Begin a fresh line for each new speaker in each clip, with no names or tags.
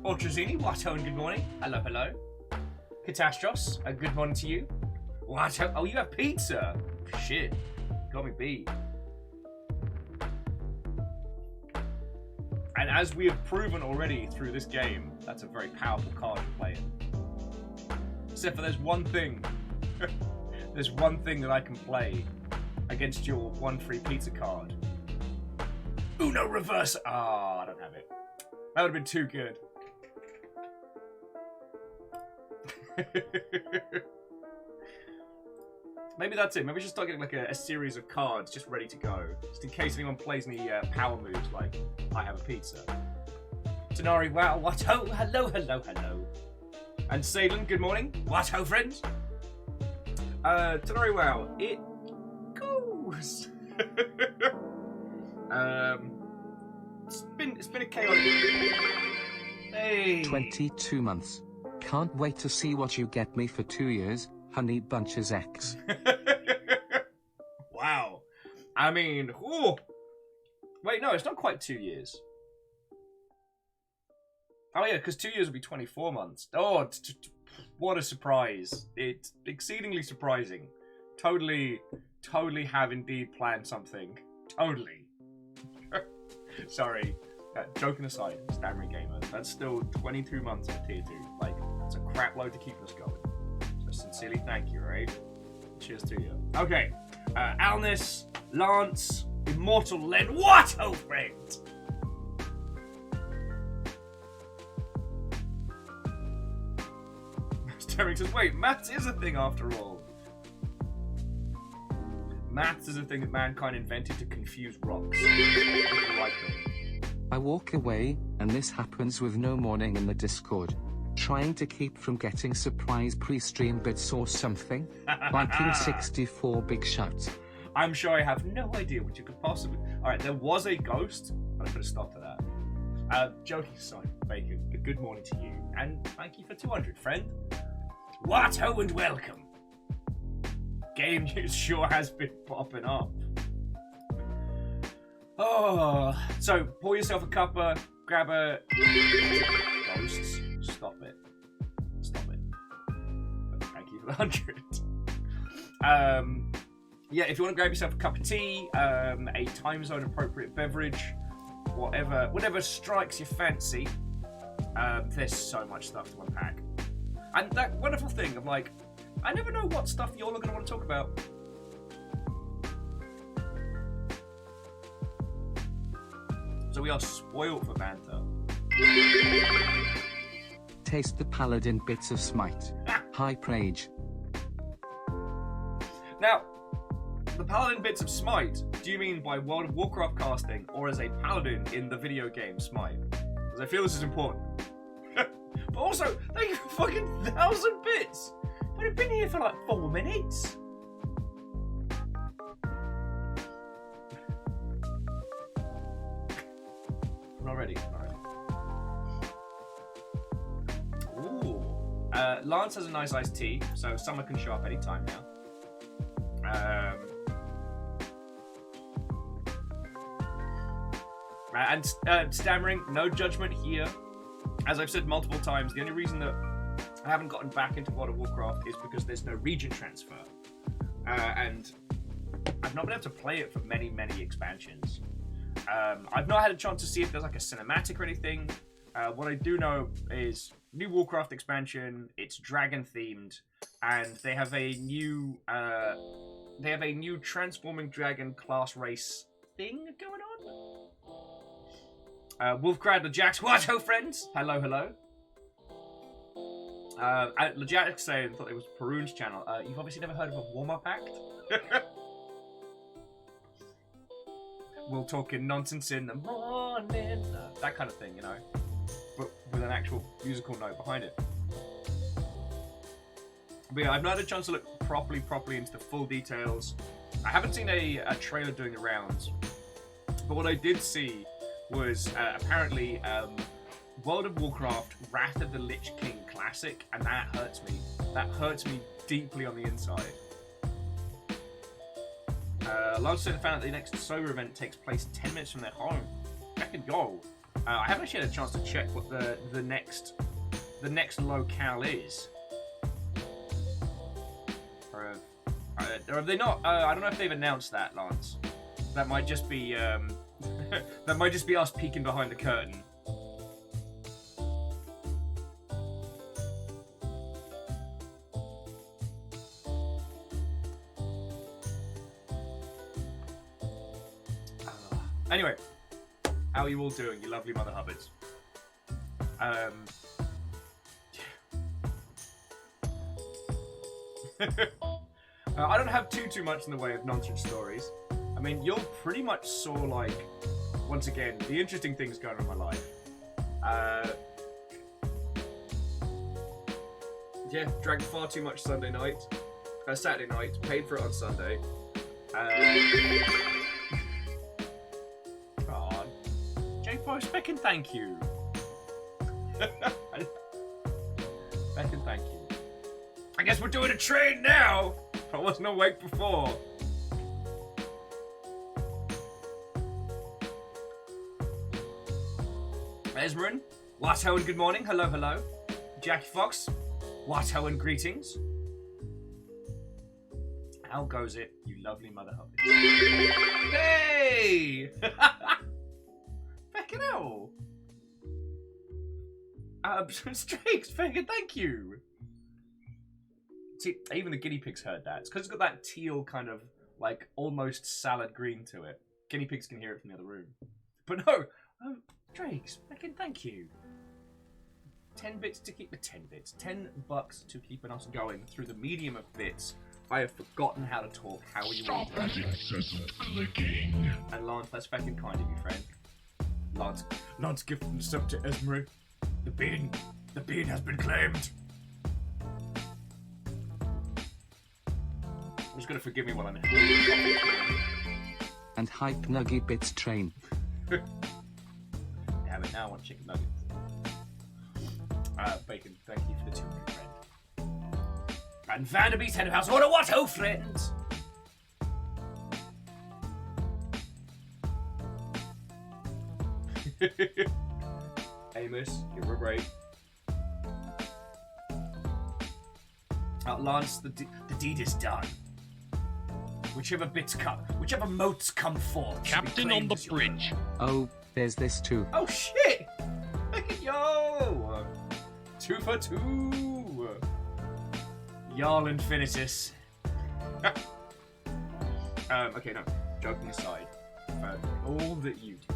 Ultrazini, Watto, and good morning. Hello, hello. Catastros, a good morning to you. Watto, oh, you have pizza. Shit, got me beat. And as we have proven already through this game, that's a very powerful card to play in. Except for there's one thing. There's one thing that I can play against your 1-free pizza card. Uno reverse. Ah, I don't have it. That would have been too good. Maybe that's it. Maybe we should start getting like a series of cards just ready to go. Just in case anyone plays any power moves like I have a pizza. Tanari, wow, what ho, hello, hello, hello. And Salem, good morning. What ho, friends? Tanari, wow, it goes. It's been a chaotic. Hey.
22 months. Can't wait to see what you get me for 2 years, Honey Bunches X.
Wow. I mean, ooh. Wait, no, it's not quite 2 years. Oh yeah, because 2 years would be 24 months. Oh, what a surprise. It's exceedingly surprising. Totally have indeed planned something. Totally. Sorry. Joking aside, stammering gamer, that's still 22 months for tier 2. Like, it's a crap load to keep us going. So sincerely thank you, right? Cheers to you. Okay. Alnis, Lance, Immortal Len, what, oh friend? Stammering says, wait, maths is a thing after all. Maths is a thing that mankind invented to confuse rocks. Like them.
I walk away, and this happens with no warning in the Discord. Trying to keep from getting surprise pre-stream bits or something. Viking 64 big shout.
I'm sure I have no idea what you could possibly... Alright, there was a ghost, but I put a stop to that. Joking aside, Bacon, a good morning to you, and thank you for 200, friend. Watto and welcome. Game news sure has been popping up. Oh, so pour yourself a cuppa, grab a... Ghosts, stop it. Stop it. Thank you for the 100. Yeah, if you want to grab yourself a cup of tea, a time zone appropriate beverage, whatever strikes your fancy, there's so much stuff to unpack. And that wonderful thing of like, I never know what stuff you're going to want to talk about. So we are spoiled for banter.
Taste the paladin bits of smite. Hype rage.
Now, the paladin bits of smite, do you mean by World of Warcraft casting or as a paladin in the video game Smite? Because I feel this is important. But also, thank you for fucking 1,000 bits! But I've been here for like 4 minutes. Not ready. Ooh. Lance has a nice iced tea, so summer can show up anytime now. And stammering, no judgment here. As I've said multiple times, the only reason that I haven't gotten back into World of Warcraft is because there's no region transfer. And I've not been able to play it for many, many expansions. I've not had a chance to see if there's like a cinematic or anything. What I do know is new Warcraft expansion. It's dragon themed, and they have a new transforming dragon class race thing going on. Wolfcrad, LeJax, Watto friends. Hello, hello. LeJax saying thought it was Perun's channel. You've obviously never heard of a warm-up act. We'll talk in nonsense in the morning. That kind of thing, you know. But with an actual musical note behind it. But yeah, I've not had a chance to look properly into the full details. I haven't seen a trailer doing the rounds. But what I did see was apparently World of Warcraft Wrath of the Lich King Classic, and that hurts me. That hurts me deeply on the inside. Lance said found out the next sober event takes place 10 minutes from their home. That could go. I haven't actually had a chance to check what the next locale is. Or have they not? I don't know if they've announced that, Lance. That might just be that might just be us peeking behind the curtain. Anyway, how are you all doing, you lovely Mother Hubbards? I don't have too much in the way of nonsense stories. I mean, you all pretty much saw, like, once again, the interesting things going on in my life. Yeah, drank far too much Saturday night, paid for it on Sunday. J-Post, Beck and thank you. Beck and thank you. I guess we're doing a trade now. I wasn't awake before. Esmerin, Watto and good morning. Hello, hello. Jackie Fox, Watto and greetings. How goes it, you lovely Mother Hubbard? Hey! Fucking hell! Strakes, fucking thank you! See, even the guinea pigs heard that. It's because it's got that teal kind of, like, almost salad green to it. Guinea pigs can hear it from the other room. But no! Drakes, fucking thank you. 10 bits to keep... 10 bits. $10 to keeping us going through the medium of bits. I have forgotten how to talk. How are you all doing?
Stop that incessant clicking.
And Lance, that's fucking kind of you, friend. Lance gifted the sub to Esmery. The bean has been claimed. I'm just gonna forgive me while I'm in.
And hype nuggy bits train.
Damn it, now I want chicken nuggets. Bacon, thank you for the 200, friend. And Vanderbeest head of house order, what ho, friends? Amos, you're great. Lance, the deed is done. Whichever motes come forth.
Captain on the bridge.
Oh, there's this too.
Oh shit! Yo! 2 for 2. Jarl Infinitus. Okay, no. Joking aside, for all that you do,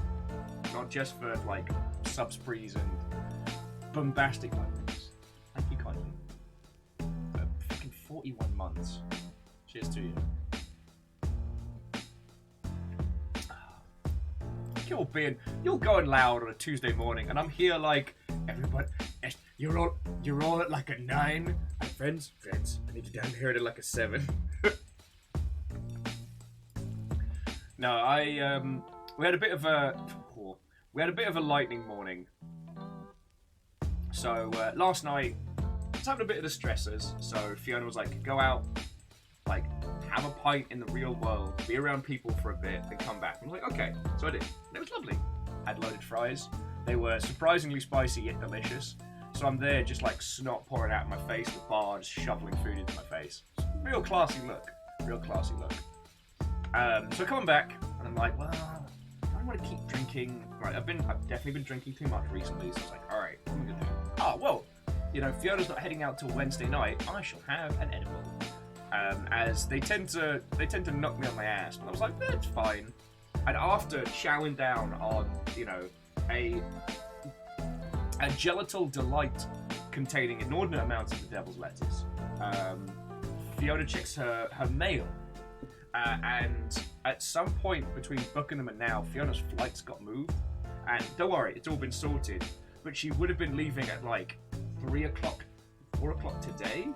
not just for like sub sprees and bombastic moments. Thank you kindly. Fucking 41 months. Cheers to you. You're going loud on a Tuesday morning, and I'm here like everybody. You're all at like a 9. And friends, I need you down here at like a 7. No, we had a bit of a lightning morning. So last night, I was having a bit of the stressors. So Fiona was like, go out, like have a pint in the real world, be around people for a bit, then come back. I was like, okay. So I did. And it was lovely. Had loaded fries. They were surprisingly spicy yet delicious. So I'm there just like snot pouring out of my face, the bar just shoveling food into my face. Real classy look. Real classy look. So coming back, and I'm like, well, I don't want to keep drinking. Right, I've definitely been drinking too much recently, so I was like, alright, what am I gonna do? Oh, well, you know, Fiona's not heading out till Wednesday night, I shall have an edible. As they tend to knock me on my ass, but I was like, that's fine. And after chowing down on, you know, a gelatal delight containing inordinate amounts of the devil's lettuce, Fiona checks her mail, and at some point between booking them and now, Fiona's flights got moved, and don't worry, it's all been sorted, but she would have been leaving at like 3 o'clock, 4 o'clock today,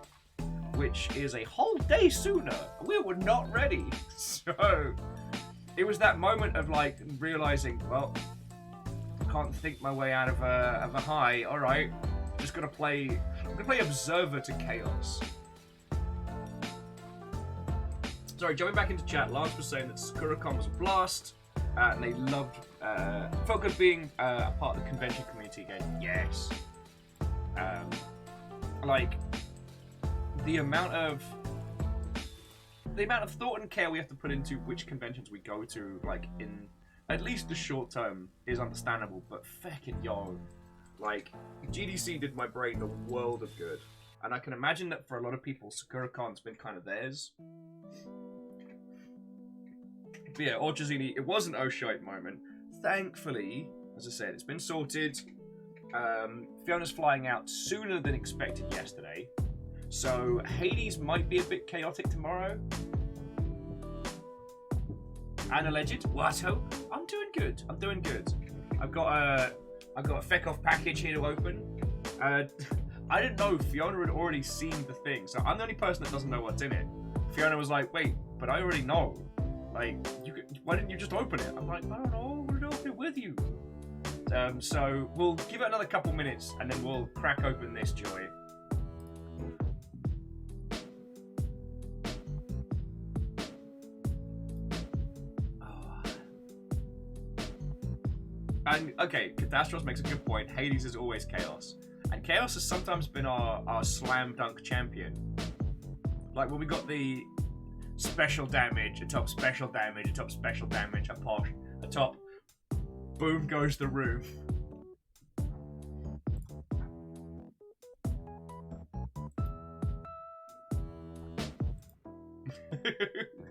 which is a whole day sooner. We were not ready. So it was that moment of like realizing, well, can't think my way out of a high. All right, just I'm gonna play observer to chaos. Sorry, jumping back into chat, Lance was saying that Sakuracon was a blast. and they loved, felt good being a part of the convention community again. Yes. Like, the amount of thought and care we have to put into which conventions we go to, like, in at least the short term, is understandable, but feckin' yo, like, GDC did my brain a world of good. And I can imagine that for a lot of people, SakuraCon's been kind of theirs. But yeah, Orchazini, it was an oh shite moment. Thankfully, as I said, it's been sorted. Fiona's flying out sooner than expected yesterday. So Hades might be a bit chaotic tomorrow. And alleged, Watto, I'm doing good. I'm doing good. I've got a Feck-Off package here to open. I didn't know Fiona had already seen the thing, so I'm the only person that doesn't know what's in it. Fiona was like, wait, but I already know. Like, why didn't you just open it? I'm like, I don't know, I wanted to open it with you. So we'll give it another couple minutes, and then we'll crack open this joy. And, okay, Catastros makes a good point. Hades is always Chaos. And Chaos has sometimes been our slam dunk champion. Like when we got the special damage, atop special damage, atop special damage, atop boom goes the roof.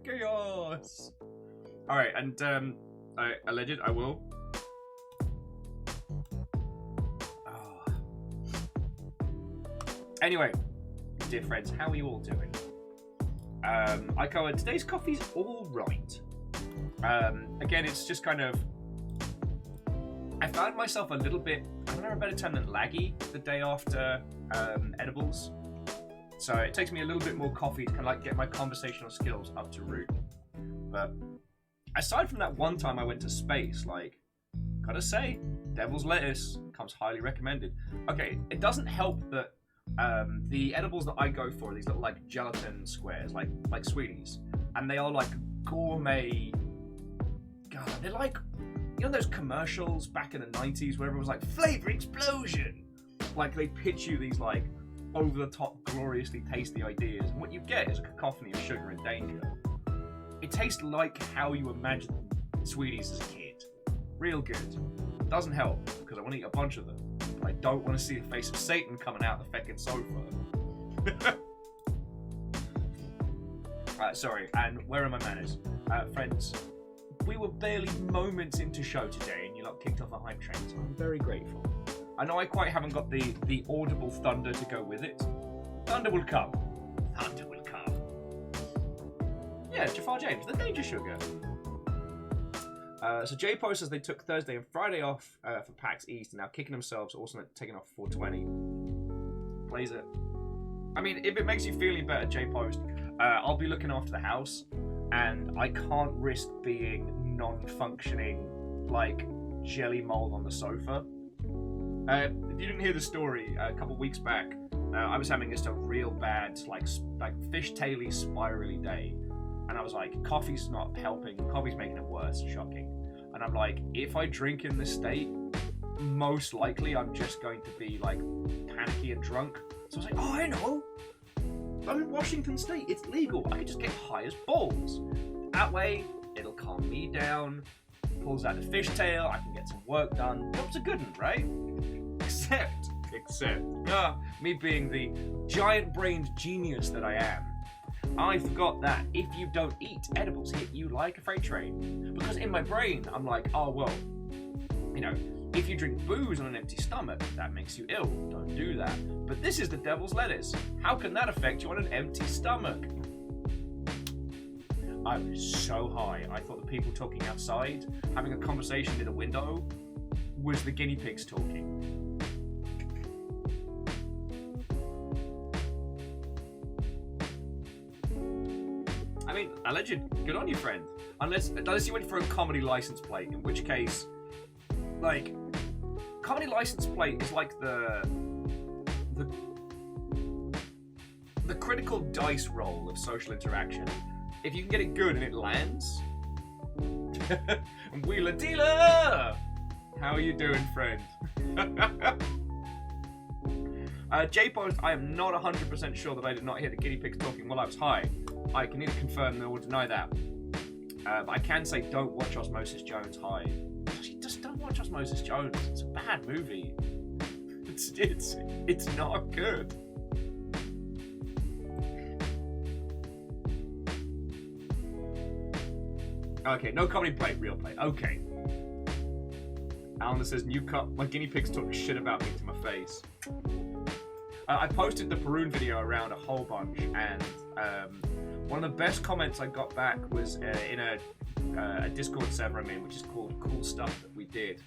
Chaos! Alright, and alleged, I will. Anyway, dear friends, how are you all doing? I covered today's coffee's all right. Again, it's just kind of... I found myself a little bit, I don't know a better term than laggy the day after edibles. So it takes me a little bit more coffee to kind of like get my conversational skills up to root. But aside from that one time I went to space, like, gotta say, Devil's Lettuce comes highly recommended. Okay, it doesn't help that the edibles that I go for are these little like gelatin squares, like sweeties, and they are like gourmet. God, they're like, you know those commercials back in the 90s where everyone was like flavor explosion. Like they pitch you these like over the top, gloriously tasty ideas, and what you get is a cacophony of sugar and danger. It tastes like how you imagine sweeties as a kid. Real good. Doesn't help because I want to eat a bunch of them. I don't want to see the face of Satan coming out the feckin' sofa. Sorry, and where are my manners? Friends, we were barely moments into show today and you lot kicked off a hype train, so I'm very grateful. I know I quite haven't got the audible thunder to go with it. Thunder will come. Thunder will come. Yeah, Jafar James, the Danger Sugar. So J-Po says they took Thursday and Friday off for PAX East and now kicking themselves, also taking off 420. Plays it. I mean, if it makes you feel any better, J-Post, I'll be looking after the house and I can't risk being non-functioning, like, jelly mold on the sofa. If you didn't hear the story, a couple weeks back, I was having just a real bad, like fish-taily, spirally day. And I was like, coffee's not helping, coffee's making it worse, shocking. And I'm like, if I drink in this state, most likely I'm just going to be like panicky and drunk. So I was like, oh, I know. I'm in Washington State, it's legal. I could just get high as balls. That way, it'll calm me down, pulls out a fishtail, I can get some work done. Job's a good one, right? Except, me being the giant-brained genius that I am, I forgot that if you don't eat, edibles hit you like a freight train. Because in my brain, I'm like, oh, well, you know, if you drink booze on an empty stomach, that makes you ill. Don't do that. But this is the devil's lettuce. How can that affect you on an empty stomach? I was so high. I thought the people talking outside, having a conversation near the window, was the guinea pigs talking. I mean, alleged, good on you, friend. Unless you went for a comedy license plate, in which case, like, comedy license plate is like the critical dice roll of social interaction. If you can get it good and it lands, Wheeler Dealer! How are you doing, friend? J-Post, I am not 100% sure that I did not hear the guinea pigs talking while I was high. I can neither confirm nor deny that. But I can say don't watch Osmosis Jones high. Just don't watch Osmosis Jones. It's a bad movie. It's not good. Okay, no comedy play, real play. Okay. Alan says, new cut. My guinea pigs talk shit about me to my face. I posted the Perun video around a whole bunch, and one of the best comments I got back was in a Discord server I'm in, which is called Cool Stuff That We Did.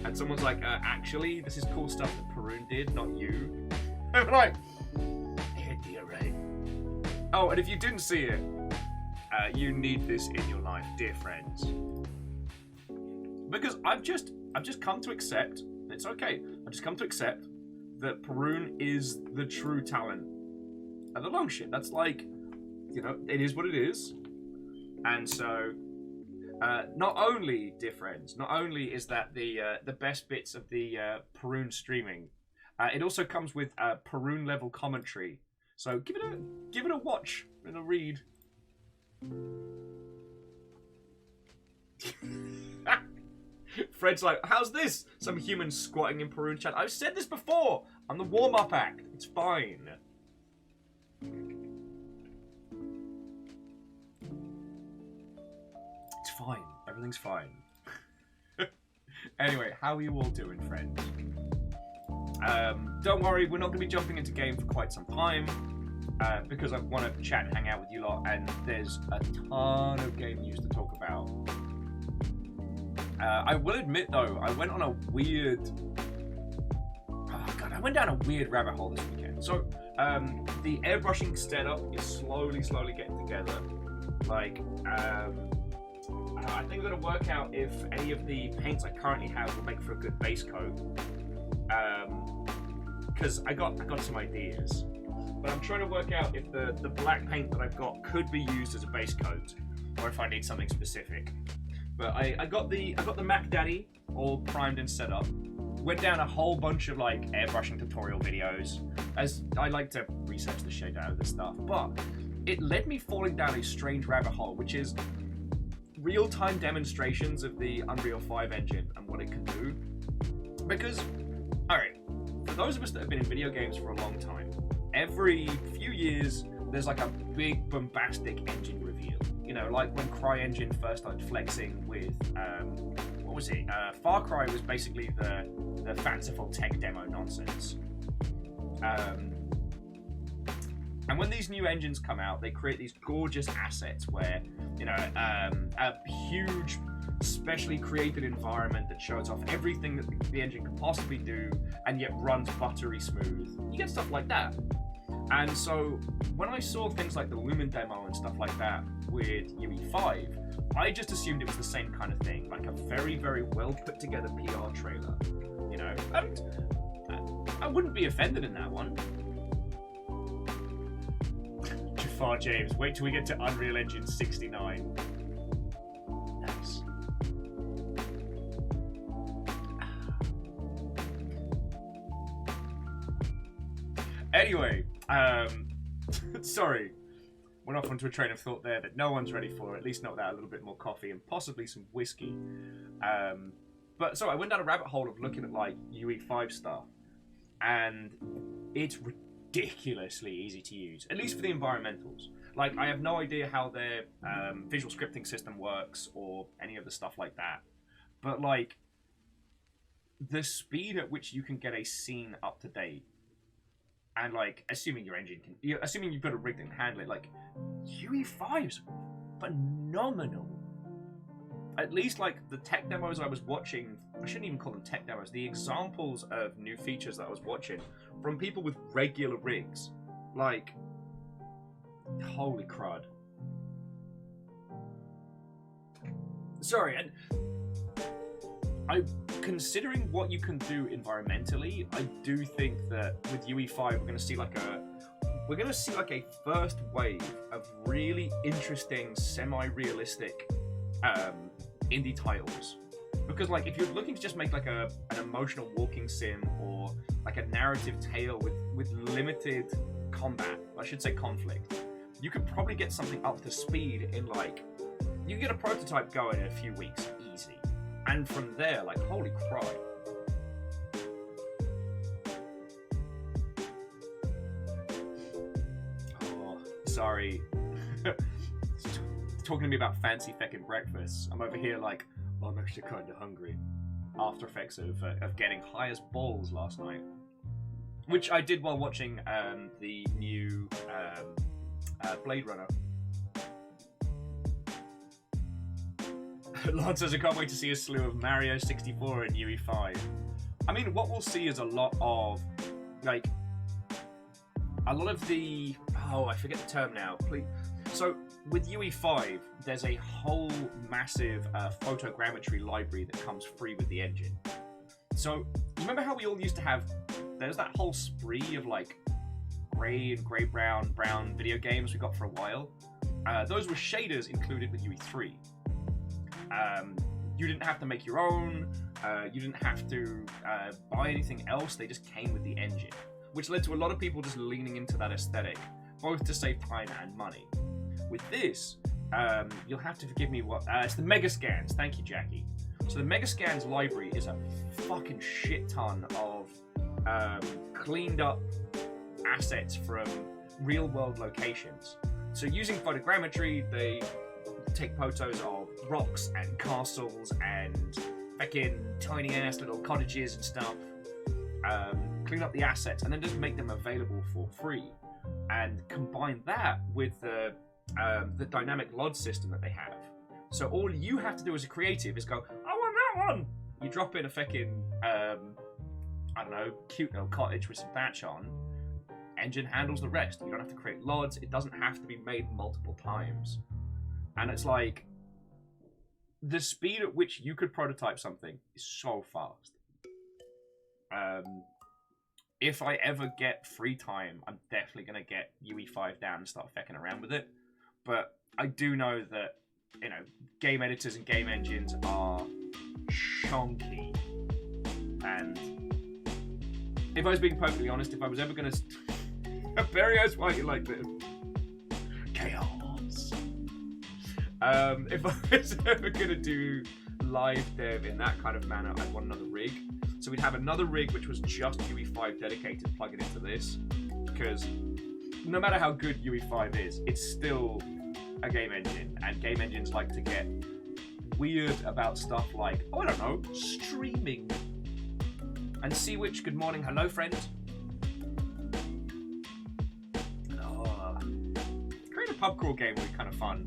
And someone's like, actually, this is cool stuff that Perun did, not you. I'm like, dear, right? Oh, and if you didn't see it, you need this in your life, dear friends. Because I've just come to accept, it's okay, I've just come to accept that Perun is the true talent of the long shit. That's like, you know, it is what it is. And so, not only, dear friends, not only is that the best bits of the Perun streaming, it also comes with Perun level commentary. So give it a watch and a read. Fred's like, how's this? Some humans squatting in Perun chat. I've said this before. I'm the warm-up act. It's fine. It's fine. Everything's fine. Anyway, how are you all doing, friends? Don't worry, we're not going to be jumping into game for quite some time. Because I want to chat and hang out with you lot, and there's a ton of game news to talk about. I will admit though, I went on a weird... Oh god, I went down a weird rabbit hole this weekend. So, the airbrushing setup is slowly getting together. Like, I think I'm going to work out if any of the paints I currently have will make for a good base coat. Because I got some ideas. But I'm trying to work out if the black paint that I've got could be used as a base coat, or if I need something specific. But I got the Mac Daddy all primed and set up. Went down a whole bunch of like airbrushing tutorial videos, as I like to research the shit out of this stuff. But it led me falling down a strange rabbit hole, which is real-time demonstrations of the Unreal 5 engine and what it can do. Because, alright, for those of us that have been in video games for a long time, every few years, there's like a big bombastic engine reveal. You know, like when CryEngine first started flexing with, what was it? Far Cry was basically the fanciful tech demo nonsense. And when these new engines come out, they create these gorgeous assets where, you know, a huge, specially created environment that shows off everything that the engine can possibly do, and yet runs buttery smooth. You get stuff like that. And so when I saw things like the Lumen demo and stuff like that with UE5, I just assumed it was the same kind of thing, like a very, very well put together PR trailer, you know. And I wouldn't be offended in that one. Jafar James, wait till we get to Unreal Engine 69. Nice. Anyway, sorry, went off onto a train of thought there that no one's ready for, at least not without a little bit more coffee and possibly some whiskey. But so I went down a rabbit hole of looking at like UE5 stuff, and it's ridiculously easy to use, at least for the environmentals. Like, I have no idea how their visual scripting system works or any of the stuff like that, but like the speed at which you can get a scene up to date, and like assuming your engine can, assuming you've got a rig that can handle it, like UE5's phenomenal. At least like the tech demos I was watching, I shouldn't even call them tech demos, the examples of new features that I was watching from people with regular rigs, like, holy crud. Sorry, and considering what you can do environmentally, I do think that with UE5 we're going to see like a first wave of really interesting semi-realistic indie titles. Because like if you're looking to just make like an emotional walking sim or like a narrative tale with limited combat, I should say conflict, you could probably get something up to speed in like, you can get a prototype going in a few weeks, easy. And from there, like, holy crap. Oh, sorry. Talking to me about fancy feckin' breakfast. I'm over here like, oh, I'm actually kinda hungry. After effects of getting high as balls last night. Which I did while watching the new Blade Runner. Lord says, I can't wait to see a slew of Mario 64 and UE5. I mean, what we'll see is a lot of, like, a lot of the... Oh, I forget the term now. Please. So, with UE5, there's a whole massive photogrammetry library that comes free with the engine. So, you remember how we all used to have... There's that whole spree of, like, grey and grey-brown, brown video games we got for a while. Those were shaders included with UE3. You didn't have to make your own, you didn't have to buy anything else, they just came with the engine. Which led to a lot of people just leaning into that aesthetic, both to save time and money. With this, you'll have to forgive me, it's the Megascans, thank you Jackie. So the Megascans library is a fucking shit ton of cleaned up assets from real world locations. So using photogrammetry, they take photos of rocks and castles and fucking tiny ass little cottages and stuff, clean up the assets and then just make them available for free, and combine that with the dynamic LOD system that they have. So all you have to do as a creative is go, I want that one! You drop in a fucking, I don't know, cute little cottage with some thatch on, engine handles the rest. You don't have to create LODs, it doesn't have to be made multiple times. And it's like, the speed at which you could prototype something is so fast. If I ever get free time, I'm definitely going to get UE5 down and start fecking around with it. But I do know that, you know, game editors and game engines are chonky. And if I was being perfectly honest, if I was ever going to... Barrios, why are you like this? Chaos. If I was ever going to do live dev in that kind of manner, I'd want another rig. So we'd have another rig which was just UE5 dedicated, plug it into this. Because no matter how good UE5 is, it's still a game engine. And game engines like to get weird about stuff like, oh, I don't know, streaming. And Sea Witch, good morning. Hello, friend. Oh, create a pub crawl game would be kind of fun.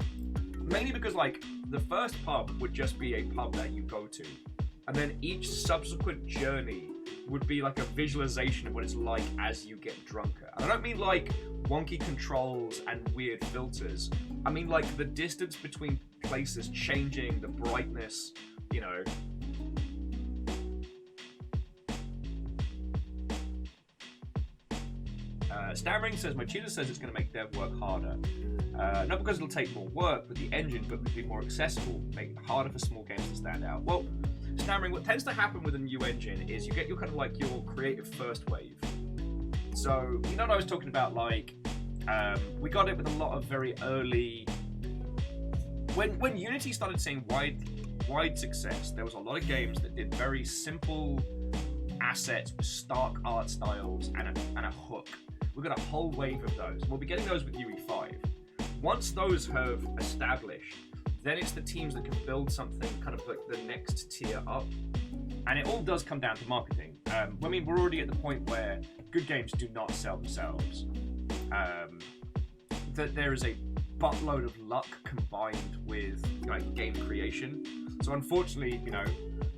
Mainly because, like, the first pub would just be a pub that you go to. And then each subsequent journey would be like a visualization of what it's like as you get drunker. And I don't mean like wonky controls and weird filters. I mean like the distance between places changing, the brightness, you know. Stammering says, Mochila says it's going to make dev work harder. Not because it'll take more work with the engine, but it'll be more accessible, make it harder for small games to stand out. Well, Stammering, what tends to happen with a new engine is you get your kind of like your creative first wave. So, you know what I was talking about, like, we got it with a lot of very early... When Unity started seeing wide success, there was a lot of games that did very simple assets with stark art styles and a hook. We've got a whole wave of those. We'll be getting those with UE5. Once those have established, then it's the teams that can build something kind of like the next tier up. And it all does come down to marketing. I mean, we're already at the point where good games do not sell themselves. That there is a buttload of luck combined with like game creation. So unfortunately, you know,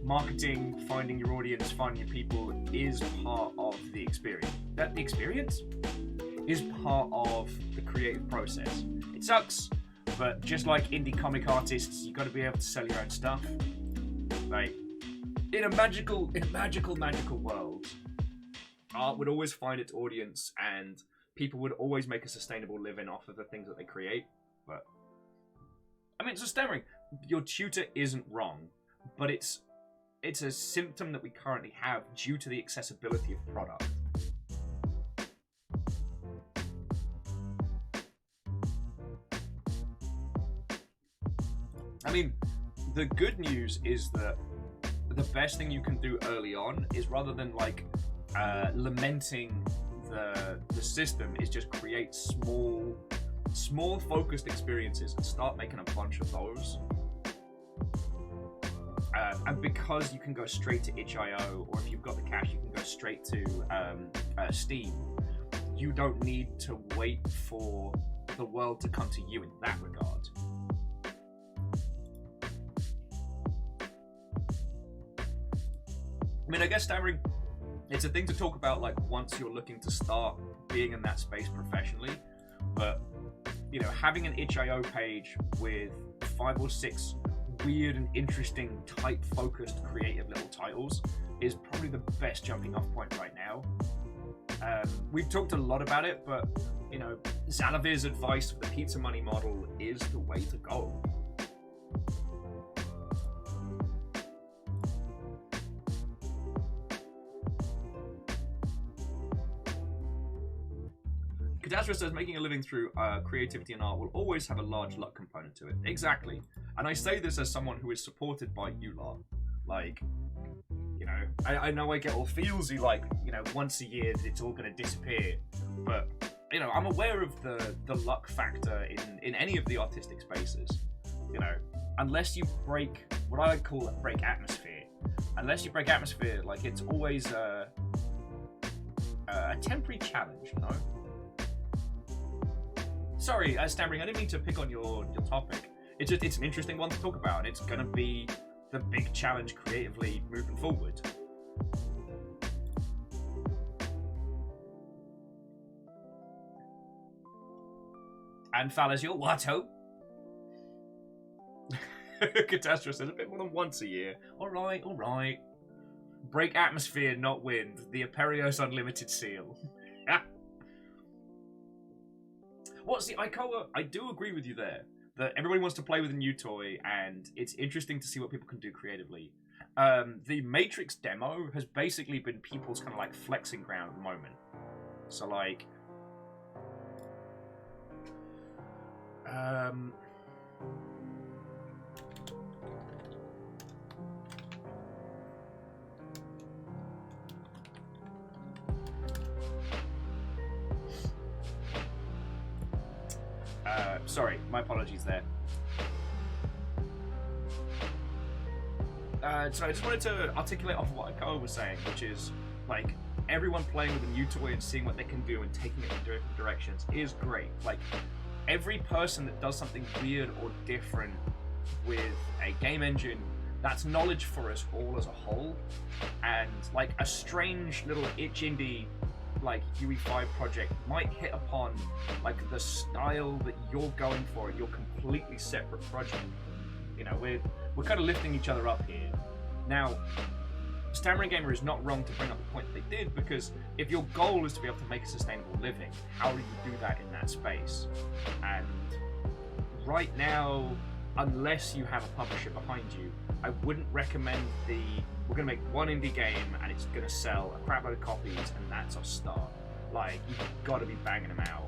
marketing, finding your audience, finding your people is part of the experience. That the experience is part of the creative process. It sucks, but just like indie comic artists, you got to be able to sell your own stuff. Like in a magical world, art would always find its audience, and people would always make a sustainable living off of the things that they create. But I mean, so Stammering, your tutor isn't wrong, but it's a symptom that we currently have due to the accessibility of product. I mean, the good news is that the best thing you can do early on is, rather than like lamenting the system, is just create small focused experiences and start making a bunch of those. And because you can go straight to itch.io, or if you've got the cash, you can go straight to Steam, you don't need to wait for the world to come to you in that regard. I mean, I guess stammering, it's a thing to talk about like once you're looking to start being in that space professionally, but you know, having an itch.io page with 5 or 6 weird and interesting type-focused creative little titles is probably the best jumping off point right now. We've talked a lot about it, but you know, Zalavir's advice for the pizza money model is the way to go. Katastra says, making a living through creativity and art will always have a large luck component to it. Exactly. And I say this as someone who is supported by you lot. Like, you know, I know I get all feelsy, like, you know, once a year it's all going to disappear. But, you know, I'm aware of the luck factor in any of the artistic spaces. You know, unless you break, what I would call break atmosphere. Unless you break atmosphere, like, it's always a temporary challenge, you know? Sorry, stammering, I didn't mean to pick on your topic. It's an interesting one to talk about, and it's going to be the big challenge creatively moving forward. And Fallas, your Watto? Catastrophe says, a bit more than once a year. Alright, alright. Break atmosphere, not wind. The Aperios Unlimited seal. What's the Ikoa? I do agree with you there. That everybody wants to play with a new toy, and it's interesting to see what people can do creatively. The Matrix demo has basically been people's kind of like flexing ground at the moment. So like, sorry, my apologies there. So I just wanted to articulate off of what Ikoa was saying, which is, like, everyone playing with a new toy and seeing what they can do and taking it in different directions is great. Like, every person that does something weird or different with a game engine, that's knowledge for us all as a whole. And, like, a strange little itch indie like UE5 project might hit upon like the style that you're going for in your completely separate project. You know, we're kind of lifting each other up here. Now, Stammering Gamer is not wrong to bring up the point that they did, because if your goal is to be able to make a sustainable living, how do you do that in that space? And right now, unless you have a publisher behind you, I wouldn't recommend we're going to make one indie game and it's going to sell a crap load of copies and that's our start. Like, you've got to be banging them out.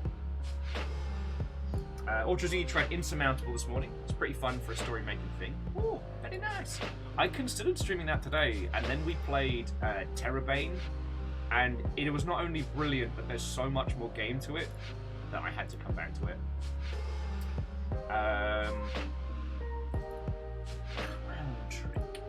Ultrazine tried Insurmountable this morning. It's pretty fun for a story-making thing. Ooh, very nice. I considered streaming that today, and then we played TERRORbane, and it was not only brilliant, but there's so much more game to it that I had to come back to it. Crown trick.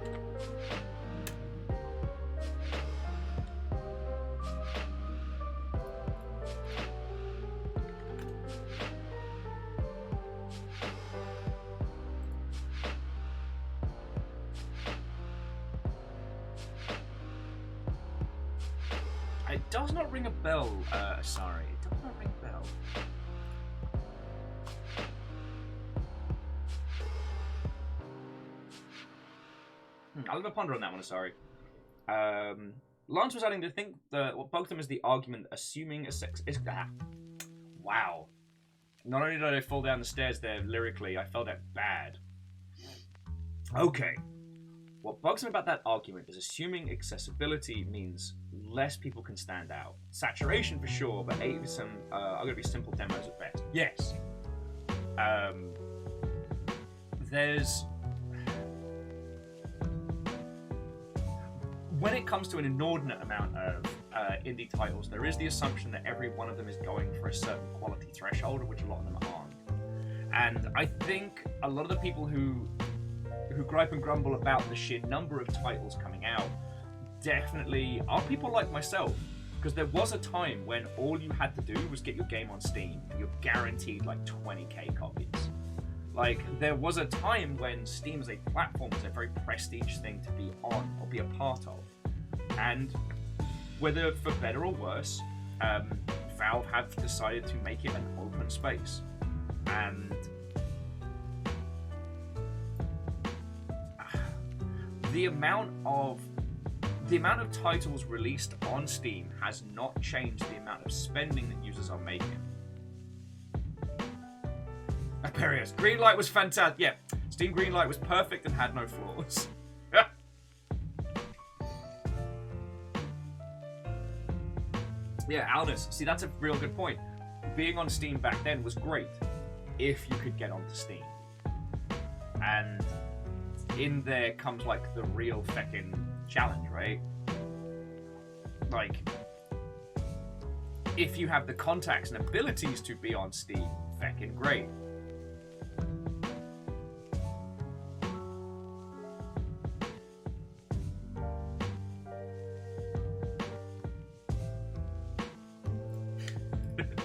It does not ring a bell, sorry. It does not ring a bell. I'll have a ponder on that one, sorry. Lance was adding to think that what bugged him is the argument assuming a sex is wow. Not only did I fall down the stairs there lyrically, I fell down bad. Okay. What bugs me about that argument is assuming accessibility means less people can stand out. Saturation for sure, but 80% are going to be simple demos at best. Yes. There's... When it comes to an inordinate amount of indie titles, there is the assumption that every one of them is going for a certain quality threshold, which a lot of them aren't. And I think a lot of the people who gripe and grumble about the sheer number of titles coming out definitely are people like myself, because there was a time when all you had to do was get your game on Steam and you're guaranteed like 20k copies. Like, there was a time when Steam as a platform was a very prestige thing to be on or be a part of. And whether for better or worse, Valve have decided to make it an open space. And the amount of titles released on Steam has not changed the amount of spending that users are making. Aperius, Greenlight was fantastic. Yeah, Steam Greenlight was perfect and had no flaws. Yeah, Aldous. See, that's a real good point. Being on Steam back then was great if you could get onto Steam. And in there comes like the real feckin' challenge, right? Like, if you have the contacts and abilities to be on Steam, feckin' great.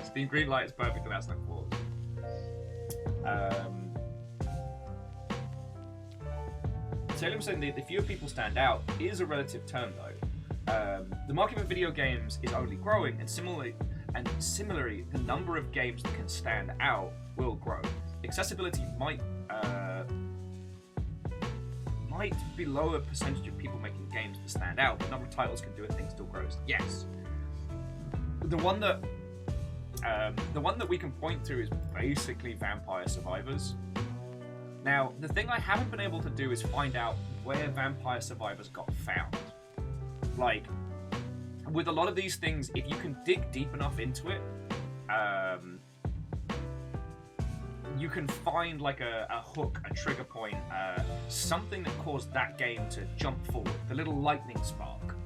Steam Greenlight is perfect and that's no flaws. Salem saying the fewer people stand out is a relative term though. The market for video games is only growing, and similarly, the number of games that can stand out will grow. Accessibility might be lower percentage of people making games that stand out, but the number of titles can do a thing still grows. Yes. The one that we can point to is basically Vampire Survivors. Now, the thing I haven't been able to do is find out where Vampire Survivors got found. Like, with a lot of these things, if you can dig deep enough into it, you can find like a hook, a trigger point, something that caused that game to jump forward, the little lightning spark.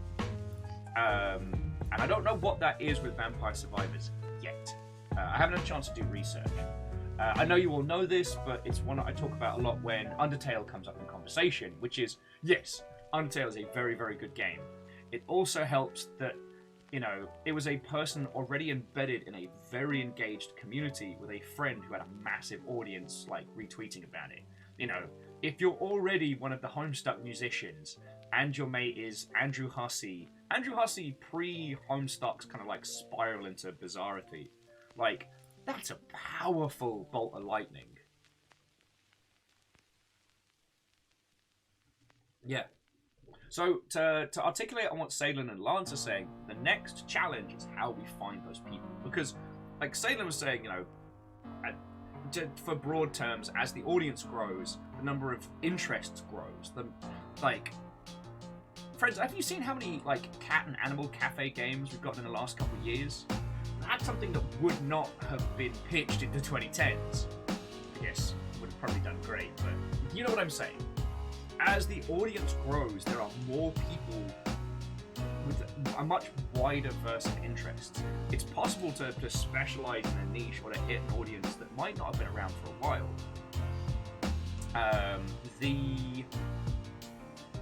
And I don't know what that is with Vampire Survivors yet. I haven't had a chance to do research. I know you all know this, but it's one that I talk about a lot when Undertale comes up in conversation, which is, yes, Undertale is a very, very good game. It also helps that, you know, it was a person already embedded in a very engaged community with a friend who had a massive audience, like, retweeting about it. You know, if you're already one of the Homestuck musicians, and your mate is Andrew Hussey pre-Homestuck's kind of, like, spiral into bizarrity, like, that's a powerful bolt of lightning. Yeah. So, to articulate on what Salem and Lance are saying, the next challenge is how we find those people. Because, like Salem was saying, you know, for broad terms, as the audience grows, the number of interests grows. Friends, have you seen how many, like, cat and animal cafe games we've gotten in the last couple of years? That's something that would not have been pitched in the 2010s. I guess would have probably done great, but you know what I'm saying. As the audience grows, there are more people with a much wider verse of interests. It's possible to specialize in a niche or to hit an audience that might not have been around for a while.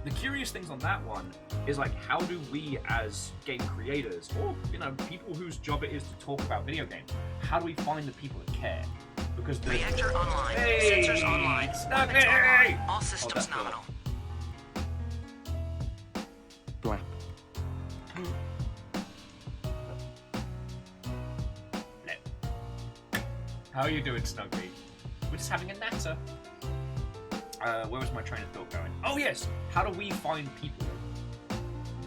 The curious things on that one is, like, how do we as game creators, or, you know, people whose job it is to talk about video games, how do we find the people that care? Because the
reactor online, sensors online, weapons online, all systems nominal.
Blap.
How are you doing, Snugly? We're just having a natter. Where was my train of thought going? Oh yes! How do we find people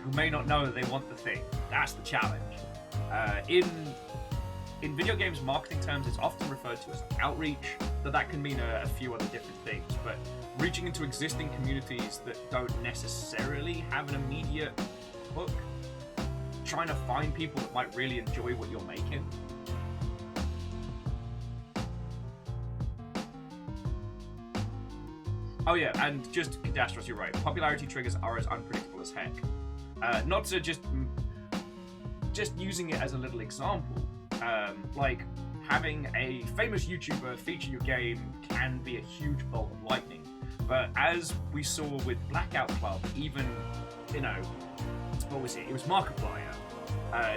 who may not know that they want the thing? That's the challenge. In in video games marketing terms, it's often referred to as outreach, but that can mean a few other different things. But reaching into existing communities that don't necessarily have an immediate hook, trying to find people that might really enjoy what you're making. Oh yeah, and just Cadastros, you're right. Popularity triggers are as unpredictable as heck. Not to just using it as a little example, like having a famous YouTuber feature your game can be a huge bolt of lightning. But as we saw with Blackout Club, even, you know, what was it? It was Markiplier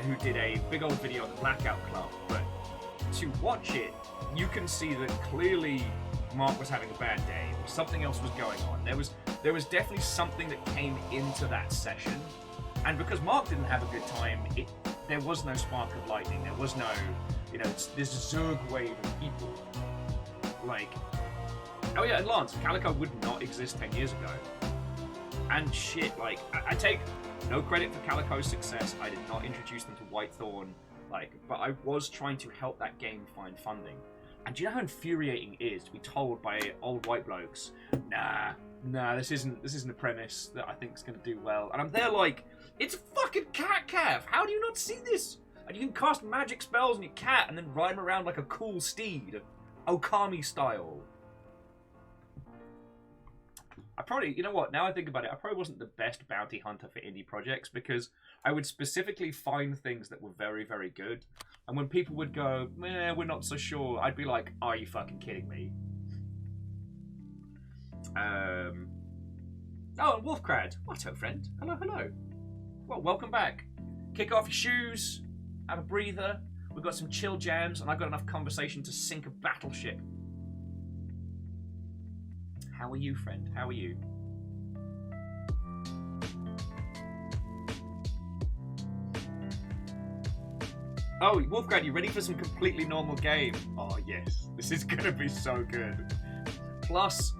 who did a big old video on the Blackout Club. But to watch it, you can see that clearly Mark was having a bad day, or something else was going on. There was definitely something that came into that session, and because Mark didn't have a good time, there was no spark of lightning. There was no, you know, this Zerg wave of people. Like, oh yeah, and Lance, Calico would not exist 10 years ago. And shit, like, I take no credit for Calico's success. I did not introduce them to Whitethorn, like, but I was trying to help that game find funding. And do you know how infuriating it is to be told by old white blokes, nah, this isn't a premise that I think is going to do well. And I'm there like, it's fucking cat calf. How do you not see this? And you can cast magic spells on your cat and then ride him around like a cool steed, Okami style. I probably, you know what, now I think about it, I probably wasn't the best bounty hunter for indie projects because I would specifically find things that were very, very good. And when people would go, we're not so sure, I'd be like, are you fucking kidding me? Oh, Wolfcrad. What up, friend? Hello, hello. Well, welcome back. Kick off your shoes, have a breather. We've got some chill jams, and I've got enough conversation to sink a battleship. How are you, friend? How are you? Oh, Wolfgang, you ready for some completely normal game? Oh, yes. This is going to be so good. Plus,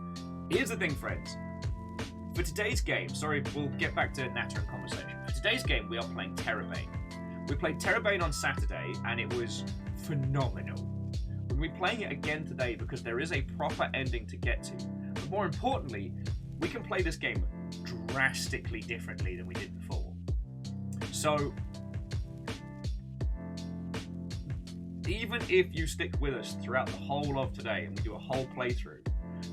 here's the thing, friends. For today's game, sorry, we'll get back to Natter and conversation. For today's game, we are playing tERROrbane. We played tERROrbane on Saturday, and it was phenomenal. We'll be playing it again today because there is a proper ending to get to. But more importantly, we can play this game drastically differently than we did before. So, even if you stick with us throughout the whole of today and we do a whole playthrough,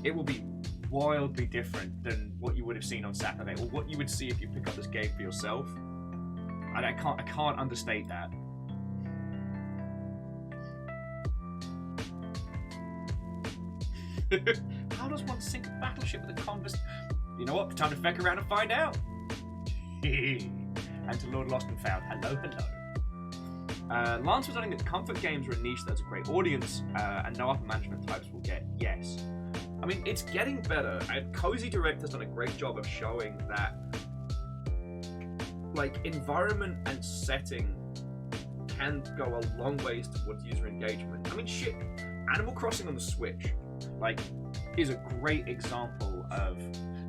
it will be wildly different than what you would have seen on Saturday, or what you would see if you pick up this game for yourself. And I can't understate that. How does one sink a battleship with a converse? You know what? Time to feck around and find out. And to Lord Lost and Found, hello, hello. Lance was noting that comfort games are a niche that's a great audience, and no upper management types will get yes. I mean, it's getting better, and Cozy Direct has done a great job of showing that, like, environment and setting can go a long ways towards user engagement. I mean, shit, Animal Crossing on the Switch, like, is a great example of...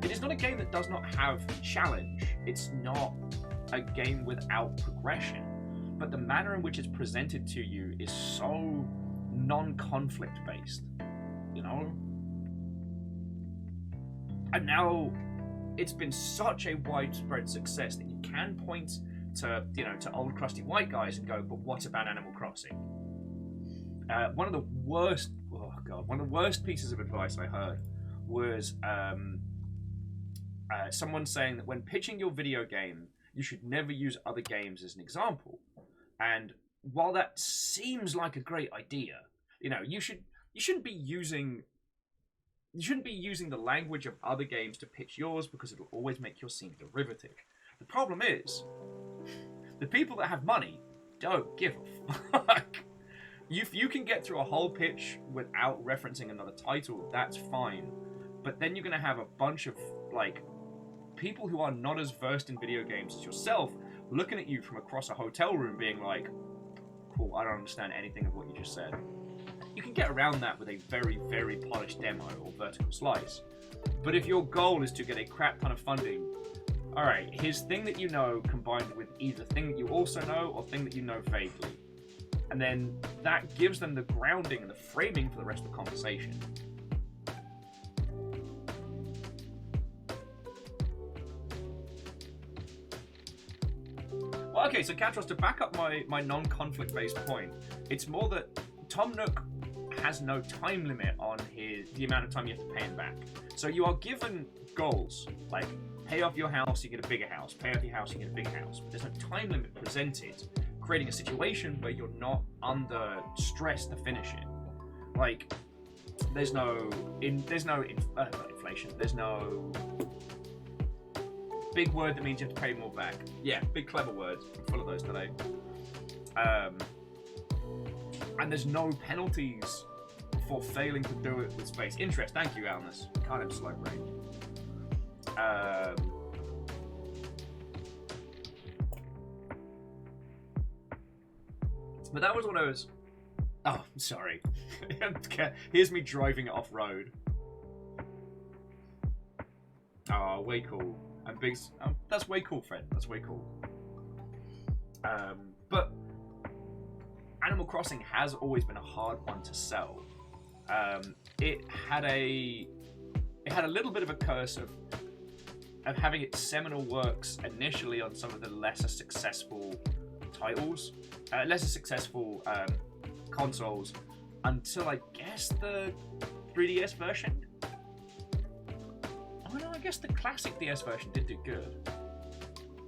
It is not a game that does not have challenge. It's not a game without progression. But the manner in which it's presented to you is so non-conflict based, you know? And now it's been such a widespread success that you can point to, you know, to old crusty white guys and go, but what about Animal Crossing? One of the worst pieces of advice I heard was someone saying that when pitching your video game, you should never use other games as an example. And while that seems like a great idea, you know, you shouldn't be using the language of other games to pitch yours, because it'll always make your seem derivative. The problem is, the people that have money don't give a fuck. If you can get through a whole pitch without referencing another title, that's fine. But then you're going to have a bunch of, like, people who are not as versed in video games as yourself looking at you from across a hotel room being like, cool, I don't understand anything of what you just said. You can get around that with a very, very polished demo or vertical slice. But if your goal is to get a crap ton of funding, alright, here's thing that you know combined with either thing that you also know or thing that you know vaguely. And then that gives them the grounding and the framing for the rest of the conversation. Well, okay, so Katros, to back up my non-conflict based point, it's more that Tom Nook has no time limit on the amount of time you have to pay him back. So you are given goals, like pay off your house, you get a bigger house, pay off your house, you get a bigger house. But there's no time limit presented, creating a situation where you're not under stress to finish it. Like, there's no inflation. There's no big word that means you have to pay more back. Yeah, big clever words. I'm full of those today. And there's no penalties for failing to do it with space. Interest. Thank you, Alnus. Kind of slow brain. But that was one of those. Oh, I'm sorry. Here's me driving it off road. Oh, way cool. And big. That's way cool, friend. That's way cool. But Animal Crossing has always been a hard one to sell. It had a little bit of a curse of having its seminal works initially on some of the lesser successful titles, lesser successful consoles, until I guess the 3DS version. Oh no, I guess the classic DS version did do good.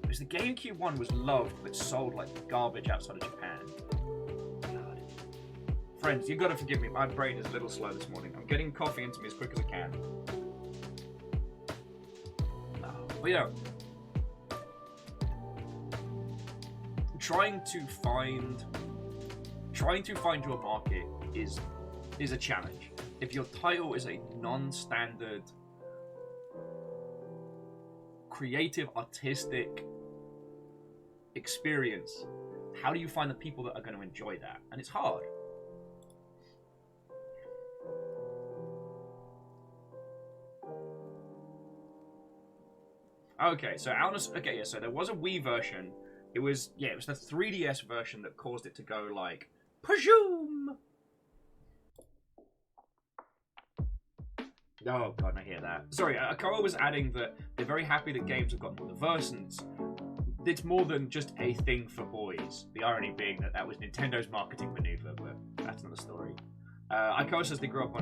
Because the GameCube one was loved, but sold like garbage outside of Japan. God. Friends, you've got to forgive me, my brain is a little slow this morning. I'm getting coffee into me as quick as I can. But yeah, trying to find your market is a challenge. If your title is a non-standard, creative, artistic experience, how do you find the people that are going to enjoy that? And it's hard. Okay, so so there was a Wii version. It was the 3DS version that caused it to go like Pajoom! Oh god, I hear that. Sorry, Akara was adding that they're very happy that games have gotten more diverse, and it's more than just a thing for boys. The irony being that was Nintendo's marketing maneuver, but that's another story. Akara says they grew up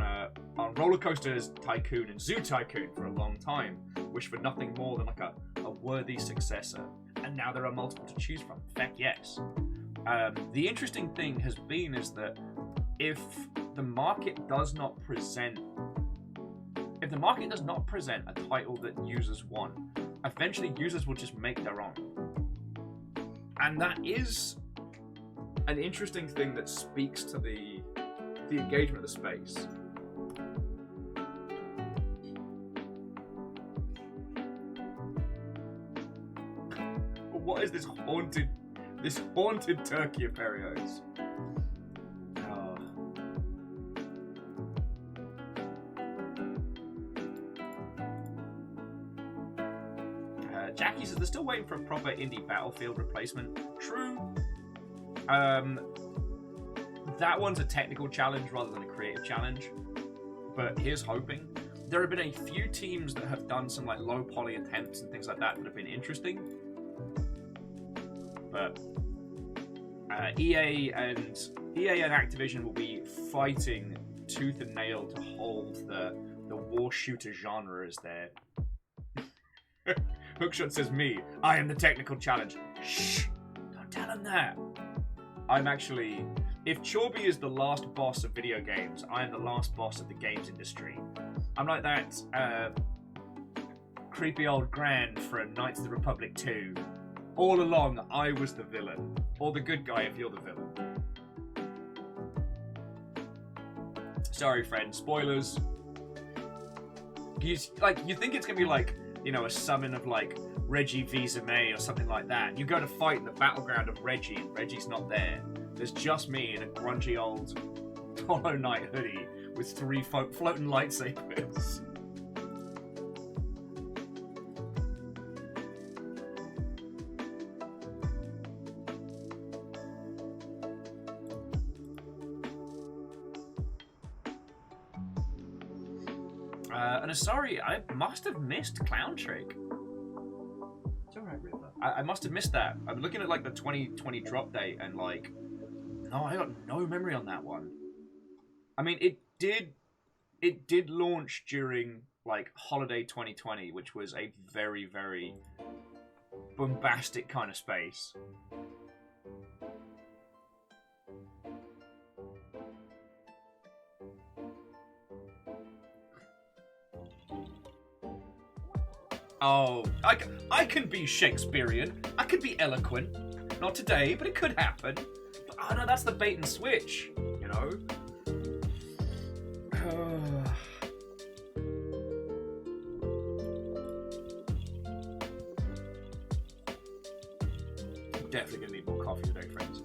on Roller Coasters Tycoon and Zoo Tycoon for a long time, wished for nothing more than like a worthy successor, and now there are multiple to choose from. In fact, yes. The interesting thing has been is that if the market does not present a title that users want, eventually users will just make their own. And that is an interesting thing that speaks to the engagement of the space. But what is this haunted turkey of Perios? Jackie says they're still waiting for a proper indie Battlefield replacement. True. That one's a technical challenge rather than a creative challenge. But here's hoping. There have been a few teams that have done some like low poly attempts and things like that have been interesting. But EA and Activision will be fighting tooth and nail to hold the war shooter genre as their. Hookshot says me. I am the technical challenge. Shh! Don't tell him that. I'm actually. If Chorby is the last boss of video games, I am the last boss of the games industry. I'm like that creepy old Gran from Knights of the Republic 2. All along, I was the villain. Or the good guy if you're the villain. Sorry, friend. Spoilers. You think it's gonna be like, you know, a summon of like Reggie Vizame or something like that. You go to fight in the battleground of Reggie, and Reggie's not there. There's just me in a grungy old Hollow Knight hoodie with 3 floating lightsabers. And sorry, I must have missed Clown Trick. It's alright, River. I must have missed that. I'm looking at like the 2020 drop date and like, no, I got no memory on that one. I mean, it did launch during like holiday 2020, which was a very, very bombastic kind of space. Oh, I can be Shakespearean. I could be eloquent. Not today, but it could happen. But, oh no, that's the bait and switch, you know? Definitely gonna need more coffee today, friends.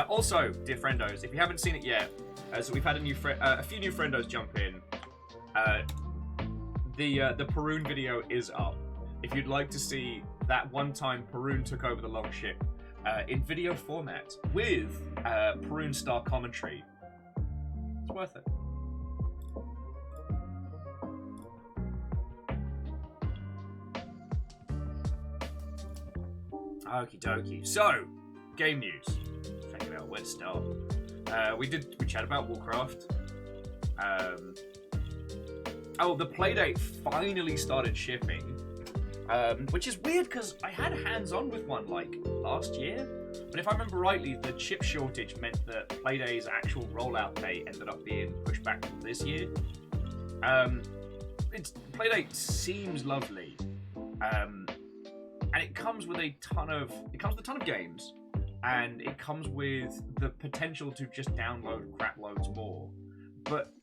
Also, dear friendos, if you haven't seen it yet, so we've had a few new friendos jump in. The Perun video is up. If you'd like to see that one time Perun took over the longship in video format with Perun star commentary, it's worth it. Okie dokie. So, game news. Figure out where to start. We chat about Warcraft. Oh, the Playdate finally started shipping, which is weird because I had hands-on with one like last year. But if I remember rightly, the chip shortage meant that Playdate's actual rollout date ended up being pushed back to this year. Playdate seems lovely. And it comes with a ton of games, and it comes with the potential to just download crap loads more. But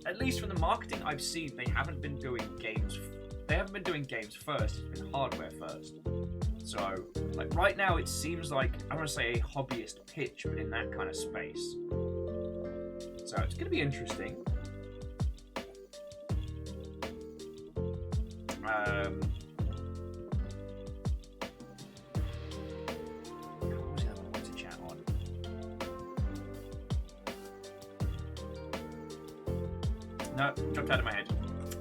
at least from the marketing I've seen, they haven't been doing games. They haven't been doing games first. It's been hardware first. So, like right now, it seems like I want to say a hobbyist pitch, but in that kind of space. So it's going to be interesting. No, dropped out of my head.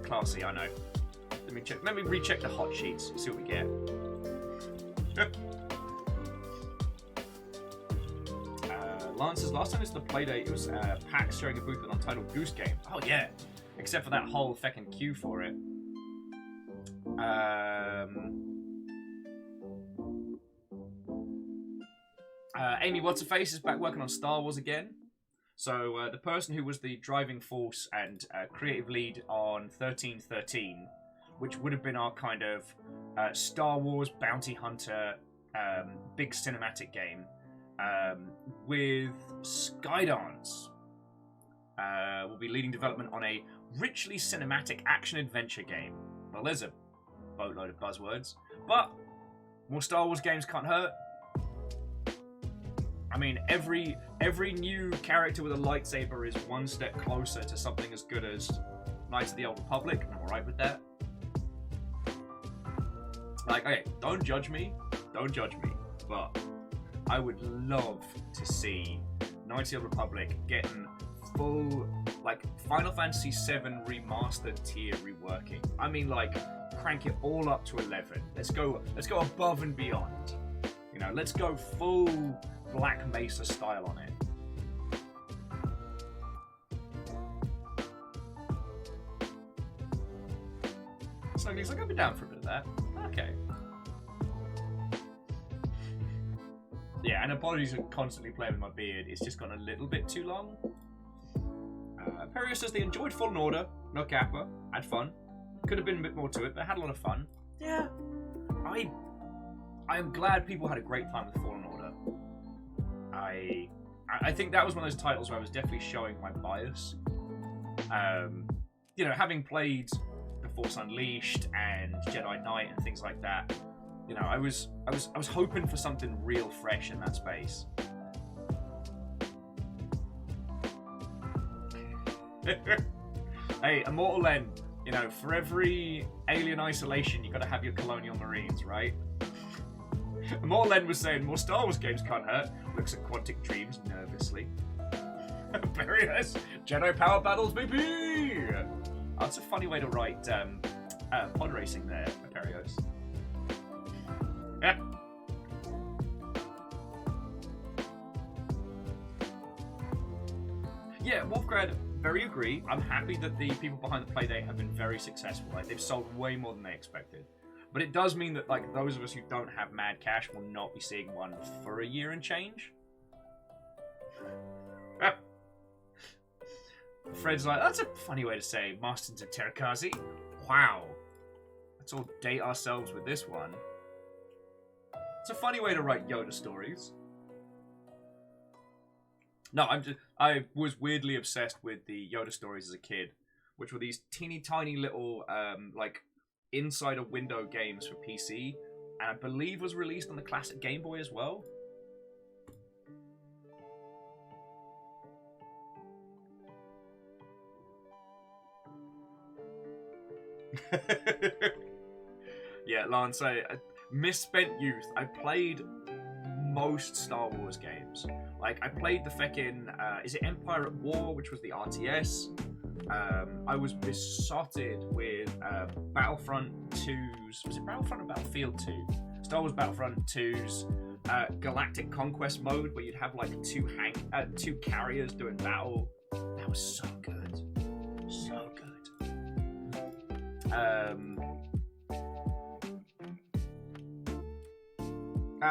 Classy, I know. Let me check. Let me recheck the hot sheets. See what we get. Lance says last time it was the Playdate, it was PAX showing a booth with Untitled Goose Game. Oh yeah, except for that whole feckin' queue for it. Amy What's-Her-Face is back working on Star Wars again. So the person who was the driving force and creative lead on 1313, which would have been our kind of Star Wars bounty hunter big cinematic game, with Skydance, will be leading development on a richly cinematic action-adventure game. Well, there's a boatload of buzzwords, but more Star Wars games can't hurt. I mean, every new character with a lightsaber is one step closer to something as good as Knights of the Old Republic. I'm alright with that. Like, okay, don't judge me, but I would love to see Knights of the Old Republic getting full, like, Final Fantasy VII remastered tier reworking. I mean, like, crank it all up to 11. Let's go above and beyond. You know, let's go full Black Mesa style on it. So he's like, I'll be down for a bit of that. Okay. Yeah, and apologies for constantly playing with my beard. It's just gone a little bit too long. Perio says they enjoyed Fallen Order. No Kappa. Had fun. Could have been a bit more to it, but had a lot of fun. Yeah. I am glad people had a great time with Fallen Order. I think that was one of those titles where I was definitely showing my bias. You know, having played The Force Unleashed and Jedi Knight and things like that, you know, I was hoping for something real fresh in that space. Hey, Immortal End, you know, for every alien isolation, you got to have your Colonial Marines, right? Immortal End was saying more Star Wars games can't hurt. Looks at Quantic Dreams nervously. Barriers, Jedi power battles, baby. That's a funny way to write pod racing there, Aperios. Yeah. Yeah, Wolfgrad, very agree. I'm happy that the people behind the Playdate have been very successful. Like, they've sold way more than they expected. But it does mean that, like, those of us who don't have mad cash will not be seeing one for a year and change. Fred's like, that's a funny way to say Masters of Terrakazi. Wow. Let's all date ourselves with this one. It's a funny way to write Yoda stories. No, I was weirdly obsessed with the Yoda stories as a kid, which were these teeny tiny little, like, inside a window games for PC, and I believe was released on the classic Game Boy as well. Yeah, Lance, I misspent youth. I played most Star Wars games. Like, I played the feckin', is it Empire at War, which was the RTS? I was besotted with Battlefront 2's... Was it Battlefront or Battlefield 2? Star Wars Battlefront 2's Galactic Conquest mode, where you'd have, like, two carriers doing battle. That was so good. So good.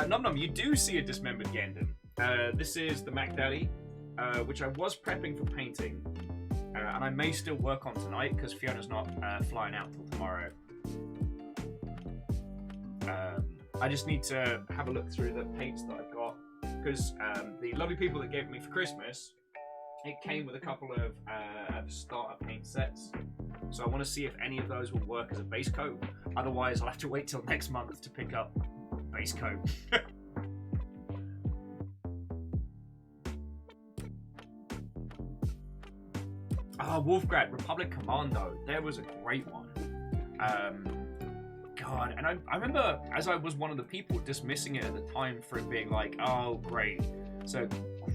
Nom Nom, you do see a dismembered Gendon. This is the Mac Daddy, which I was prepping for painting, and I may still work on tonight because Fiona's not flying out till tomorrow. I just need to have a look through the paints that I've got, because the lovely people that gave it me for Christmas, it came with a couple of starter paint sets. So I want to see if any of those will work as a base coat. Otherwise, I'll have to wait till next month to pick up base coat. Wolfgrad, Republic Commando. There was a great one. God, and I remember, as I was one of the people dismissing it at the time for it being like, oh, great. So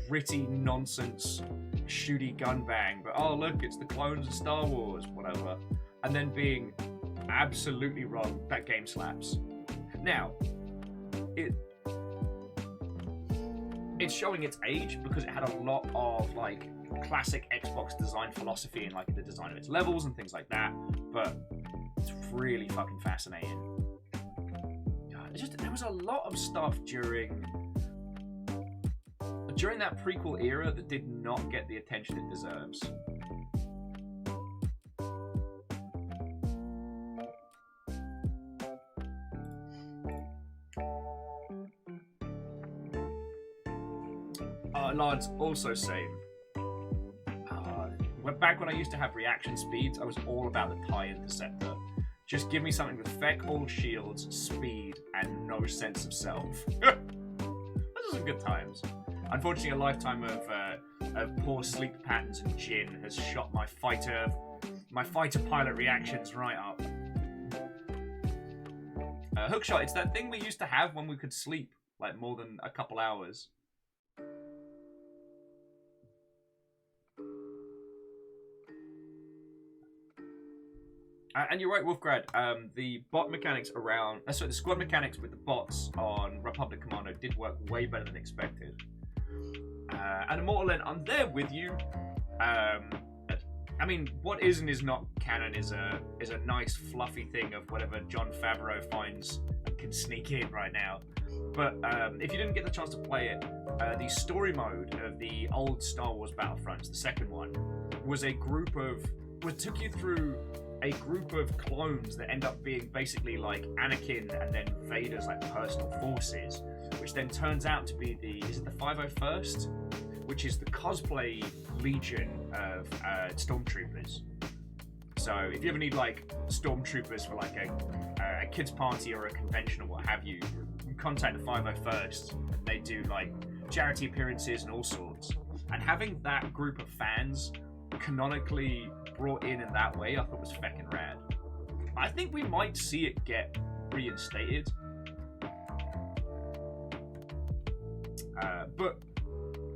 gritty nonsense, shooty gun bang, but oh, look, it's the clones of Star Wars, whatever. And then being absolutely wrong, that game slaps. Now, it's showing its age because it had a lot of, like, classic Xbox design philosophy in, like, the design of its levels and things like that, but it's really fucking fascinating. God, there was a lot of stuff during that prequel era that did not get the attention it deserves. Lance, also same. Back when I used to have reaction speeds, I was all about the TIE Interceptor. Just give me something with feck all shields, speed, and no sense of self. Those are some good times. Unfortunately, a lifetime of poor sleep patterns and gin has shot my fighter pilot reactions right up. Hookshot, it's that thing we used to have when we could sleep, like, more than a couple hours. And you're right, Wolfgrad. The bot mechanics around... sorry, the squad mechanics with the bots on Republic Commando did work way better than expected. And Immortal End, I'm there with you. I mean, what is and is not canon is a nice fluffy thing of whatever Jon Favreau finds and can sneak in right now. But if you didn't get the chance to play it, the story mode of the old Star Wars Battlefronts, the second one, was took you through a group of clones that end up being basically like Anakin and then Vader's like personal forces, which then turns out to be is it the 501st, which is the cosplay legion of stormtroopers. So if you ever need like stormtroopers for like a kids party or a convention or what have you, you contact the 501st and they do like charity appearances and all sorts. And having that group of fans canonically brought in that way, I thought was feckin' rad. I think we might see it get reinstated. But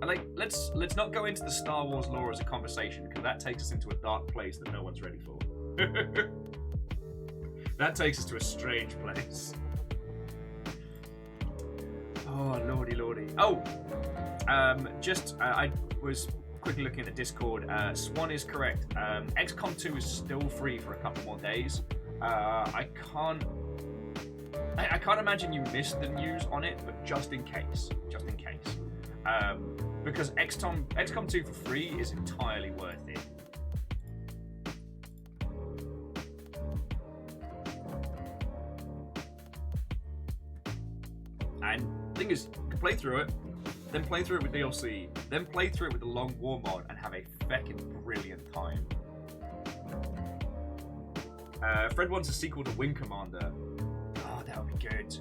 like, let's not go into the Star Wars lore as a conversation, because that takes us into a dark place that no one's ready for. That takes us to a strange place. Oh, lordy, lordy. Oh, I was quickly looking at the Discord. Swan is correct. XCOM 2 is still free for a couple more days. I can't imagine you missed the news on it, but just in case. Because XCOM 2 for free is entirely worth it. And the thing is, you can play through it, then play through it with DLC, then play through it with the Long War mod, and have a feckin' brilliant time. Fred wants a sequel to Wing Commander. Oh, that would be good.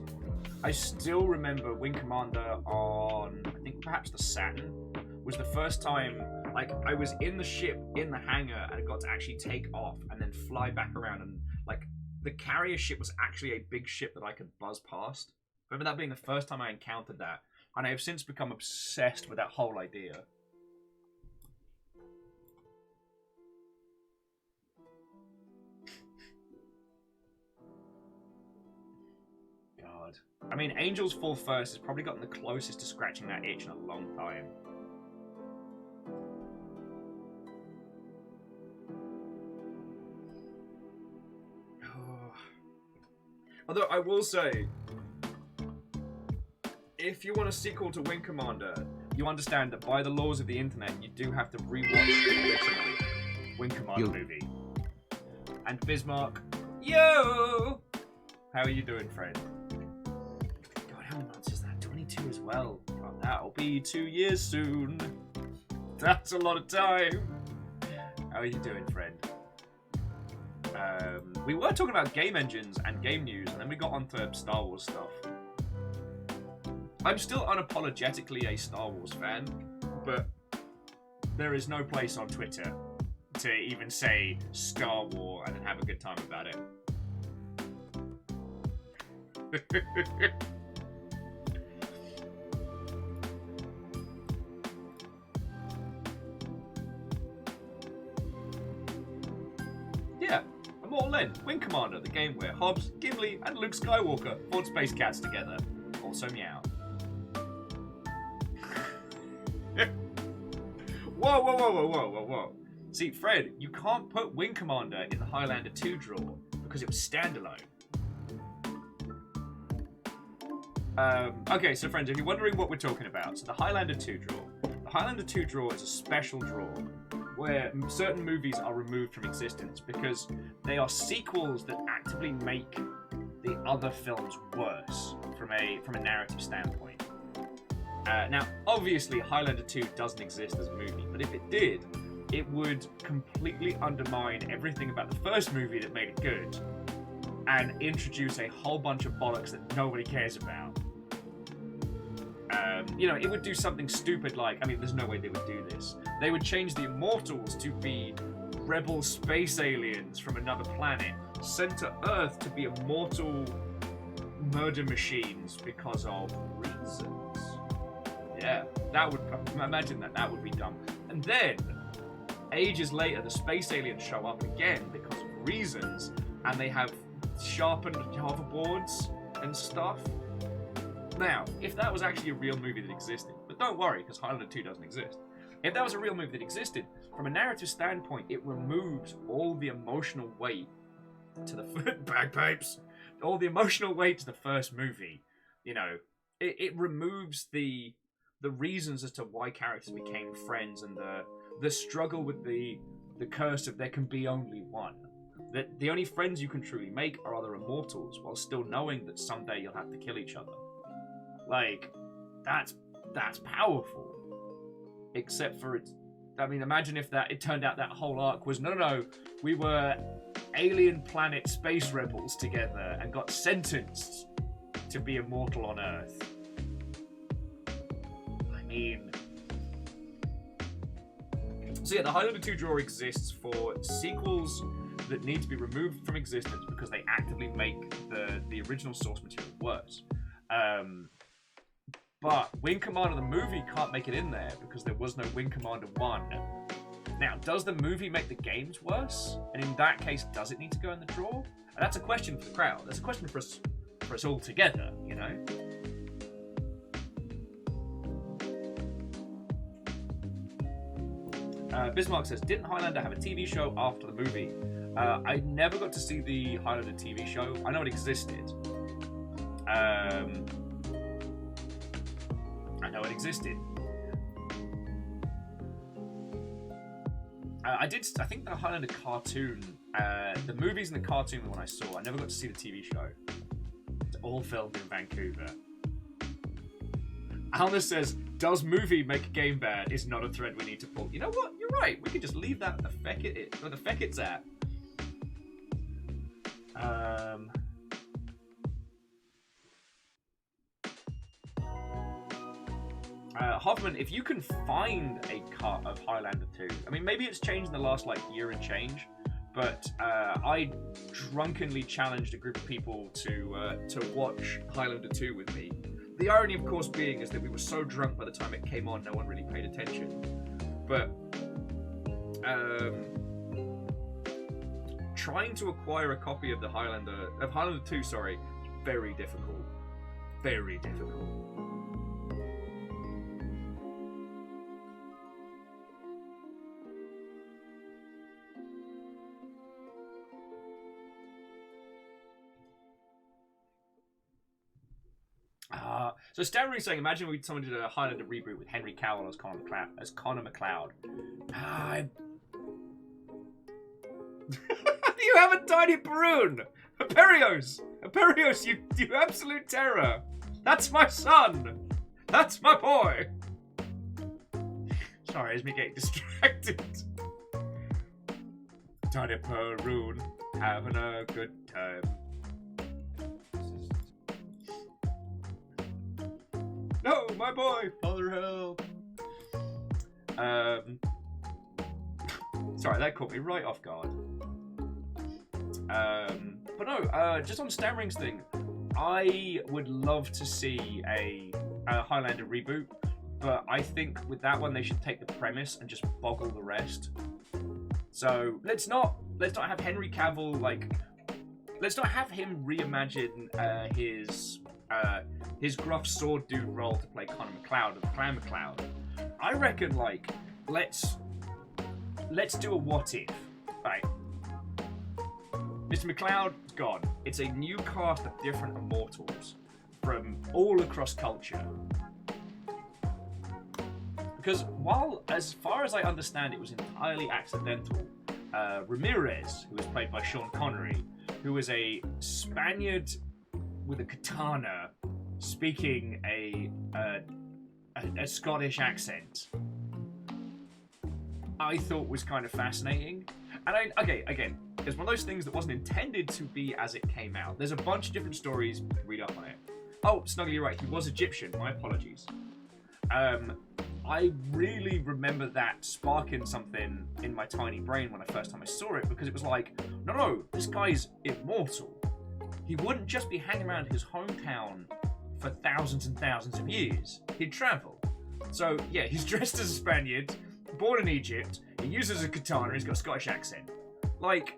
I still remember Wing Commander on, I think perhaps the Saturn, was the first time, like, I was in the ship, in the hangar, and I got to actually take off and then fly back around, and, like, the carrier ship was actually a big ship that I could buzz past. Remember that being the first time I encountered that, and I have since become obsessed with that whole idea. God. I mean, Angels Fall First has probably gotten the closest to scratching that itch in a long time. Oh. Although, I will say, if you want a sequel to Wing Commander, you understand that by the laws of the internet, you do have to rewatch the original Wing Commander movie. And Bismarck, yo! How are you doing, friend? God, how many months is that? 22 as well. God, that'll be 2 years soon. That's a lot of time. How are you doing, friend? We were talking about game engines and game news, and then we got onto Star Wars stuff. I'm still unapologetically a Star Wars fan, but there is no place on Twitter to even say Star Wars and then have a good time about it. Yeah, I'm all in. Wing Commander, the game where Hobbs, Gimli, and Luke Skywalker fought space cats together. Also meow. Whoa. See, Fred, you can't put Wing Commander in the Highlander 2 drawer because it was standalone. Okay, so friends, if you're wondering what we're talking about, so the Highlander 2 drawer. The Highlander 2 drawer is a special drawer where certain movies are removed from existence because they are sequels that actively make the other films worse from a narrative standpoint. Now, obviously, Highlander 2 doesn't exist as a movie, but if it did, it would completely undermine everything about the first movie that made it good, and introduce a whole bunch of bollocks that nobody cares about. You know, it would do something stupid like, I mean, there's no way they would do this. They would change the Immortals to be rebel space aliens from another planet, sent to Earth to be immortal murder machines because of reasons. Yeah, that would, imagine that would be dumb. And then, ages later, the space aliens show up again because of reasons, and they have sharpened hoverboards and stuff. Now, if that was actually a real movie that existed, but don't worry, because Highlander 2 doesn't exist. If that was a real movie that existed, from a narrative standpoint, it removes all the emotional weight to the bagpipes, all the emotional weight to the first movie. You know, it removes the reasons as to why characters became friends, and the struggle with the curse of there can be only one. That the only friends you can truly make are other immortals, while still knowing that someday you'll have to kill each other. Like, that's powerful. Except for it. I mean, imagine if it turned out that whole arc was no, we were alien planet space rebels together and got sentenced to be immortal on Earth. I mean, so yeah, the Highlander 2 drawer exists for sequels that need to be removed from existence because they actively make the original source material worse. But Wing Commander the movie can't make it in there because there was no Wing Commander 1. Now, does the movie make the games worse? And in that case, does it need to go in the draw? And that's a question for the crowd. That's a question for us all together, you know? Bismarck says, didn't Highlander have a TV show after the movie? I never got to see the Highlander TV show. I know it existed. I know it existed. I think the Highlander cartoon, the movies and the cartoon were one I saw. I never got to see the TV show. It's all filmed in Vancouver. Alna says, does movie make game bad is not a thread we need to pull. You know what? You're right. We could just leave that where the feck it's at. Hoffman, if you can find a cut of Highlander 2, I mean, maybe it's changed in the last, like, year and change, but I drunkenly challenged a group of people to watch Highlander 2 with me. The irony, of course, being is that we were so drunk by the time it came on, no one really paid attention. But trying to acquire a copy of Highlander 2, sorry, very difficult. Very difficult. So Stanley's saying, imagine someone did a Highlander reboot with Henry Cavill as Connor McLeod. You have a tiny Perun! Aperios, you absolute terror! That's my son! That's my boy! Sorry, it's me getting distracted. Tiny Perun, having a good time. No, my boy! Father help! Sorry, that caught me right off guard. But no, just on Stammering's thing, I would love to see a Highlander reboot, but I think with that one they should take the premise and just boggle the rest. So let's not have Henry Cavill, like, let's not have him reimagine his gruff sword dude role to play Connor McLeod of Clan McLeod. I reckon, like, let's do a what if, right? Mr. McLeod's gone. It's a new cast of different immortals from all across culture. Because while, as far as I understand, it was entirely accidental, Ramirez, who was played by Sean Connery, who was a Spaniard with a katana, speaking a Scottish accent, I thought was kind of fascinating. And again, it's one of those things that wasn't intended to be as it came out. There's a bunch of different stories, read up on it. Oh, Snuggly, you're right, he was Egyptian, my apologies. I really remember that sparking something in my tiny brain when first time I saw it, because it was like, no, this guy's immortal. He wouldn't just be hanging around his hometown for thousands and thousands of years. He'd travel. So, yeah, he's dressed as a Spaniard, born in Egypt, he uses a katana, he's got a Scottish accent. Like,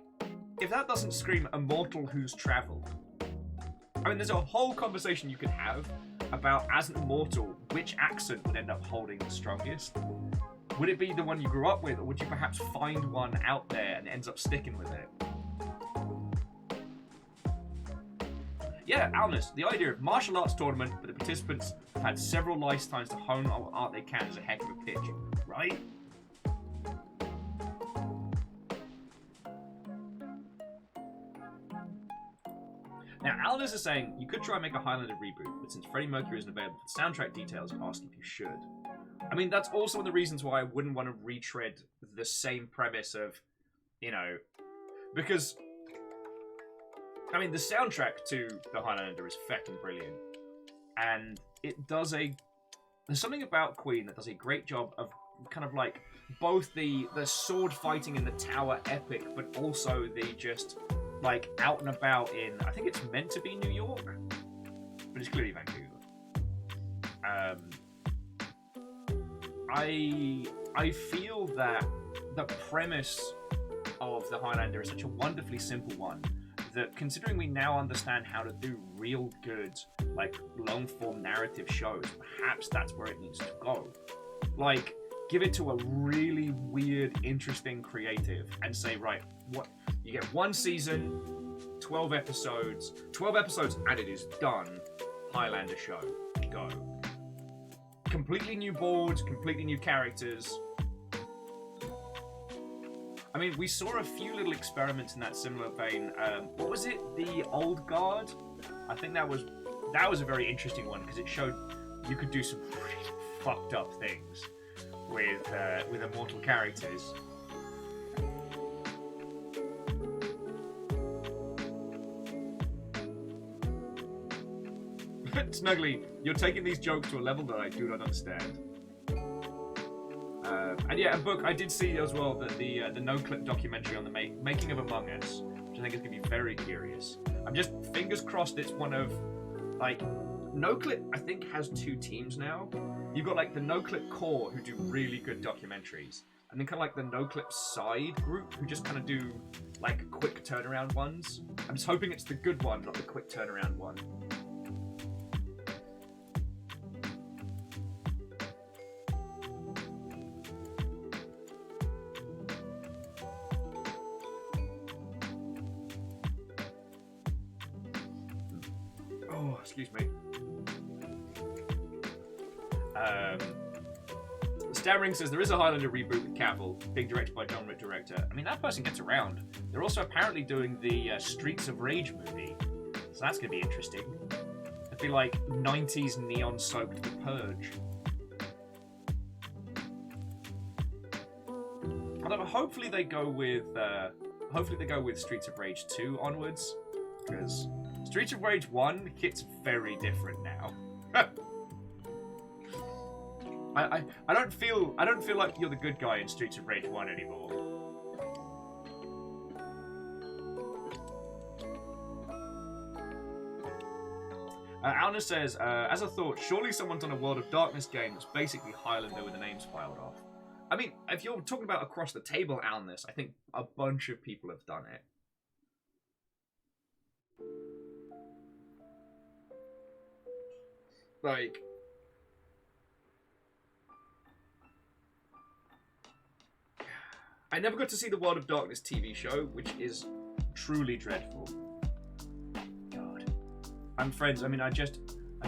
if that doesn't scream immortal who's travelled. I mean, there's a whole conversation you could have about, as an immortal, which accent would end up holding the strongest. Would it be the one you grew up with, or would you perhaps find one out there and ends up sticking with it? Yeah, Alnus, the idea of martial arts tournament where the participants have had several lifetimes to hone what art they can is a heck of a pitch, right? Now, Alnus is saying, you could try and make a Highlander reboot, but since Freddie Mercury isn't available for soundtrack details, ask if you should. I mean, that's also one of the reasons why I wouldn't want to retread the same premise of, you know, because, I mean, the soundtrack to The Highlander is feckin' brilliant. And it does there's something about Queen that does a great job of kind of like both the sword fighting in the tower epic, but also the just like out and about in, I think it's meant to be New York, but it's clearly Vancouver. I feel that the premise of The Highlander is such a wonderfully simple one that, considering we now understand how to do real good, like, long-form narrative shows, perhaps that's where it needs to go. Like, give it to a really weird, interesting creative and say, right, what you get one season, 12 episodes and it is done. Highlander show. Go. Completely new boards, completely new characters. I mean, we saw a few little experiments in that similar vein. What was it? The Old Guard? I think that was a very interesting one because it showed you could do some pretty fucked up things with immortal characters. Snuggly, you're taking these jokes to a level that I do not understand. And yeah, a book I did see as well that the no-clip documentary on the making of Among Us, which I think is going to be very curious. I'm just fingers crossed it's one of, like, no-clip I think has two teams now. You've got like the no-clip core who do really good documentaries, and then kind of like the no-clip side group who just kind of do like quick turnaround ones. I'm just hoping it's the good one, not the quick turnaround one. Oh, excuse me. Stammering says there is a Highlander reboot with Cavill, being directed by John Wick director. I mean, that person gets around. They're also apparently doing the Streets of Rage movie, so that's going to be interesting. It'd be like 90s neon-soaked The Purge. Although hopefully they go with Streets of Rage 2 onwards, because Streets of Rage 1 hits very different now. I don't feel like you're the good guy in Streets of Rage 1 anymore. Alna says, as a thought, surely someone's done a World of Darkness game that's basically Highlander with the names filed off. I mean, if you're talking about across the table Alnus, I think a bunch of people have done it. Like, I never got to see the World of Darkness TV show, which is truly dreadful. God. I mean, I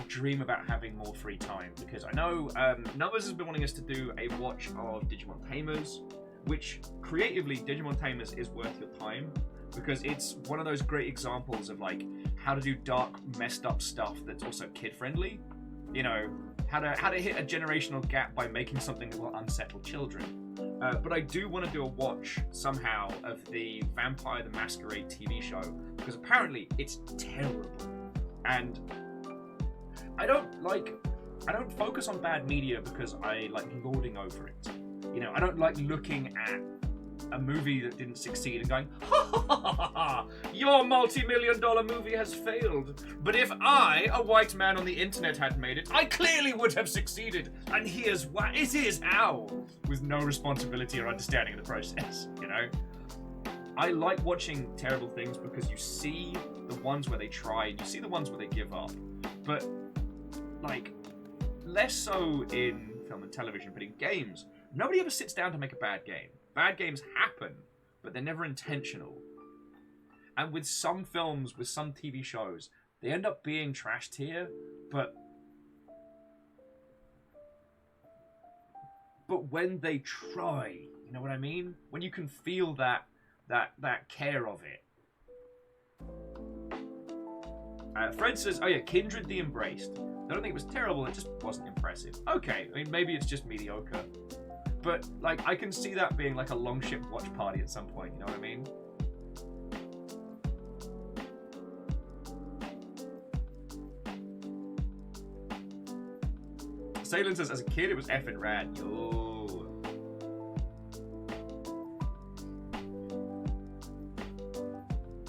dream about having more free time, because I know Numbers has been wanting us to do a watch of Digimon Tamers, which, creatively, Digimon Tamers is worth your time, because it's one of those great examples of, like, how to do dark, messed up stuff that's also kid-friendly. You know, how to hit a generational gap by making something that will unsettle children. But I do want to do a watch somehow of the Vampire the Masquerade TV show, because apparently it's terrible. And I don't focus on bad media because I like lording over it. You know, I don't like looking at a movie that didn't succeed and going, ha ha ha ha ha, your multi-million-dollar movie has failed. But if I, a white man on the internet, had made it, I clearly would have succeeded. And here's why. It is how. With no responsibility or understanding of the process, you know? I like watching terrible things because you see the ones where they try and you see the ones where they give up. But, like, less so in film and television, but in games, nobody ever sits down to make a bad game. Bad games happen, but they're never intentional. And with some films, with some TV shows, they end up being trash tier, but when they try, you know what I mean? When you can feel that care of it. Fred says, oh yeah, Kindred the Embraced. I don't think it was terrible, it just wasn't impressive. Okay, I mean, maybe it's just mediocre. But, like, I can see that being like a long ship watch party at some point, you know what I mean? Salem says, as a kid, it was effing rad. Yo.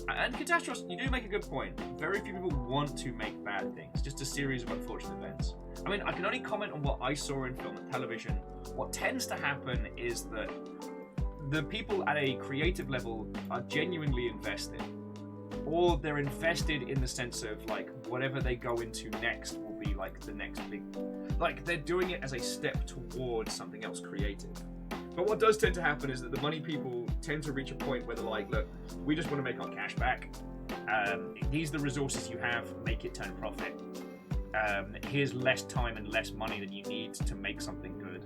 And Catastros, you do make a good point. Very few people want to make bad things, just a series of unfortunate events. I mean, I can only comment on what I saw in film and television. what tends to happen is that the people at a creative level are genuinely invested, or they're invested in the sense of like whatever they go into next will be like the next big, like they're doing it as a step towards something else creative. But what does tend to happen is that the money people tend to reach a point where they're like, look, we just want to make our cash back. These are the resources you have, make it turn profit. Here's less time and less money than you need to make something good.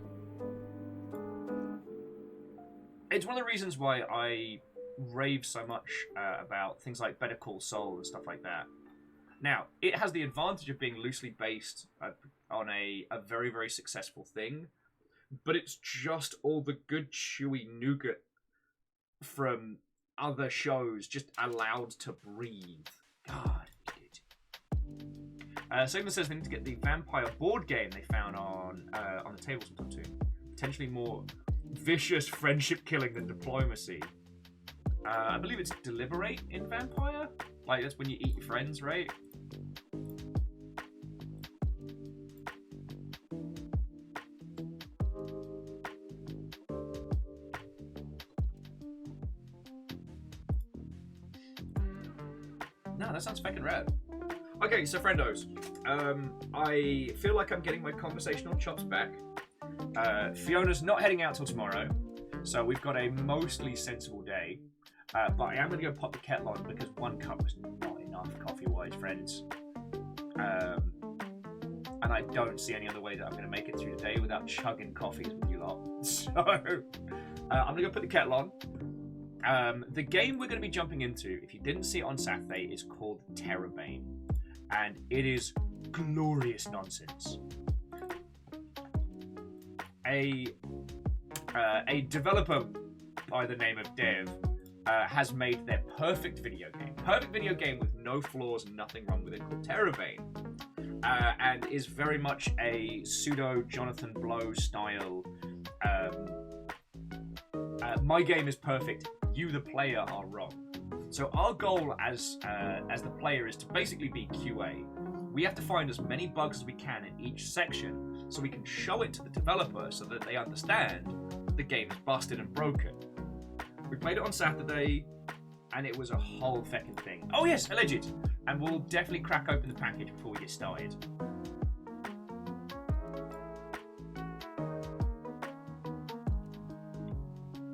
It's one of the reasons why I rave so much about things like Better Call Saul and stuff like that. Now, it has the advantage of being loosely based on a very, very successful thing, but it's just all the good chewy nougat from other shows just allowed to breathe. God, dude. Sigma says they need to get the vampire board game they found on the table sometime too. Potentially more vicious friendship killing than diplomacy. I believe it's deliberate in vampire. Like that's when you eat your friends, right? No, that sounds fucking rad. Okay, so friendos, I feel like I'm getting my conversational chops back. Fiona's not heading out till tomorrow, so we've got a mostly sensible day. But I am going to go pop the kettle on because one cup was not enough coffee-wise, friends. And I don't see any other way that I'm going to make it through the day without chugging coffees with you lot. So I'm going to go put the kettle on. The game we're going to be jumping into, if you didn't see it on Saturday, is called TERRORbane. And it is glorious nonsense. A developer by the name of Dev has made their perfect video game. Perfect video game with no flaws, nothing wrong with it, called TERRORbane. And is very much a pseudo Jonathan Blow style. My game is perfect, you the player are wrong. So our goal as the player is to basically be QA. We have to find as many bugs as we can in each section so we can show it to the developer so that they understand the game is busted and broken. We played it on Saturday, and it was a whole feckin' thing. Oh yes, alleged! And we'll definitely crack open the package before we get started.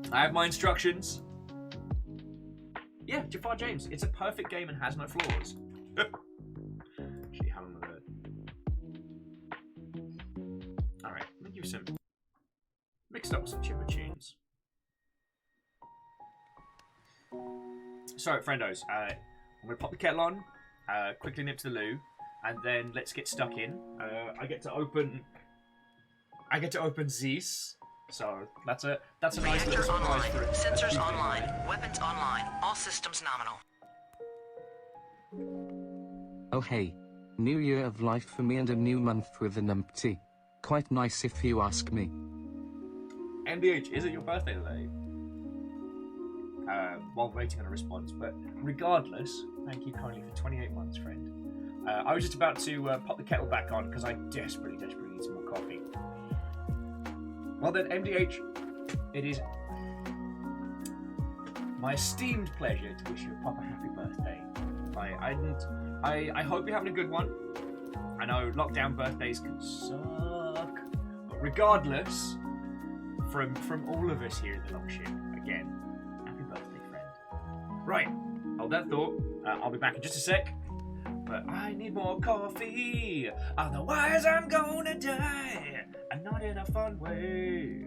I have my instructions. Yeah, Jafar James. It's a perfect game and has no flaws. Actually, how long was it? Alright, let me give you some... Mixed up with some chipper tunes. So, friendos, I'm going to pop the kettle on, quickly nip to the loo, and then let's get stuck in. I get to open Zeus, so that's a nice little surprise
online.
for it.
Sensors online. Weapons online. All systems nominal.
Oh hey. New year of life for me and a new month with an umpty. Quite nice if you ask me.
MDH, is it your birthday today? While waiting on a response, but regardless, thank you kindly for 28 months, friend. I was just about to pop the kettle back on because I desperately need some more coffee. Well then, MDH, it is my esteemed pleasure to wish you a proper happy birthday. I hope you're having a good one. I know lockdown birthdays can suck, but regardless, from all of us here at the Long Ship, again, happy birthday, friend. Right, hold that thought. I'll be back in just a sec. But I need more coffee, otherwise I'm gonna die, and not in a fun way.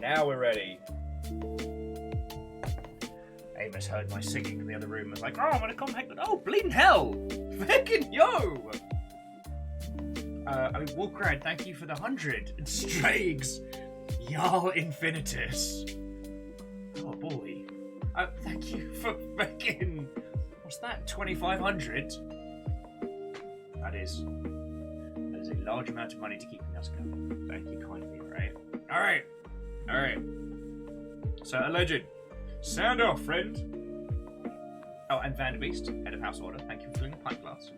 Now we're ready. Amos heard my singing in the other room and was like, oh, I'm gonna come back. Oh, bleeding hell! Fucking yo! Wolfgrad, thank you for the 100. And Strags, Jarl Infinitus. Oh boy. Thank you for fucking. What's that? 2,500? That is a large amount of money to keep us going. Thank you kindly, right? Alright. So, Alleged. Sound off, friend. Oh, and Vanderbeest, head of House Order. Thank you for filling the pint glass.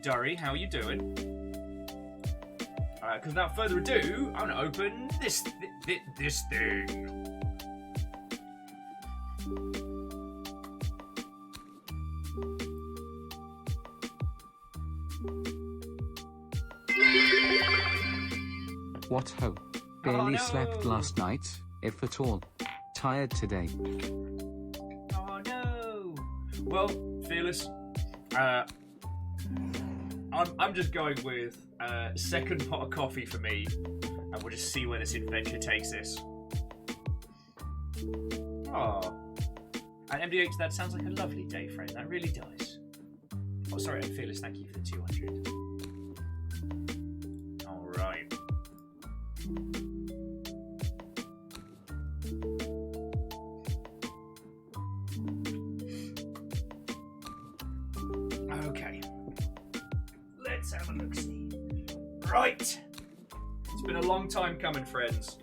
Durry, how are you doing? Because without further ado, I'm going to open this thing.
What ho? Barely slept last night, if at all. Tired today.
Oh no! Well, Fearless, I'm just going with second pot of coffee for me, and we'll just see where this adventure takes us. Oh, and MDH, that sounds like a lovely day, friend. That really does. Oh, sorry, Fearless. Thank you for the 200. All right. Okay. Let's have a look-see. Right. It's been a long time coming, friends.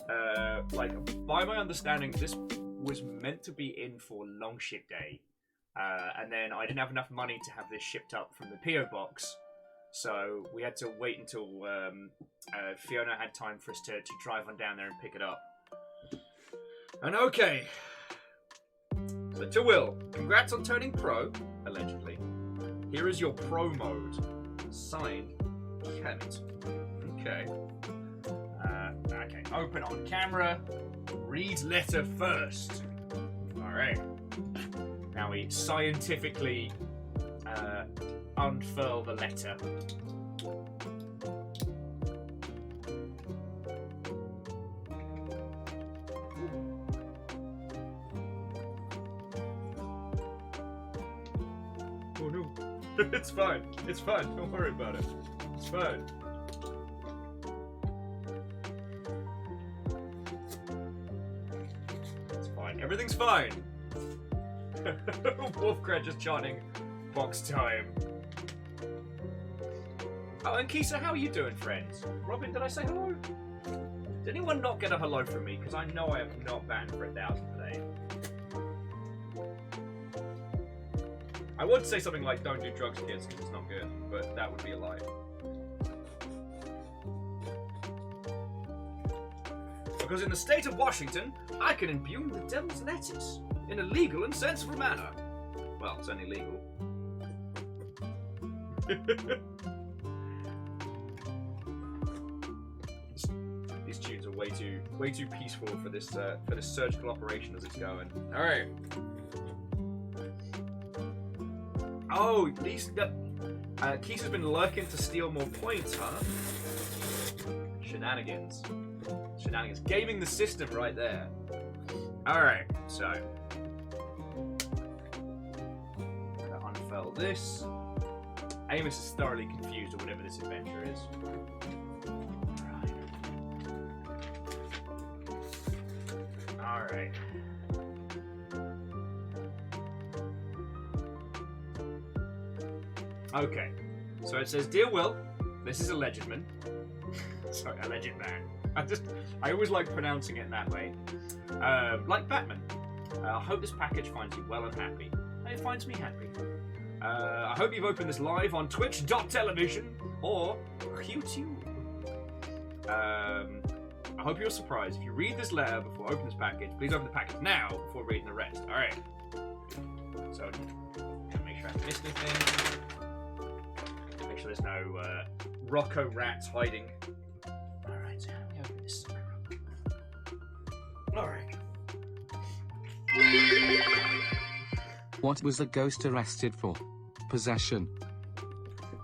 By my understanding, this was meant to be in for long ship day. And then I didn't have enough money to have this shipped up from the PO box. So we had to wait until Fiona had time for us to drive on down there and pick it up. And okay. So to Will, congrats on turning pro, allegedly. Here is your pro mode. Signed, Kent. Okay. Okay, open on camera. Read letter first. Alright. Now we scientifically unfurl the letter. Oh no. It's fine. It's fine. Don't worry about it. It's fine. It's fine. Everything's fine. Wolfcred just chanting box time. Oh, and Kisa, how are you doing, friends? Robin, did I say hello? Did anyone not get a hello from me? Because I know I have not batted for 1,000 today. I would say something like "Don't do drugs, kids," because it's not good, but that would be a lie. Because in the state of Washington, I can imbue the devil's lettuce in a legal and sensible manner. Well, it's only legal. These tunes are way too peaceful for this surgical operation as it's going. All right. Oh, Keith has been lurking to steal more points, huh? Shenanigans. Gaming the system right there. Alright, so. I'm gonna unfurl this. Amos is thoroughly confused at whatever this adventure is. Alright. Okay, so it says, "Dear Will, this is a legend man." Sorry, a legend man. I always like pronouncing it that way. Like Batman. I hope this package finds you well and happy. It finds me happy. I hope you've opened this live on twitch.television or YouTube. I hope you're surprised. If you read this letter before opening this package, please open the package now before reading the rest. Alright. So, make sure I haven't missed anything. Make sure there's no Rocco rats hiding. Alright, so let me open this. Alright.
What was the ghost arrested for? Possession.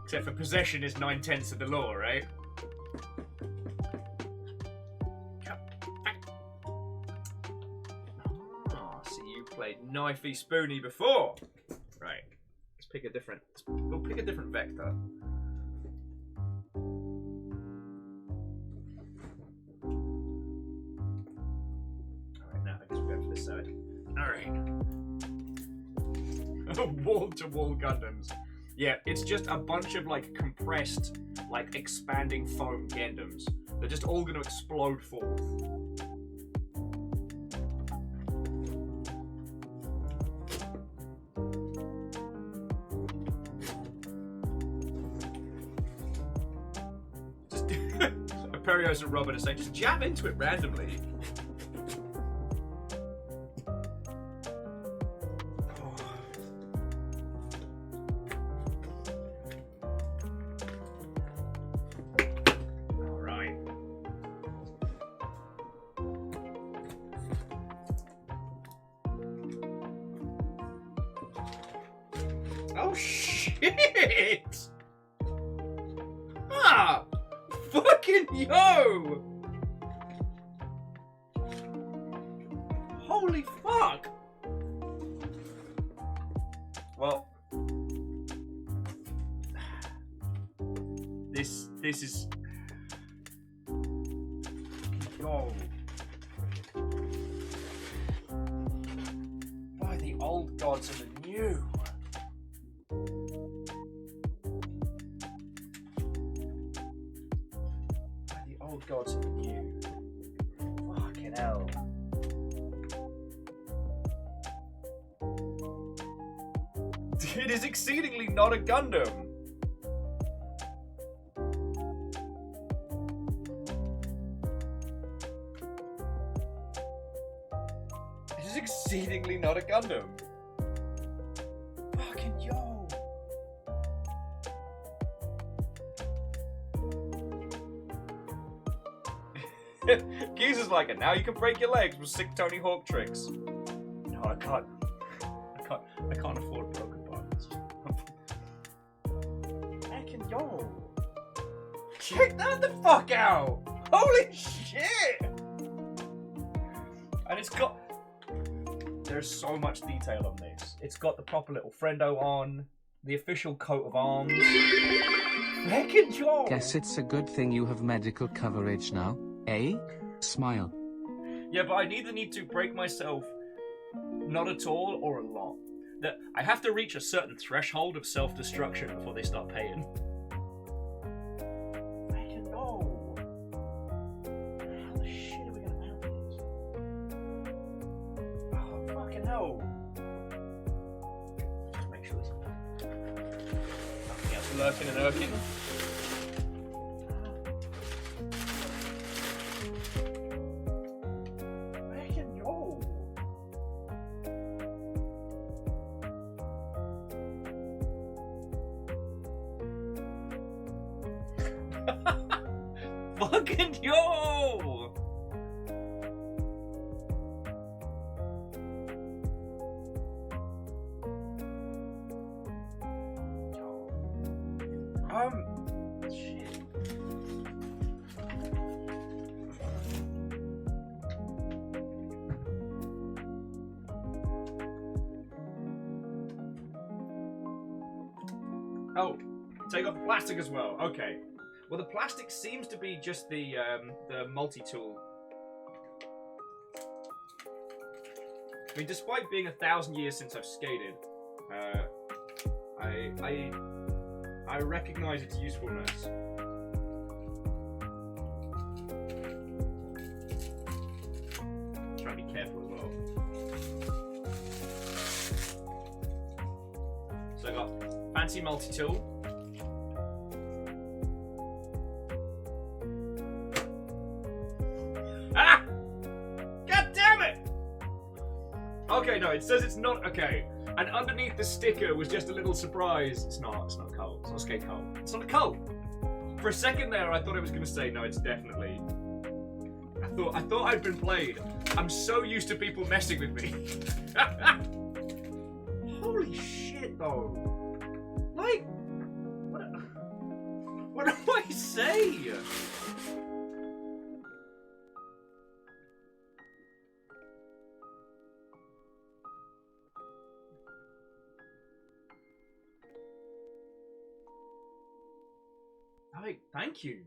Except for possession is 9/10 of the law, right? Oh, so you played Knifey Spoony before. Right. Let's pick a different. We'll pick a different vector. Alright, now I guess we'll go for this side. Alright. Wall-to-wall Gundams. Yeah, it's just a bunch of like compressed, like expanding foam Gundams. They're just all gonna explode forth. Perios and Robert are saying, just jam into it randomly. Alright. Oh shit! Ah! Fucking yo! Holy fuck! Well, this is yo. By the old gods and the new. Gods of the new. Fucking hell. It is exceedingly not a Gundam. It is exceedingly not a Gundam. Fucking yo. Geezer's like, and now you can break your legs with sick Tony Hawk tricks. No, I can't afford broken bones. Heckin' yo. Check that the fuck out! Holy shit! And it's got... There's so much detail on this. It's got the proper little friendo on, the official coat of arms. Heckin' yo!
Guess it's a good thing you have medical coverage now. Eh? Smile.
Yeah, but I either need to break myself not at all or a lot. That I have to reach a certain threshold of self-destruction before they start paying. I don't know. How the shit are we gonna mount these? Oh, fucking hell. Just make sure this is lurking and irking. Fucking yo. Fucking yo! Shit. Oh, take off the plastic as well. Okay. Well, the plastic seems to be just the multi-tool. I mean, despite being 1,000 years since I've skated, I recognize its usefulness. Try to be careful as well. So I got fancy multi-tool. Ah! God damn it! Okay, no, it says it's not okay. And underneath the sticker was just a little surprise. It's not coal. It's not skate coal. It's not a coal. For a second there, I thought I was gonna say no. It's definitely. I thought I'd been played. I'm so used to people messing with me. Holy shit, though. Like, what do I say? Thank you.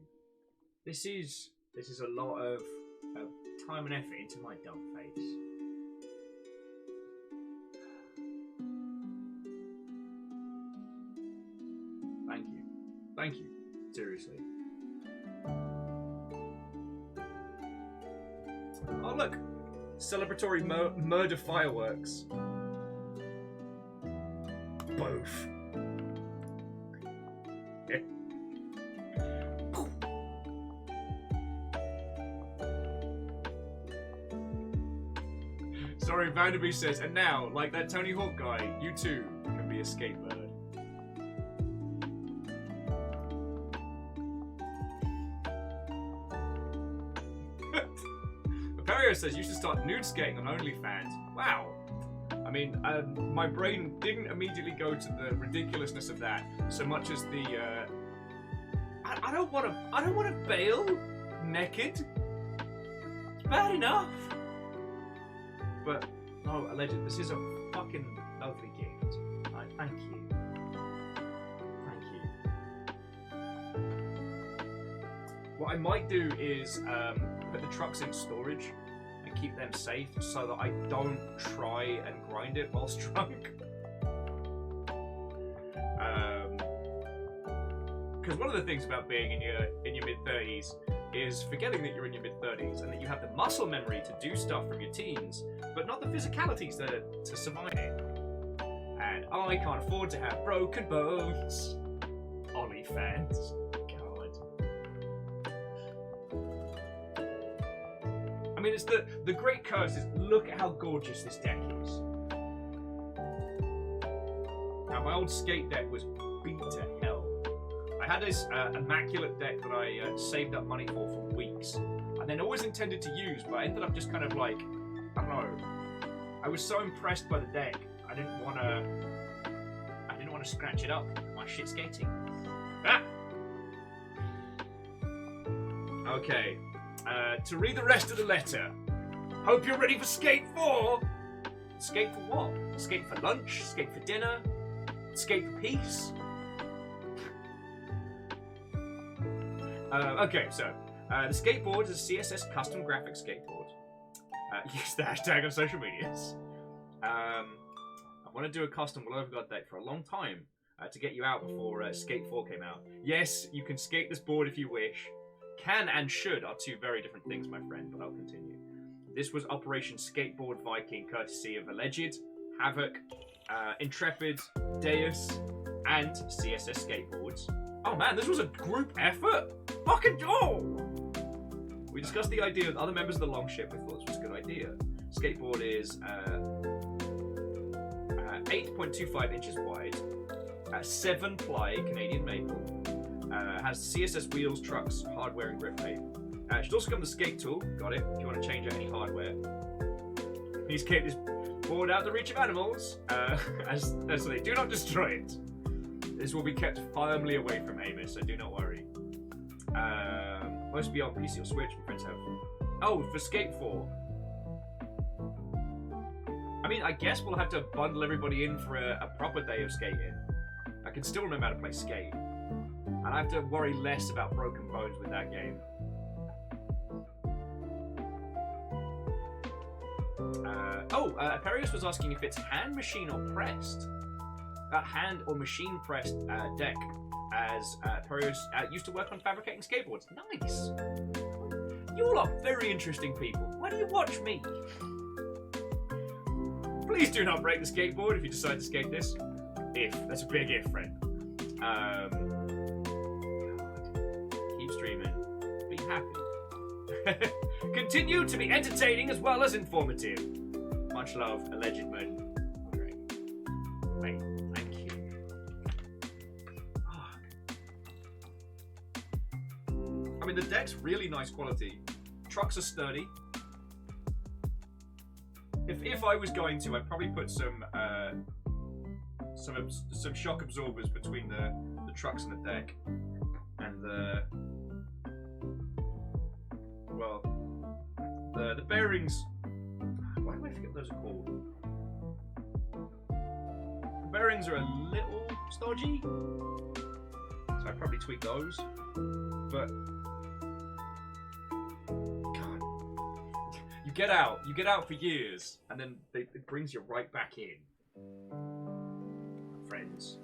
This is a lot of time and effort into my dumb face. Thank you. Seriously. Oh look, celebratory murder fireworks. Both. Sorry, Vanderby says, and now, like that Tony Hawk guy, you too can be a skatebird. Perio says you should start nude skating on OnlyFans. Wow. I mean, my brain didn't immediately go to the ridiculousness of that so much as the. I don't want to bail naked. It's bad enough. But, no, alleged, this is a fucking lovely gift. Thank you. Thank you. What I might do is put the trucks in storage and keep them safe so that I don't try and grind it whilst drunk. Because one of the things about being in your mid-30s is forgetting that you're in your mid-30s and that you have the muscle memory to do stuff from your teens, but not the physicalities to survive it. And I can't afford to have broken bones. OnlyFans. God. I mean, it's the great curse is look at how gorgeous this deck is. Now, my old skate deck was beat to hell. I had this immaculate deck that I saved up money for weeks, and then always intended to use, but I ended up just kind of like, I don't know. I was so impressed by the deck, I didn't want to scratch it up. My shit skating. Ah! Okay. To read the rest of the letter. Hope you're ready for Skate 4. Skate for what? Skate for lunch? Skate for dinner? Skate for peace? Okay, so the skateboard is a CSS custom graphic skateboard. Use the hashtag on social medias. I want to do a custom Will Overguard deck for a long time to get you out before Skate 4 came out. Yes, you can skate this board if you wish. Can and should are two very different things, my friend, but I'll continue. This was Operation Skateboard Viking, courtesy of Alleged, Havoc, Intrepid, Deus, and CSS skateboards. Oh man, this was a group effort. Fucking We discussed the idea with other members of the Longship. We thought this was a good idea. Skateboard is 8.25 inches wide, 7-ply Canadian maple, has CSS wheels, trucks, hardware, and grip tape. It should also come with a skate tool. Got it. If you want to change out any hardware. Please keep this board out of the reach of animals, as they do not destroy it. This will be kept firmly away from Amos, so do not worry. Must be on PC or Switch. My friends have. Oh, for Skate 4. I mean, I guess we'll have to bundle everybody in for a proper day of skating. I can still remember how to play Skate. And I have to worry less about broken bones with that game. Perius was asking if it's hand, machine, or pressed. Hand or machine pressed deck, as Perius used to work on fabricating skateboards. Nice! You all are very interesting people. Why do you watch me? Please do not break the skateboard if you decide to skate this. If. That's a big if, friend. Keep streaming. Be happy. Continue to be entertaining as well as informative. Much love, alleged man. Great. Mate, thank you. I mean, the deck's really nice quality. Trucks are sturdy. If I was going to, I'd probably put some shock absorbers between the trucks and the deck, and the bearings. Why do I forget what those are called? The bearings are a little stodgy, so I'd probably tweak those. But God, you get out for years, and then it brings you right back in. Friends.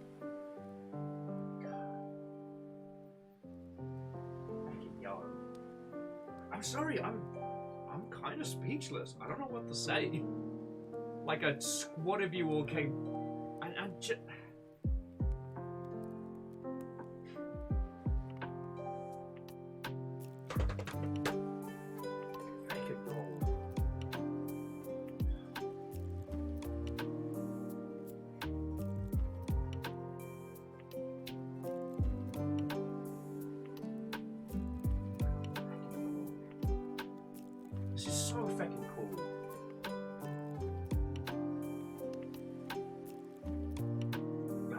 I'm sorry, I'm kind of speechless. I don't know what to say. Like a squad of you all came, and just. This is so fucking cool.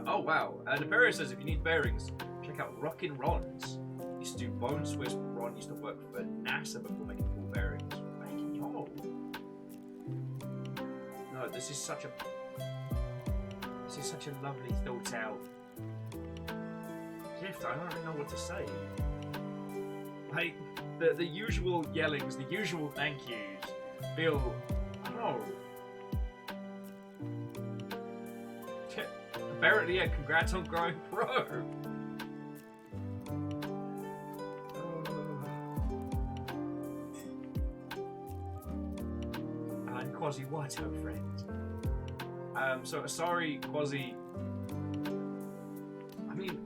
Oh wow, Naperia says if you need bearings, check out Rockin' Ron's. Used to do Bone Swiss. Ron used to work for NASA before making full bearings. Yo. No, this is such a lovely thought out gift. I don't really know what to say. Like the usual yellings, the usual thank yous feel, I don't know. Apparently, yeah, congrats on growing pro. And Quasi Watto, friend. So sorry, Quasi. I mean,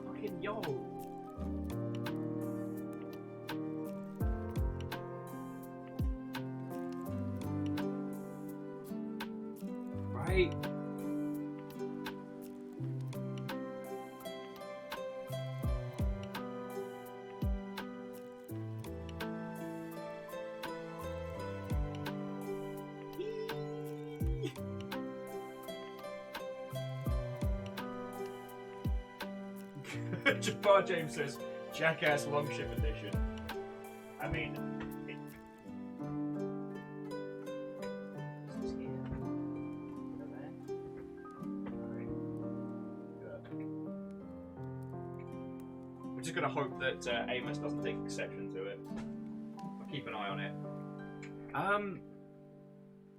fucking yo. Right. Jafar James says, Jackass Longship Edition. I mean, we're just gonna hope that Amos doesn't take exception to it. I'll keep an eye on it.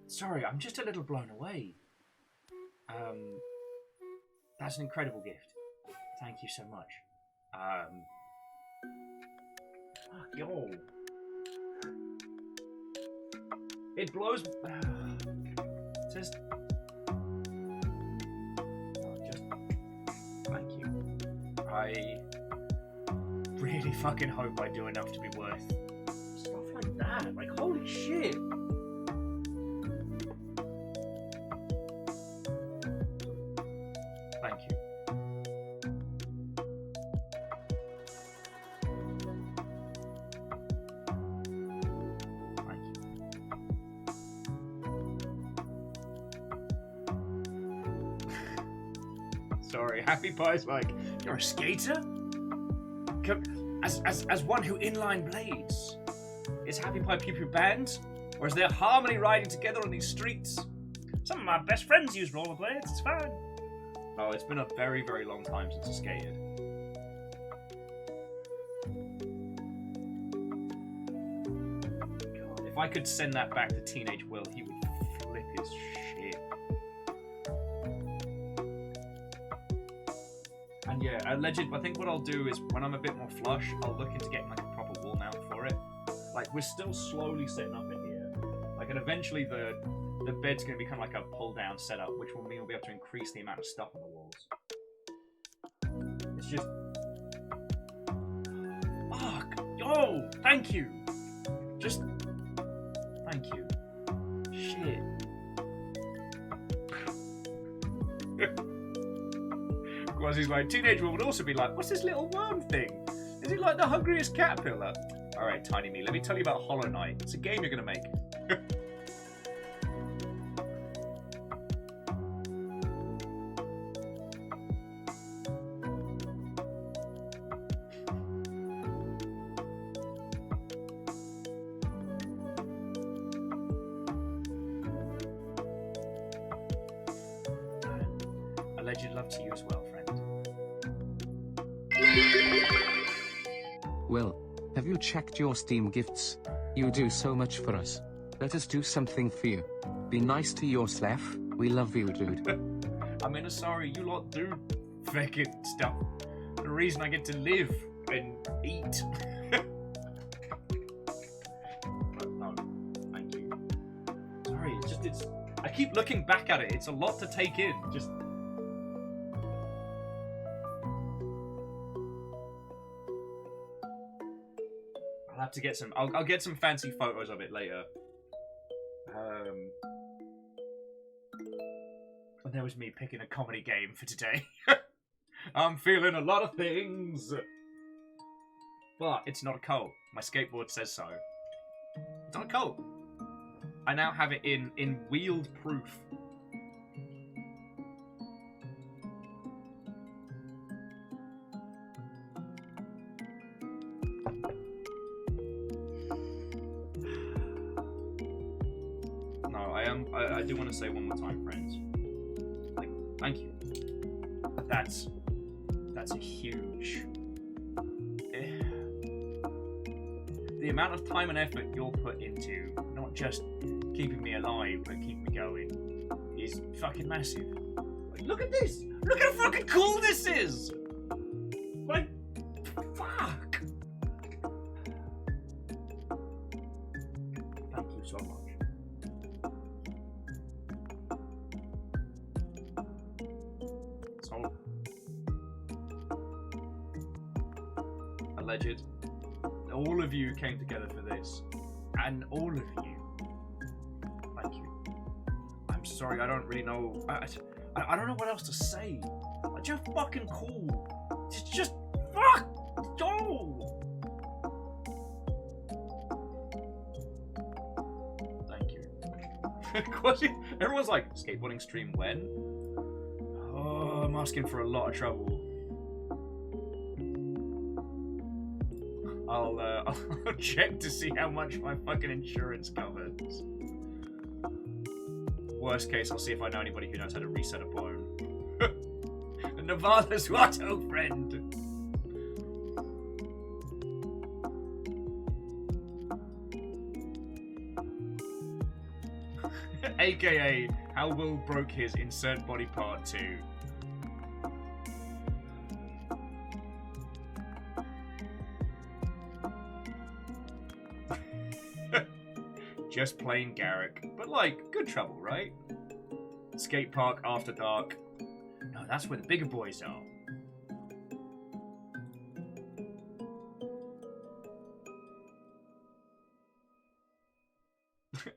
Sorry, I'm just a little blown away. That's an incredible gift. Thank you so much. Fuck, yo. It blows. Just. Thank you. I really fucking hope I do enough to be worth stuff like that. Like, holy shit. Thank you. Thank you. Sorry, Happy Pie's like, you're a skater? As one who inline blades, is Happy Pie Pew Pew banned? Or is there harmony riding together on these streets? Some of my best friends use rollerblades, it's fine. Oh, it's been a very, very long time since I skated. God, if I could send that back to teenage Will, he would flip his shit. And yeah, alleged. I think what I'll do is when I'm a bit more flush, I'll look into getting like a proper wall mount for it. Like we're still slowly setting up in here. Like, and eventually the bed's going to become like a pull-down setup, which will mean we'll be able to increase the amount of stuff on the walls. It's just... Fuck! Oh, thank you! Just... Thank you. Shit. Because he's like, teenage Will would also be like, what's this little worm thing? Is it like the hungriest caterpillar? Alright, Tiny Me, let me tell you about Hollow Knight. It's a game you're going to make. Alleged love to you as well, friend.
Will, have you checked your Steam gifts? You do so much for us. Let us do something for you. Be nice to yourself. We love you, dude.
I mean, sorry, you lot do fucking stuff. The reason I get to live and eat. But no, thank you. Sorry, it's I keep looking back at it. It's a lot to take in. Just. I'll have to get some. I'll get some fancy photos of it later. And there was me picking a comedy game for today. I'm feeling a lot of things, but it's not a cult. My skateboard says so. It's not a cult. I now have it in wheeled proof. I do want to say one more time, friends. Like, thank you. That's a huge. The amount of time and effort you'll put into not just keeping me alive but keeping me going is fucking massive. Like, look at this! Look how fucking cool this is! Like, fuck! Thank you so much. So, alleged. All of you came together for this, and all of you, thank you. I'm sorry, I don't really know. I don't know what else to say. Like, you're fucking cool. Just fuck. Go. Thank you. Everyone's like, skateboarding stream when? Oh, I'm asking for a lot of trouble. I'll check to see how much my fucking insurance covers. Worst case, I'll see if I know anybody who knows how to reset a bone. Nevada's Watto friend! AKA, how Will broke his insert body part 2. just plain Garrick. But, like, good trouble, right? Skate park after dark. No, that's where the bigger boys are.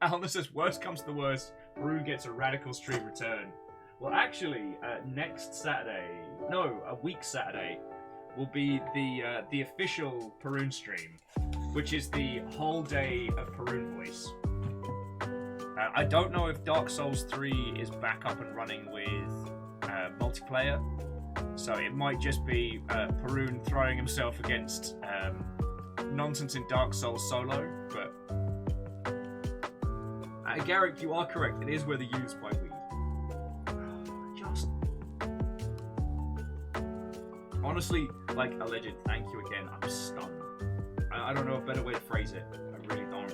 Alan says, worst comes to the worst, Brew gets a radical stream return. Well, actually, next Saturday, no, a week Saturday, will be the official Perun stream, which is the whole day of Perun voice. I don't know if Dark Souls 3 is back up and running with multiplayer, so it might just be Perun throwing himself against nonsense in Dark Souls solo, but Garrick, you are correct. It is where the youths buy weed. Just honestly, like, alleged. Thank you again. I'm stunned. I don't know a better way to phrase it. I really don't.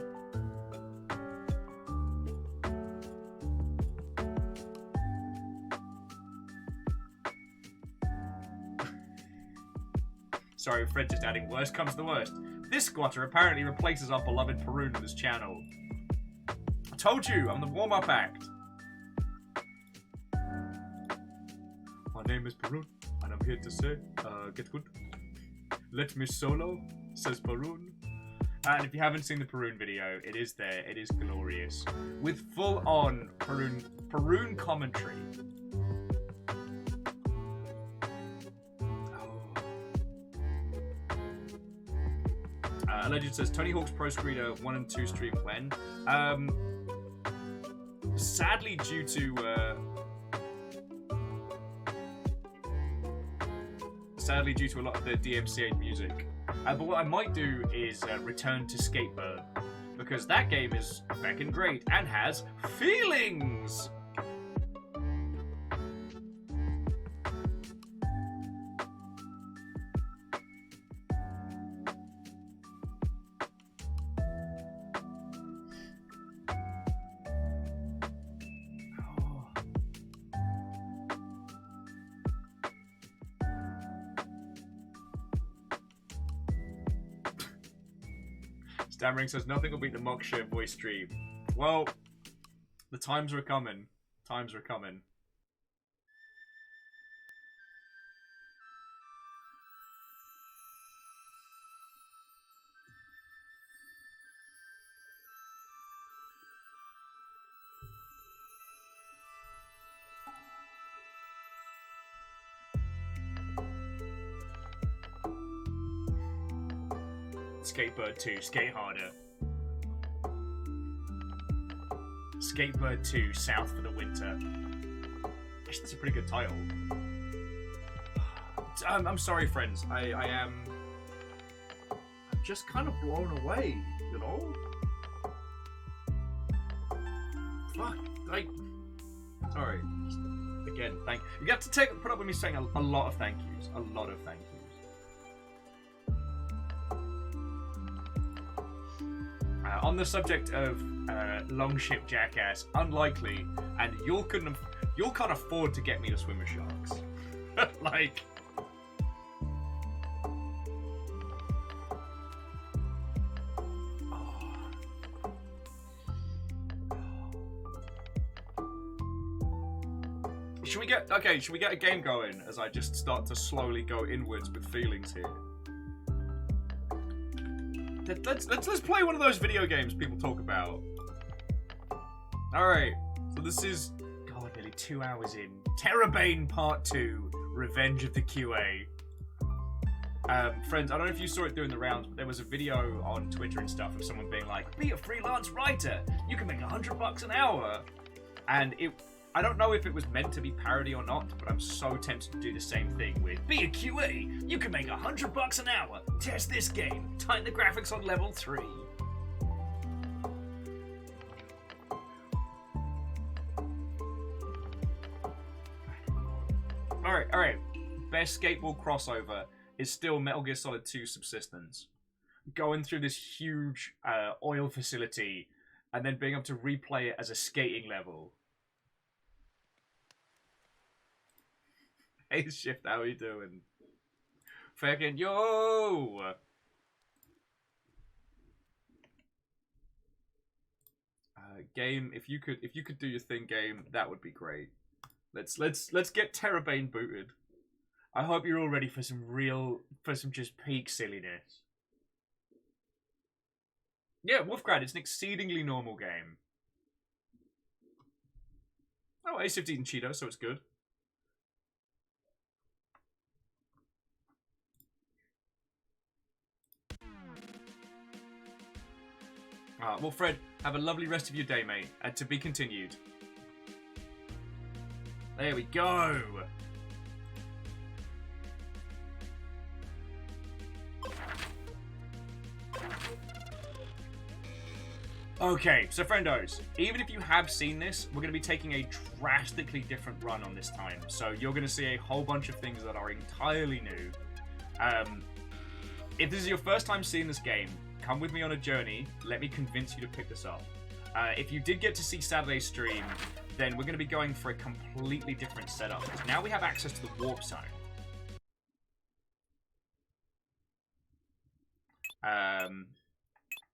Sorry, Fred just adding, worst comes to the worst. This squatter apparently replaces our beloved Perun on his channel. I told you, I'm the warm-up act. My name is Perun, and I'm here to say, get good. Let me solo, says Perun. And if you haven't seen the Perun video, it is there. It is glorious. With full-on Perun commentary. Legend says Tony Hawk's Pro Screeder 1 and 2 stream when? Sadly, due to a lot of the DMCA music. But what I might do is return to Skatebird, because that game is feckin' great and has feelings. Stammering says nothing will beat the Mockshare voice stream. Well, the times are coming. Times are coming. Skatebird 2, Skate Harder. Skatebird 2, South for the Winter. Actually, that's a pretty good title. I'm sorry, friends. I'm just kind of blown away, you know? Fuck, like... Sorry. Again, you have to put up with me saying a lot of thank yous. A lot of thank yous. On the subject of Longship Jackass, unlikely, and you can't afford to get me to swim with sharks. Like, should we get a game going as I just start to slowly go inwards with feelings here? Let's play one of those video games people talk about. Alright, so this is, God, nearly 2 hours in. TERRORbane Part 2, Revenge of the QA. Friends, I don't know if you saw it doing the rounds, but there was a video on Twitter and stuff of someone being like, be a freelance writer, you can make $100 an hour. And I don't know if it was meant to be parody or not, but I'm so tempted to do the same thing with be a QA, you can make $100 an hour. Test this game. Tighten the graphics on level 3. Alright. Best skateboard crossover is still Metal Gear Solid 2 Subsistence. Going through this huge oil facility and then being able to replay it as a skating level. Hey Shift, how are you doing? Fucking yo! game, if you could do your thing, game, that would be great. Let's get tERRORbane booted. I hope you're all ready for some just peak silliness. Yeah, Wolfgrad, it's an exceedingly normal game. Oh, Ace eaten Cheeto, so it's good. Well, Fred, have a lovely rest of your day, mate. And to be continued. There we go. Okay, so friendos, even if you have seen this, we're going to be taking a drastically different run on this time. So you're going to see a whole bunch of things that are entirely new. If this is your first time seeing this game, come with me on a journey. Let me convince you to pick this up. If you did get to see Saturday's stream, then we're going to be going for a completely different setup. Because now we have access to the warp zone.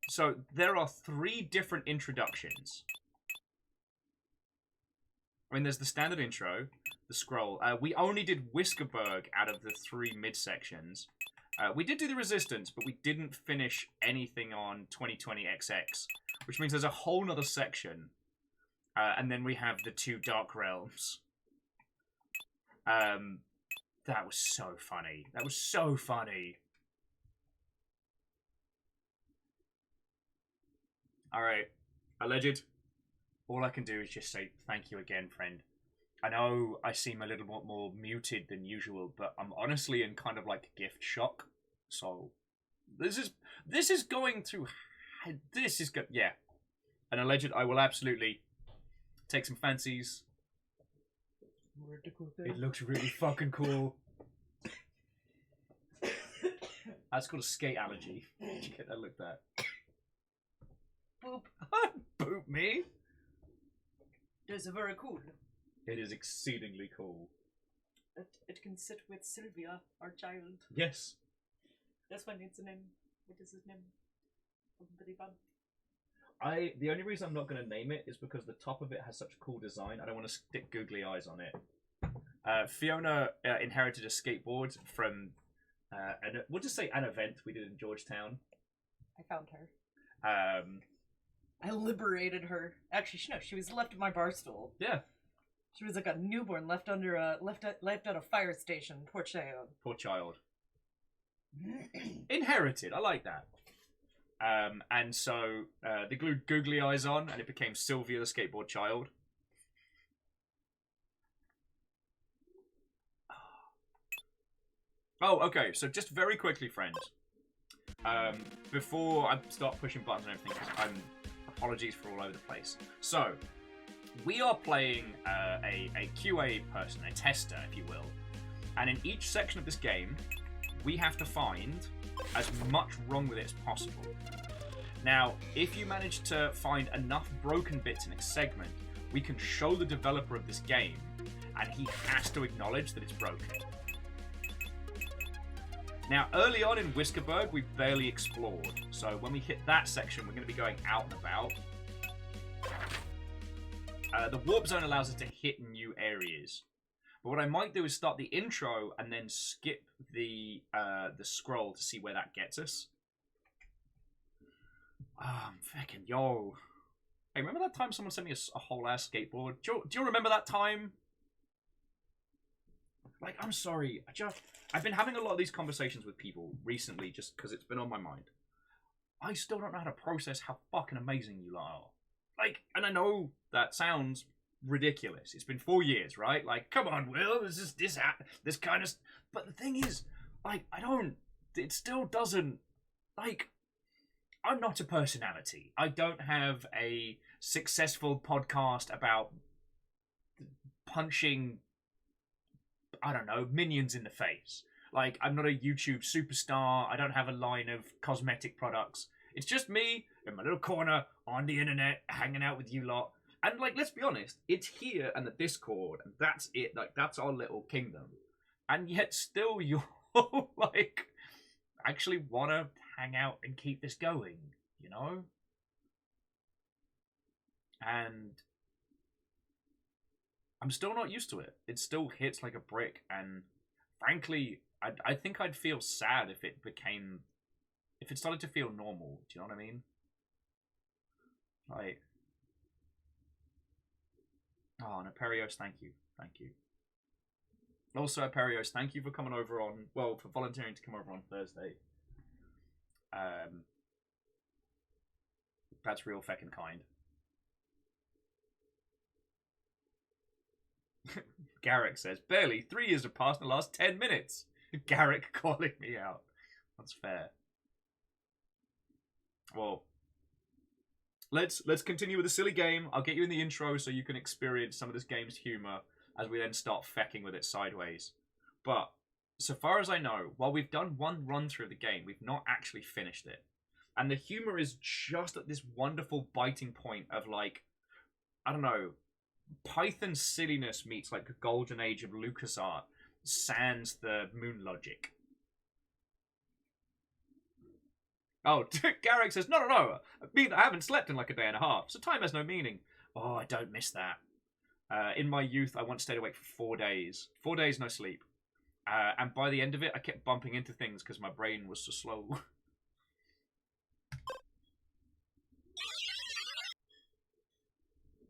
So there are 3 different introductions. I mean, there's the standard intro, the scroll. We only did Whiskerberg out of the 3 midsections. We did do the Resistance, but we didn't finish anything on 2020 XX, which means there's a whole nother section. And then we have the 2 Dark Realms. That was so funny. That was so funny. Alright, Alleged. All I can do is just say thank you again, friend. I know I seem a little bit more muted than usual, but I'm honestly in kind of like gift shock. So, this is going through... This is good. Yeah. And Alleged, I will absolutely take some fancies. It looks really fucking cool. That's called a skate allergy. Did you get that look at?
Boop.
Boop me?
This is very cool.
It is exceedingly cool.
It can sit with Sylvia, our child.
Yes.
This one needs a name. What is his name?
The only reason I'm not going to name it is because the top of it has such cool design. I don't want to stick googly eyes on it. Fiona inherited a skateboard from, we'll just say an event we did in Georgetown.
I found her. I liberated her. Actually, no, she was left at my bar stool.
Yeah.
She was like a newborn left under a left at a fire station. Poor child.
Poor child. Inherited. I like that. And so they glued googly eyes on, and it became Sylvia the skateboard child. Oh, okay. So just very quickly, friends. Before I start pushing buttons and everything, because apologies for all over the place. So, we are playing a QA person, a tester, if you will. And in each section of this game, we have to find as much wrong with it as possible. Now, if you manage to find enough broken bits in a segment, we can show the developer of this game, and he has to acknowledge that it's broken. Now, early on in Whiskerberg, we barely explored. So when we hit that section, we're going to be going out and about. The warp zone allows us to hit new areas. But what I might do is start the intro and then skip the scroll to see where that gets us. Fucking yo. Hey, remember that time someone sent me a whole ass skateboard? Do you remember that time? Like, I'm sorry. I've been having a lot of these conversations with people recently just because it's been on my mind. I still don't know how to process how fucking amazing you lot are. Like, and I know that sounds ridiculous. It's been 4 years, right? Like, come on, Will. This kind of... But the thing is, like, it still doesn't... Like, I'm not a personality. I don't have a successful podcast about punching... I don't know, minions in the face. Like, I'm not a YouTube superstar. I don't have a line of cosmetic products. It's just me in my little corner on the internet, hanging out with you lot. And, like, let's be honest, it's here and the Discord, and that's it. Like, that's our little kingdom. And yet still you're, like, actually want to hang out and keep this going, you know? And I'm still not used to it. It still hits like a brick, and frankly, I think I'd feel sad if it started to feel normal. Do you know what I mean? Like, oh, and Aperios, thank you. Thank you. Also, Aperios, thank you for coming over for volunteering to come over on Thursday. That's real feckin' kind. Garrick says, barely 3 years have passed in the last 10 minutes. Garrick calling me out. That's fair. Well, let's continue with the silly game. I'll get you in the intro so you can experience some of this game's humor as we then start fecking with it sideways. But so far as I know, while we've done one run through the game, we've not actually finished it. And the humor is just at this wonderful biting point of, like, I don't know, Python silliness meets like the golden age of LucasArts sans the moon logic. Oh, Garrick says, no. I haven't slept in like a day and a half, so time has no meaning. Oh, I don't miss that. In my youth, I once stayed awake for 4 days. 4 days, no sleep. And by the end of it, I kept bumping into things because my brain was so slow.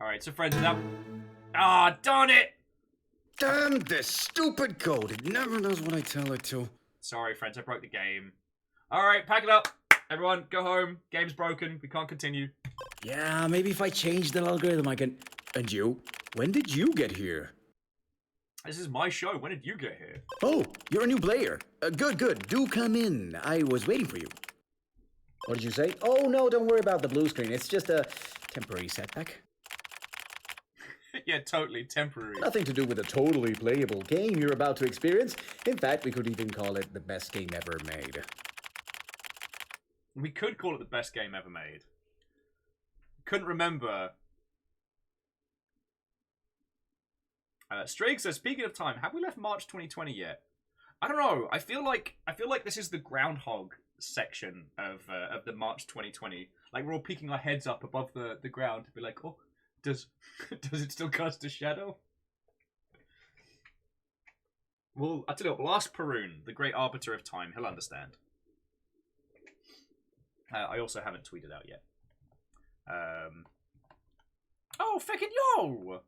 Alright, so friends, that... Ah, darn it!
Damn this stupid code. It never does what I tell it to.
Sorry, friends, I broke the game. Alright, pack it up. Everyone, go home. Game's broken. We can't continue.
Yeah, maybe if I change the algorithm I can... And you? When did you get here?
This is my show. When did you get here?
Oh, you're a new player. Good. Do come in. I was waiting for you. What did you say? Oh, no, don't worry about the blue screen. It's just a temporary setback.
Yeah, totally. Temporary.
Nothing to do with the totally playable game you're about to experience. In fact, we could even call it the best game ever made.
We could call it the best game ever made. Couldn't remember. Strake says, speaking of time, have we left March 2020 yet? I don't know. I feel like this is the groundhog section of the March 2020. Like, we're all peeking our heads up above the ground to be like, oh, does it still cast a shadow? Well, I tell you what, we'll ask Perun, the great arbiter of time. He'll understand. I also haven't tweeted out yet. Oh, feckin' yo!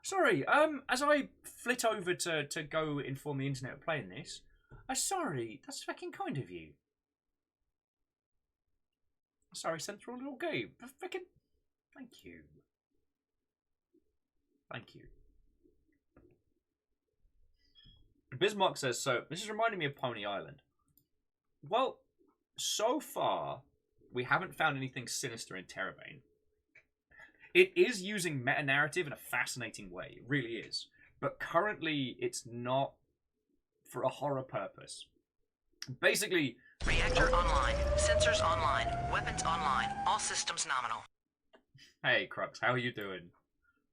Sorry, as I flit over to go inform the internet of playing this, sorry, that's fucking kind of you. Sorry, sent through a little game. Fucking, thank you. Thank you. Bismarck says, so, this is reminding me of Pony Island. Well, so far, we haven't found anything sinister in TERRORbane. It is using meta-narrative in a fascinating way. It really is. But currently, it's not for a horror purpose. Basically...
Reactor online. Sensors online. Weapons online. All systems nominal.
Hey, Crux. How are you doing?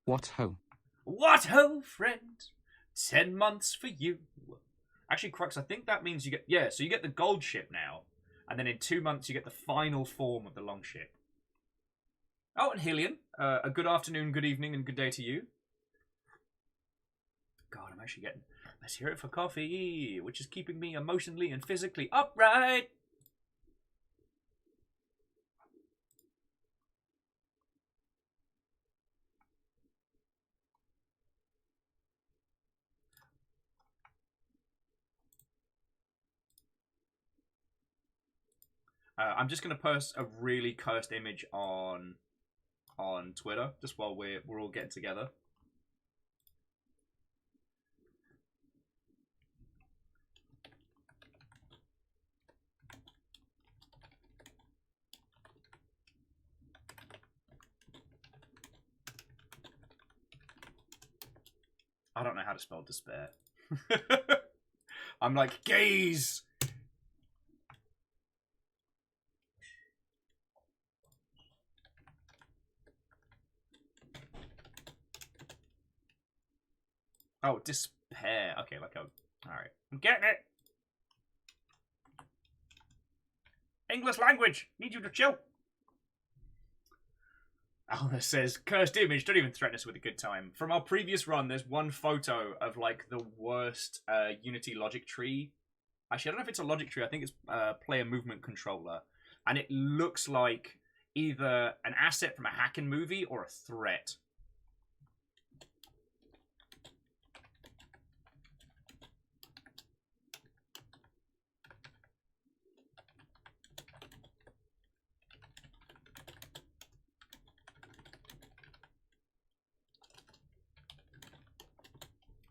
What ho?
What ho, friend? 10 months for you. Actually, Crux, I think that means you get... Yeah, so you get the gold ship now. And then in 2 months, you get the final form of the long ship. Oh, and Hillian, a good afternoon, good evening, and good day to you. God, I'm actually getting... Let's hear it for coffee, which is keeping me emotionally and physically upright. I'm just going to post a really cursed image on Twitter, just while we're all getting together. I don't know how to spell despair. I'm like, gaze! Oh, despair. Okay, like a... Alright. I'm getting it! English language! Need you to chill! Alna says, cursed image, don't even threaten us with a good time. From our previous run, there's one photo of, like, the worst Unity logic tree. Actually, I don't know if it's a logic tree. I think it's player movement controller. And it looks like either an asset from a hacking movie or a threat.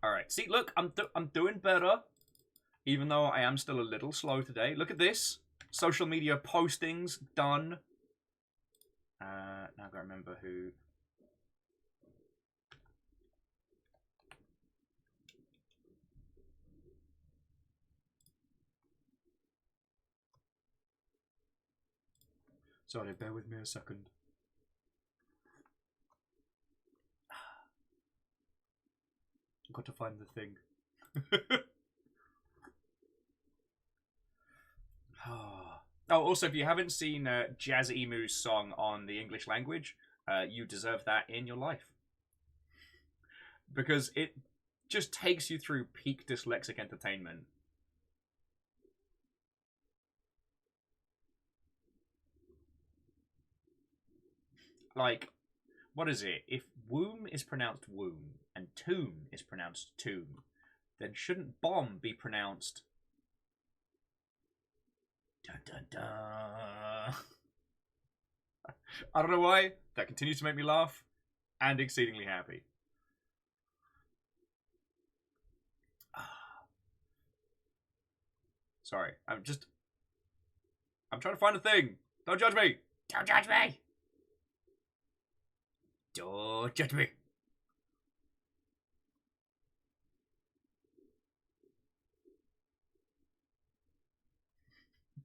Alright, see, look, I'm doing better. Even though I am still a little slow today. Look at this. Social media postings done. Now I've got to remember who. Sorry, bear with me a second. I've got to find the thing. Oh, also, if you haven't seen Jazz Emu's song on the English language, you deserve that in your life. Because it just takes you through peak dyslexic entertainment. Like, what is it? If womb is pronounced womb and tomb is pronounced tomb, then shouldn't bomb be pronounced... Dun, dun, dun. I don't know why. That continues to make me laugh and exceedingly happy. Sorry, I'm trying to find a thing. Don't judge me. Don't judge me. Don't judge me.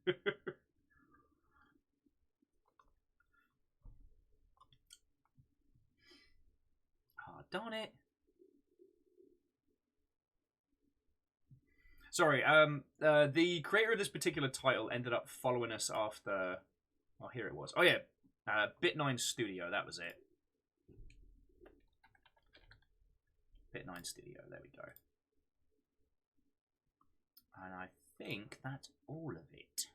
Oh, darn it. Sorry, the creator of this particular title ended up following us after... Oh, here it was. Oh, yeah. Bit9 Studio, that was it. Bit9 Studio, there we go. And I think that's all of it.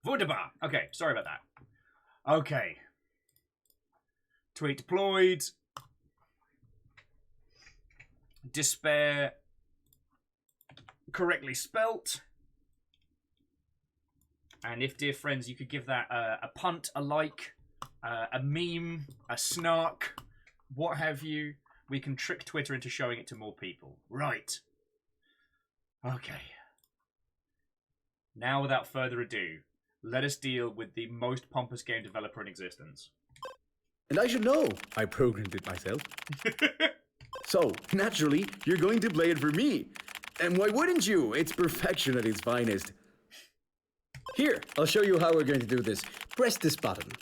Wunderbar. Okay, sorry about that. Okay. Tweet deployed. Despair correctly spelt. And if, dear friends, you could give that a punt, a like, a meme, a snark, what have you, we can trick Twitter into showing it to more people. Right. Okay. Now, without further ado, let us deal with the most pompous game developer in existence.
And I should know. I programmed it myself. So, naturally, you're going to play it for me. And why wouldn't you? It's perfection at its finest. Here, I'll show you how we're going to do this. Press this button.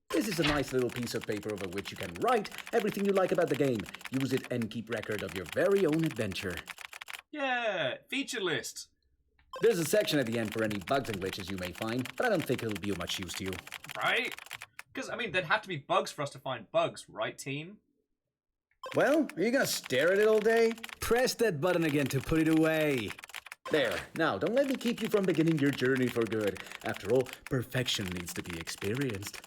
This is a nice little piece of paper over which you can write everything you like about the game. Use it and keep record of your very own adventure.
Yeah, feature list.
There's a section at the end for any bugs and glitches you may find, but I don't think it'll be of much use to you.
Right? Because, I mean, there'd have to be bugs for us to find bugs, right, team?
Well, are you gonna stare at it all day? Press that button again to put it away. There. Now, don't let me keep you from beginning your journey for good. After all, perfection needs to be experienced.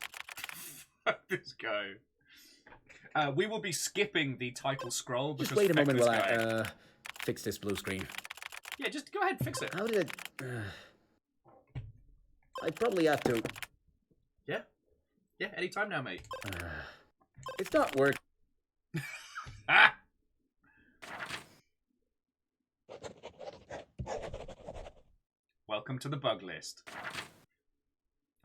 This guy. We will be skipping the title scroll because
just wait a moment while
guy.
I fix this blue screen.
Yeah, just go ahead and fix it.
How did it... I'd probably have to...
Yeah? Yeah, anytime now, mate.
It's not working.
Ah! Welcome to the bug list.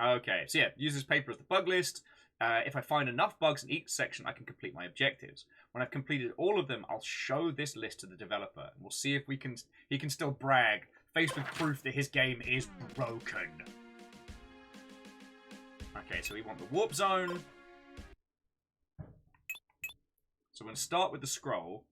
Okay, so yeah, use this paper as the bug list. If I find enough bugs in each section, I can complete my objectives. When I've completed all of them, I'll show this list to the developer. And we'll see if he can still brag, faced with proof that his game is broken. Okay, so we want the warp zone. So I'm going to start with the scroll.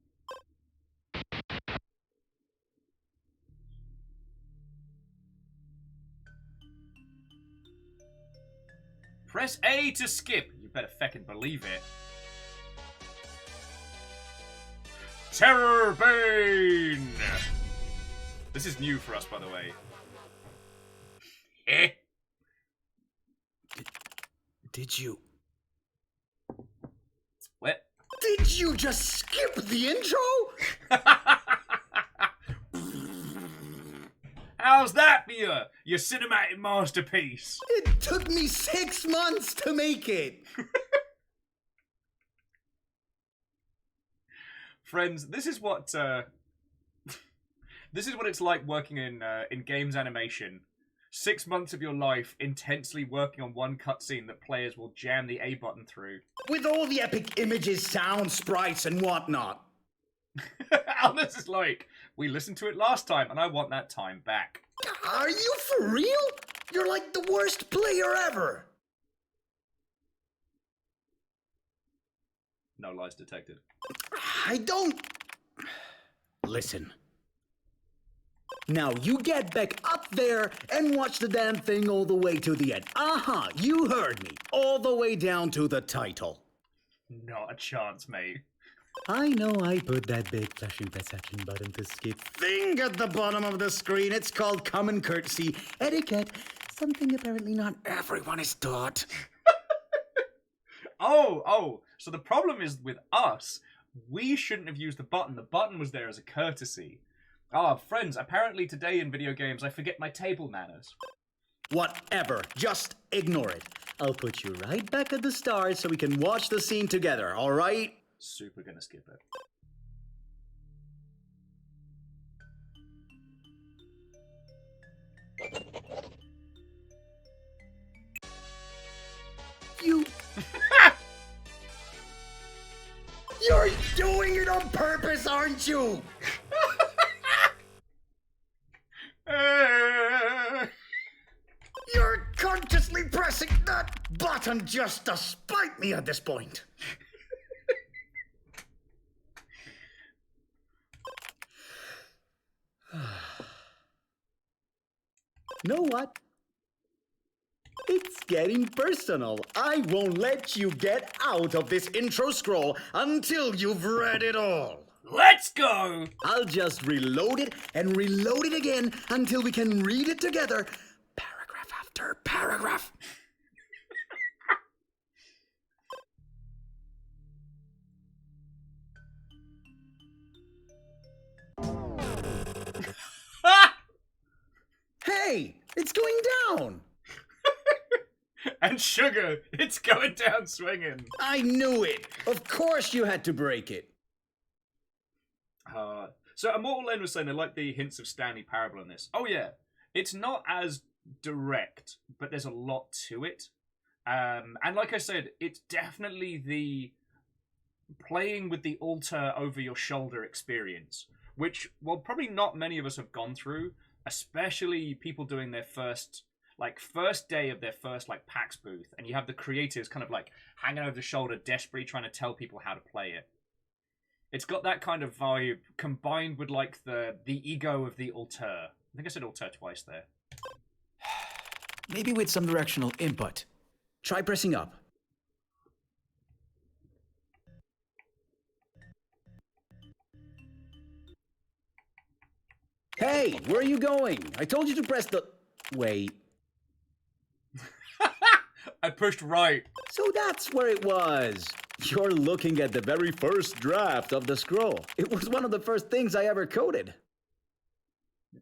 Press A to skip. You better feckin' believe it. tERRORbane! This is new for us, by the way. Eh?
Did you...
What?
Did you just skip the intro?
How's that for your cinematic masterpiece?
It took me 6 months to make it.
Friends, this is what it's like working in games animation. 6 months of your life intensely working on one cutscene that players will jam the A button through.
With all the epic images, sound, sprites, and whatnot.
Alice is like, we listened to it last time, and I want that time back.
Are you for real? You're like the worst player ever.
No lies detected.
I don't... Listen. Now you get back up there and watch the damn thing all the way to the end. Uh-huh, you heard me. All the way down to the title.
Not a chance, mate.
I know I put that big flashing perception button to skip thing at the bottom of the screen. It's called common courtesy, etiquette, something apparently not everyone is taught.
Oh, so the problem is with us, we shouldn't have used the button. The button was there as a courtesy. Friends, apparently today in video games I forget my table manners.
Whatever, just ignore it. I'll put you right back at the start so we can watch the scene together, alright?
Super gonna skip it.
You're doing it on purpose, aren't you? You're consciously pressing that button just to spite me at this point. Know what? It's getting personal. I won't let you get out of this intro scroll until you've read it all.
Let's go!
I'll just reload it and reload it again until we can read it together, paragraph after paragraph. Hey, it's going down.
And sugar, it's going down swinging.
I knew it. Of course you had to break it.
So Immortal Len was saying they like the hints of Stanley Parable in this. Oh yeah, it's not as direct, but there's a lot to it. And like I said, it's definitely the playing with the altar over your shoulder experience, which, well, probably not many of us have gone through, especially people doing their first day of their first PAX booth, and you have the creators kind of hanging over the shoulder, desperately trying to tell people how to play it. It's got that kind of vibe combined with the ego of the auteur. I think I said auteur twice there.
Maybe with some directional input. Try pressing up. Hey, where are you going? I told you to press the... Wait.
I pushed right.
So that's where it was. You're looking at the very first draft of the scroll. It was one of the first things I ever coded.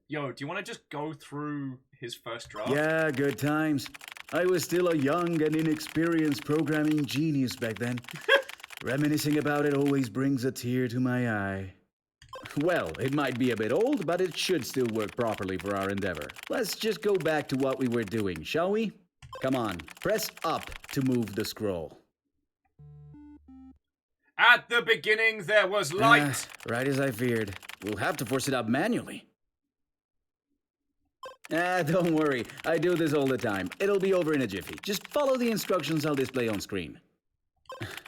Yo, do you want to just go through his first draft?
Yeah, good times. I was still a young and inexperienced programming genius back then. Reminiscing about it always brings a tear to my eye. Well, it might be a bit old, but it should still work properly for our endeavor. Let's just go back to what we were doing, shall we? Come on, press up to move the scroll.
At the beginning, there was light.
Right as I feared. We'll have to force it up manually. Don't worry. I do this all the time. It'll be over in a jiffy. Just follow the instructions I'll display on screen.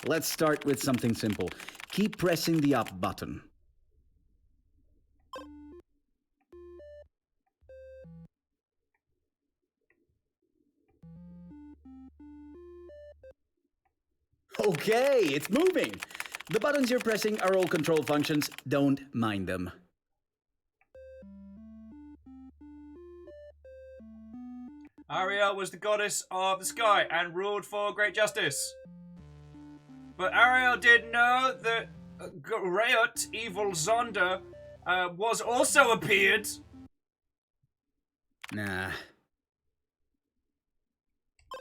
Let's start with something simple. keep pressing the up button. Okay, it's moving. The buttons you're pressing are all control functions. Don't mind them.
Ariel was the goddess of the sky and ruled for great justice. But Ariel did know that Rayot, evil Zonda, was also appeared.
Nah.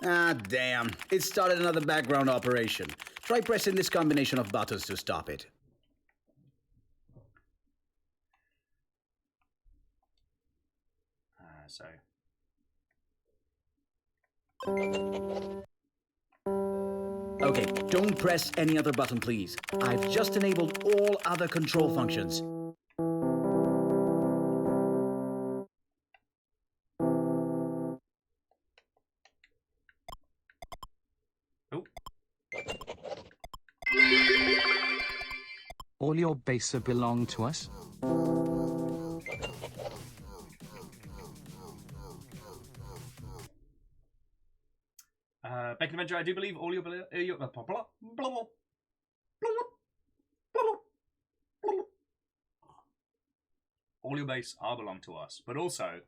Ah, damn. It started another background operation. Try pressing this combination of buttons to stop it.
So.
Okay, don't press any other button, please. I've just enabled all other control functions.
All your base belong to us?
Back in Adventure, I do believe all your base are belong to us, but also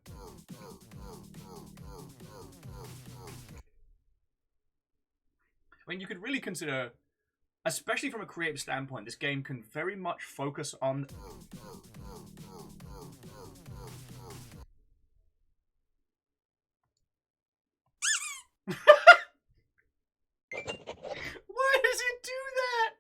I mean, you could really consider, especially from a creative standpoint, this game can very much focus on why does it do that?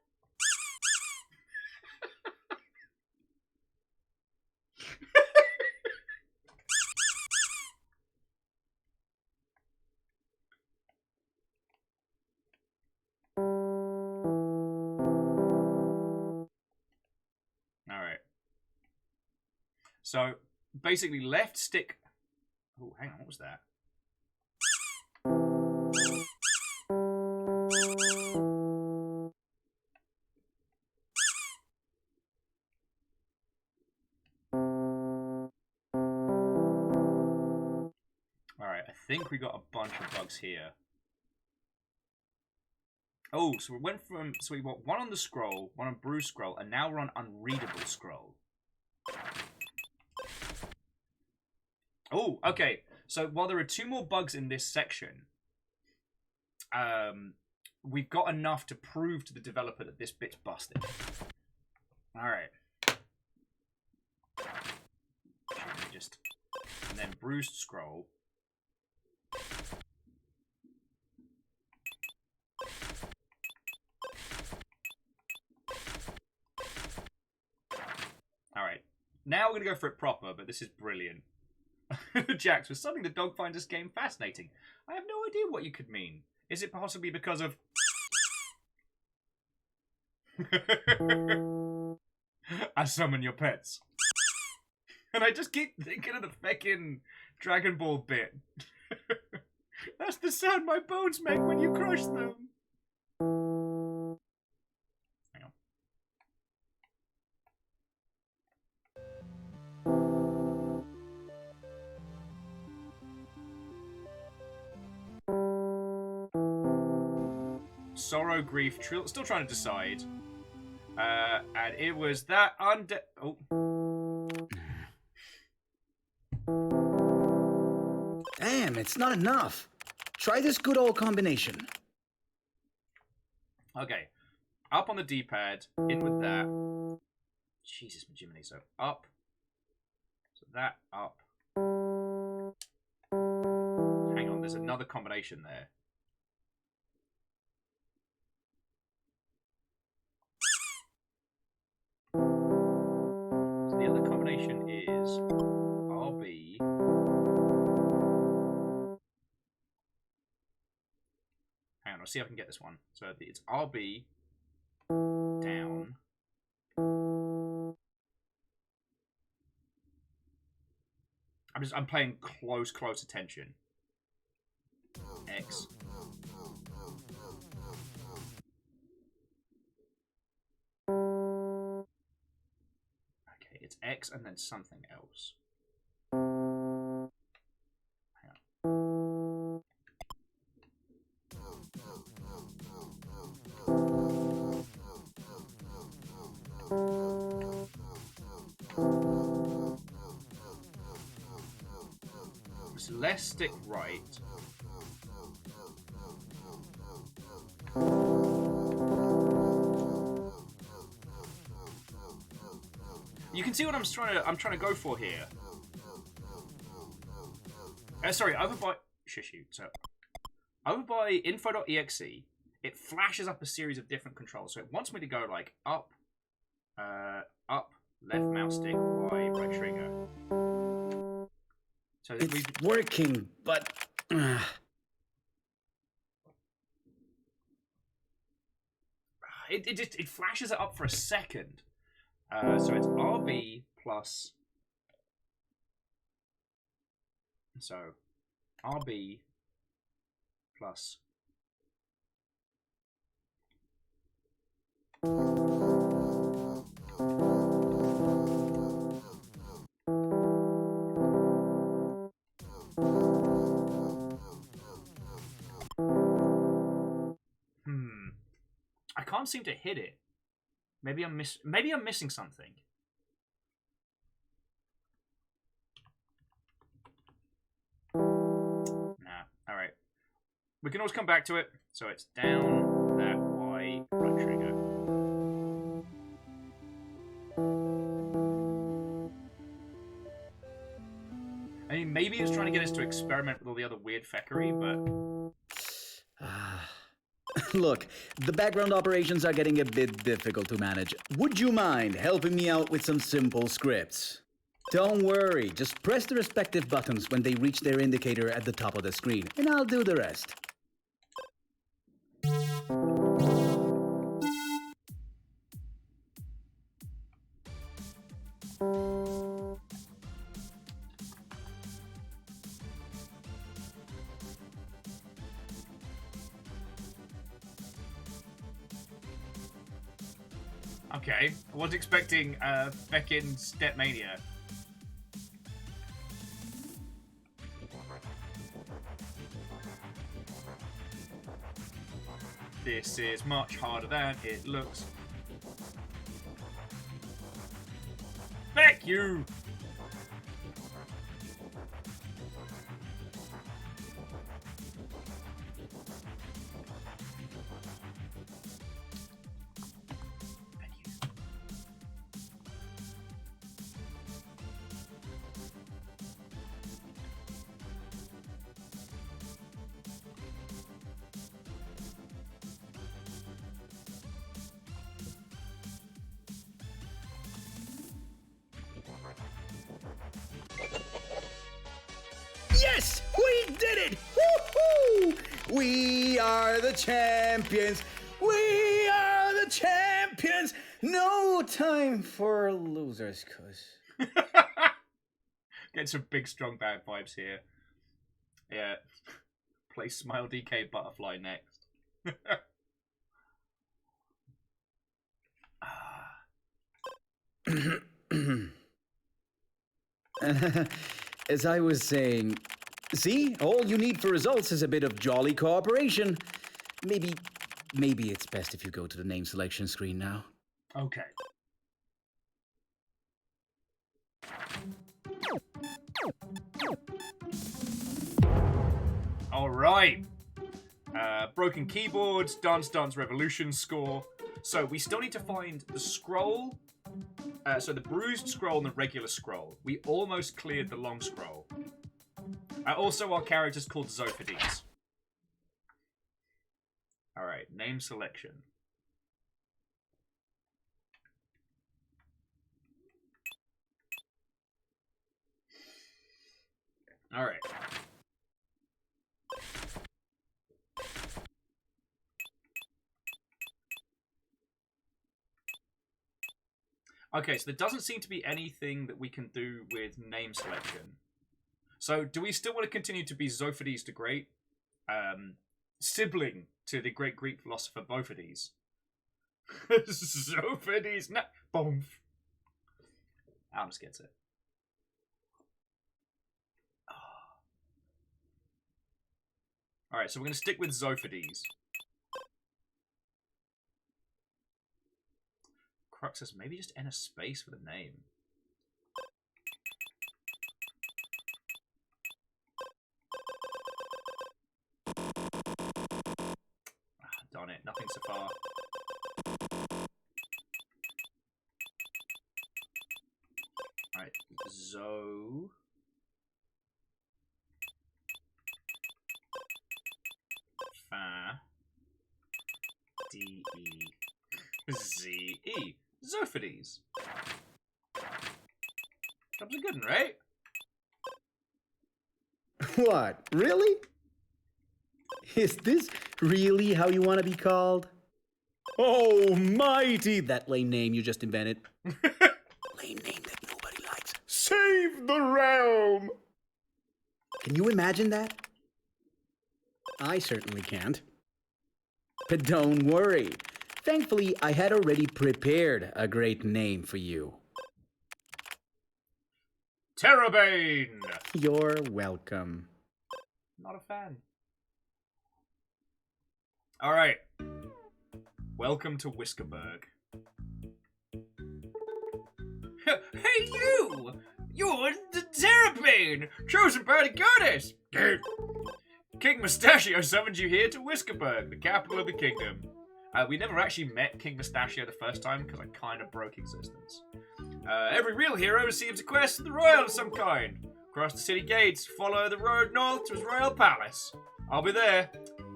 Alright. So, basically left stick... Oh, hang on, what was that? Alright, I think we got a bunch of bugs here. Oh, so we went from... So we got one on the scroll, one on bruise scroll, and now we're on unreadable scroll. Oh, okay. So while there are 2 more bugs in this section, we've got enough to prove to the developer that this bit's busted. Alright. Just... And then bruised scroll. Alright. Now we're going to go for it proper, but this is brilliant. Jax, was something the dog finds this game fascinating. I have no idea what you could mean. Is it possibly because of... I summon your pets. And I just keep thinking of the feckin' Dragon Ball bit. That's the sound my bones make when you crush them. Hang on. Sorrow, grief, still trying to decide. And it was that Oh.
Damn, it's not enough. Try this good old combination.
Okay. Up on the D-pad. In with that. Jesus, Jiminy. So up. So that up. Hang on, there's another combination there. So the other combination is RB. Hang on, I'll see if I can get this one. So it's RB down. I'm paying close attention. X. It's X and then something else. Hang on. So let's stick right. You can see what I'm trying to go for here. Sorry, over by So over by info.exe, it flashes up a series of different controls. So it wants me to go like up, left mouse stick, Y, right trigger. So
it's working, but
it flashes it up for a second. So it's RB plus. So RB plus. I can't seem to hit it. Maybe I'm missing something. Nah. All right. We can always come back to it. So it's down, that, Y, right trigger. I mean, maybe it's trying to get us to experiment with all the other weird feckery, but...
Look, the background operations are getting a bit difficult to manage. Would you mind helping me out with some simple scripts? Don't worry, just press the respective buttons when they reach their indicator at the top of the screen, and I'll do the rest.
Okay, I was expecting Feckin' Stepmania. This is much harder than it looks. Feck you!
Yes! We did it! Woohoo! We are the champions! We are the champions! No time for losers, cuz.
Get some big, strong, bad vibes here. Yeah. Play Smile DK Butterfly next.
As I was saying, see, all you need for results is a bit of jolly cooperation. Maybe it's best if you go to the name selection screen now.
Okay. All right. Broken keyboards, Dance Dance Revolution score. So we still need to find the scroll. So the bruised scroll and the regular scroll. We almost cleared the long scroll. Also, our character's called Zophides. Alright, name selection. Alright. Okay, so there doesn't seem to be anything that we can do with name selection. So, do we still want to continue to be Zophides the Great? Sibling to the great Greek philosopher Bophides. Zophides, no, boom. Almus gets it. Alright, so we're going to stick with Zophades. Crux says maybe just enter space with a name. Darn it, nothing so far. Alright, Zo. Fa. D-E-Z-E. Zophades. Job's a good one, right?
What? Really? Is this really how you want to be called? Oh, mighty! That lame name you just invented. Lame name that nobody likes. Save the realm! Can you imagine that? I certainly can't. But don't worry. Thankfully, I had already prepared a great name for you.
TERRORbane!
You're welcome.
Not a fan. Alright. Welcome to Whiskerburg. Hey you! You're the TERRORbane! Chosen by the goddess! King Mustachio summoned you here to Whiskerburg, the capital of the kingdom. We never actually met King Mustachio the first time because I kind of broke existence. Every real hero receives a quest from the royal of some kind. Cross the city gates, follow the road north to his royal palace. I'll be there.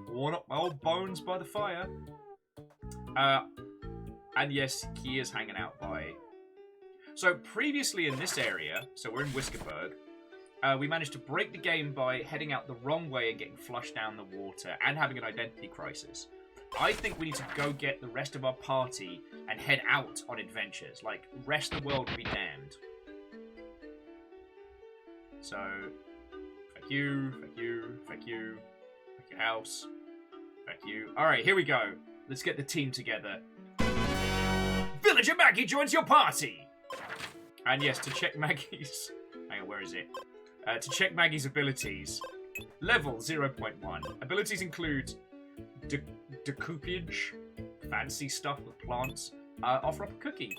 Warm up my old bones by the fire. And yes, Kia's hanging out by... So previously in this area, so we're in Whiskerburg, we managed to break the game by heading out the wrong way and getting flushed down the water and having an identity crisis. I think we need to go get the rest of our party and head out on adventures. Like, rest the world be damned. So, fuck you, fuck you, fuck you, fuck your house, fuck you. Alright, here we go. Let's get the team together. Villager Maggie joins your party! And yes, to check Maggie's... Hang on, where is it? To check Maggie's abilities. Level 0.1. Abilities include decoupage, fancy stuff with plants, offer up a cookie,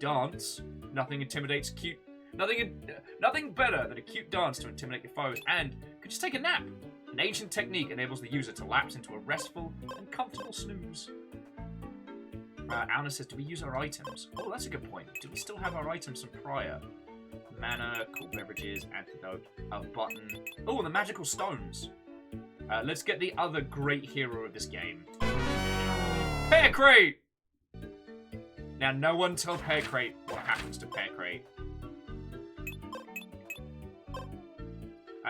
dance, nothing intimidates cute, nothing better than a cute dance to intimidate your foes, and could just take a nap. An ancient technique enables the user to lapse into a restful and comfortable snooze. Alna says, do we use our items? Oh, that's a good point. Do we still have our items from prior? Mana, cool beverages, antidote, a button. Oh, the magical stones. Let's get the other great hero of this game. Pear Crate! Now, no one tell Pear Crate what happens to Pear Crate.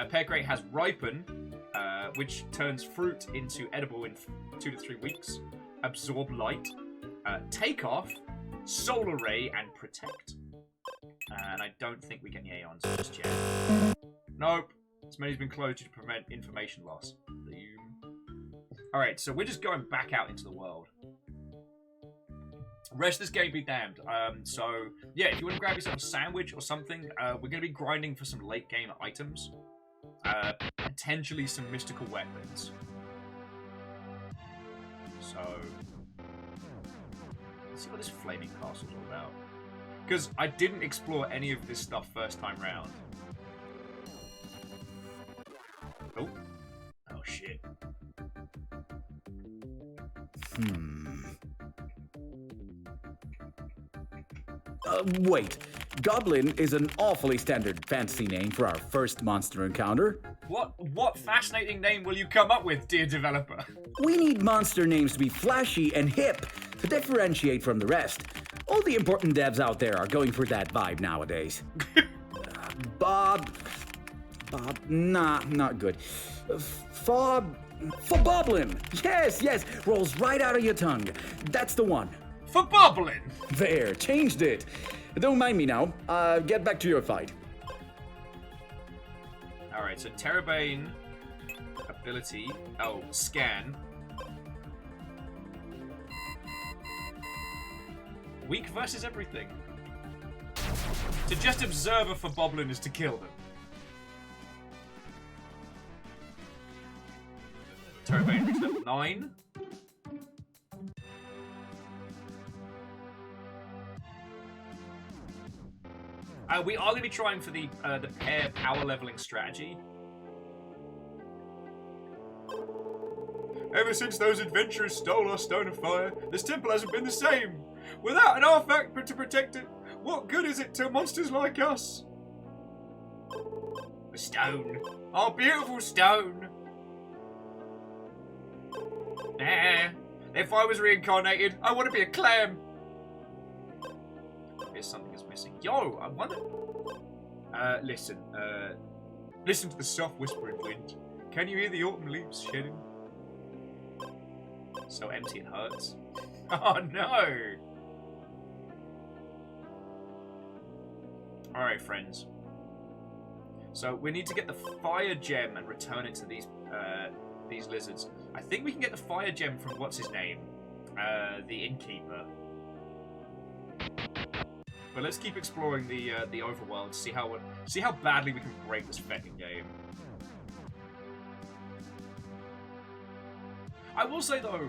Pear Crate has Ripen, which turns fruit into edible in 2 to 3 weeks. Absorb Light, Take Off, Solar Ray, and Protect. And I don't think we get any Aeons just yet. Nope. This menu's been closed to prevent information loss. Alright, so we're just going back out into the world. Rest of this game be damned. So, yeah, if you want to grab yourself a sandwich or something, we're going to be grinding for some late game items. Potentially some mystical weapons. So, let's see what this flaming castle's all about. Because I didn't explore any of this stuff first time round. Oh. Oh, shit.
Wait. Goblin is an awfully standard fantasy name for our first monster encounter.
What fascinating name will you come up with, dear developer?
We need monster names to be flashy and hip to differentiate from the rest. All the important devs out there are going for that vibe nowadays. Bob, nah, not good. Foboblin. Yes, rolls right out of your tongue. That's the one.
Foboblin.
There, changed it. Don't mind me now. Get back to your fight.
Alright, so TERRORbane ability. Oh, scan. Weak versus everything. To just observe a Therrorbane is to kill them. tERRORbane reached level 9. We are going to be trying for the pair power leveling strategy. Ever since those adventurers stole our Stone of Fire, this temple hasn't been the same. Without an artifact to protect it, what good is it to monsters like us? The stone. Our beautiful stone. Nah. If I was reincarnated, I want to be a clam. Here's something is missing. Yo, I wonder... listen. Listen to the soft whispering wind. Can you hear the autumn leaves shedding? So empty it hurts. Oh no! Alright, friends. So we need to get the fire gem and return it to these lizards. I think we can get the fire gem from what's his name? The innkeeper. But let's keep exploring the overworld, see how badly we can break this fucking game. I will say though,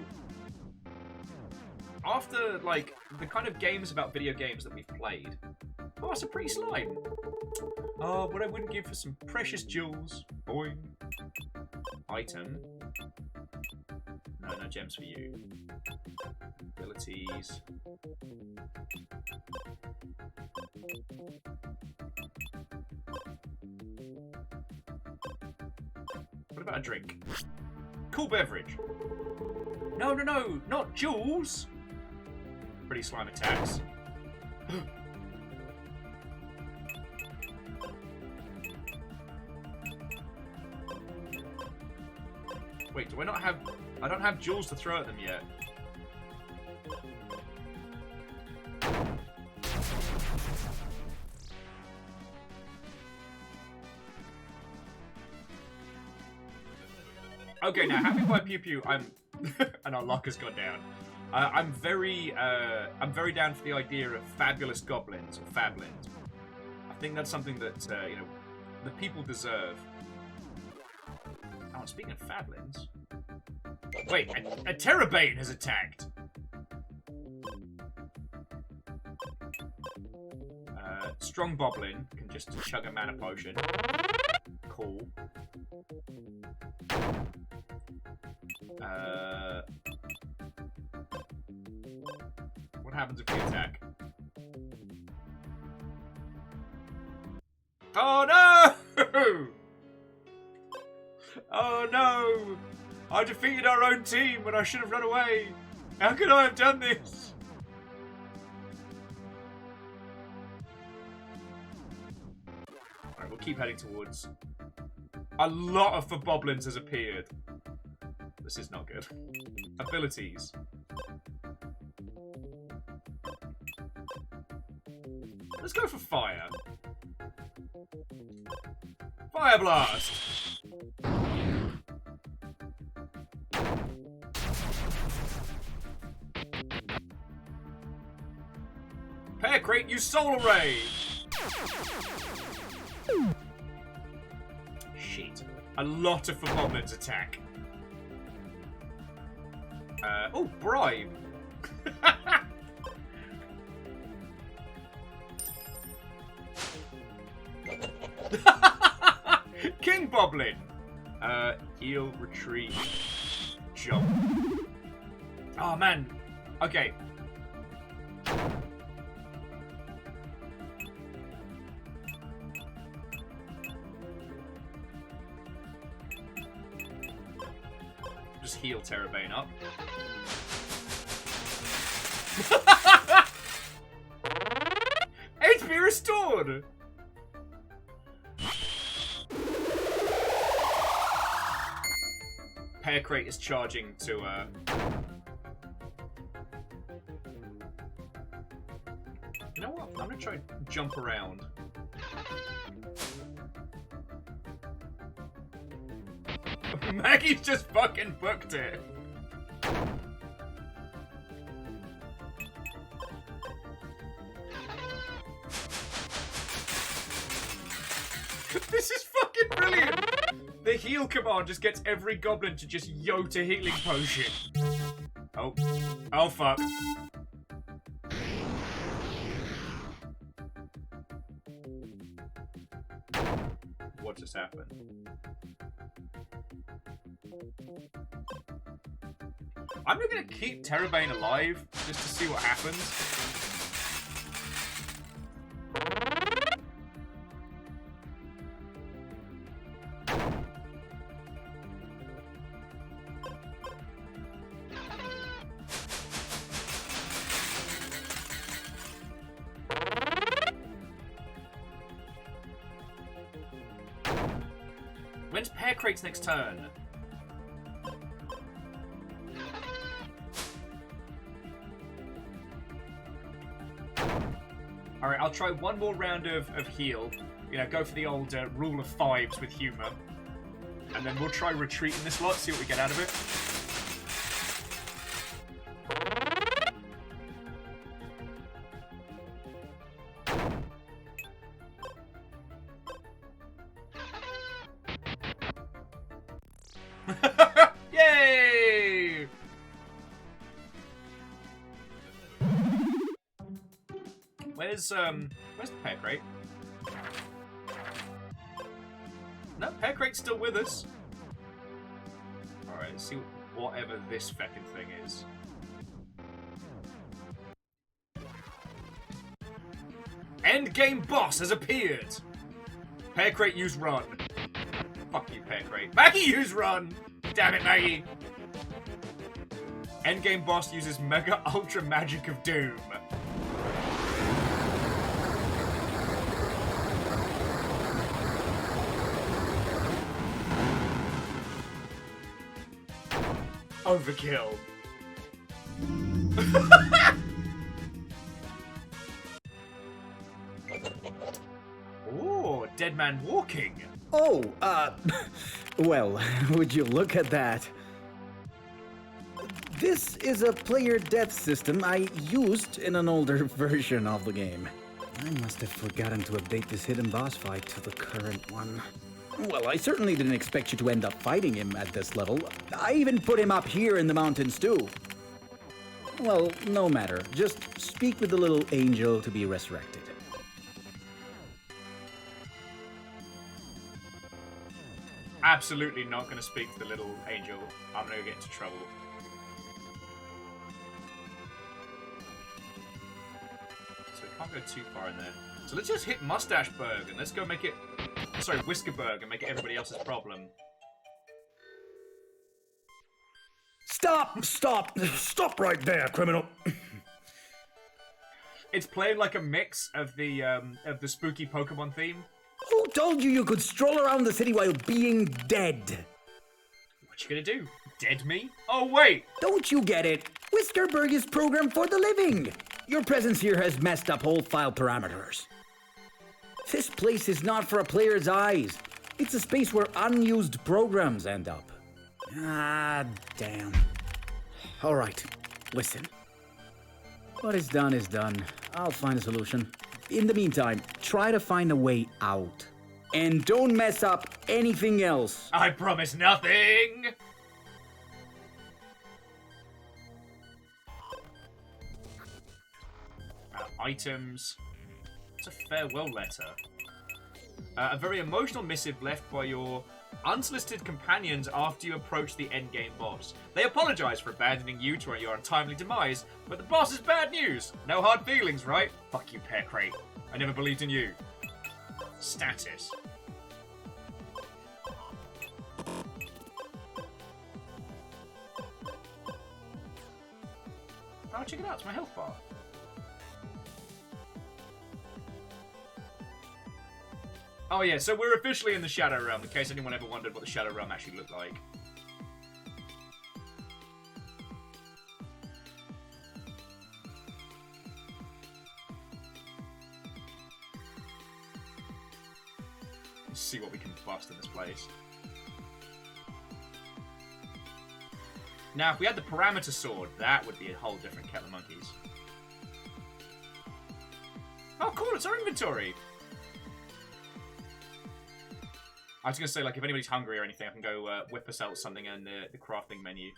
after like the kind of games about video games that we've played, oh, it's a pretty slime. Oh, what I wouldn't give for some precious jewels. Boing. Item. No, no gems for you. Abilities. What about a drink? Cool beverage. No, no, no, not jewels. Pretty slime attacks. Wait, do I not have... I don't have jewels to throw at them yet. Okay, now happy by pew pew, I'm... and our luck has gone down. I'm very down for the idea of fabulous goblins, or fablins. I think that's something that, you know, the people deserve. Oh, speaking of fablins... Wait, a tERRORbane has attacked! Strong Boblin can just chug a mana potion. Cool. What happens if we attack? Oh no! Oh no! I defeated our own team when I should have run away! How could I have done this? Alright, we'll keep heading towards... A lot of Therrorbane has appeared. This is not good. Abilities. Let's go for fire. Fire blast! Pear Crate, use Solar Ray! Shit. A lot of Therrorbane attack. Oh, bribe! King Boblin! Heal, retreat, jump. Oh man. Okay. Just heal tERRORbane up. HP restored! Pear Crate is charging to, You know what? I'm gonna try and jump around. Maggie's just fucking booked it. This is fucking brilliant! The heal command just gets every goblin to just yote a healing potion. Oh. Oh, fuck. What just happened? I'm gonna keep tERRORbane alive just to see what happens. When's Pearcrate's next turn? Alright, I'll try one more round of heal. You know, go for the old rule of fives with humour. And then we'll try retreating this lot, see what we get out of it. Yay! Where's the Pearcrate? No, Pearcrate's still with us. Alright, let's see whatever this feckin' thing is. Endgame boss has appeared! Pearcrate use run. Fuck you, Pearcrate. Maggie use run! Damn it, Maggie! Endgame boss uses Mega Ultra Magic of Doom. Overkill. Ooh, dead man walking.
Oh, well, would you look at that? This is a player death system I used in an older version of the game. I must have forgotten to update this hidden boss fight to the current one. Well, I certainly didn't expect you to end up fighting him at this level. I even put him up here in the mountains too. Well, no matter. Just speak with the little angel to be resurrected.
Absolutely not going to speak to the little angel. I'm going to get into trouble. So we can't go too far in there. So let's just hit Mustacheberg and let's go make it... Sorry, Whiskerberg and make it everybody else's problem.
Stop! Stop! Stop right there, criminal!
It's playing like a mix of the spooky Pokemon theme.
Who told you you could stroll around the city while being dead?
What you gonna do? Dead me? Oh, wait!
Don't you get it? Whiskerberg is programmed for the living. Your presence here has messed up whole file parameters. This place is not for a player's eyes. It's a space where unused programs end up. Ah, damn. All right, listen. What is done is done. I'll find a solution. In the meantime, try to find a way out. And don't mess up anything else.
I promise nothing! Items. It's a farewell letter. A very emotional missive left by your unsolicited companions after you approach the endgame boss. They apologize for abandoning you to your untimely demise, but the boss is bad news. No hard feelings, right? Fuck you, Pearcrate. I never believed in you. Status. Oh, check it out. It's my health bar. Oh yeah, so we're officially in the Shadow Realm, in case anyone ever wondered what the Shadow Realm actually looked like. Let's see what we can bust in this place. Now, if we had the Parameter Sword, that would be a whole different kettle of monkeys. Oh cool, it's our inventory! I was gonna say, like, if anybody's hungry or anything, I can go whip us out something in the crafting menu.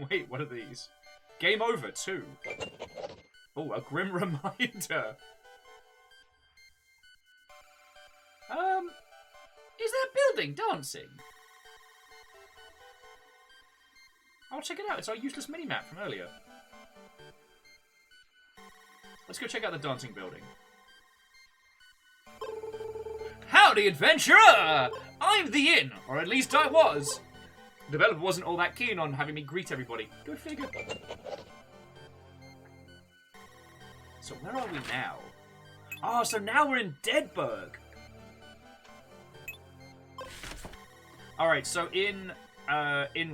Wait, what are these? Game over, too. Oh, a grim reminder. Is that building dancing? I'll check it out. It's our useless minimap from earlier. Let's go check out the dancing building. Howdy, adventurer! I'm the inn, or at least I was. The developer wasn't all that keen on having me greet everybody. Go figure. So where are we now? Oh, so now we're in Deadburg. Alright, so in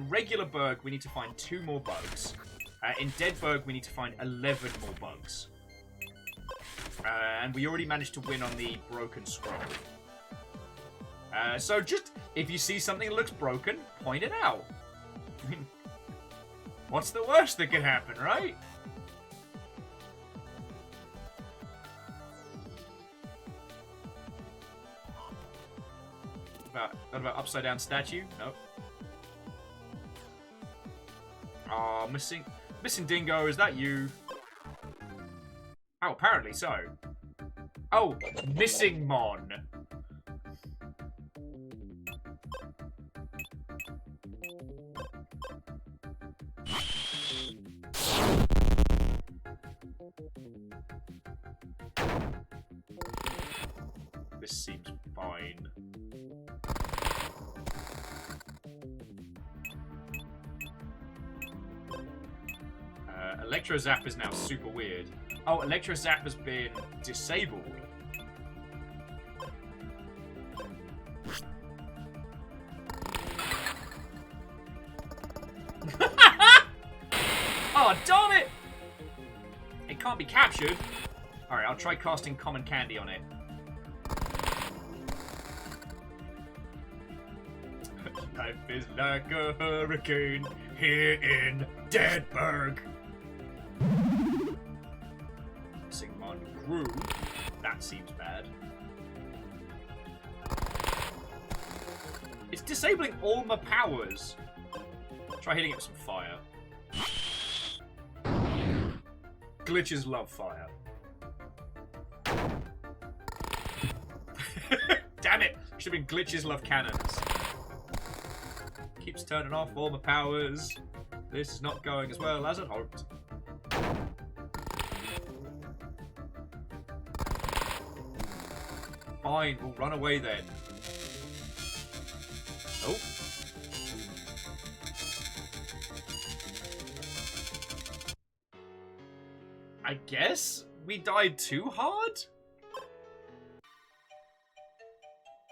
regular Burg, we need to find 2 more bugs. In Deadburg, we need to find 11 more bugs. And we already managed to win on the broken scroll. So just, if you see something that looks broken, point it out. I mean, what's the worst that can happen, right? What about upside down statue? Nope. Oh, missing dingo, is that you? Oh, apparently so. Oh, missing mon. This seems fine. Electro Zap is now super weird. Oh, Electro Zap has been disabled. Oh, darn it! It can't be captured. Alright, I'll try casting Common Candy on it. Life is like a hurricane here in Deadburg. Sigmund grew. That seems bad. It's disabling all my powers. Try hitting it with some fire. Glitches love fire. Damn it! Should have been glitches love cannons. Keeps turning off all my powers. This is not going as well as I'd hoped. Fine, we'll run away then. Oh. I guess we died too hard?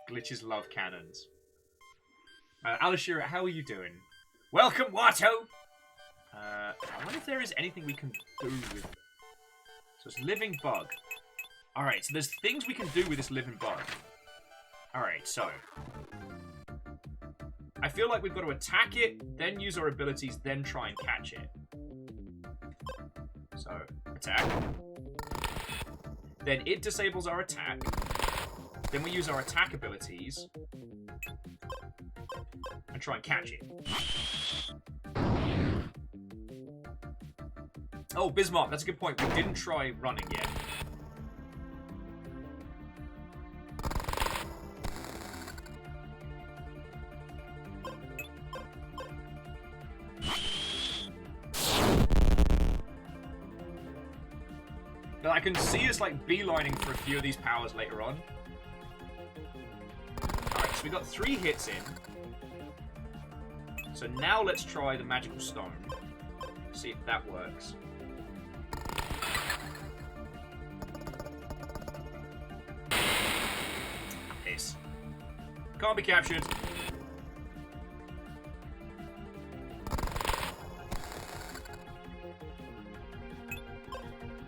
Glitches love cannons. Alishira, how are you doing? Welcome, Watto! I wonder if there is anything we can do with... So it's living bug. Alright, so there's things we can do with this living bug. Alright, so... I feel like we've got to attack it, then use our abilities, then try and catch it. So, attack. Then it disables our attack. Then we use our attack abilities. And try and catch it. Oh, Bismarck, that's a good point. We didn't try running yet. But I can see us like beelining for a few of these powers later on. Alright, so we got 3 hits in. So now let's try the magical stone. See if that works. Piss. Can't be captured.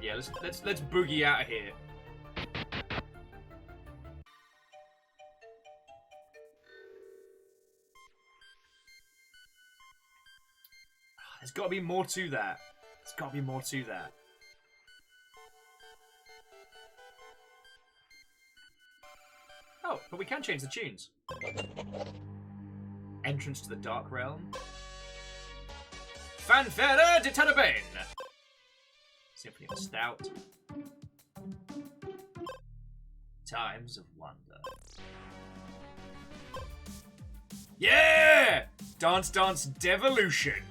Yeah, let's boogie out of here. There's got to be more to that. There's got to be more to that. Oh, but we can change the tunes. Entrance to the Dark Realm. Fanfare de tERRORbane. Symphony of Stout. Times of Wonder. Yeah! Dance Dance Devolution.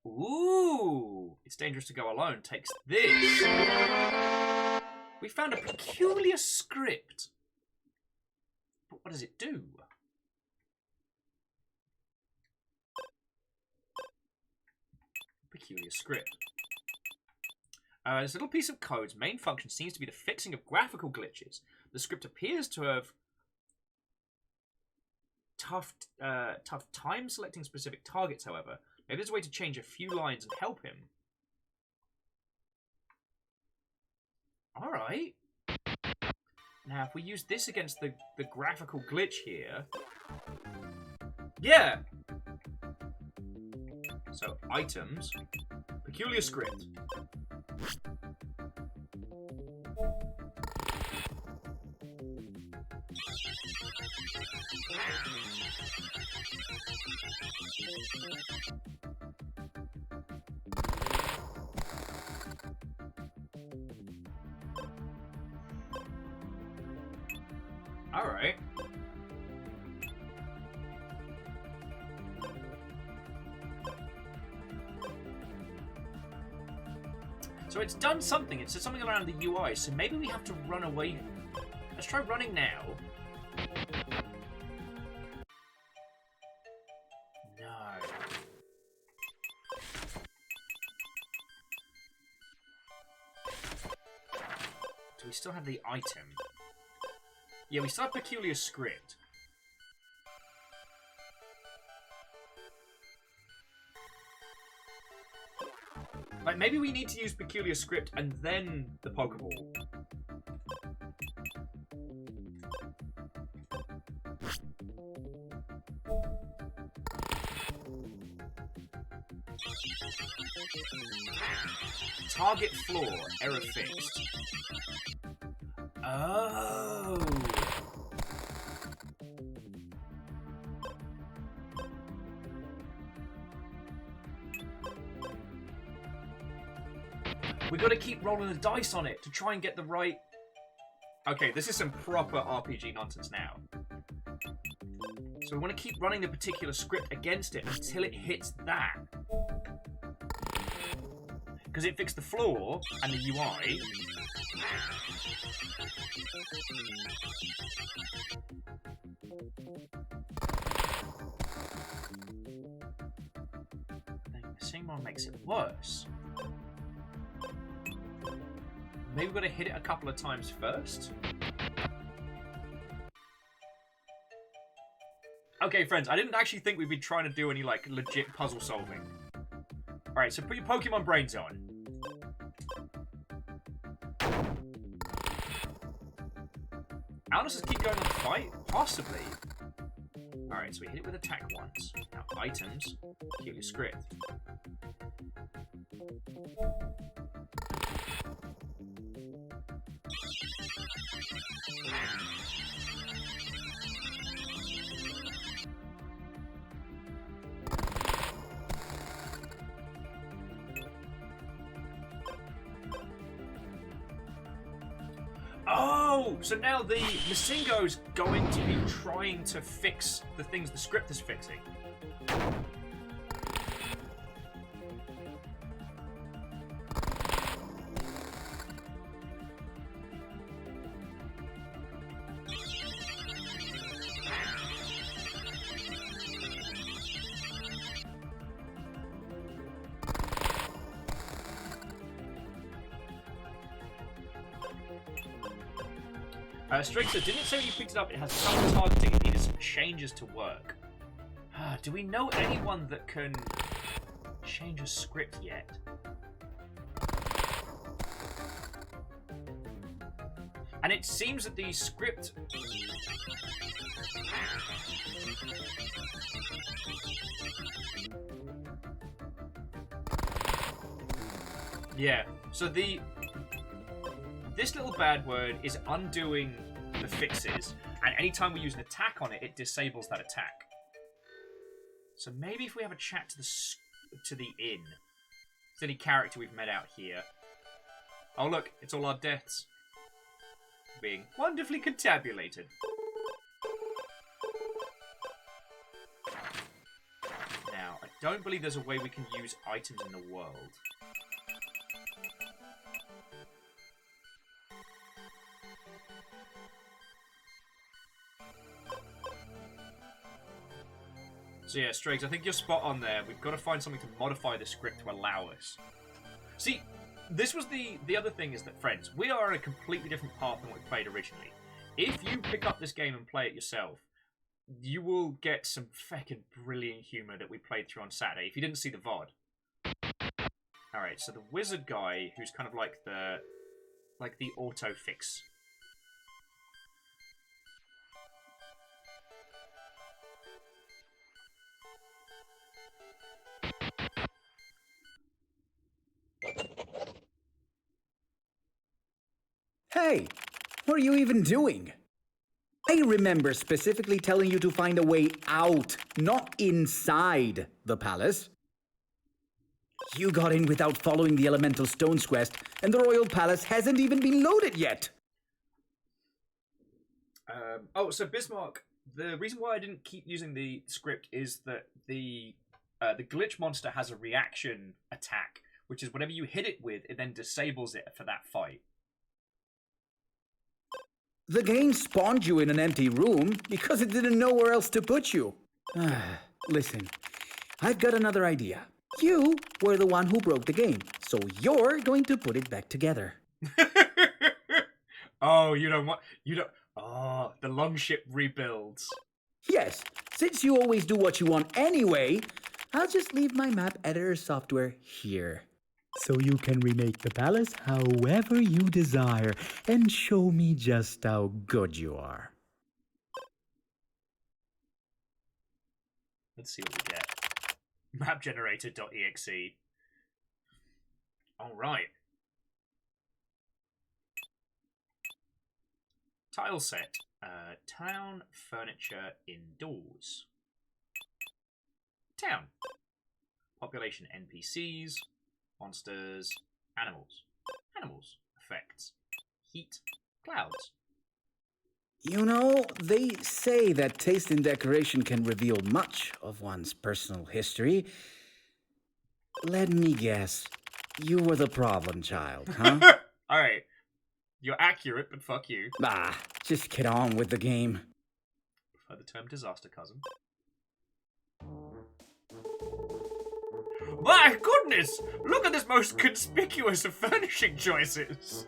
Ooh! It's dangerous to go alone. Takes this. We found a peculiar script. But what does it do? Peculiar script. This little piece of code's main function seems to be the fixing of graphical glitches. The script appears to have tough time selecting specific targets, however. Maybe there's a way to change a few lines and help him. Alright. Now, if we use this against the graphical glitch here... Yeah! So, items. Peculiar script. Alright. So it's done something. It said something around the UI, so maybe we have to run away. Let's try running now. No. Do we still have the item? Yeah, we still have peculiar script. Like, maybe we need to use peculiar script and then the Pokeball. Target floor, error fixed. Oh. We gotta keep rolling the dice on it to try and get the right... Okay, this is some proper RPG nonsense now. So we want to keep running the particular script against it until it hits that. Because it fixed the floor and the UI. The same one makes it worse. Maybe we've got to hit it a couple of times first. Okay, friends, I didn't actually think we'd be trying to do any, like, legit puzzle solving. Alright, so put your Pokemon brains on. I'll just keep going on the fight? Possibly. Alright, so we hit it with attack once. Now, items. Peculiar script. Oh, so now the Masingo's going to be trying to fix the things the script is fixing. Strixer, didn't it say when you picked it up it has some targeting and needed some changes to work? Do we know anyone that can change a script yet? And it seems that the script... Yeah. So this little bad word is undoing the fixes, and anytime we use an attack on it, it disables that attack. So maybe if we have a chat to the inn, it's any character we've met out here. Oh look, it's all our deaths being wonderfully contabulated. Now, I don't believe there's a way we can use items in the world. So yeah, Striggs, I think you're spot on there. We've got to find something to modify the script to allow us. See, this was the other thing is that, friends, we are on a completely different path than what we played originally. If you pick up this game and play it yourself, you will get some fucking brilliant humour that we played through on Saturday, if you didn't see the VOD. Alright, so the wizard guy, who's kind of like the auto-fix.
Hey, what are you even doing? I remember specifically telling you to find a way out, not inside the palace. You got in without following the elemental stones quest, and the royal palace hasn't even been loaded yet.
Oh, so Bismarck, the reason why I didn't keep using the script is that the glitch monster has a reaction attack, which is whatever you hit it with, it then disables it for that fight.
The game spawned you in an empty room because it didn't know where else to put you. Listen, I've got another idea. You were the one who broke the game, so you're going to put it back together.
Oh, you don't want... You don't... Oh, the longship rebuilds.
Yes, since you always do what you want anyway, I'll just leave my map editor software here. So you can remake the palace however you desire and show me just how good you are.
Let's see what we get. Mapgenerator.exe. Alright. Tile set. Town, furniture, indoors. Town. Population NPCs. Monsters. Animals. Animals. Effects. Heat. Clouds.
You know, they say that taste in decoration can reveal much of one's personal history. Let me guess. You were the problem child, huh?
Alright. You're accurate, but fuck you.
Just get on with the game.
Prefer the term disaster cousin. My goodness! Look at this most conspicuous of furnishing choices!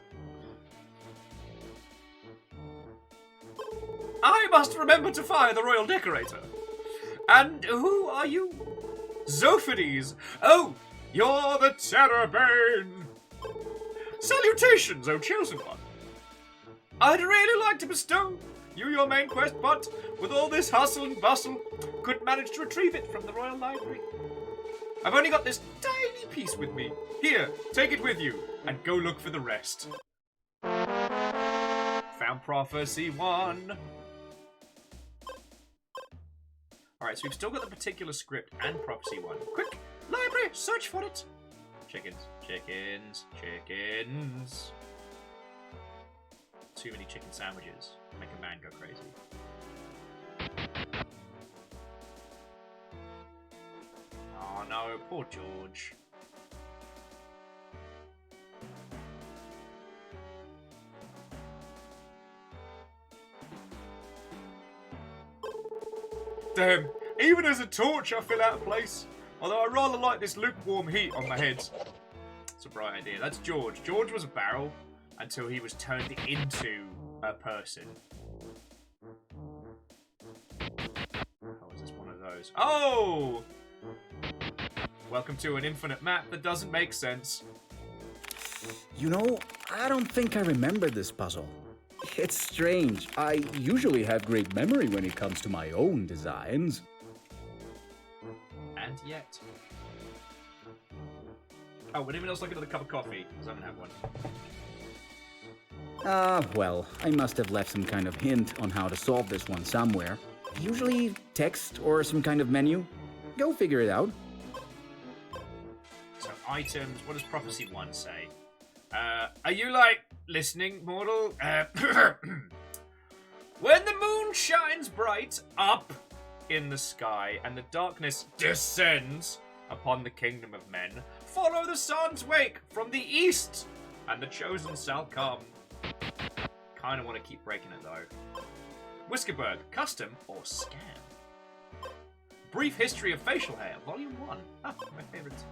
I must remember to fire the royal decorator. And who are you? Zophides! Oh, you're the tERRORbane! Salutations, O chosen one! I'd really like to bestow you your main quest, but with all this hustle and bustle, couldn't manage to retrieve it from the royal library. I've only got this tiny piece with me. Here, take it with you, and go look for the rest. Found Prophecy 1. Alright, so we've still got the particular script and Prophecy 1. Quick, library, search for it. Chickens, chickens, chickens. Too many chicken sandwiches. Make a man go crazy. Oh no, poor George. Damn, even as a torch I feel out of place. Although I rather like this lukewarm heat on my head. It's a bright idea. That's George. George was a barrel until he was turned into a person. Oh, is this one of those? Oh! Welcome to an infinite map that doesn't make sense.
You know, I don't think I remember this puzzle. It's strange. I usually have great memory when it comes to my own designs.
And yet... Oh, would anyone else like another cup of coffee? Because I don't have one.
Well, I must have left some kind of hint on how to solve this one somewhere. Usually text or some kind of menu. Go figure it out.
So, items, what does Prophecy 1 say? Are you, like, listening, mortal? When the moon shines bright up in the sky and the darkness descends upon the kingdom of men, follow the sun's wake from the east, and the chosen shall come. Kind of want to keep breaking it, though. Whiskerberg, custom or scam? Brief history of facial hair, volume 1. Ah, my favourite.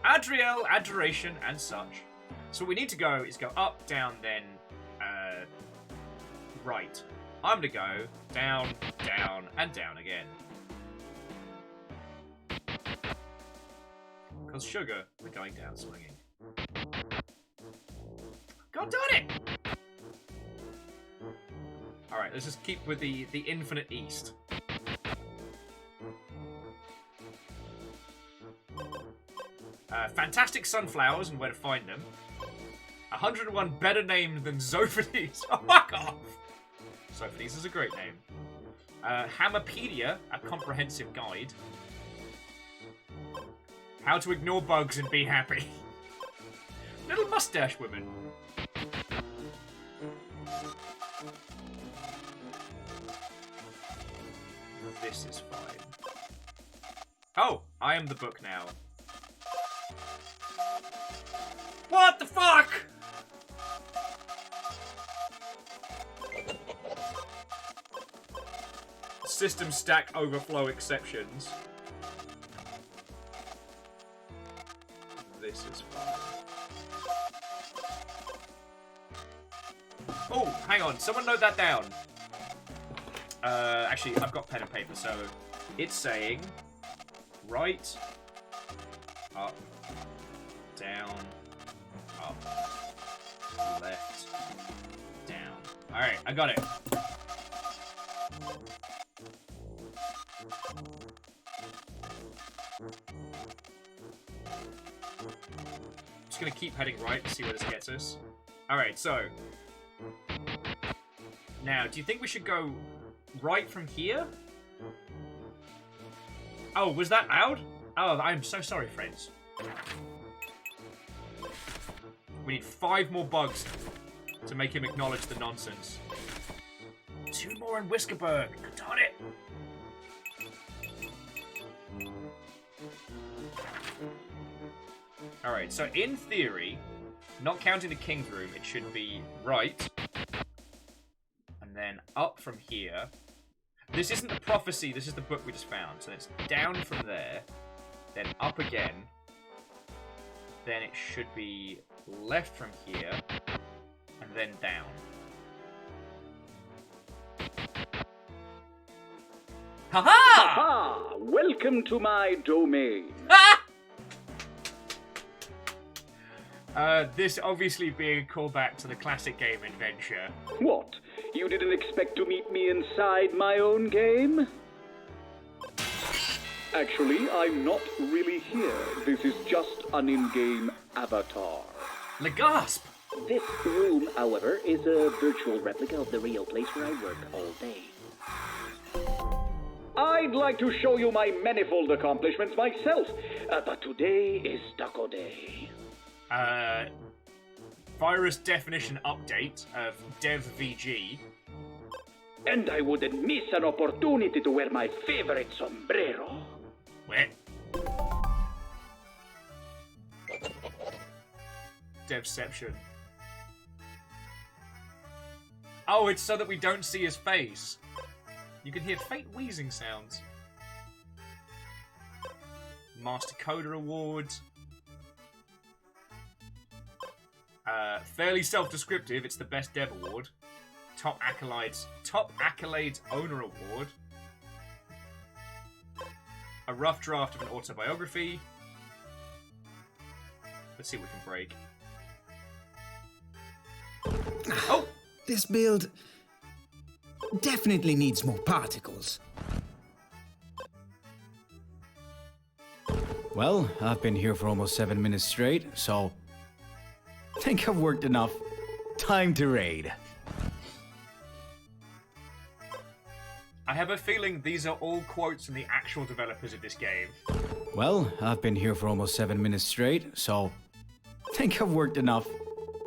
Adriel, adoration, and such. So what we need to go is go up, down, then right. I'm gonna go down, down, and down again. Because sugar, we're going down swinging. God darn it! Alright, let's just keep with the infinite east. Fantastic sunflowers and where to find them. 101 better named than Zophades. Oh, fuck off! Zophades is a great name. Hammerpedia, a comprehensive guide. How to ignore bugs and be happy. Little mustache women. This is fine. Oh, I am the book now. What the fuck? System stack overflow exceptions. This is fine. Oh, hang on. Someone note that down. Actually, I've got pen and paper, so it's saying right, up, down, up, left, down. Alright, I got it. Just gonna keep heading right to see where this gets us. Alright, so now, do you think we should go right from here? Oh, was that loud? Oh, I'm so sorry, friends. We need 5 more bugs to make him acknowledge the nonsense. 2 more in Whiskerberg. Darn it! Alright, so in theory, not counting the King's Room, it should be right. And then up from here. This isn't the prophecy, this is the book we just found. So it's down from there, then up again. Then it should be left from here, and then down. Haha!
Aha! Welcome to my domain.
This obviously being a callback to the classic game Adventure.
What? You didn't expect to meet me inside my own game? Actually, I'm not really here. This is just an in-game avatar.
Le gasp!
This room, however, is a virtual replica of the real place where I work all day. I'd like to show you my manifold accomplishments myself, but today is Taco Day.
Virus definition update of DevVG.
And I wouldn't miss an opportunity to wear my favorite sombrero.
Where? Devception. Oh, it's so that we don't see his face. You can hear faint wheezing sounds. Master Coder Awards. Fairly self-descriptive, it's the Best Dev Award. Top Accolades Owner Award. A rough draft of an autobiography. Let's see what we can break. Oh!
This build definitely needs more particles.
Well, I've been here for almost 7 minutes straight, so... think I've worked enough. Time to raid.
I have a feeling these are all quotes from the actual developers of this game.
Well, I've been here for almost 7 minutes straight, so... think I've worked enough.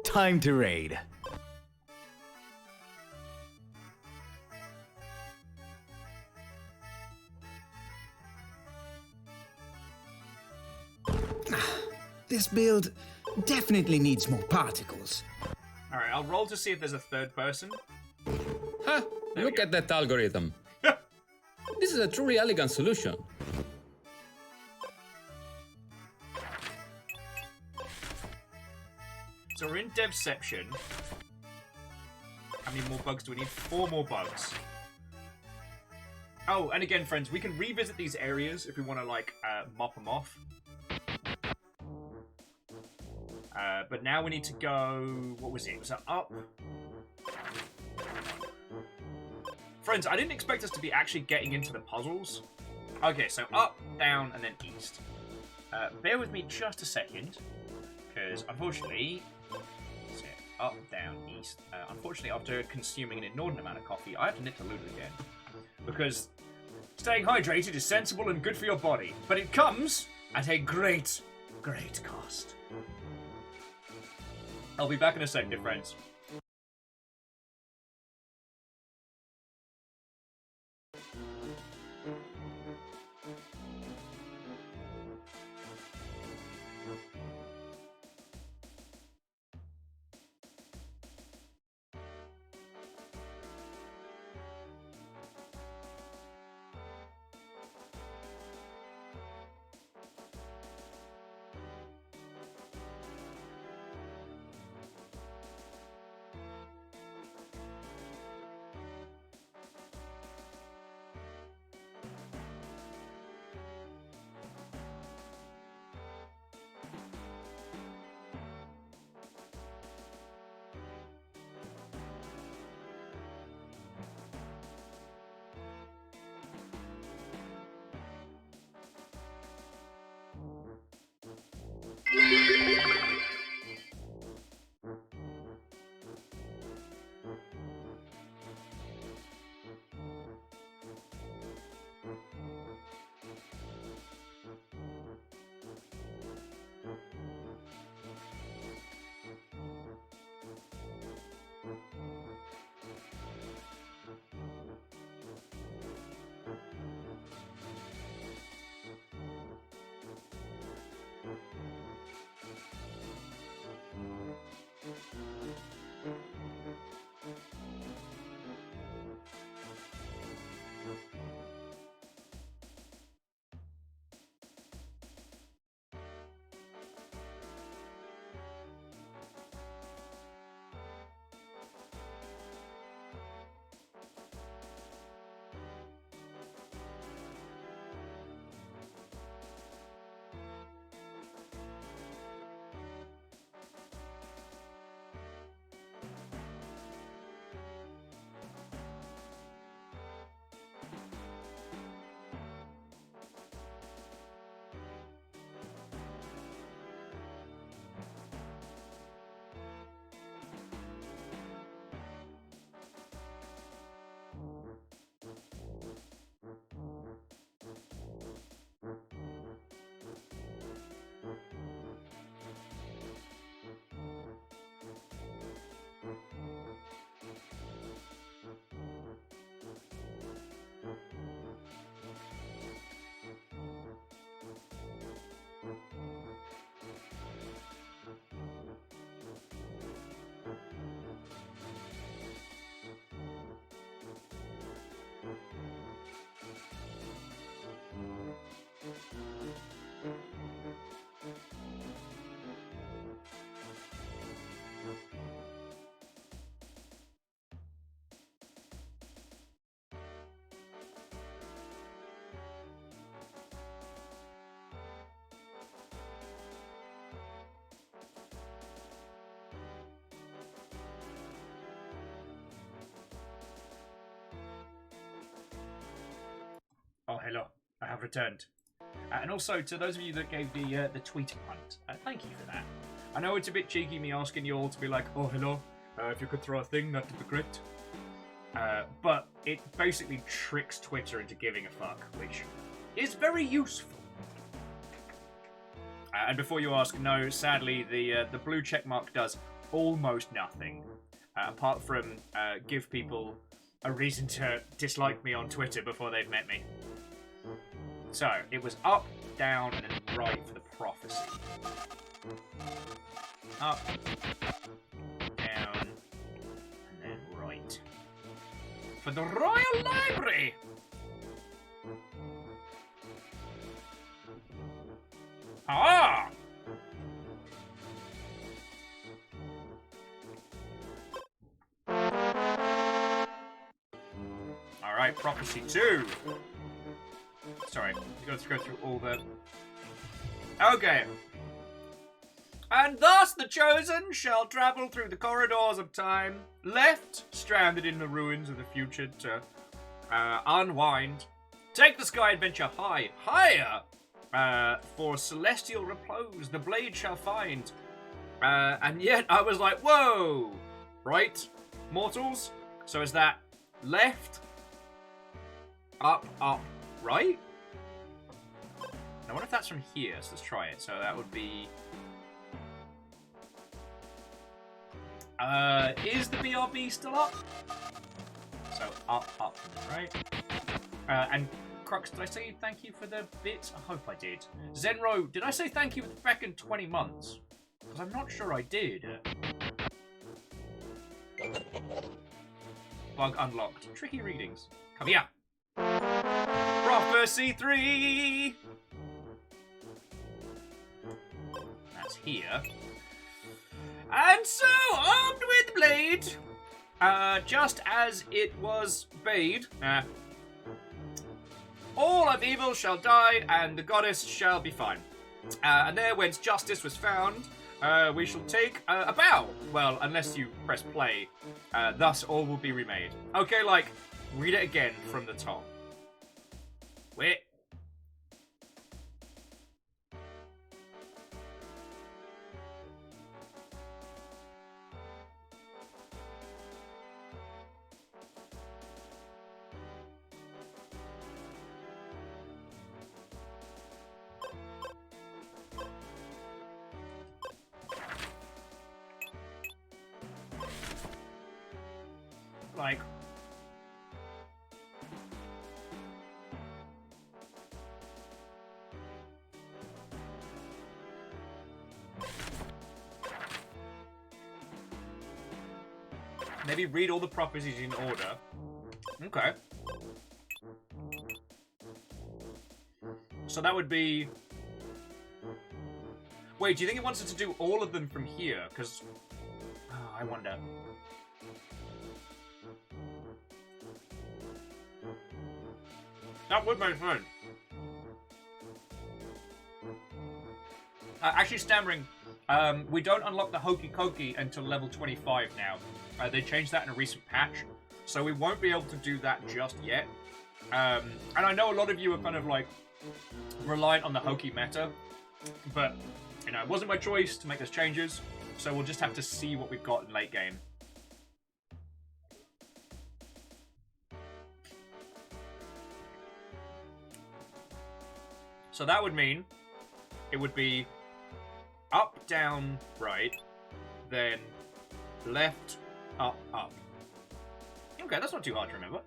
Time to raid.
This build definitely needs more particles.
Alright, I'll roll to see if there's a third person.
Ha! Look at that algorithm. This is a truly elegant solution.
So we're in Devception. How many more bugs do we need? 4 more bugs. Oh, and again, friends, we can revisit these areas if we want to, like, mop them off. But now we need to go... what was it? Was that up? Friends, I didn't expect us to be actually getting into the puzzles. Okay, so up, down, and then east. Bear with me just a second, because unfortunately... what's it? Up, down, east. Unfortunately, after consuming an inordinate amount of coffee, I have to nip to Lulu again. Because staying hydrated is sensible and good for your body, but it comes at a great, great cost. I'll be back in a second, friends. Oh, hello. I have returned. And also, to those of you that gave the tweet hunt, thank you for that. I know it's a bit cheeky me asking you all to be like, oh, hello, if you could throw a thing, that'd be great. But it basically tricks Twitter into giving a fuck, which is very useful. And before you ask, no, sadly, the blue checkmark does almost nothing, apart from give people a reason to dislike me on Twitter before they've met me. So, it was up, down, and then right for the prophecy. Up, down, and then right. For the Royal Library! Ah! Alright, prophecy 2. Sorry, let's go through all the... Okay. And thus the chosen shall travel through the corridors of time, left stranded in the ruins of the future to unwind. Take the sky adventure higher, for celestial repose the blade shall find. And yet I was like, whoa! Right, mortals? So is that left, up, right? I wonder if that's from here, so let's try it. So that would be... is the BRB still up? So up, right? And Crux, did I say thank you for the bits? I hope I did. Zenro, did I say thank you for the fucking 20 months? Because I'm not sure I did. Bug unlocked. Tricky readings. Come here. Prophecy 3! That's here. And so, armed with blade, just as it was bade, all of evil shall die, and the goddess shall be fine. And there, whence justice was found, we shall take a bow. Well, unless you press play, thus all will be remade. Okay, like, read it again from the top. Wait. Like, maybe read all the prophecies in order. Okay. So that would be... Wait, do you think it wants us to do all of them from here? Because... Oh, I wonder. That would make sense. Actually, stammering. We don't unlock the Hokey Cokey until level 25 now. They changed that in a recent patch, so we won't be able to do that just yet. And I know a lot of you are kind of like reliant on the Hokey meta, but you know, it wasn't my choice to make those changes, so we'll just have to see what we've got in late game. So that would mean it would be up, down, right, then left, up, up. Okay, that's not too hard to remember.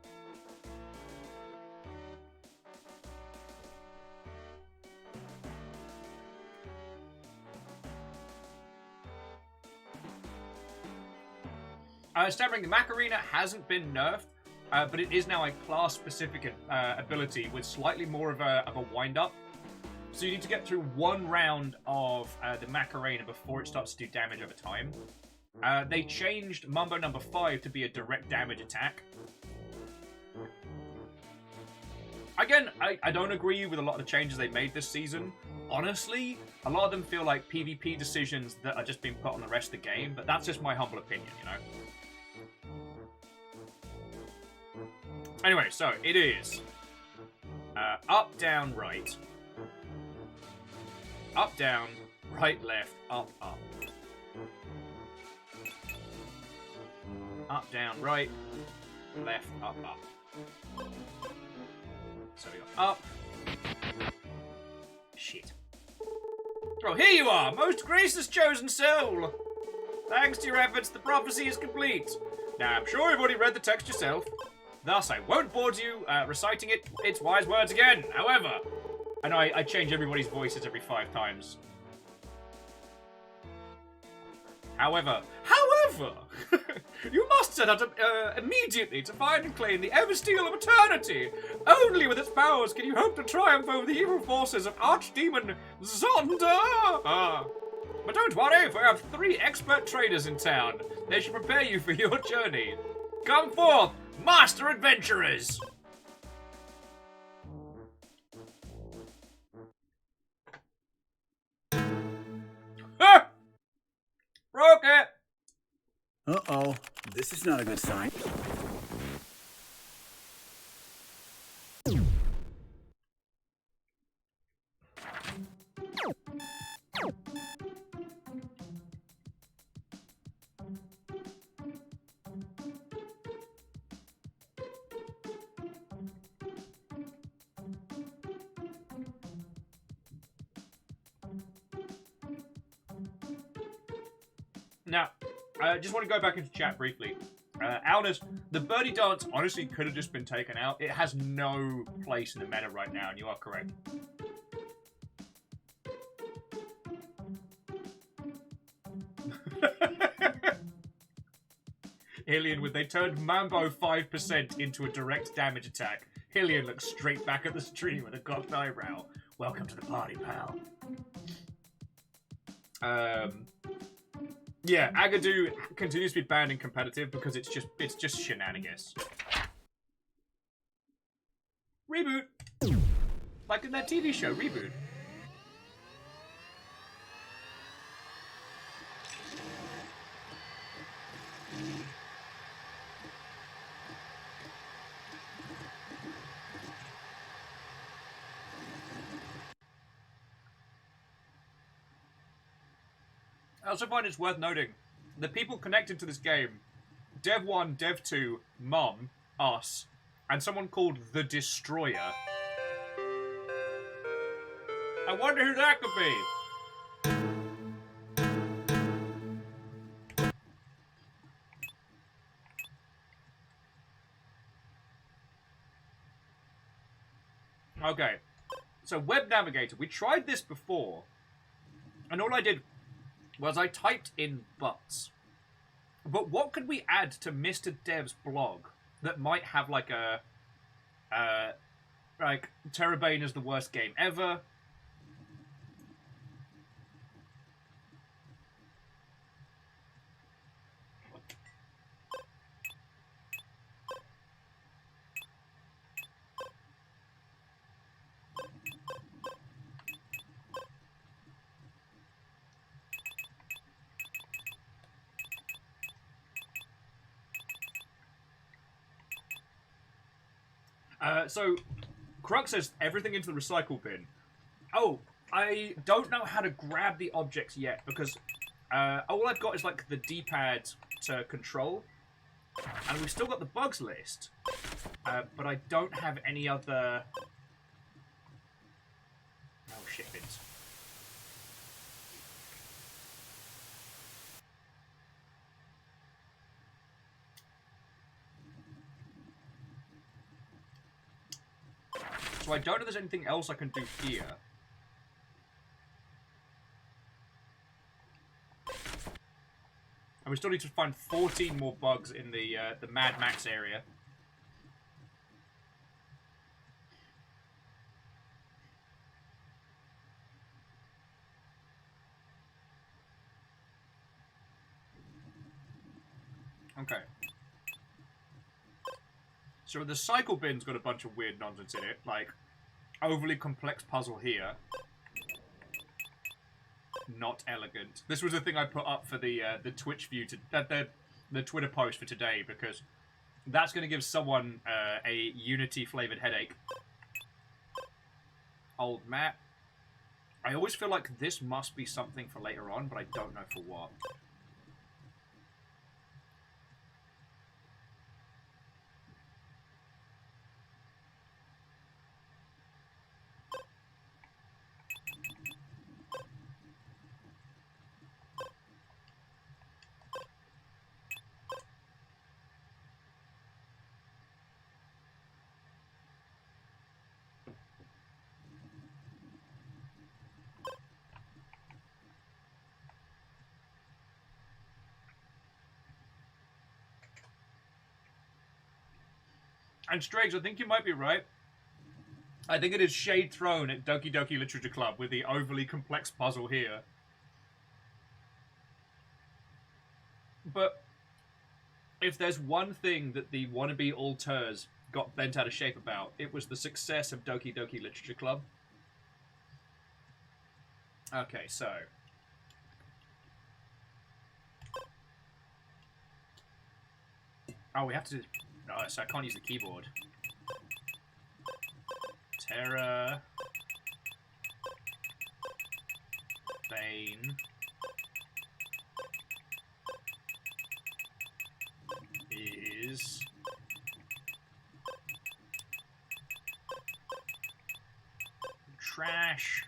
Stammering, the Macarena hasn't been nerfed, but it is now a class-specific ability with slightly more of a wind-up. So you need to get through one round of the Macarena before it starts to do damage over time. They changed Mumbo number 5 to be a direct damage attack. Again, I don't agree with a lot of the changes they made this season. Honestly, a lot of them feel like PvP decisions that are just being put on the rest of the game, but that's just my humble opinion, you know? Anyway, so it is up, down, right. Up, down, right, left, up, up. Up, down, right, left, up, up. So we go up. Shit. Oh, here you are, most gracious chosen soul! Thanks to your efforts, the prophecy is complete. Now, I'm sure you've already read the text yourself. Thus, I won't bore you reciting its wise words again. However, I know I change everybody's voices every 5 times. However, you must set out immediately to find and claim the Ever-Steel of Eternity. Only with its powers can you hope to triumph over the evil forces of Archdemon Zonda. But don't worry, for I have 3 expert traders in town. They should prepare you for your journey. Come forth, master adventurers! Ha! Broke it!
Uh-oh. This is not a good sign.
Now, I just want to go back into chat briefly. Alnus, the birdie dance honestly could have just been taken out. It has no place in the meta right now, and you are correct. Hillian, they turned Mambo 5% into a direct damage attack. Hillian looks straight back at the stream with a cocked eyebrow. Welcome to the party, pal. Yeah, Agadoo continues to be banned in competitive because it's just shenanigans. Reboot! Like in that TV show, Reboot. I also find it's worth noting, the people connected to this game, Dev1, Dev2, Mum, us, and someone called The Destroyer. I wonder who that could be. Okay, so Web Navigator, we tried this before, and all I did was I typed in butts. But what could we add to Mr. Dev's blog that might have like a like TERRORbane is the worst game ever? So, Crux says everything into the recycle bin. Oh, I don't know how to grab the objects yet because all I've got is like the D-pad to control, and we've still got the bugs list, but I don't have any other. Oh shit, bins. So I don't know if there's anything else I can do here. And we still need to find 14 more bugs in the Mad Max area. Okay. So the cycle bin's got a bunch of weird nonsense in it, like overly complex puzzle here. Not elegant. This was the thing I put up for the Twitch view to the Twitter post for today because that's going to give someone a Unity flavored headache. Old map. I always feel like this must be something for later on, but I don't know for what. And Striggs, I think you might be right. I think it is shade thrown at Doki Doki Literature Club with the overly complex puzzle here. But if there's one thing that the wannabe auteurs got bent out of shape about, it was the success of Doki Doki Literature Club. Okay, so... Oh, we have to... Oh, so I can't use the keyboard. Terror... Bane... is... trash...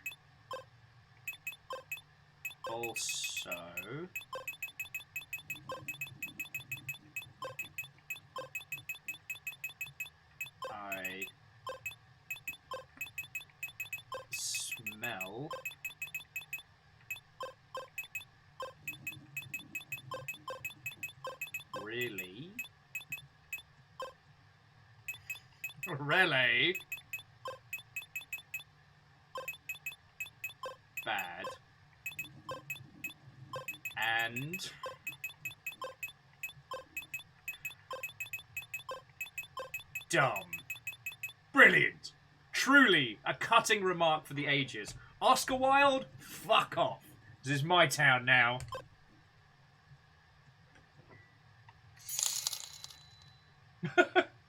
also... I smell really bad and dumb. Brilliant. Truly a cutting remark for the ages. Oscar Wilde, fuck off. This is my town now.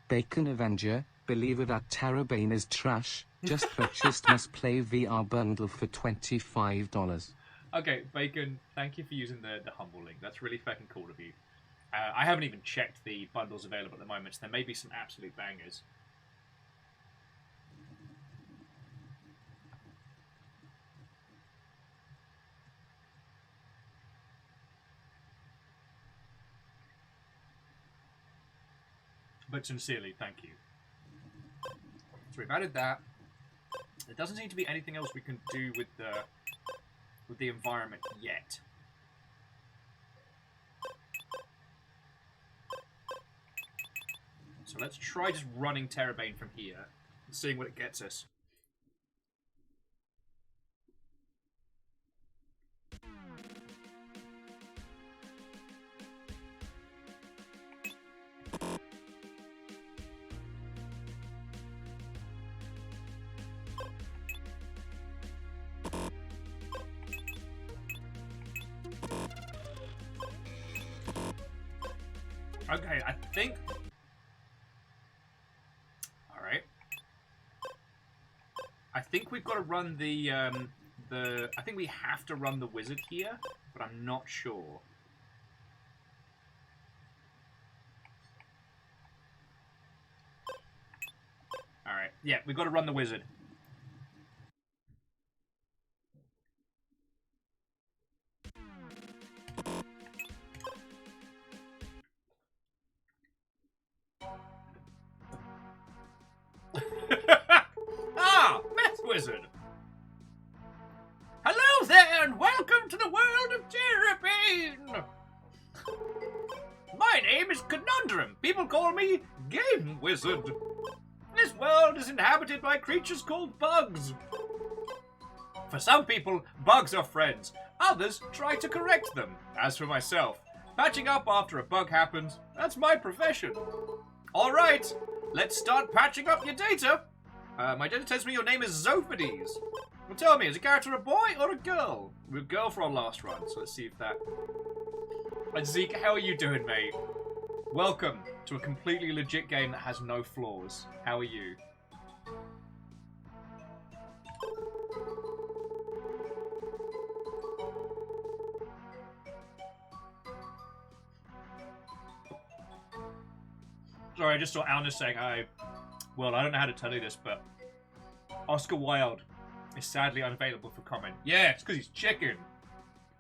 Bacon Avenger, believer that tERRORbane is trash. Just purchased must play VR bundle for $25.
Okay, Bacon, thank you for using the humble link. That's really fucking cool of you. I haven't even checked the bundles available at the moment, so there may be some absolute bangers. But sincerely, thank you. So we've added that. There doesn't seem to be anything else we can do with the environment yet. So let's try just running tERRORbane from here and seeing what it gets us. Okay, I think... Alright. I think we've got to run the... I think we have to run the wizard here, but I'm not sure. Alright, yeah, we've got to run the wizard. Ah, Meth Wizard! Hello there, and welcome to the world of tERRORbane! My name is Conundrum. People call me Game Wizard. This world is inhabited by creatures called bugs. For some people, bugs are friends. Others try to correct them. As for myself, patching up after a bug happens, that's my profession. Alright, let's start patching up your data. My data tells me your name is Zophides. Well, tell me, is a character a boy or a girl? We're a girl for our last run, so let's see if that... Zeke, how are you doing, mate? Welcome to a completely legit game that has no flaws. How are you? Sorry, I just saw Alna saying, well, I don't know how to tell you this, but Oscar Wilde is sadly unavailable for comment. Yeah, it's because he's chicken.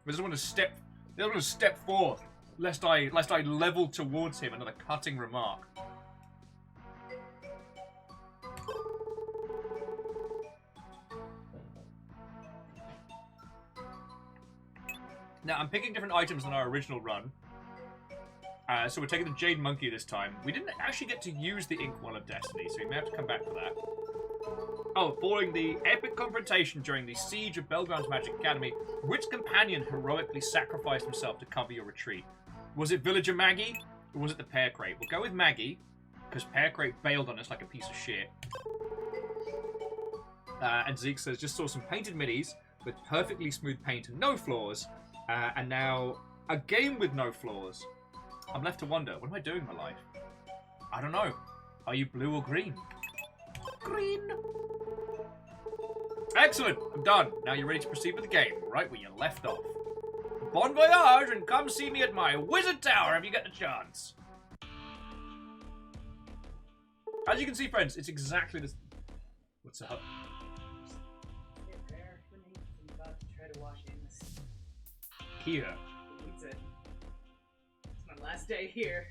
He doesn't want to step forth, lest I level towards him another cutting remark. Now, I'm picking different items than our original run. So we're taking the Jade Monkey this time. We didn't actually get to use the Inkwell of Destiny, so we may have to come back for that. Oh, following the epic confrontation during the siege of Belground's Magic Academy, which companion heroically sacrificed himself to cover your retreat? Was it Villager Maggie, or was it the Pear Crate? We'll go with Maggie, because Pear Crate bailed on us like a piece of shit. And Zeke says, just saw some painted minis with perfectly smooth paint and no flaws, and now a game with no flaws. I'm left to wonder, what am I doing in my life? I don't know. Are you blue or green? Green! Excellent! I'm done. Now you're ready to proceed with the game, right where you left off. Bon voyage, and come see me at my wizard tower if you get the chance. As you can see, friends, it's exactly this. What's up? Here.
It's my last day here.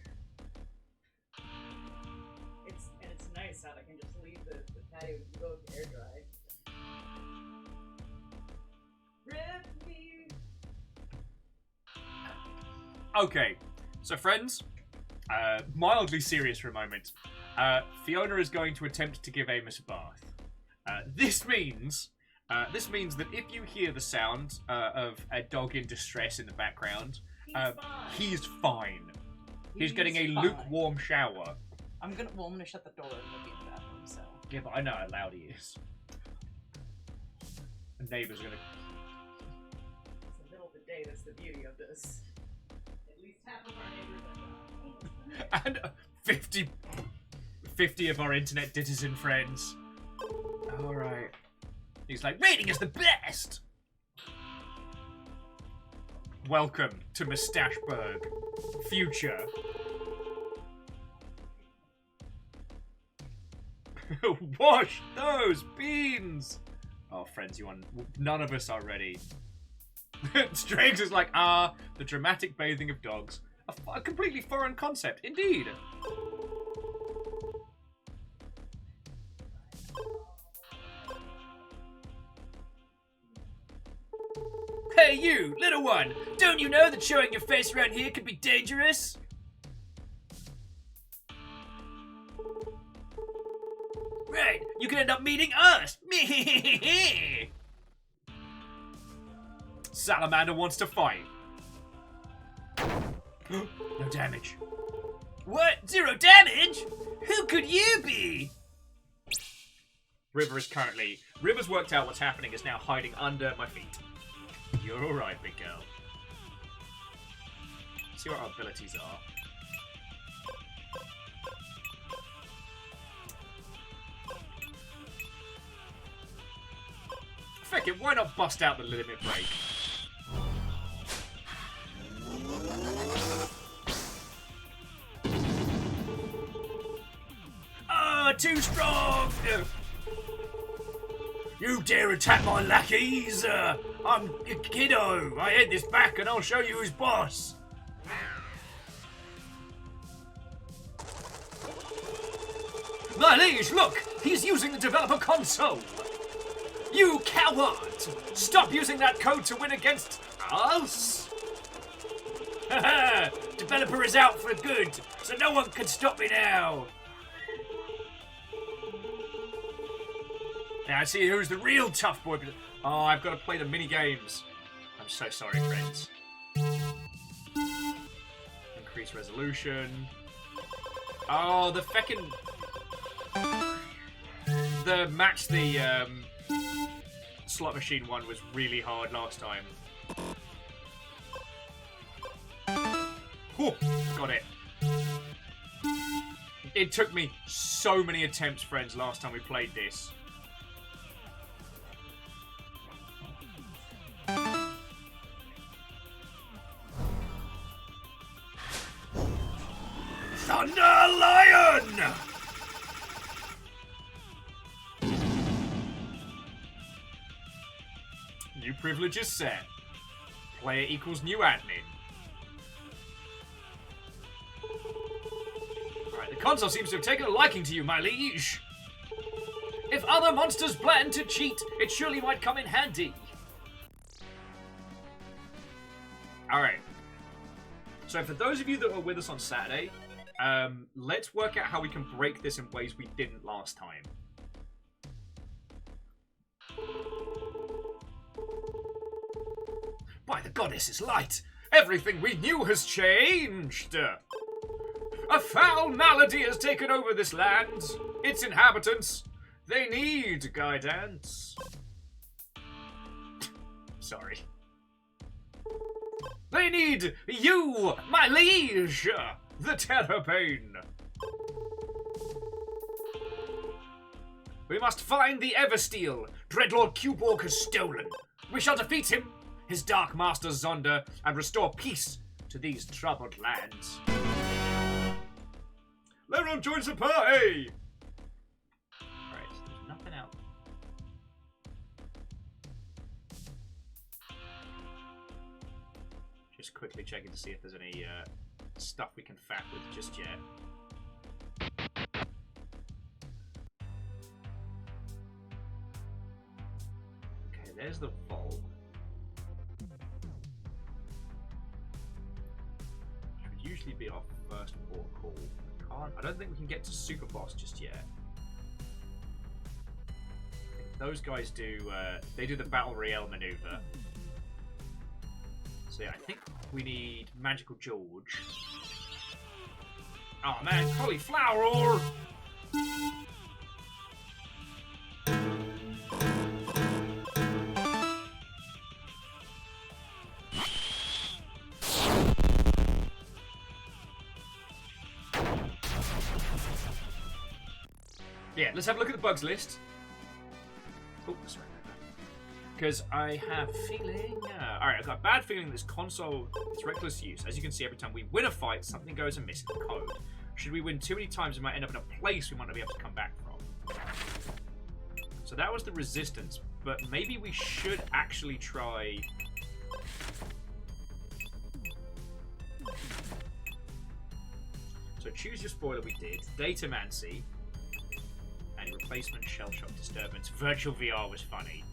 It's nice out. I can just leave the patio and go to air dry. Rip me.
Okay, so friends, mildly serious for a moment. Fiona is going to attempt to give Amos a bath. This means that if you hear the sound of a dog in distress in the background, he's fine. He's getting a lukewarm shower.
I'm gonna shut the door and look in the bathroom, so.
Yeah, but I know how loud he is. The neighbours are gonna.
It's the middle of the day, that's the beauty of this. At least half of our neighbors are gone.
And 50 of our internet citizen friends. Alright. He's like, rating is the best! Welcome to Mustacheburg. Future. Wash those beans! Oh, friends, none of us are ready. Strings is like, the dramatic bathing of dogs. A completely foreign concept, indeed. Hey you, little one! Don't you know that showing your face around here could be dangerous? Right, you can end up meeting us! Salamander wants to fight. No damage. What? 0 damage? Who could you be? River's worked out what's happening, is now hiding under my feet. You're alright, big girl. Let's see what our abilities are. Frick it, why not bust out the limit break? Too strong! You dare attack my lackeys? I'm a kiddo. I head this back and I'll show you who's boss. My liege, look! He's using the developer console! You coward! Stop using that code to win against us! Haha! Developer is out for good, so no one can stop me now! Now I see who's the real tough boy. Oh, I've got to play the mini games. I'm so sorry, friends. Increase resolution. Oh, the feckin'... The match the slot machine one was really hard last time. Whew, got it. It took me so many attempts, friends, last time we played this. Thunder Lion! New privilege is set. Player equals new admin. Alright, the console seems to have taken a liking to you, my liege. If other monsters plan to cheat, it surely might come in handy. Alright. So for those of you that were with us on Saturday, let's work out how we can break this in ways we didn't last time. By the goddess's light, everything we knew has changed. A foul malady has taken over this land. Its inhabitants, they need guidance. Sorry. They need you, my liege, the tERRORbane. We must find the Eversteel Dreadlord Cuborg has stolen. We shall defeat him, his dark master Zonda, and restore peace to these troubled lands. Leron joins the party! Alright, so there's nothing else. Just quickly checking to see if there's any stuff we can faff with just yet. Okay, there's the vault. Which would usually be our first port of call. I don't think we can get to Super Boss just yet. Those guys do, they do the Battle Royale maneuver. So yeah, I think we need Magical George. Oh man, cauliflower! Yeah, let's have a look at the bugs list. Oh, sorry. Because I have a feeling... Alright, I've got a bad feeling this console is reckless use. As you can see, every time we win a fight, something goes amiss in the code. Should we win too many times, we might end up in a place we might not be able to come back from. So that was the resistance, but maybe we should actually try... So choose your spoiler we did. Datamancy. And replacement shell shock disturbance. Virtual VR was funny.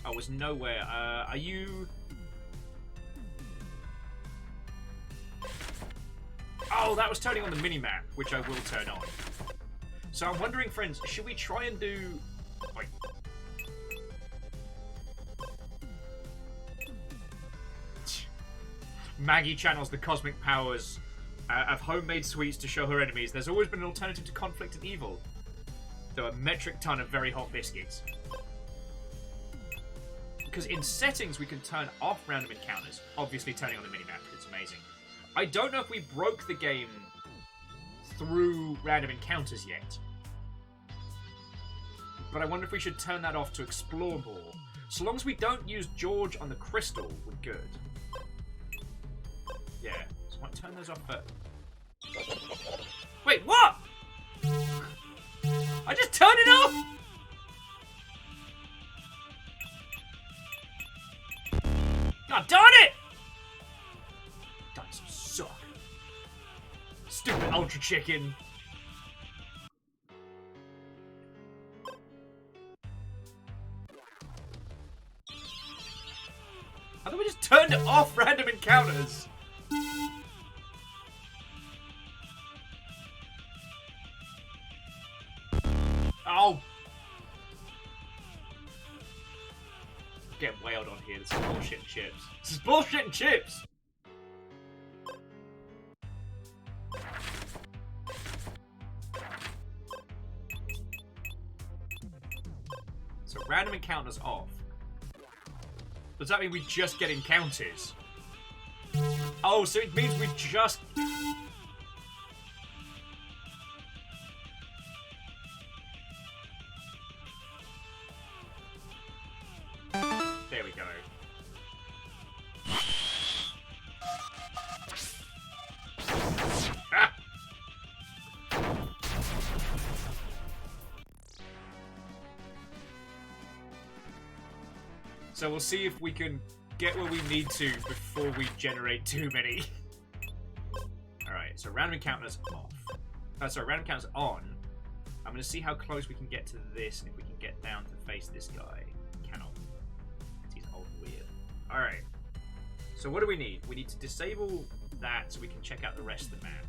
I was nowhere. Are you... Oh, that was turning on the minimap, which I will turn on. So I'm wondering, friends, should we try and do... Wait. Maggie channels the cosmic powers of homemade sweets to show her enemies. There's always been an alternative to conflict and evil. Though a metric ton of very hot biscuits. Because in settings we can turn off random encounters. Obviously turning on the minimap, it's amazing. I don't know if we broke the game through random encounters yet. But I wonder if we should turn that off to explore more. So long as we don't use George on the crystal, we're good. Yeah, so I might turn those off first. Wait, what? I just turned it off! God darn it! Dinosaurs suck. Stupid Ultra Chicken. I thought we just turned off random encounters. Oh! Getting wailed on here. This is bullshit and chips. This is bullshit and chips! So random encounters off. Does that mean we just get encounters? Oh, so it means we just... There we go. Ah! So we'll see if we can get where we need to before we generate too many. Alright, so random encounters off. Sorry, random encounters on. I'm going to see how close we can get to this and if we can get down to face this guy. Cannot. He's old and weird. Alright. So what do we need? We need to disable that so we can check out the rest of the map.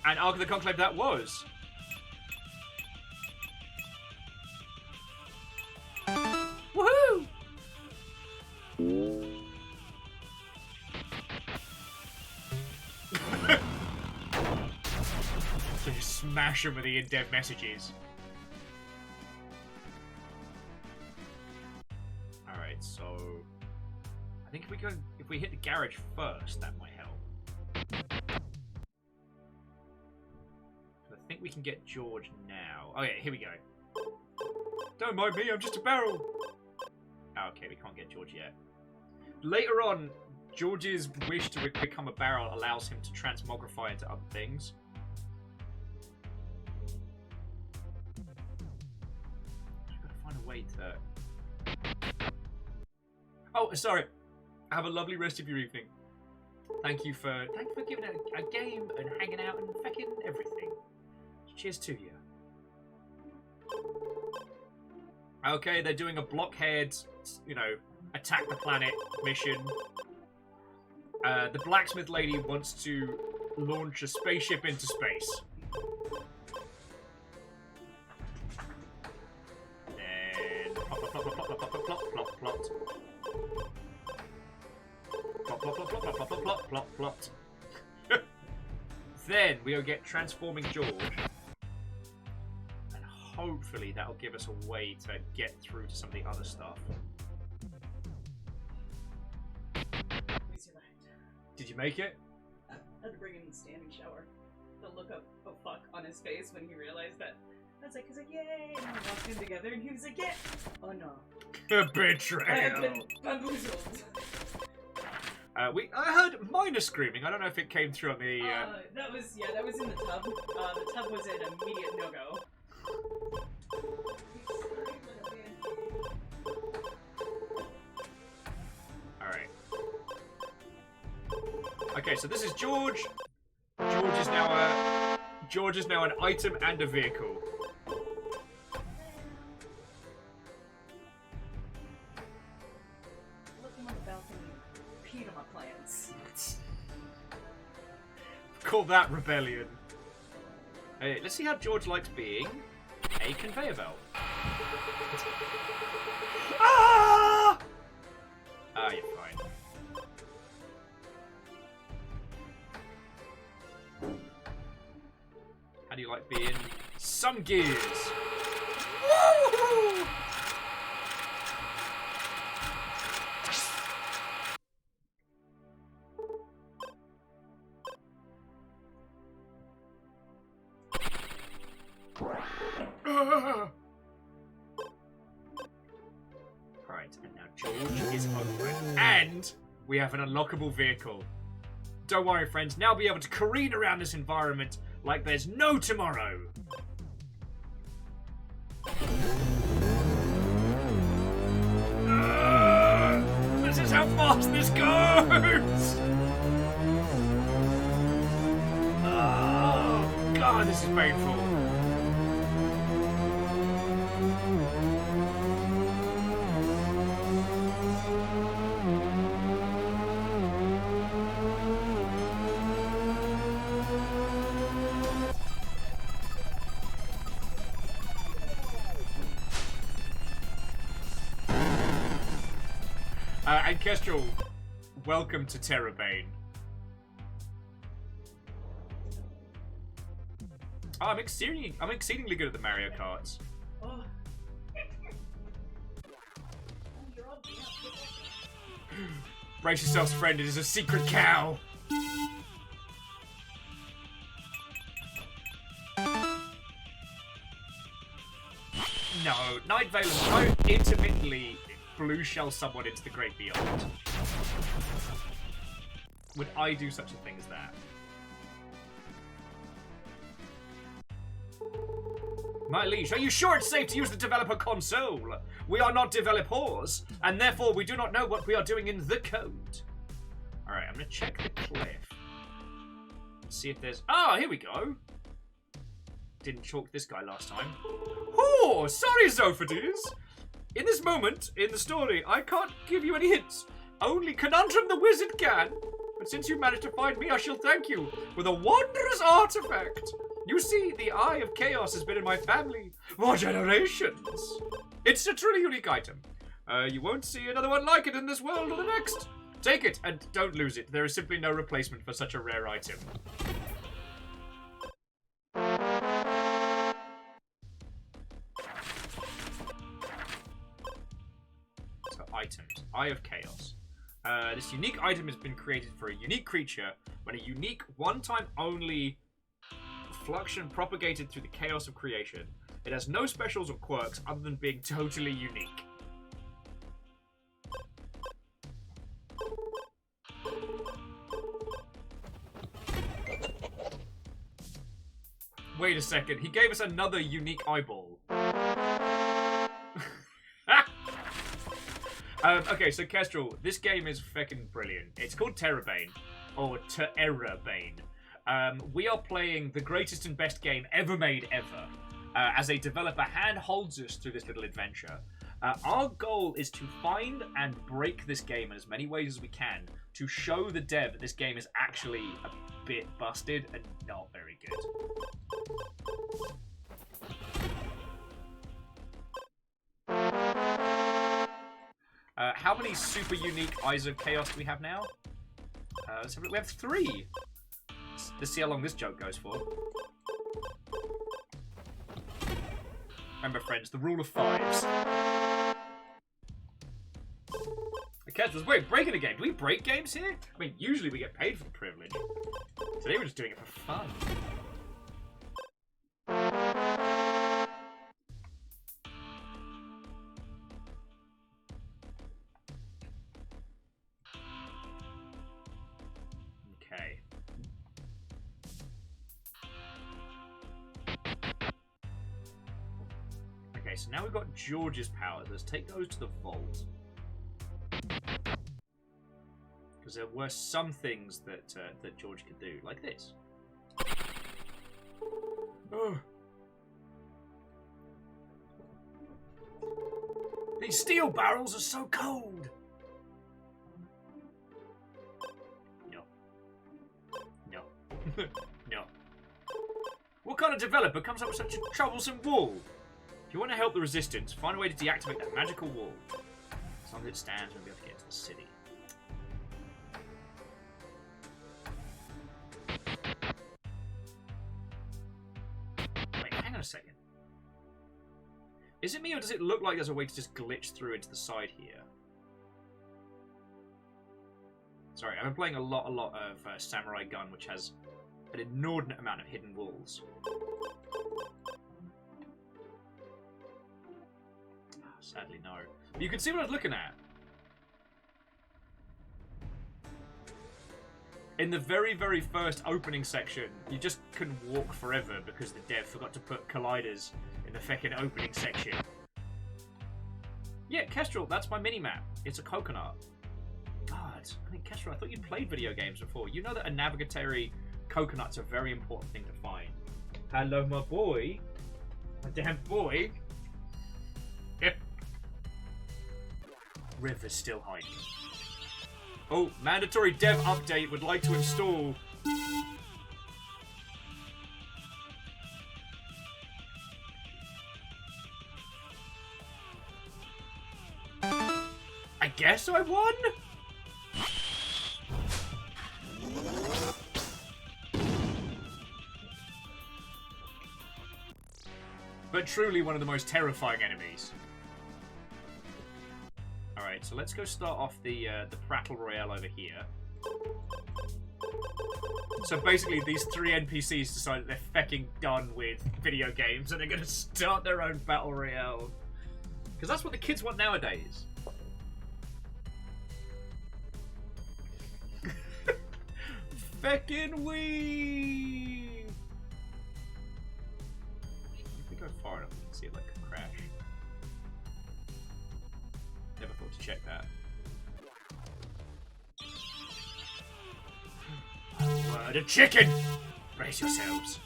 And Ark of the Conclave that was. Woohoo! So just smash them with the in-dev messages. Alright, so I think if we hit the garage first, that might help. I think we can get George now. Oh yeah, here we go. Don't mind me, I'm just a barrel. Oh, okay, we can't get George yet. Later on, George's wish to become a barrel allows him to transmogrify into other things. I've got to find a way to... Oh, sorry. Have a lovely rest of your evening. Thank you for giving it a game and hanging out and fucking everything. Cheers to you. Okay, they're doing a blockhead, you know, attack the planet mission. The blacksmith lady wants to launch a spaceship into space. Then plot, plot, plot, plot, plot, plot, plot, plot, plot. Plot, plot, plot, plot, plot, plot, plot, plot, plot. Then we'll get transforming George. And hopefully that'll give us a way to get through to some of the other stuff.
We survived.
Did you make it?
I had to bring him in the standing shower. The look of oh fuck on his face when he realized that. I was like, yay! And we walked in together and he was like, yeah! Oh no.
Betrayal!
I have been bamboozled.
I heard minor screaming. I don't know if it came through on the...
that was in the tub. The tub was an immediate no-go.
Alright. Okay, so this is George. George is now an item and a vehicle.
Looking on the balcony, peed on my plants.
Call that rebellion. Hey, let's see how George likes being a conveyor belt. Ah! Ah, you're fine. How do you like being some gears? Woo! Right, and now George is open. And we have an unlockable vehicle. Don't worry, friends. Now be able to careen around this environment like there's no tomorrow. This is how fast this goes! Oh, God, this is painful. And Kestrel, welcome to TERRORbane. Oh, I'm exceedingly good at the Mario Karts.
Oh.
Brace yourselves, friend. It is a secret cow. No, Night Valence won't intermittently blue shell someone into the great beyond. Would I do such a thing as that? My liege, are you sure it's safe to use the developer console? We are not developers, and therefore we do not know what we are doing in the code. Alright, I'm gonna check the cliff. See if there's... Ah, here we go. Didn't chalk this guy last time. Oh, sorry, Zophades. In this moment, in the story, I can't give you any hints. Only Conundrum the Wizard can. But since you managed to find me, I shall thank you with a wondrous artifact. You see, the Eye of Chaos has been in my family for generations. It's a truly unique item. You won't see another one like it in this world or the next. Take it, and don't lose it. There is simply no replacement for such a rare item. So, items. Eye of Chaos. This unique item has been created for a unique creature when a unique, one-time only fluxion propagated through the chaos of creation. It has no specials or quirks other than being totally unique. Wait a second, he gave us another unique eyeball. Okay, so Kestrel, this game is fucking brilliant. It's called TERRORbane, or tERRORbane. We are playing the greatest and best game ever made ever. As a developer handholds us through this little adventure. Our goal is to find and break this game in as many ways as we can to show the dev that this game is actually a bit busted and not very good. How many super unique Eyes of Chaos do we have now? We have 3. Let's see how long this joke goes for. Remember, friends, the rule of 5s. Okay, wait, breaking a game. Do we break games here? I mean, usually we get paid for the privilege. Today we're just doing it for fun. Okay. Okay, so now we've got George's powers. Let's take those to the vault. Because there were some things that that George could do, like this. Oh. These steel barrels are so cold. No. No. No. What kind of developer comes up with such a troublesome wall? If you want to help the resistance, find a way to deactivate that magical wall. As long as it stands, we'll be able to get to the city. Wait, hang on a second. Is it me, or does it look like there's a way to just glitch through into the side here? Sorry, I've been playing a lot of Samurai Gun, which has an inordinate amount of hidden walls. Sadly, no. But you can see what I was looking at. In the very, very first opening section, you just couldn't walk forever because the dev forgot to put colliders in the feckin' opening section. Yeah, Kestrel, that's my mini-map. It's a coconut. God, I mean, Kestrel, I thought you'd played video games before. You know that a navigatory coconut's a very important thing to find. Hello, my boy. My damn boy. Yep. River's still hiding. Oh, mandatory dev update would like to install. I guess I won? But truly one of the most terrifying enemies. Alright, so let's go start off the Prattle Royale over here. So basically these 3 NPCs decided they're fecking done with video games and they're going to start their own Battle Royale. Because that's what the kids want nowadays. Feckin' wee! If we go far enough you can see it like crash. Never thought to check that. Word of chicken! Brace yourselves.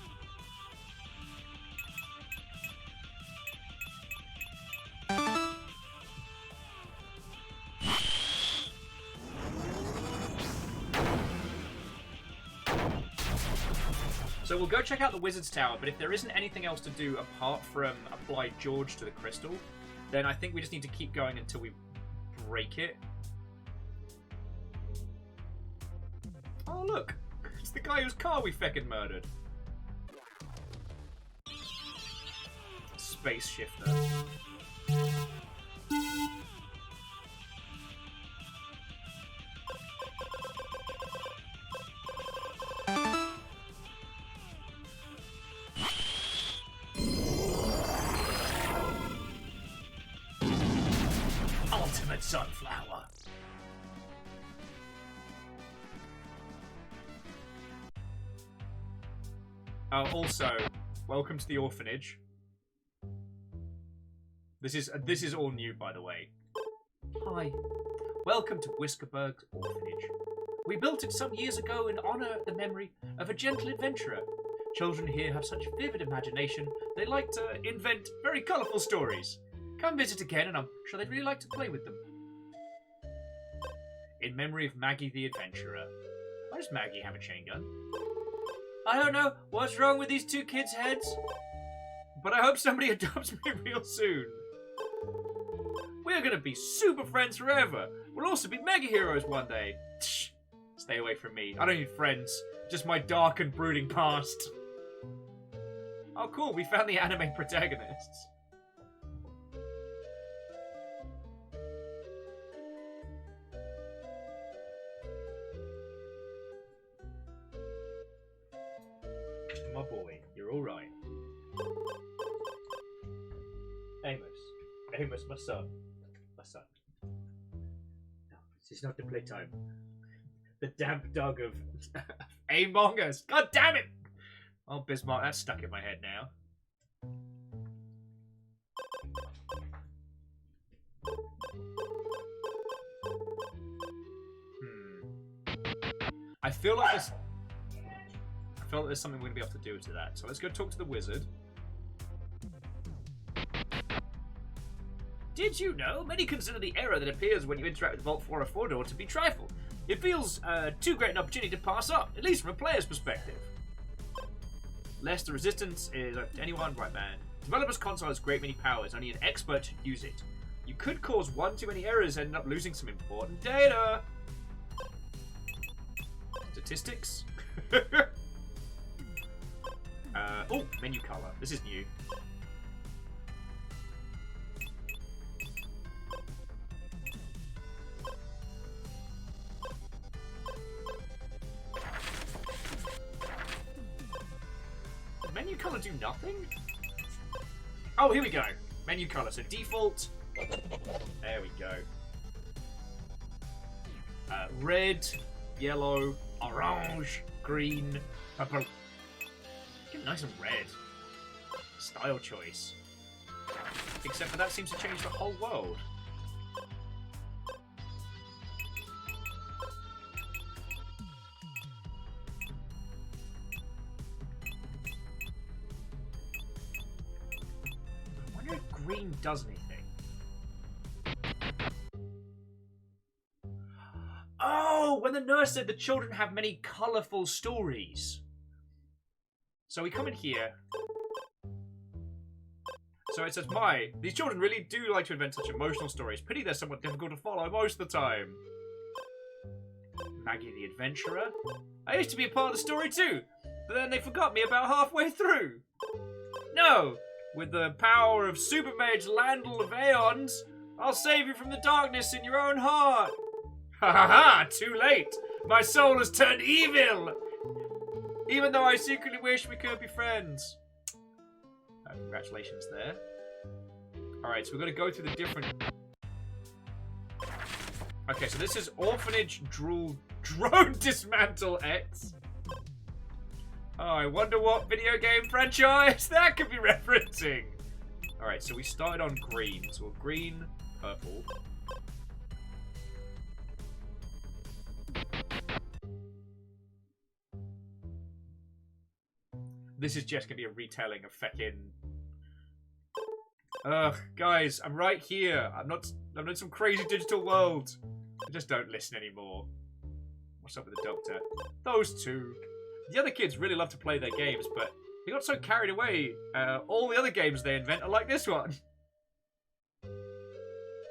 So we'll go check out the Wizard's Tower, but if there isn't anything else to do apart from apply George to the crystal, then I think we just need to keep going until we break it. Oh look! It's the guy whose car we feckin' murdered. Space shifter. Ultimate sunflower. Also, welcome to the orphanage. This is all new, by the way. Hi. Welcome to Whiskerburg's orphanage. We built it some years ago in honor of the memory of a gentle adventurer. Children here have such vivid imagination, they like to invent very colourful stories. Come visit again, and I'm sure they'd really like to play with them. In memory of Maggie the Adventurer. Why does Maggie have a chain gun? I don't know what's wrong with these two kids' heads, but I hope somebody adopts me real soon. We're gonna be super friends forever. We'll also be mega heroes one day. Tsh, stay away from me. I don't need friends. Just my dark and brooding past. Oh cool, we found the anime protagonists. My boy, you're alright. Amos, my son. No, this is not the playtime. The damp dog of Among Us. God damn it! Oh, Bismarck, that's stuck in my head now. I feel like there's something we're going to be able to do to that. So let's go talk to the wizard. Did you know? Many consider the error that appears when you interact with Vault 404 door to be trifle. It feels too great an opportunity to pass up, at least from a player's perspective. Lest the resistance is up to anyone, right man. Developer's console has great many powers, only an expert should use it. You could cause one too many errors and end up losing some important data. Statistics? Oh, menu color. This is new. Menu color do nothing? Oh, here we go. Menu color. So default. There we go. Red, yellow, orange, green, purple. Get nice and red. Style choice. Except for that seems to change the whole world. I wonder if green does anything. Oh, when the nurse said the children have many colourful stories. So we come in here. So it says, these children really do like to invent such emotional stories. Pity they're somewhat difficult to follow most of the time. Maggie the Adventurer. I used to be a part of the story too, but then they forgot me about halfway through. No! With the power of Super Mage Landel of Aeons, I'll save you from the darkness in your own heart. Ha ha ha! Too late! My soul has turned evil! Even though I secretly wish we could be friends. Congratulations there. Alright, so we're going to go through the different... Okay, so this is Orphanage Drone Dismantle X. Oh, I wonder what video game franchise that could be referencing. Alright, so we started on green. So we're green, purple. This is just gonna be a retelling of feckin'. Ugh, guys, I'm right here. I'm not in some crazy digital world. I just don't listen anymore. What's up with the doctor? Those two. The other kids really love to play their games, but they got so carried away. All the other games they invent are like this one.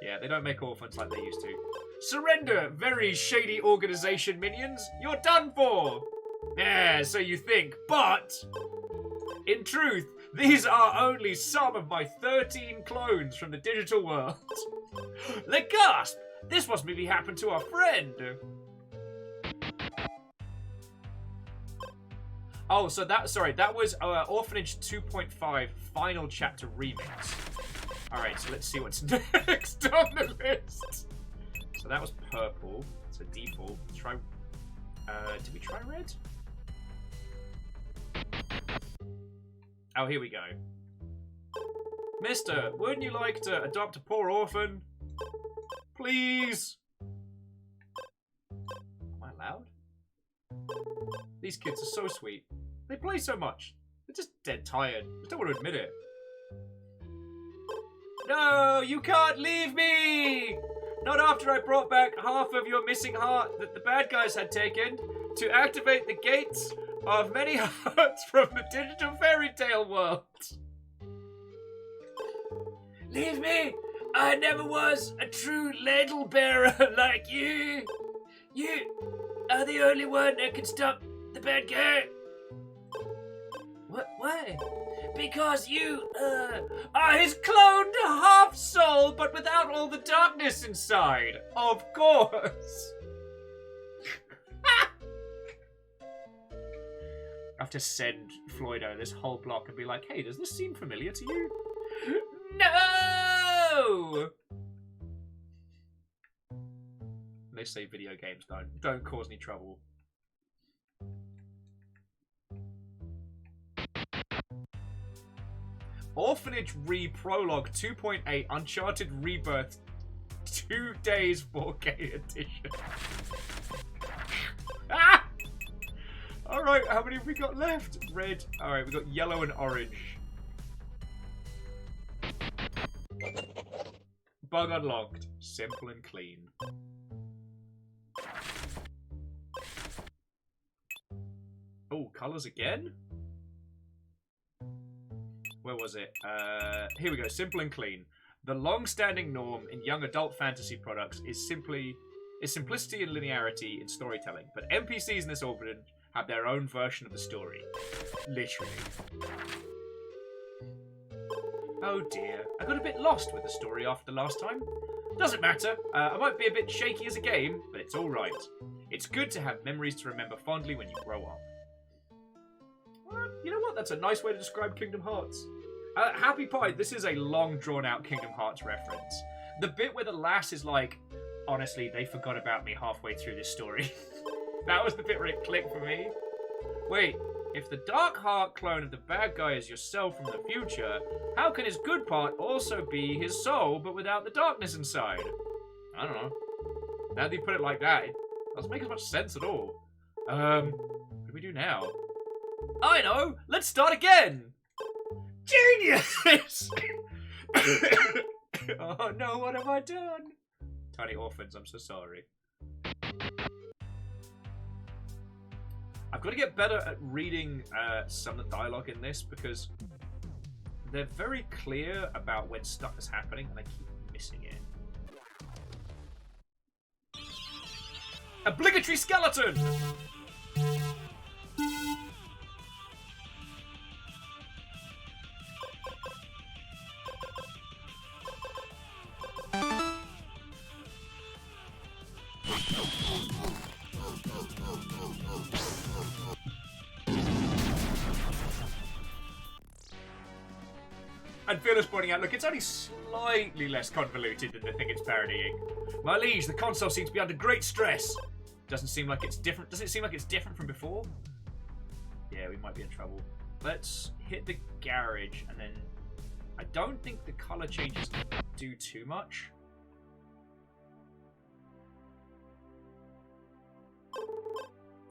Yeah, they don't make orphans like they used to. Surrender, very shady organization minions. You're done for. Yeah, so you think, but in truth, these are only some of my 13 clones from the digital world. The gasp! This must maybe happen to our friend. Oh, so that was Orphanage 2.5 Final Chapter Remix. Alright, so let's see what's next on the list. So that was purple. So default. Let's try. Did we try red? Oh, here we go. Mister, wouldn't you like to adopt a poor orphan? Please? Am I allowed? These kids are so sweet. They play so much. They're just dead tired. I don't want to admit it. No, you can't leave me! Not after I brought back half of your missing heart that the bad guys had taken to activate the gates of many hearts from the digital fairy tale world. Leave me! I never was a true ladle bearer like you. You are the only one that can stop the bad guy. What? Why? Because you, are his cloned half-soul, but without all the darkness inside. Of course. I have to send Floydo this whole block and be like, hey, does this seem familiar to you? No! They say video games don't cause any trouble. Orphanage Re-Prologue 2.8 Uncharted Rebirth 2 Days 4K Edition. Ah! Alright, how many have we got left? Red. Alright, we got yellow and orange. Bug unlocked. Simple and clean. Oh, colours again? Where was it? Here we go. Simple and clean. The long-standing norm in young adult fantasy products is simplicity and linearity in storytelling, but NPCs in this orphanage have their own version of the story. Literally. Oh dear. I got a bit lost with the story after the last time. Doesn't matter. I might be a bit shaky as a game, but it's alright. It's good to have memories to remember fondly when you grow up. You know what? That's a nice way to describe Kingdom Hearts. Happy Pie, this is a long drawn-out Kingdom Hearts reference. The bit where the lass is like, honestly, they forgot about me halfway through this story. That was the bit where it clicked for me. Wait, if the Dark Heart clone of the bad guy is yourself from the future, how can his good part also be his soul, but without the darkness inside? I don't know. Now that you put it like that, it doesn't make as much sense at all. What do we do now? I know! Let's start again! Genius! Oh no, what have I done? Tiny orphans, I'm so sorry. I've got to get better at reading some of the dialogue in this because they're very clear about when stuff is happening and I keep missing it. Obligatory skeleton! And Fearless pointing out, look, it's only slightly less convoluted than the thing it's parodying. My liege, the console seems to be under great stress. Doesn't seem like it's different. Does it seem like it's different from before? Yeah, we might be in trouble. Let's hit the garage and then I don't think the color changes do too much.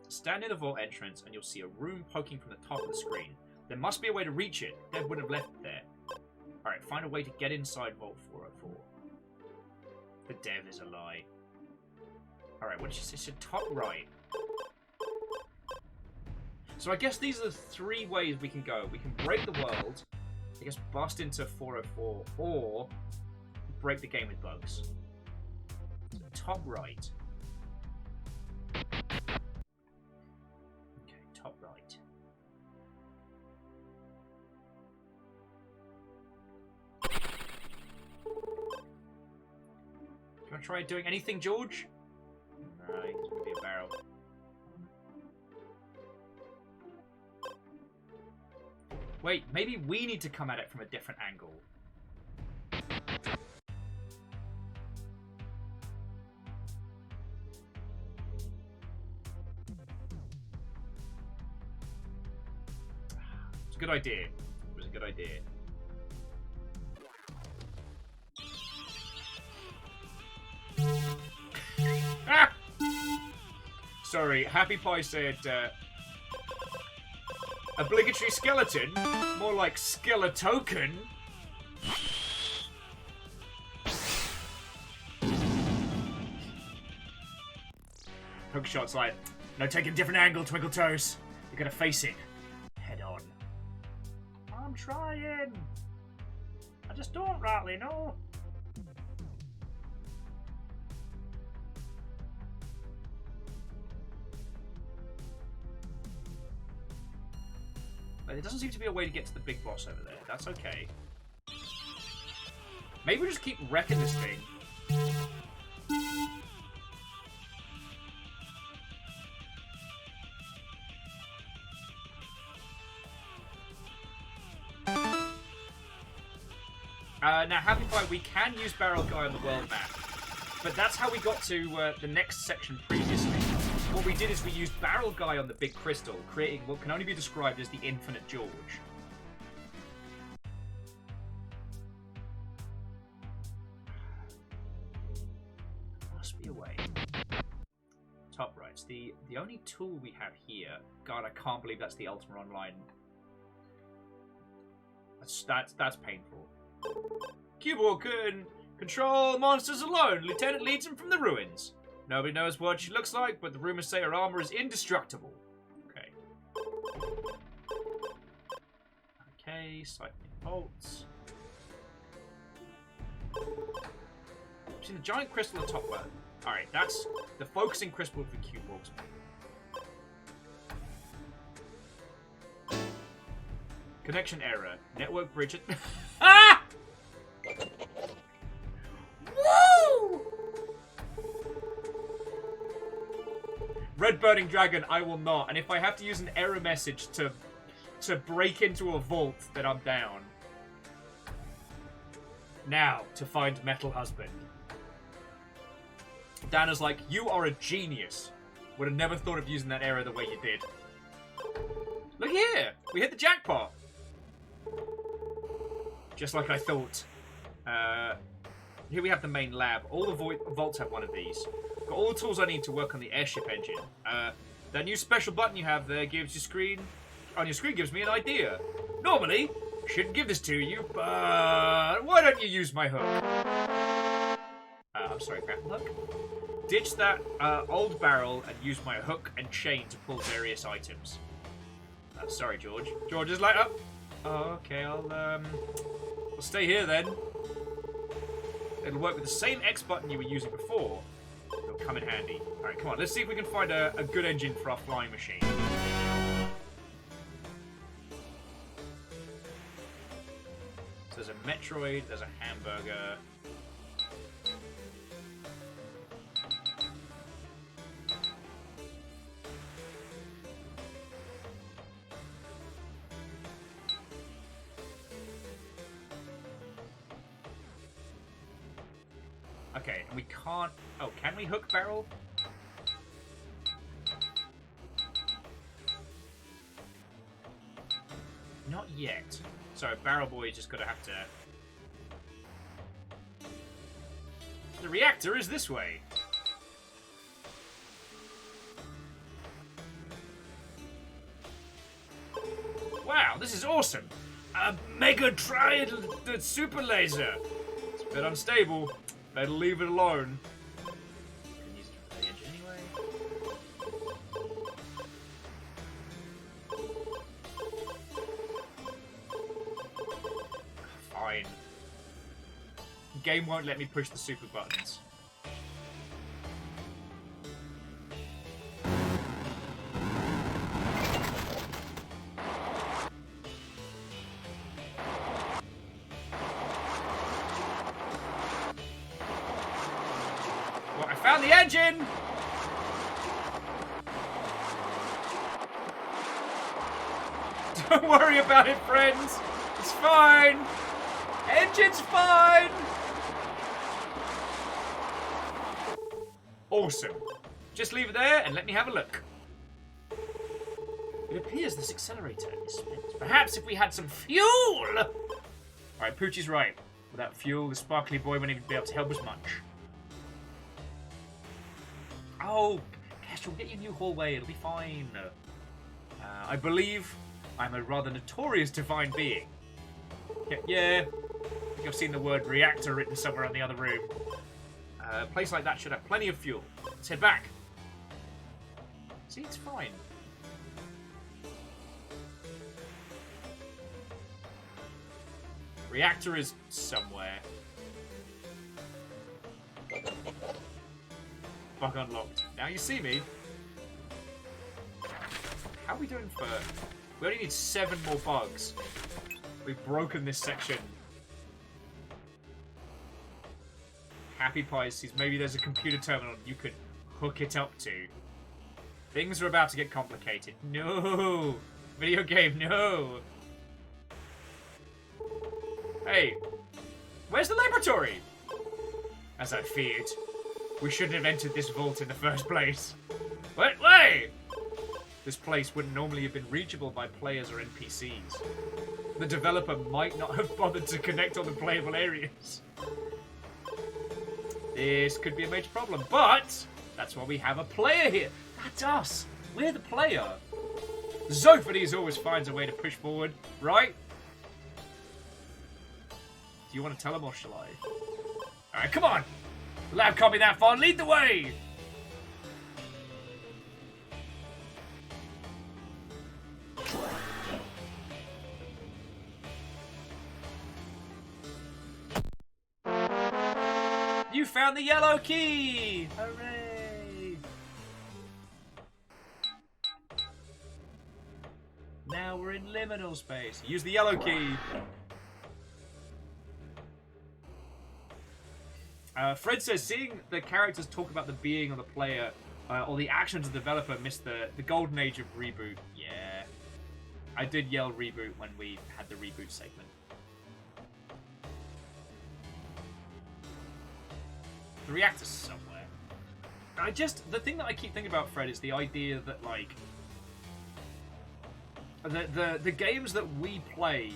Stand near the vault entrance and you'll see a room poking from the top of the screen. There must be a way to reach it. Dev would have left it there. Alright, find a way to get inside Vault 404. The Dev is a lie. Alright, what did she say? She said top right. So I guess these are the 3 ways we can go. We can break the world, I guess bust into 404, or break the game with bugs. So top right. Okay, top right. Do you want to try doing anything, George? No, he's going to be a barrel. Wait, maybe we need to come at it from a different angle. It's a good idea. It was a good idea. Ah! Sorry, Happy Pie said, obligatory skeleton? More like skeletoken. Hookshot's like, no, take a different angle, Twinkle Toes. You're gonna face it head on. I'm trying. I just don't rightly know. But there doesn't seem to be a way to get to the big boss over there. That's okay. Maybe we just keep wrecking this thing. Now, Happy Pie, we can use Barrel Guy on the world map, but that's how we got to the next section previously. What we did is we used Barrel Guy on the big crystal, creating what can only be described as the Infinite George. Must be a way. Top right. It's the only tool we have here. God, I can't believe that's the Ultima Online. That's painful. Cubo can control monsters alone. Lieutenant leads him from the ruins. Nobody knows what she looks like, but the rumors say her armor is indestructible. Okay. Okay, cycling bolts. See the giant crystal on top left. Alright, that's the focusing crystal for cube walks. Connection error. Network bridge. Ah! Woo! Red Burning Dragon, I will not. And if I have to use an error message to break into a vault, then I'm down. Now, to find Metal Husband. Dana's like, you are a genius. Would have never thought of using that error the way you did. Look here! We hit the jackpot! Just like I thought. Here we have the main lab. All the vaults have one of these. Got all the tools I need to work on the airship engine. That new special button you have there gives your screen gives me an idea. Normally, I shouldn't give this to you, but why don't you use my hook? I'm sorry, grapple hook. Ditch that old barrel and use my hook and chain to pull various items. Sorry, George. George is like, oh, okay, I'll stay here then. It'll work with the same X button you were using before. It'll come in handy. Alright, come on, let's see if we can find a good engine for our flying machine. So there's a Metroid, there's a hamburger. Okay, and we can't... Oh, can we hook barrel? Not yet. So Barrel Boy is just gonna have to... The reactor is this way. Wow, this is awesome. A Mega Triad Super Laser. It's a bit unstable. Better leave it alone. Can use it for the engine anyway. Fine. Game won't let me push the super buttons. Well, I found the engine! Don't worry about it, friends. It's fine. Engine's fine. Awesome. Just leave it there and let me have a look. It appears this accelerator is spent. Perhaps if we had some fuel! Alright, Poochie's right. Without fuel, the sparkly boy won't even be able to help us much. Oh, Cash, we'll get you a new hallway. It'll be fine. I believe I'm a rather notorious divine being. Yeah. I think I've seen the word reactor written somewhere in the other room. A place like that should have plenty of fuel. Let's head back. See, it's fine. Reactor is somewhere. Bug unlocked. Now you see me. How are we doing for... We only need 7 more bugs. We've broken this section. Happy Pisces. Maybe there's a computer terminal you could hook it up to. Things are about to get complicated. No! Video game, no! Hey! Where's the laboratory? As I feared. We shouldn't have entered this vault in the first place. Wait! This place wouldn't normally have been reachable by players or NPCs. The developer might not have bothered to connect all the playable areas. This could be a major problem, but that's why we have a player here. That's us. We're the player. Zophides always finds a way to push forward, right? Do you want to tell him or shall I? Alright, come on! The lab can't be that far. Lead the way! You found the yellow key! Hooray! Now we're in liminal space. Use the yellow key. Fred says, seeing the characters talk about the being of the player or the actions of the developer missed the golden age of reboot. Yeah. I did yell reboot when we had the reboot segment. The reactor's somewhere. The thing that I keep thinking about, Fred, is the idea that, like, the games that we play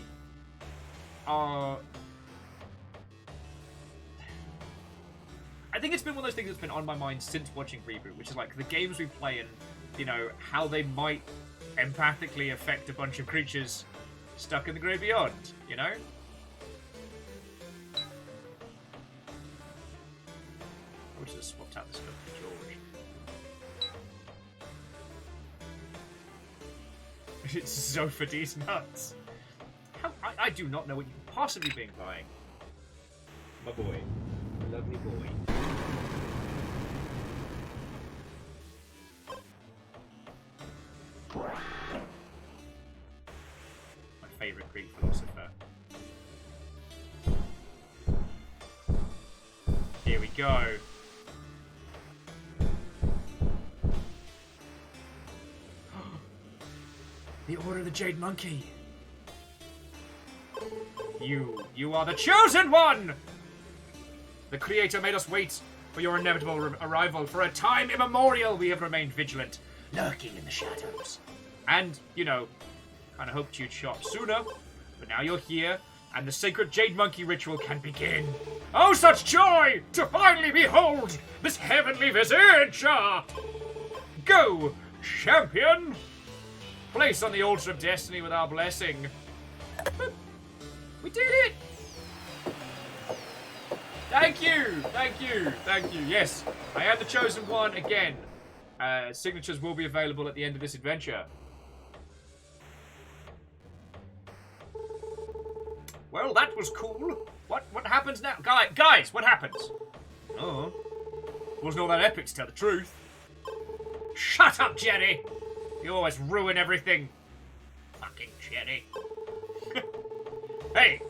are... I think it's been one of those things that's been on my mind since watching Reboot, which is like the games we play and, you know, how they might empathically affect a bunch of creatures stuck in the Great Beyond, you know? I wish I swapped out this stuff for George. It's Zophides nuts. I do not know what you could possibly be implying. My boy. My lovely boy. My favourite Greek philosopher. Here we go. The Order of the Jade Monkey. You are the chosen one! The Creator made us wait for your inevitable arrival. For a time immemorial, we have remained vigilant, lurking in the shadows. And, you know, Kinda hoped you'd show up sooner, but now you're here, and the sacred Jade Monkey ritual can begin. Oh, such joy to finally behold this heavenly visage! Go, champion! Place on the altar of destiny with our blessing. We did it! Thank you! Thank you! Thank you! Yes, I am the chosen one again. Signatures will be available at the end of this adventure. Well, that was cool. What happens now? Guys, what happens? Oh. Wasn't all that epic, to tell the truth. Shut up, Jerry! You always ruin everything. Fucking Jerry. Hey!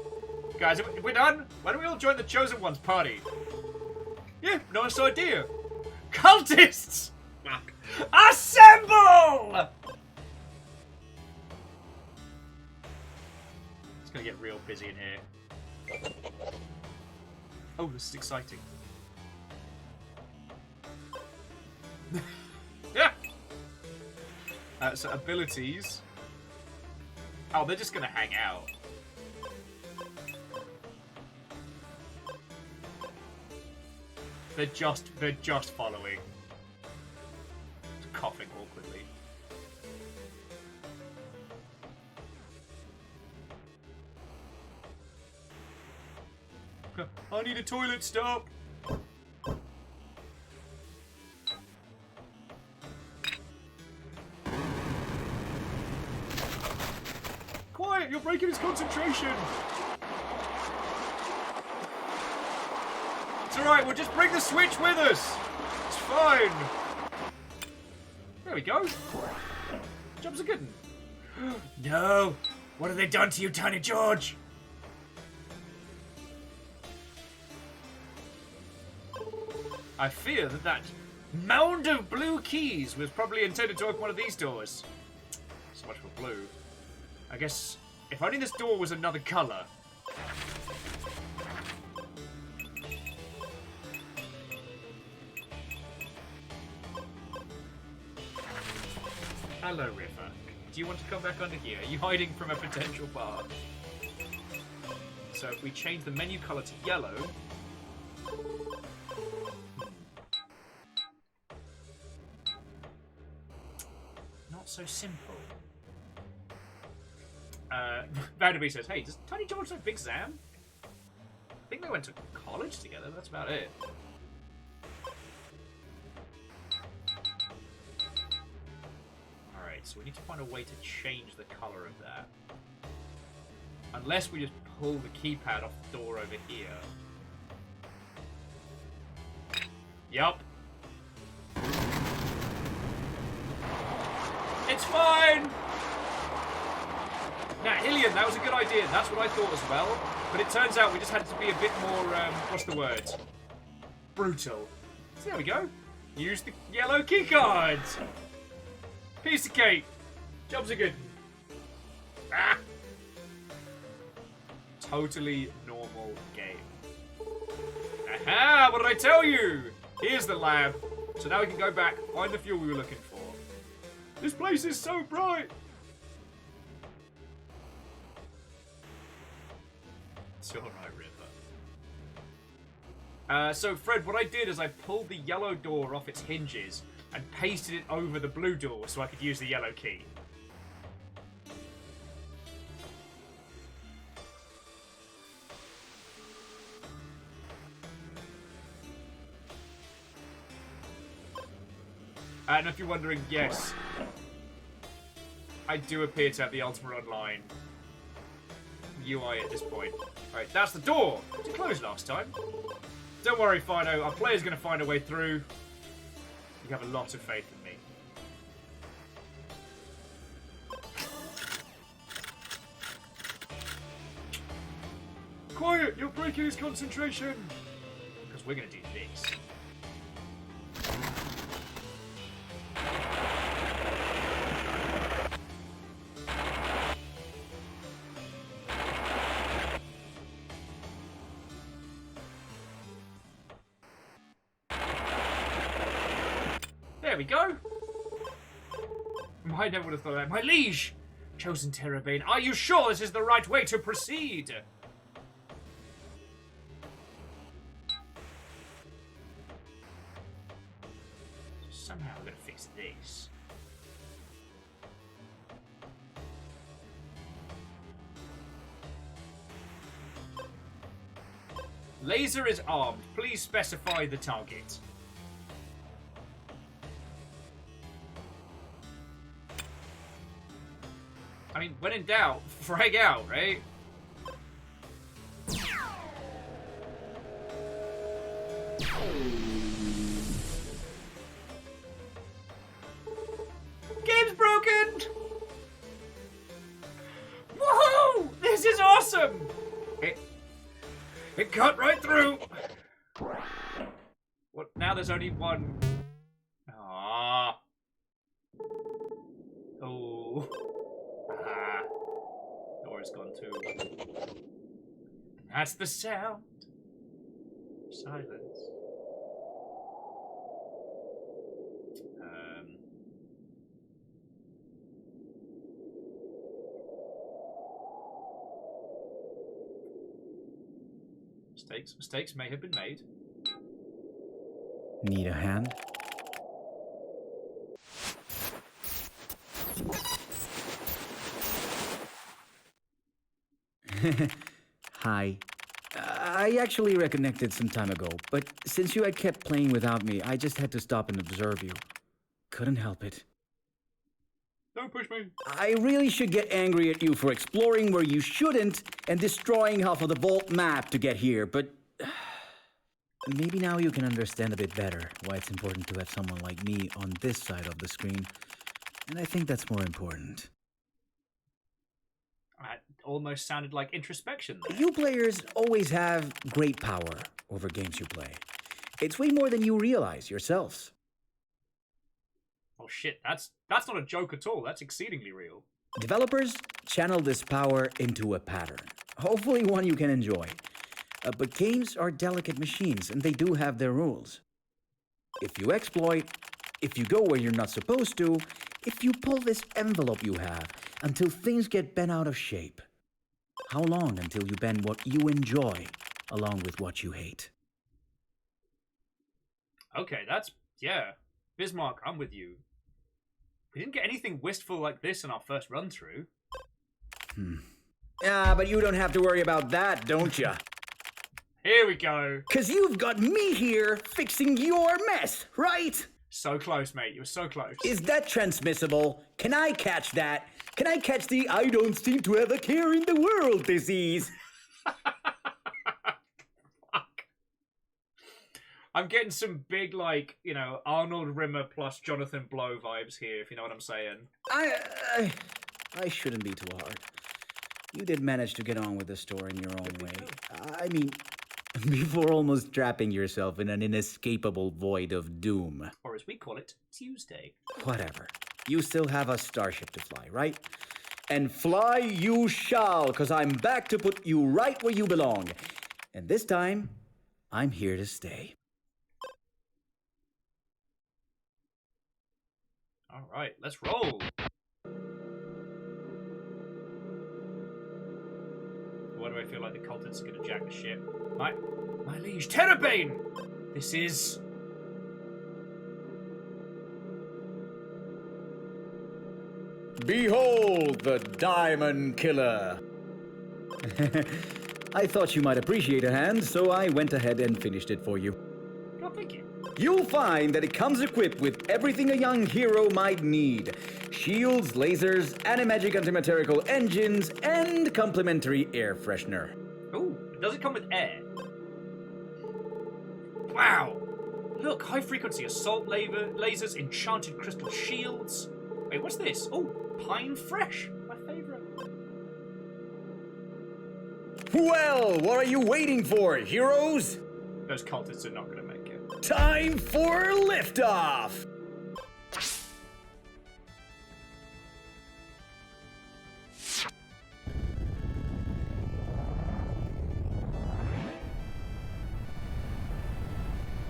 Guys, we're done? Why don't we all join the Chosen One's party? Yeah, nice idea. Cultists! Fuck. Assemble! It's gonna get real busy in here. Oh, this is exciting. Yeah! So abilities. Oh, they're just gonna hang out. They're just following. Just coughing awkwardly. I need a toilet stop. Quiet, you're breaking his concentration. It's alright, we'll just bring the switch with us. It's fine. There we go. Job's a good one. No! What have they done to you, Tiny George? I fear that mound of blue keys was probably intended to open one of these doors. So much for blue. I guess if only this door was another colour. Hello, River. Do you want to come back under here? Are you hiding from a potential bar? So if we change the menu colour to yellow... Not so simple. Vanderby says, hey, does Tiny George know Big Sam? I think they went to college together, that's about it. Alright, so we need to find a way to change the colour of that. Unless we just pull the keypad off the door over here. Yup. It's fine! Now, Hillian, that was a good idea. That's what I thought as well. But it turns out we just had to be a bit more, what's the word? Brutal. So there we go. Use the yellow keycards. Piece of cake. Jobs are good. Ah! Totally normal game. Aha! What did I tell you? Here's the lab. So now we can go back, find the fuel we were looking for. This place is so bright! It's alright, River. So, Fred, what I did is I pulled the yellow door off its hinges and pasted it over the blue door so I could use the yellow key. And if you're wondering, yes, I do appear to have the Ultimate Online UI at this point. Alright, that's the door! It closed last time. Don't worry, Fido, our player's going to find a way through. You have a lot of faith in me. Quiet! You're breaking his concentration! Because we're going to do this. There we go! I never would have thought of that. My liege! chosen tERROrbane. Are you sure this is the right way to proceed? Somehow we're gonna fix this. Laser is armed. Please specify the target. I mean, when in doubt, frag out, right? Game's broken! Woohoo! This is awesome! It cut right through! What? Now there's only one. Ah. Oh. Ah. Door's gone too. That's the sound. Silence. Mistakes may have been made.
Need a hand? Hi. I actually reconnected some time ago, but since you had kept playing without me, I just had to stop and observe you. Couldn't help it.
Don't push me.
I really should get angry at you for exploring where you shouldn't and destroying half of the vault map to get here, but maybe now you can understand a bit better why it's important to have someone like me on this side of the screen, and I think that's more important.
That almost sounded like introspection there.
You players always have great power over games you play. It's way more than you realize yourselves.
Oh shit, that's not a joke at all. That's exceedingly real.
Developers channel this power into a pattern, hopefully one you can enjoy. But games are delicate machines, and they do have their rules. If you exploit, if you go where you're not supposed to, if you pull this envelope you have until things get bent out of shape. How long until you bend what you enjoy along with what you hate?
Okay, yeah. Bismarck, I'm with you. We didn't get anything wistful like this in our first run-through.
Yeah, but you don't have to worry about that, don't ya?
Here we go.
'Cause you've got me here fixing your mess, right?
So close, mate. You were so close.
Is that transmissible? Can I catch that? Can I catch the I don't seem to have a care in the world disease?
I'm getting some big, like, you know, Arnold Rimmer plus Jonathan Blow vibes here, if you know what I'm saying.
I shouldn't be too hard. You did manage to get on with the story in your own way. I mean, before almost trapping yourself in an inescapable void of doom.
Or as we call it, Tuesday.
Whatever. You still have a starship to fly, right? And fly you shall, 'cause I'm back to put you right where you belong. And this time, I'm here to stay.
All right, let's roll. Why do I feel like the cultists are going to jack the ship? My liege, tERROrbane! This is...
Behold the Diamond Killer! I thought you might appreciate a hand, so I went ahead and finished it for you.
Oh, thank you.
You'll find that it comes equipped with everything a young hero might need. Shields, lasers, animagic antimaterial engines, and complimentary air freshener.
Ooh, does it come with air? Wow! Look, high-frequency assault lasers, enchanted crystal shields. Wait, what's this? Oh, Pine Fresh, my favourite.
Well, what are you waiting for, heroes?
Those cultists are not going to make it.
Time for liftoff!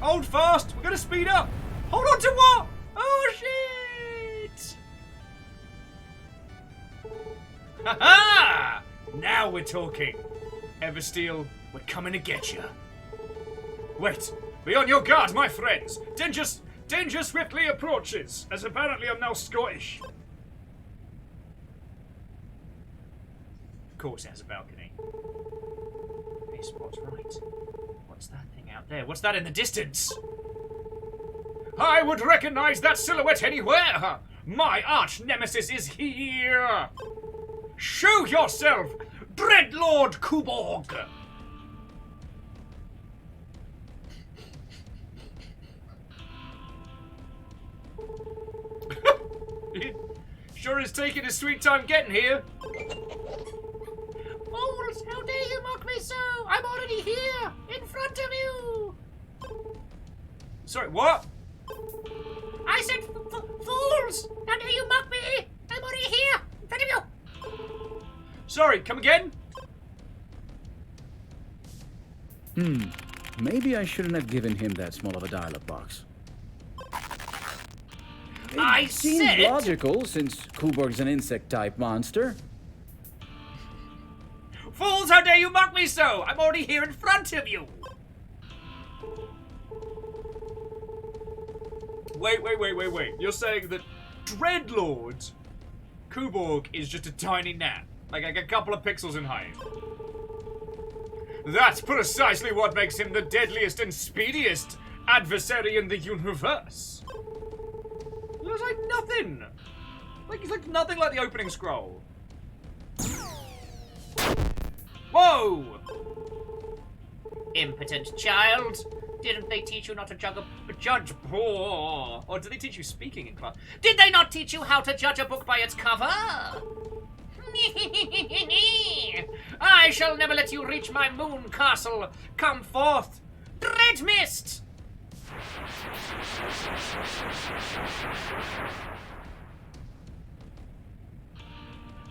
Hold fast! We're going to speed up! Hold on to what? Oh, shit! Ha ha! Now we're talking. Eversteel, we're coming to get you. Wait, be on your guard, my friends. Danger swiftly approaches, as apparently I'm now Scottish. Of course it has a balcony. Hey, Spot's right. What's that thing out there? What's that in the distance? I would recognize that silhouette anywhere! My arch nemesis is here! Show yourself, Dreadlord Kuborg! He sure is taking his sweet time getting here. Fools, how dare you mock me so? I'm already here, in front of you! Sorry, what? I said, fools! How dare you mock me? I'm already here, in front of you! Sorry, come again?
Maybe I shouldn't have given him that small of a dialogue box.
I
Seems
said...
logical, since Kuborg's an insect-type monster.
Fools, how dare you mock me so? I'm already here in front of you! Wait. You're saying that Dreadlord Kuborg is just a tiny gnat, like a couple of pixels in height. That's precisely what makes him the deadliest and speediest adversary in the universe. He looks like nothing. He's like nothing like the opening scroll. Whoa! Impotent child. Didn't they teach you not to judge poor? Or did they teach you speaking in class? Did they not teach you how to judge a book by its cover? I shall never let you reach my moon castle. Come forth, Dread Mist!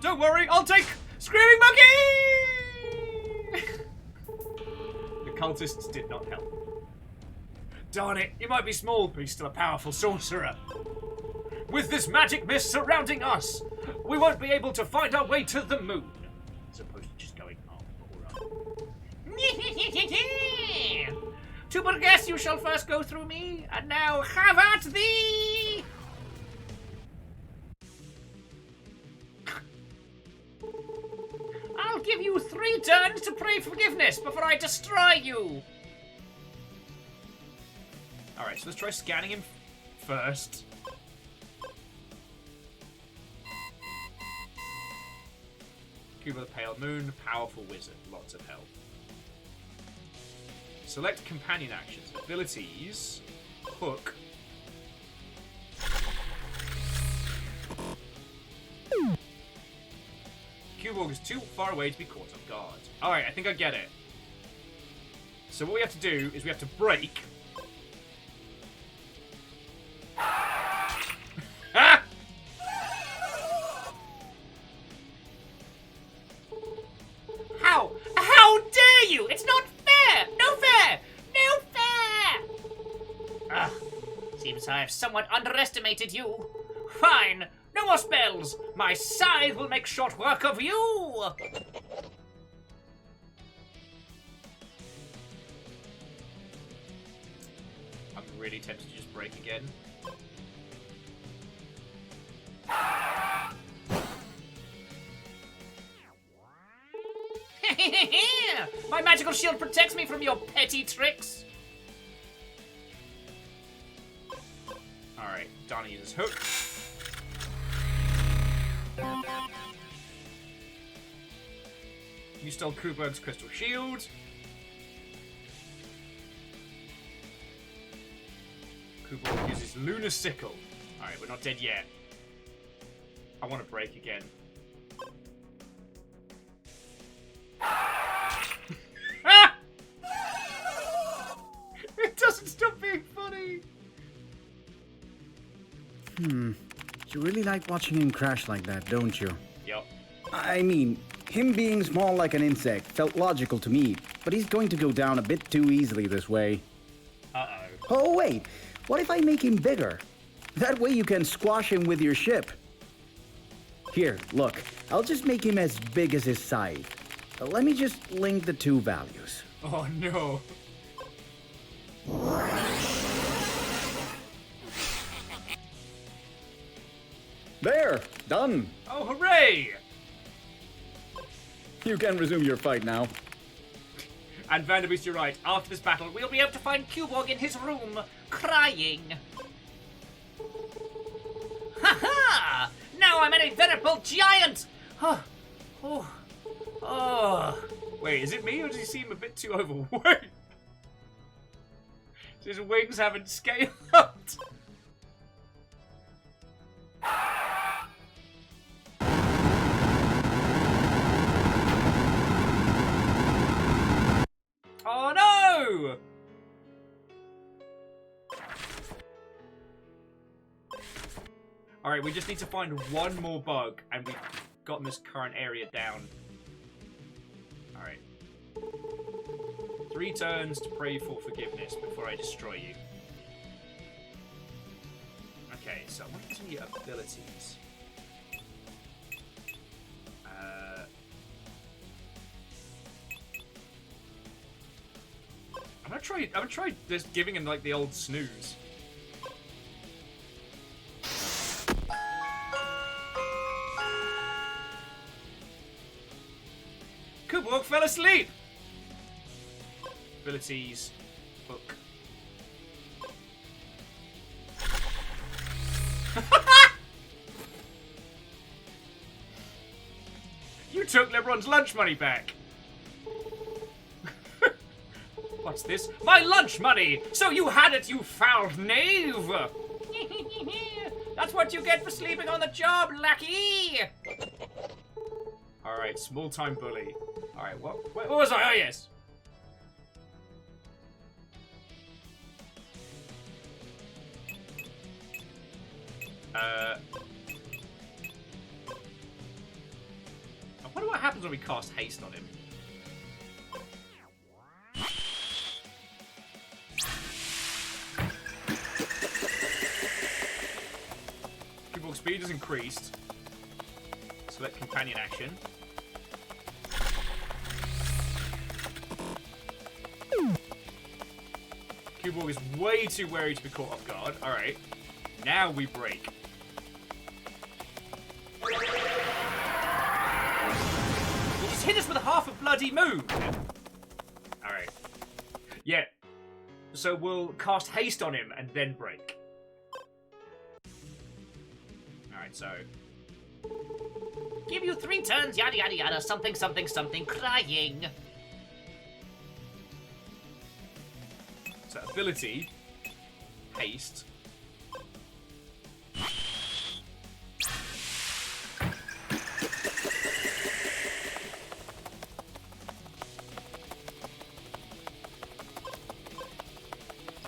Don't worry, I'll take Screaming Monkey! The cultists did not help. Darn it, he might be small, but he's still a powerful sorcerer. With this magic mist surrounding us, we won't be able to find our way to the moon. As opposed to just going, To progress, you shall first go through me, and now have at thee! I'll give you 3 turns to pray forgiveness before I destroy you! Alright, so let's try scanning him first. Cuba the Pale Moon, powerful wizard, lots of help. Select companion actions, abilities, hook. Kuborg is too far away to be caught off guard. Alright, I think I get it. So what we have to do is we have to break. How dare you? It's not fair! No fair! No fair! Ah, seems I have somewhat underestimated you. Fine, no more spells. My scythe will make short work of you. I'm really tempted to just break again. My magical shield protects me from your petty tricks. Alright, Donna uses hook. You stole Kuborg's crystal shield. Kuborg uses lunar sickle. Alright, we're not dead yet. I want to break again. It doesn't stop being funny.
You really like watching him crash like that, don't you?
Yup.
I mean, him being small like an insect felt logical to me, but he's going to go down a bit too easily this way.
Uh-oh.
Oh, wait. What if I make him bigger? That way you can squash him with your ship. Here, look. I'll just make him as big as his scythe. Let me just link the two values.
Oh no.
There! Done!
Oh, hooray!
You can resume your fight now.
And Vanderbeest, you're right. After this battle, we'll be able to find Cuborg in his room, crying. Ha ha! Now I'm a veritable giant! Oh. Wait, is it me or does he seem a bit too overweight? His wings haven't scaled. Oh no! Alright, we just need to find one more bug and we've gotten this current area down. Alright. 3 turns to pray for forgiveness before I destroy you. Okay, so what are some of your abilities? I'm gonna try just giving him like the old snooze. Kuborg fell asleep! Abilities. Book. You took LeBron's lunch money back! What's this? My lunch money! So you had it, you foul knave! That's what you get for sleeping on the job, lackey! Alright, small-time bully. Alright, what was I? Oh, yes! I wonder what happens when we cast haste on him. Cuborg's speed is increased. Select companion action. Cuborg is way too wary to be caught off guard. Alright. Now we break. You just hit us with half a bloody move! Alright. Yeah. So we'll cast haste on him and then break. Alright, so... Give you 3 turns, yada yada yada, something something something, crying. So ability, haste. And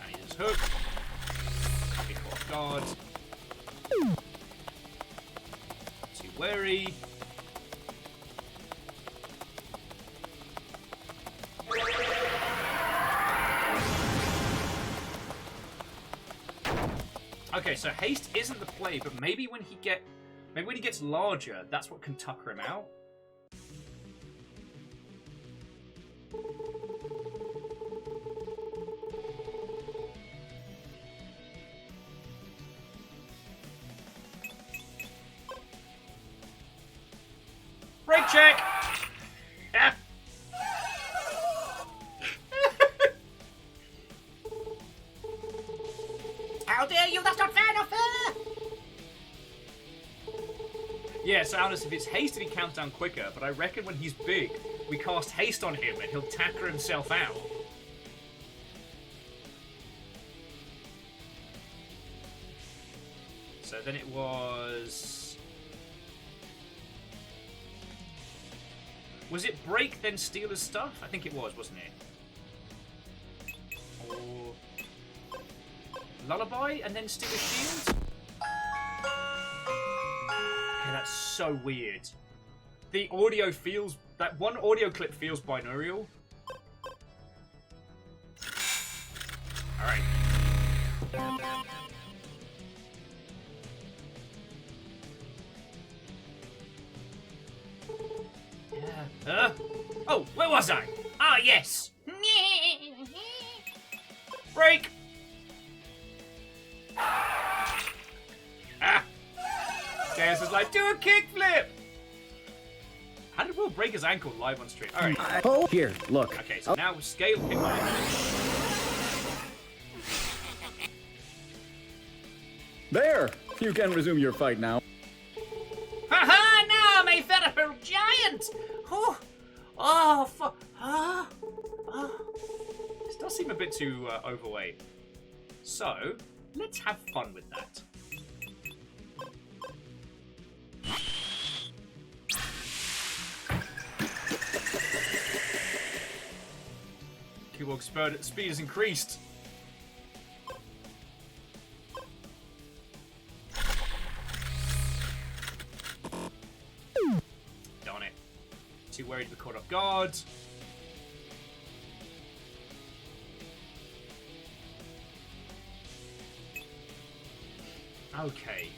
he just hook. Can't be caught off guard. Too wary. Okay, so haste isn't the play, but maybe when he gets larger, that's what can tucker him out. Break check. Ah. How dare you? That's not fair, not fair! Yeah, so Alice, if it's hasted, he counts down quicker, but I reckon when he's big, we cast haste on him and he'll tacker himself out. So then it was... Was it break, then steal his stuff? I think it was, wasn't it? Or... Lullaby, and then steal his shield? Okay, that's so weird. The audio feels... That one audio clip feels binaural. Alright. Oh, where was I? Ah, yes. Break. Ah. Jazz is like, do a kickflip. How did Will break his ankle live on stream? All right.
Oh, here, look.
Okay, so now scale him up.
There! You can resume your fight now.
Ha now, my veritable giant! Oh, fuck. This does seem a bit too overweight. So, let's have fun with that. Keyboard's speed is increased. Darn it. Too worried to be caught off guard. Okay.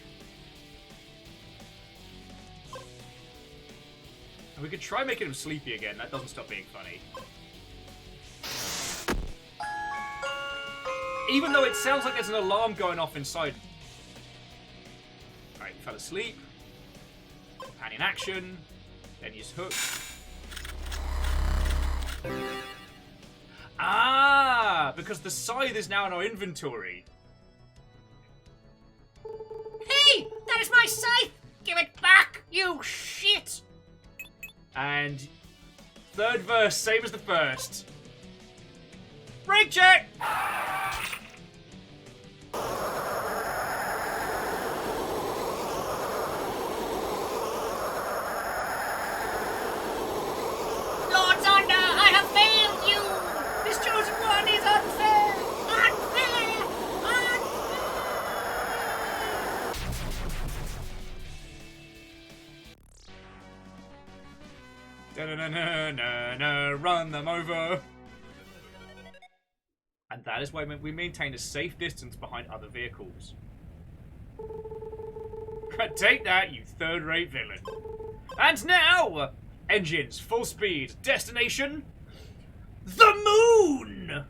And we could try making him sleepy again. That doesn't stop being funny. Even though it sounds like there's an alarm going off inside. Alright, fell asleep. Companion action. Then use hook. Ah! Because the scythe is now in our inventory. Hey! That is my scythe! Give it back, you shit! And third verse, same as the first. Break check! Lord Zonda, I have failed you! This chosen one is unfair! Unfair! Da-na-na-na-na-na, run them over! And that is why we maintain a safe distance behind other vehicles. Take that, you third-rate villain. And now, engines, full speed, destination, the moon!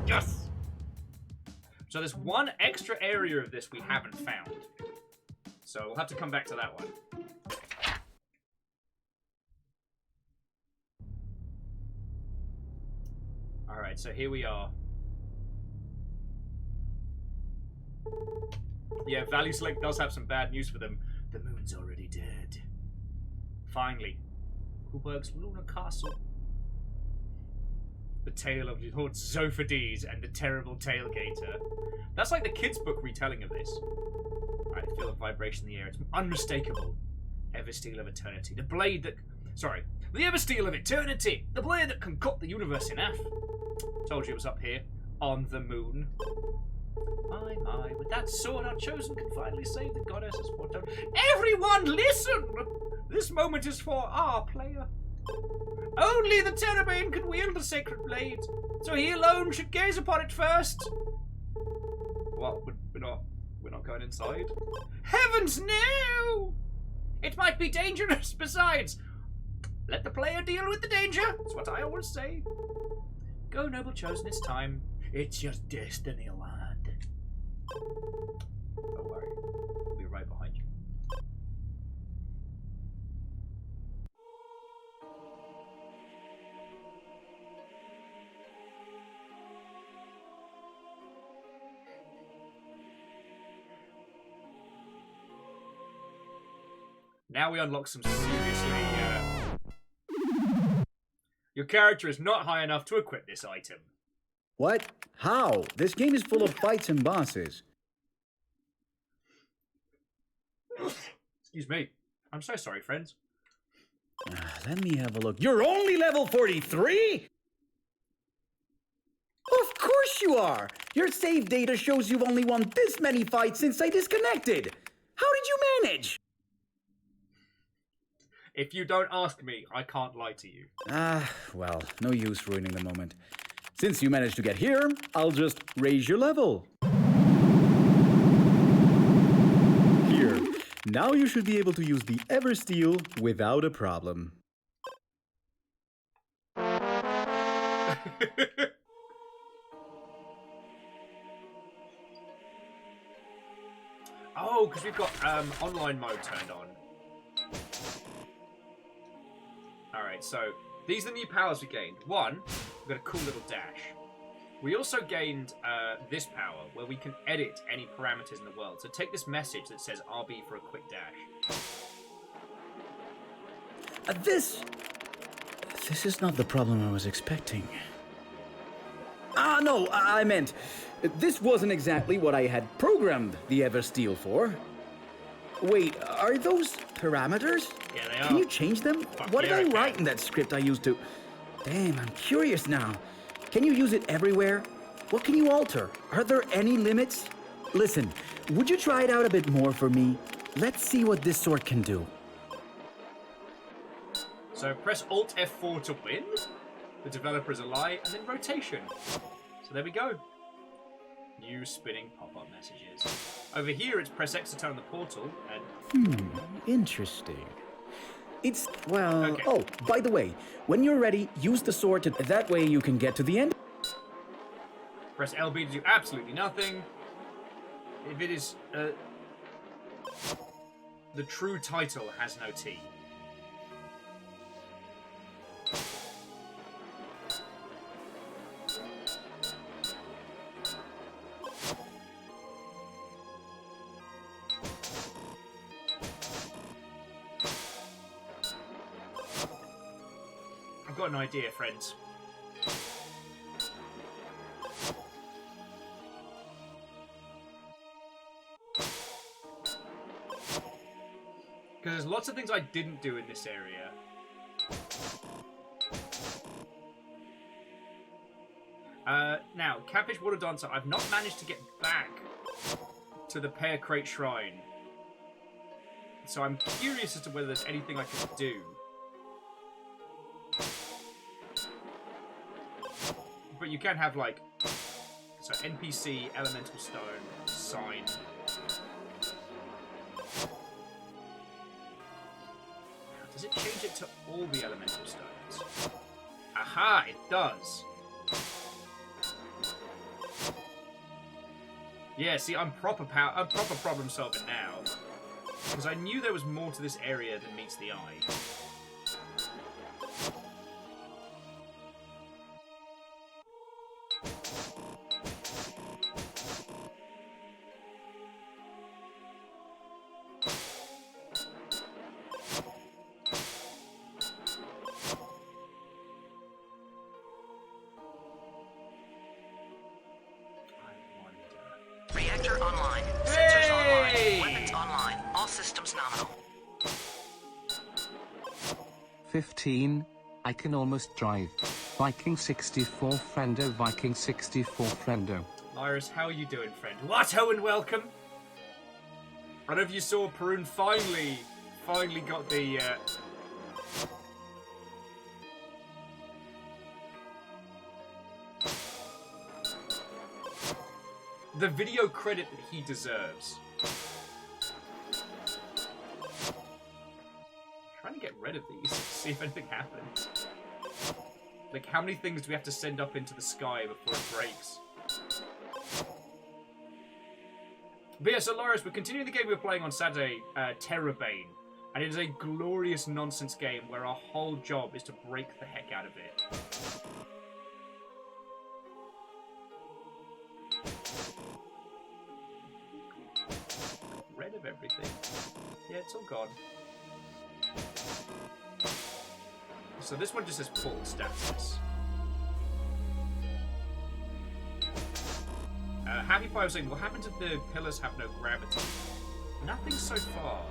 Yes! So there's one extra area of this we haven't found. So we'll have to come back to that one. Alright, so here we are. Yeah, Valley Slick does have some bad news for them. The moon's already dead. Finally. Kuberg's Lunar Castle. The tale of Lord Zophades and the terrible tailgater. That's like the kids' book retelling of this. Alright, feel a vibration in the air. It's unmistakable. Eversteel of Eternity. The blade that... Sorry. The Eversteel of Eternity! The blade that can cut the universe in half. Told you it was up here. On the moon. My. With that sword, our chosen can finally save the goddess's foretold. Everyone listen! This moment is for our player. Only the tERRORbane can wield the sacred blade, so he alone should gaze upon it first. What? We're not going inside? Heavens, no! It might be dangerous. Besides, let the player deal with the danger. That's what I always say. Go, noble chosen. It's time. It's your destiny, lad. Don't worry. We'll be right behind you. Now we unlock some seriously, Your character is not high enough to equip this item.
What? How? This game is full of fights and bosses.
Excuse me. I'm so sorry, friends.
Let me have a look. You're only level 43? Of course you are! Your save data shows you've only won this many fights since I disconnected. How did you manage?
If you don't ask me, I can't lie to you.
Well, no use ruining the moment. Since you managed to get here, I'll just raise your level. Here. Now you should be able to use the Eversteel without a problem.
Oh, because we've got online mode turned on. Alright, so these are the new powers we gained. One, we've got a cool little dash. We also gained this power, where we can edit any parameters in the world. So take this message that says RB for a quick dash.
This is not the problem I was expecting. No, I meant, this wasn't exactly what I had programmed the Eversteel for. Wait, are those parameters?
Yeah, they are.
Can you change them? What did I write in that script I used to? Damn, I'm curious now. Can you use it everywhere? What can you alter? Are there any limits? Listen, would you try it out a bit more for me? Let's see what this sword can do.
So press Alt F4 to win. The developer is a lie, and then rotation. So there we go. New spinning pop-up messages. Over here, it's press X to turn the portal, and...
Interesting. It's, well...
Okay.
Oh, by the way, when you're ready, use the sword to... That way you can get to the end.
Press LB to do absolutely nothing. If it is... the true title has no T. I've got an idea, friends. Because there's lots of things I didn't do in this area. Now, Catfish Water Dancer, I've not managed to get back to the Pear Crate Shrine. So I'm curious as to whether there's anything I can do. But you can have, like, so NPC, Elemental Stone, Sign. Does it change it to all the Elemental Stones? Aha, it does. Yeah, see, I'm proper problem solving now. Because I knew there was more to this area than meets the eye.
Reactor online. Sensors online. Weapons online. All systems nominal.
15. I can almost drive. Viking 64 friendo, Viking 64 friendo.
Lyris, how are you doing, friend? Watto and welcome! I don't know if you saw Perun finally got the, the video credit that he deserves. Trying to get rid of these, see if anything happens. Like, how many things do we have to send up into the sky before it breaks? But yeah, so Loris, we're continuing the game we were playing on Saturday, TERRORbane. And it is a glorious nonsense game where our whole job is to break the heck out of it. Rid of everything. Yeah, it's all gone. So this one just says pull status. Happy Fire was saying, what happens if the pillars have no gravity? Nothing so far.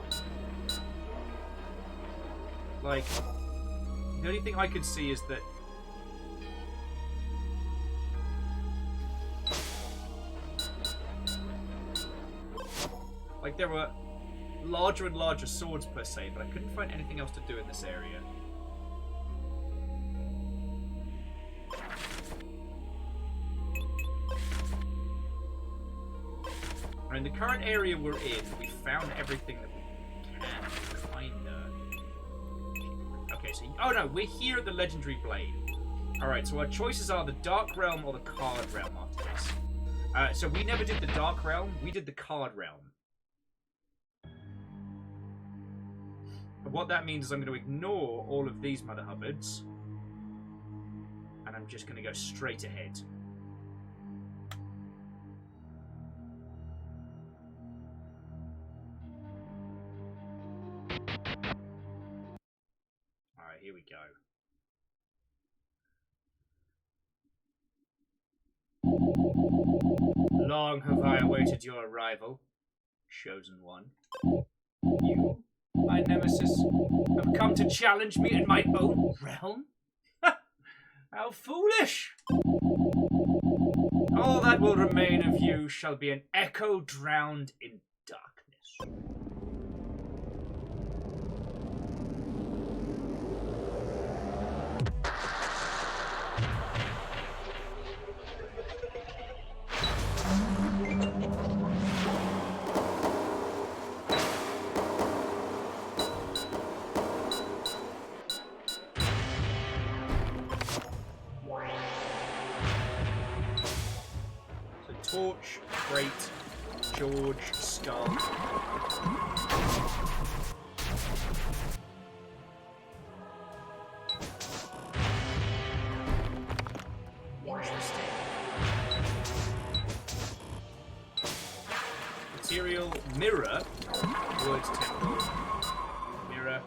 Like, the only thing I could see is that... Like, there were larger and larger swords per se, but I couldn't find anything else to do in this area. In the current area we're in, we found everything that we can, kinda. Okay, so... Oh no, we're here at the Legendary Blade. Alright, so our choices are the Dark Realm or the Card Realm after this. So we never did the Dark Realm, we did the Card Realm. And what that means is I'm going to ignore all of these Mother Hubbards. And I'm just going to go straight ahead. Alright, here we go. Long have I awaited your arrival, Chosen One. You, my nemesis, have come to challenge me in my own realm? How foolish! All that will remain of you shall be an echo drowned in darkness. Torch, Crate, George, Skull. Interesting. Material, mirror. Words, temple. Mirror.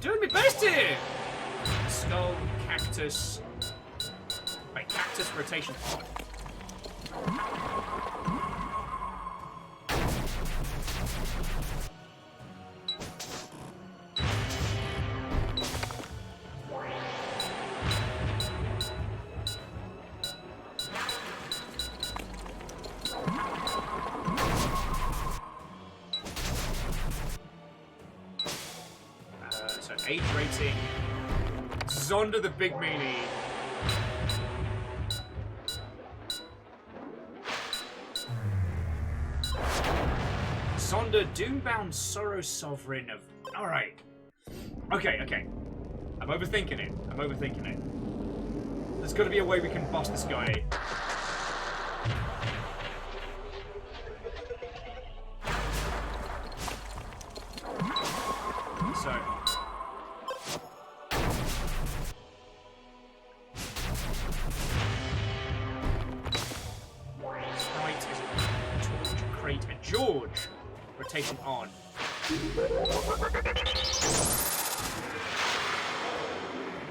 Doing my best here! Skull, cactus. Wait, cactus rotation on. So 8 rating. Zonda the Big Meanie. Zonda, Doombound Sorrow Sovereign of... Alright. Okay. I'm overthinking it. There's gotta be a way we can boss this guy. So... George! Rotation on.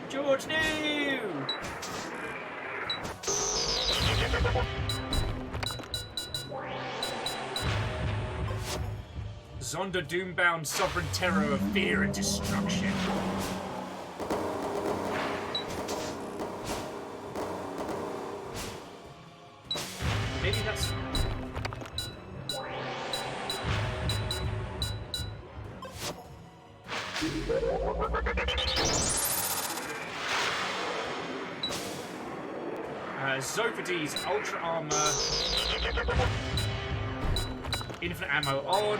George, no! Zonda Doombound Sovereign Terror of Fear and Destruction. Maybe that's... Zophides, Ultra Armor, Infinite Ammo on.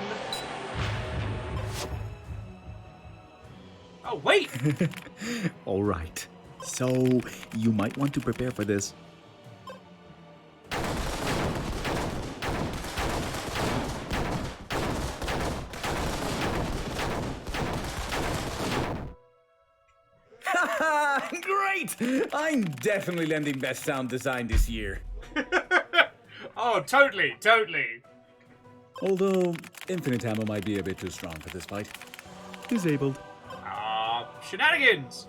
Oh, wait!
Alright, so you might want to prepare for this. Great! I'm definitely lending best sound design this year.
Oh, totally.
Although, infinite ammo might be a bit too strong for this fight. Disabled.
Ah, shenanigans!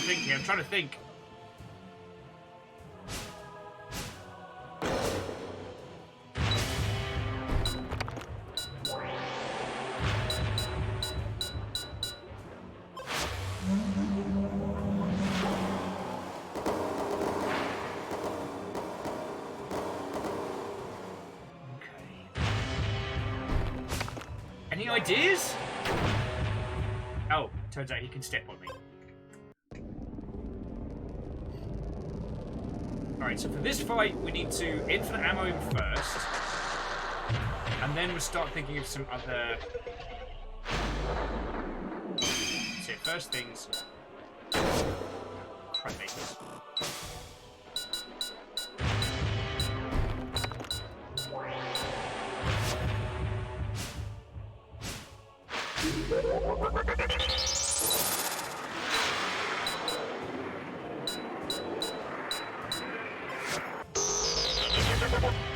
to think here. I'm trying to think. Any ideas? Oh, turns out he can step on me. Alright, so for this fight, we need to infinite ammo him first. And then we'll start thinking of some other... So first things... Primates.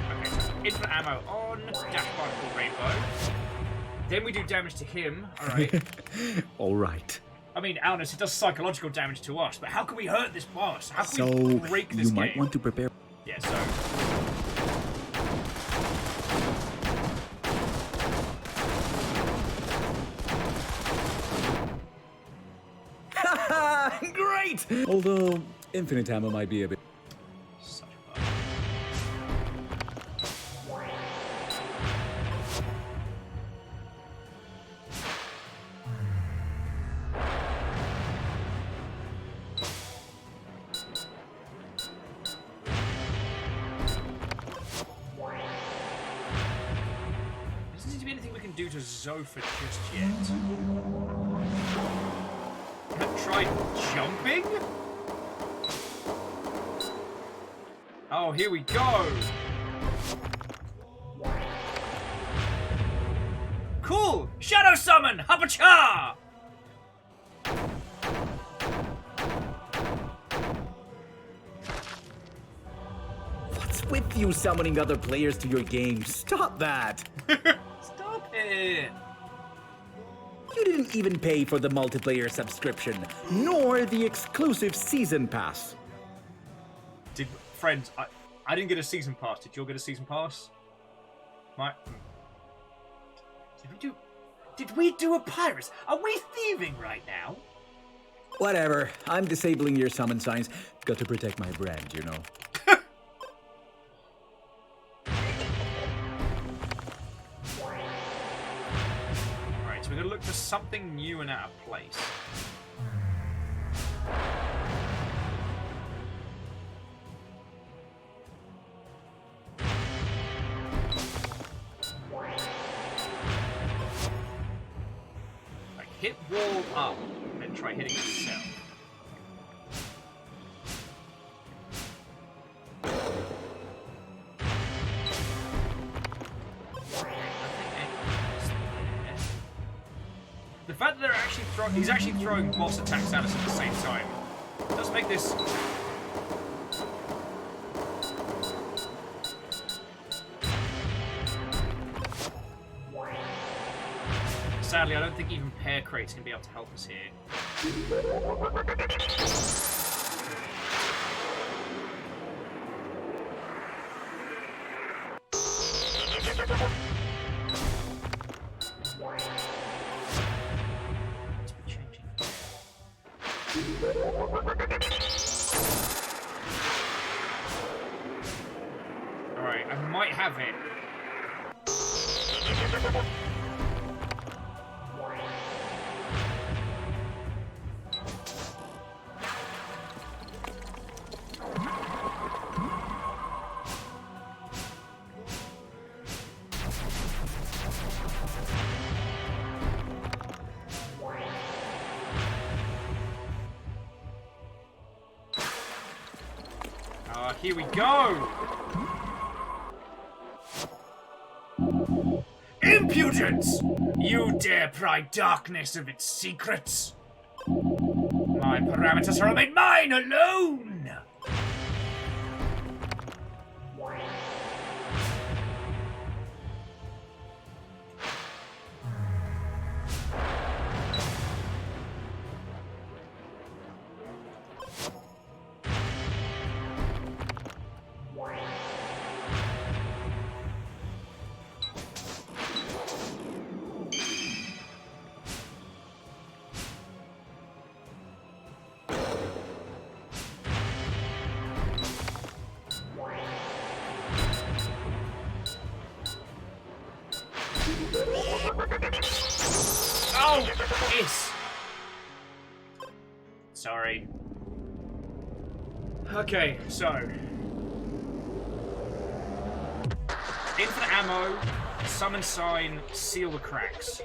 Okay, so infinite ammo on Dash Particle Rainbow. Then we do damage to him, alright.
Alright.
I mean, Alnus, it does psychological damage to us, but how can we hurt this boss? How can we break this
you
game?
might want to prepare.
Yeah, so...
Great! Although, infinite ammo might be a bit...
Such a bug. There doesn't seem to be anything we can do to Zophar just yet. Try jumping? Oh, here we go! Cool! Shadow Summon! Hapacha!
What's with you summoning other players to your game? Stop that!
Stop it!
You didn't even pay for the multiplayer subscription, nor the exclusive season pass.
Friends, I didn't get a season pass. Did you all get a season pass? Did we do a pirates? Are we thieving right now?
Whatever. I'm disabling your summon signs. Got to protect my brand, you know.
Alright, so we're gonna look for something new and out of place. Like, hit wall up, then try hitting itself. The fact that they're actually he's actually throwing boss attacks at us at the same time does make this... Sadly, I don't think even pair crates can be able to help us here. Alright, I might have it. Here we go! Impudence! You dare pry darkness of its secrets? My parameters are made mine alone! Okay, so infinite ammo, summon sign, seal the cracks.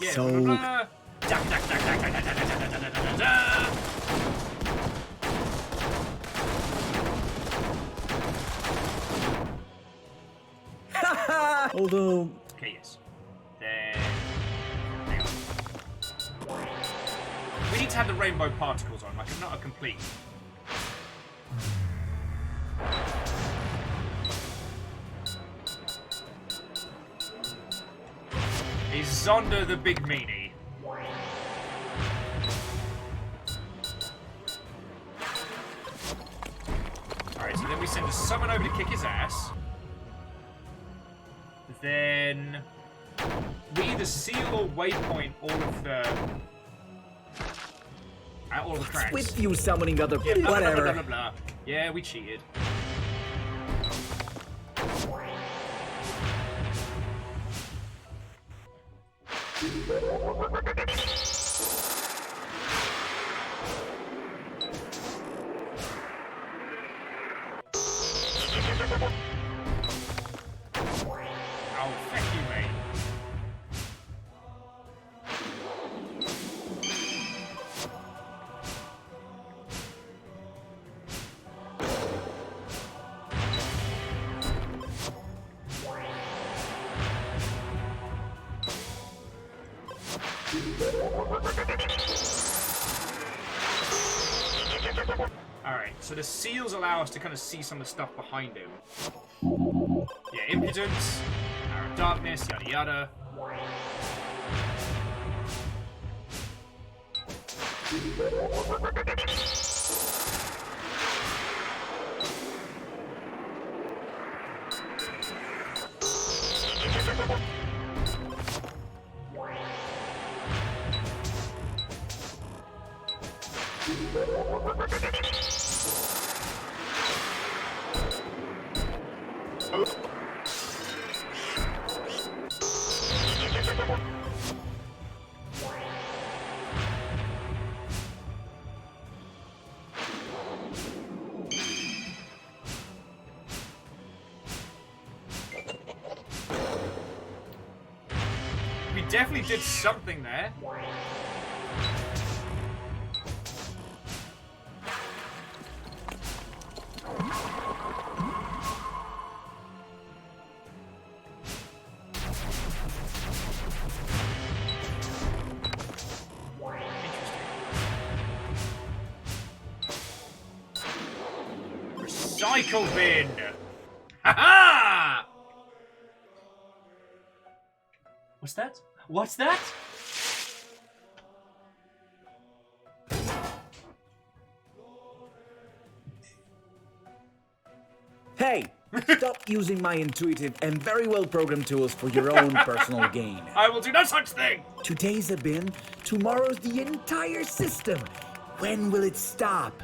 Yeah,
So-
blah, blah, blah. Da, da, da, da, da, da, da, da, da, da, da.
Although,
Okay, yes. Then hang on. We need to have the rainbow particles on, like not a complete. Is Zonda the big meanie? Alright, so then we send a summon over to kick his ass. Then we either seal or waypoint all of the cracks.
with you summoning other...
Yeah, blah, blah,
whatever.
blah, blah, blah, blah. Yeah, we cheated. Oh, fuck you, mate. Alright, so the seals allow us to kind of see some of the stuff behind him. Yeah, impudence, hour of darkness, yada yada. We definitely did something there. Recycle bin! Ha-ha! What's that? What's that?
Hey, stop using my intuitive and very well-programmed tools for your own personal gain.
I will do no such thing!
Today's a bin, tomorrow's the entire system. When will it stop?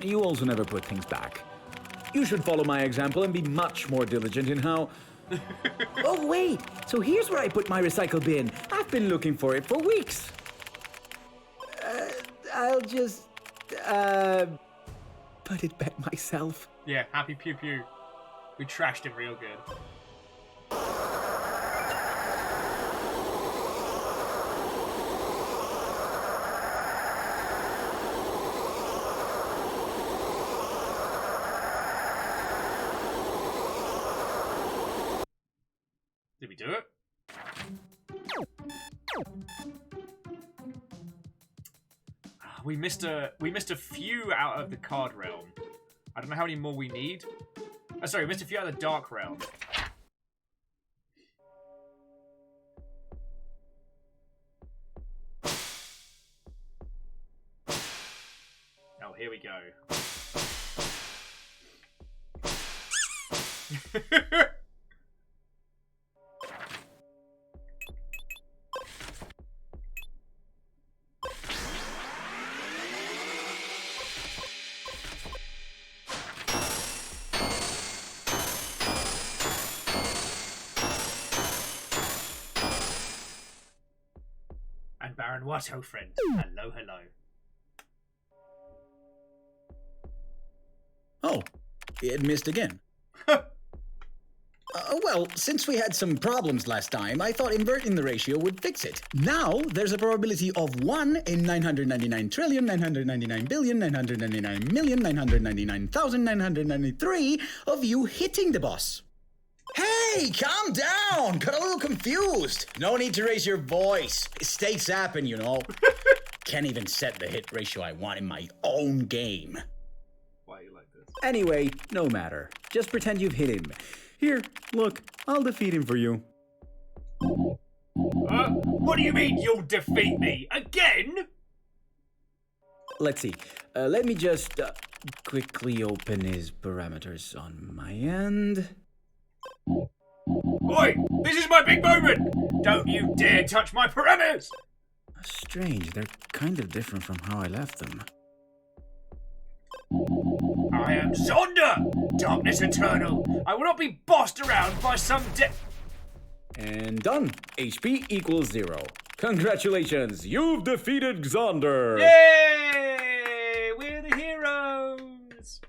You also never put things back. You should follow my example and be much more diligent in how... Oh, wait! So here's where I put my recycle bin. I've been looking for it for weeks. I'll just... put it back myself.
Yeah, happy pew pew. We trashed him real good. Did we do it? We missed a few out of the card realm. I don't know how many more we need. Oh, sorry, we missed a few out of the dark realm. Oh, here we go. And what, ho friend? Hello, hello.
Oh, it missed again. Well, since we had some problems last time, I thought inverting the ratio would fix it. Now, there's a probability of 1 in 999,999,999,999,993 of you hitting the boss. Hey, calm down! Got a little confused. No need to raise your voice. Mistakes happen, you know. Can't even set the hit ratio I want in my own game.
Why are you like this?
Anyway, no matter. Just pretend you've hit him. Here, look, I'll defeat him for you.
What do you mean you'll defeat me? Again?
Let's see. Let me just quickly open his parameters on my end.
Oi! This is my big moment! Don't you dare touch my parameters!
Strange, they're kind of different from how I left them.
I am Zonda! Darkness Eternal! I will not be bossed around by some
And done. HP equals 0. Congratulations, you've defeated Xander!
Yay! We're the heroes!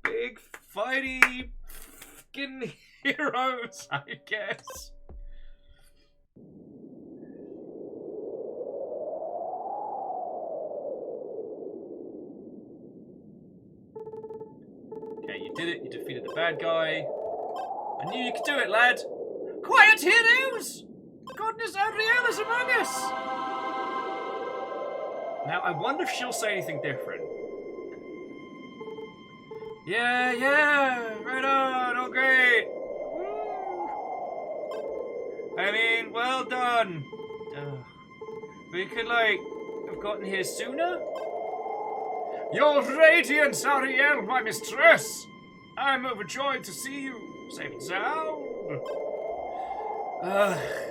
Big fighty fucking heroes, I guess. Okay, you did it. You defeated the bad guy. I knew you could do it, lad. Quiet heroes! Goodness, Adriel is among us! Now, I wonder if she'll say anything different. Yeah, right on, oh great! Woo. I mean, well done. We could, like, have gotten here sooner? Your radiance, Ariel, my mistress! I'm overjoyed to see you safe and sound.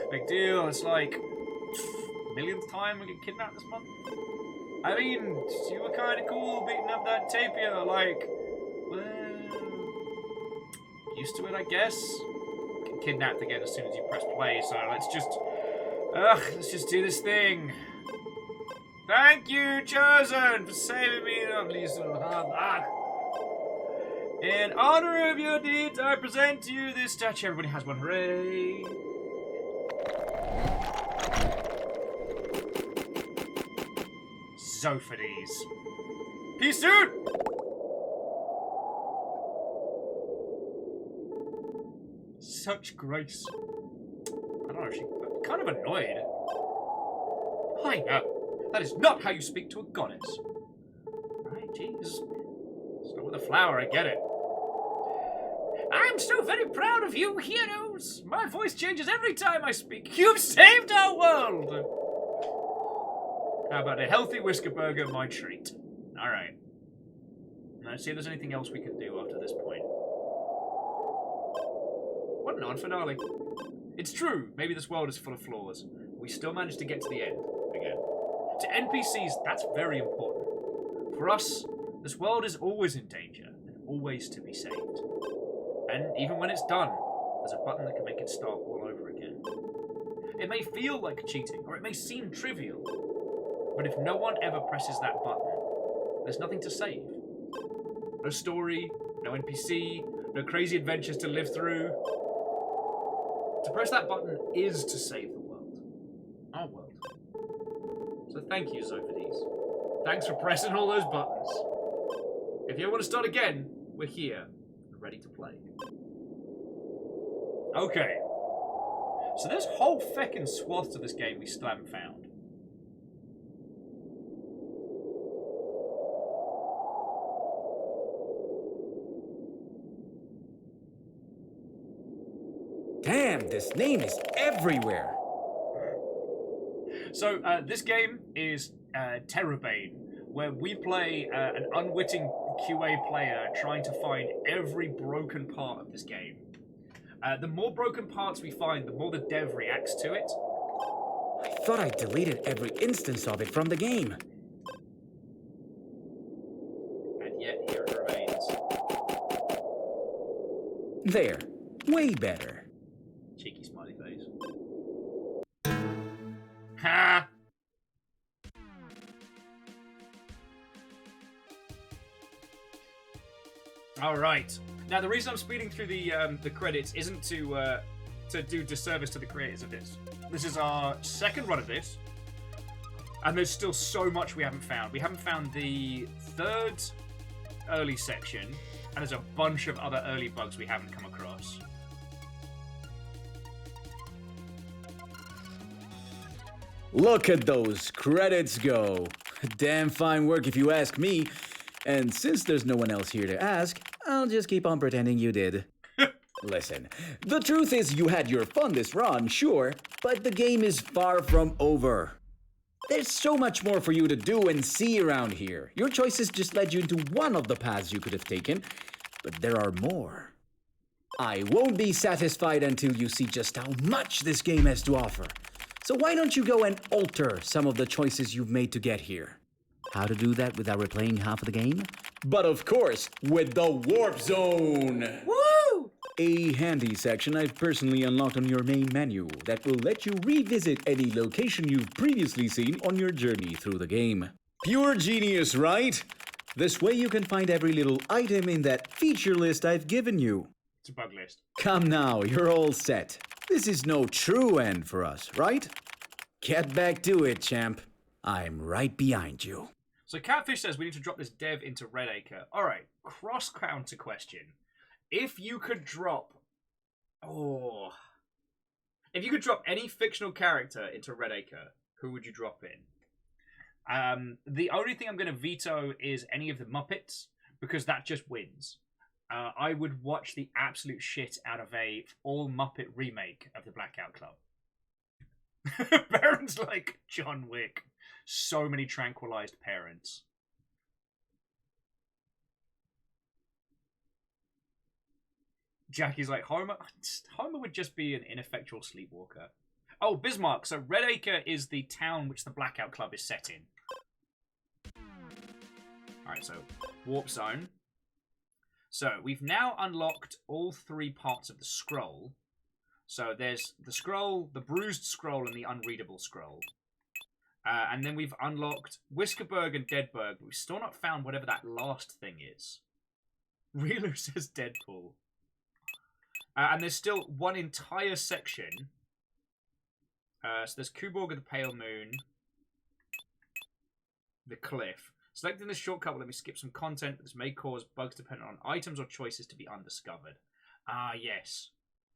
Big deal. It's like millionth time we get kidnapped this month. I mean, you were kind of cool beating up that tapir. Like, well, used to it, I guess. Get kidnapped again as soon as you press play. So let's just do this thing. Thank you, Chosen, for saving me, lovely son. In honor of your deeds, I present to you this statue. Everybody has one, hooray! Zophades. Peace, dude! Such grace. I don't know, she's kind of annoyed. I know. That is not how you speak to a goddess. Right, jeez. Start with a flower, I get it. I'm so very proud of you, heroes! My voice changes every time I speak. You've saved our world! How about a healthy whisker burger, my treat? Alright. Let's see if there's anything else we can do after this point. What an odd finale. It's true, maybe this world is full of flaws. We still managed to get to the end again. To NPCs, that's very important. For us, this world is always in danger and always to be saved. And even when it's done, there's a button that can make it start all over again. It may feel like cheating, or it may seem trivial, but if no one ever presses that button, there's nothing to save. No story, no NPC, no crazy adventures to live through. To press that button is to save the world. Our world. So thank you, Zophades. Thanks for pressing all those buttons. If you want to start again, we're here, ready to play. Okay. So there's whole feckin' swaths of this game we still haven't found.
Damn, this name is everywhere.
So this game is TERRORbane, where we play an unwitting QA player trying to find every broken part of this game. The more broken parts we find, the more the dev reacts to it.
I thought I deleted every instance of it from the game.
And yet here it remains.
There. Way better.
Cheeky smiley face. Ha! All right. Now, the reason I'm speeding through the credits isn't to do disservice to the creators of this. This is our second run of this, and there's still so much we haven't found. We haven't found the third early section, and there's a bunch of other early bugs we haven't come across.
Look at those credits go. Damn fine work if you ask me. And since there's no one else here to ask, I'll just keep on pretending you did. Listen, the truth is you had your fun this run, sure, but the game is far from over. There's so much more for you to do and see around here. Your choices just led you into one of the paths you could have taken, but there are more. I won't be satisfied until you see just how much this game has to offer. So why don't you go and alter some of the choices you've made to get here? How to do that without replaying half of the game? But of course, with the Warp Zone!
Woo!
A handy section I've personally unlocked on your main menu that will let you revisit any location you've previously seen on your journey through the game. Pure genius, right? This way you can find every little item in that feature list I've given you.
It's a bug list.
Come now, you're all set. This is no true end for us, right? Get back to it, champ. I'm right behind you.
So Catfish says we need to drop this dev into Redacre. All right, cross-counter question. If you could drop... If you could drop any fictional character into Redacre, who would you drop in? The only thing I'm going to veto is any of the Muppets, because that just wins. I would watch the absolute shit out of a all-Muppet remake of the Blackout Club. Baron's like John Wick. So many tranquilized parents. Jackie's like, Homer would just be an ineffectual sleepwalker. Oh, Bismarck. So Redacre is the town which the Blackout Club is set in. Alright, so Warp Zone. So we've now unlocked all three parts of the scroll. So there's the scroll, the bruised scroll, and the unreadable scroll. And then we've unlocked Whiskerberg and Deadberg, but we've still not found whatever that last thing is. Relu says Deadpool. And there's still one entire section. So there's Kuborg of the Pale Moon. The Cliff. Selecting this shortcut will let me skip some content, but this may cause bugs dependent on items or choices to be undiscovered. Ah, yes.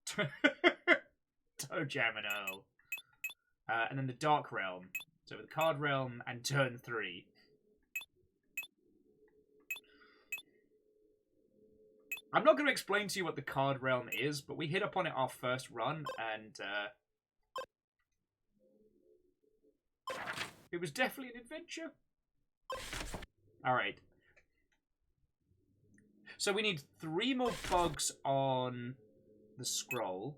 Toe Jam and Earl. And then the Dark Realm. So the Card Realm and Turn 3. I'm not going to explain to you what the Card Realm is, but we hit up on it our first run, and it was definitely an adventure. Alright. So we need 3 more bugs on the scroll.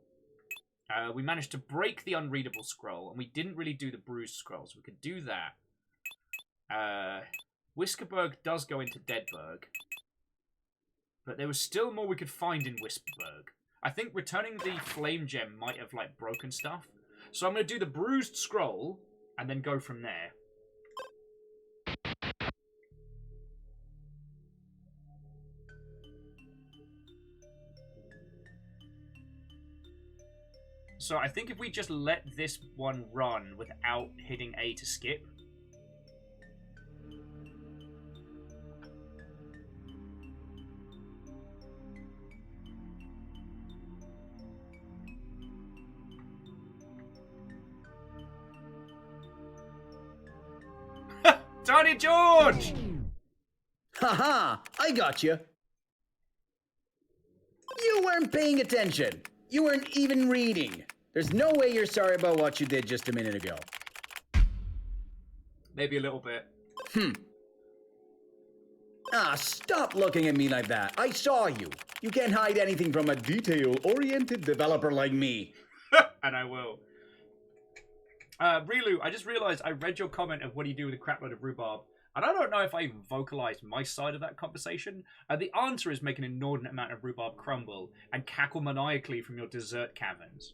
We managed to break the unreadable scroll, and we didn't really do the bruised scroll, so we could do that. Whiskerberg does go into Deadberg. But there was still more we could find in Whiskerberg. I think returning the flame gem might have, like, broken stuff. So I'm going to do the bruised scroll, and then go from there. So I think if we just let this one run without hitting A to skip. Tiny George!
Haha, I got you. You weren't paying attention. You weren't even reading. There's no way you're sorry about what you did just a minute ago.
Maybe a little bit.
Ah, stop looking at me like that. I saw you. You can't hide anything from a detail-oriented developer like me.
And I will. Relu, I just realized I read your comment of what do you do with a crapload of rhubarb. And I don't know if I even vocalized my side of that conversation. The answer is make an inordinate amount of rhubarb crumble and cackle maniacally from your dessert caverns.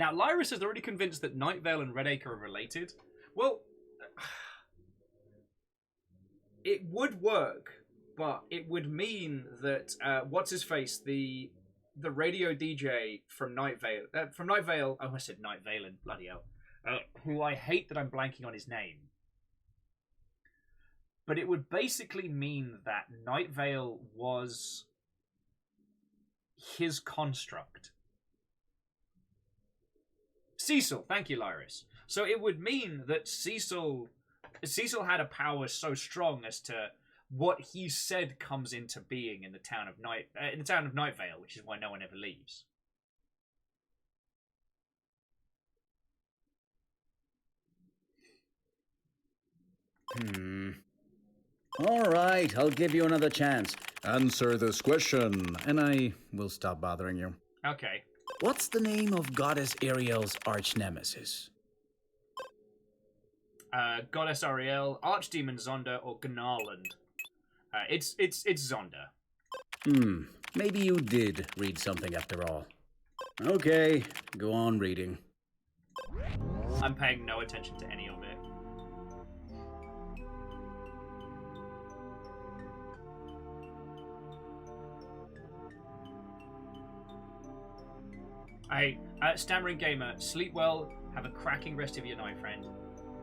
Now, Lyris is already convinced that Night Vale and Redacre are related. Well, it would work, but it would mean that what's his face, the radio DJ from Night Vale, oh, I said Night Vale, bloody hell, who I hate that I'm blanking on his name. But it would basically mean that Night Vale was his construct. Cecil, thank you, Lyris. So it would mean that Cecil had a power so strong as to what he said comes into being in the town of Night Vale, which is why no one ever leaves.
All right, I'll give you another chance. Answer this question, and I will stop bothering you.
Okay.
What's the name of Goddess Ariel's arch-nemesis?
Goddess Ariel, Archdemon Zonda, or Gnarland. It's Zonda.
Maybe you did read something after all. Okay, go on reading.
I'm paying no attention to any of it. Stammering Gamer, sleep well, have a cracking rest of your night, friend.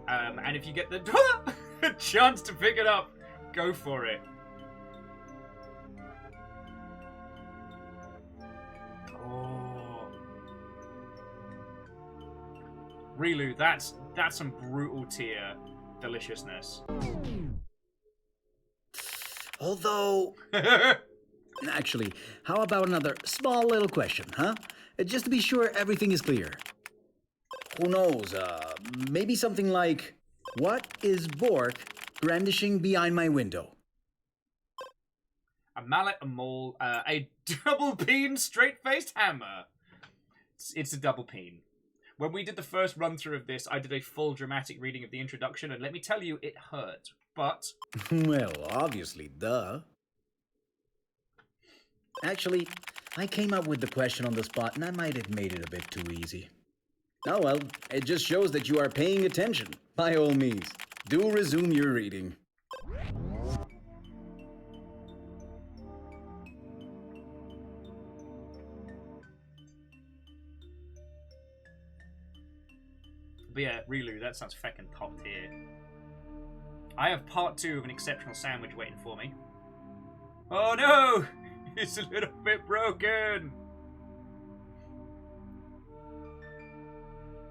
And if you get the chance to pick it up, go for it. Oh. Rilu, that's some brutal tier deliciousness.
Although... Actually, how about another small little question, huh? Just to be sure everything is clear. Who knows, maybe something like, what is Bork brandishing behind my window?
A mallet, a maul, a double peen straight-faced hammer. It's a double peen. When we did the first run-through of this, I did a full dramatic reading of the introduction, and let me tell you, it hurt. But...
Well, obviously, duh. Actually, I came up with the question on the spot, and I might have made it a bit too easy. Oh well, it just shows that you are paying attention. By all means, do resume your reading.
But yeah, Rilu, that sounds feckin' top tier. I have part 2 of an exceptional sandwich waiting for me. Oh no! It's a little bit broken!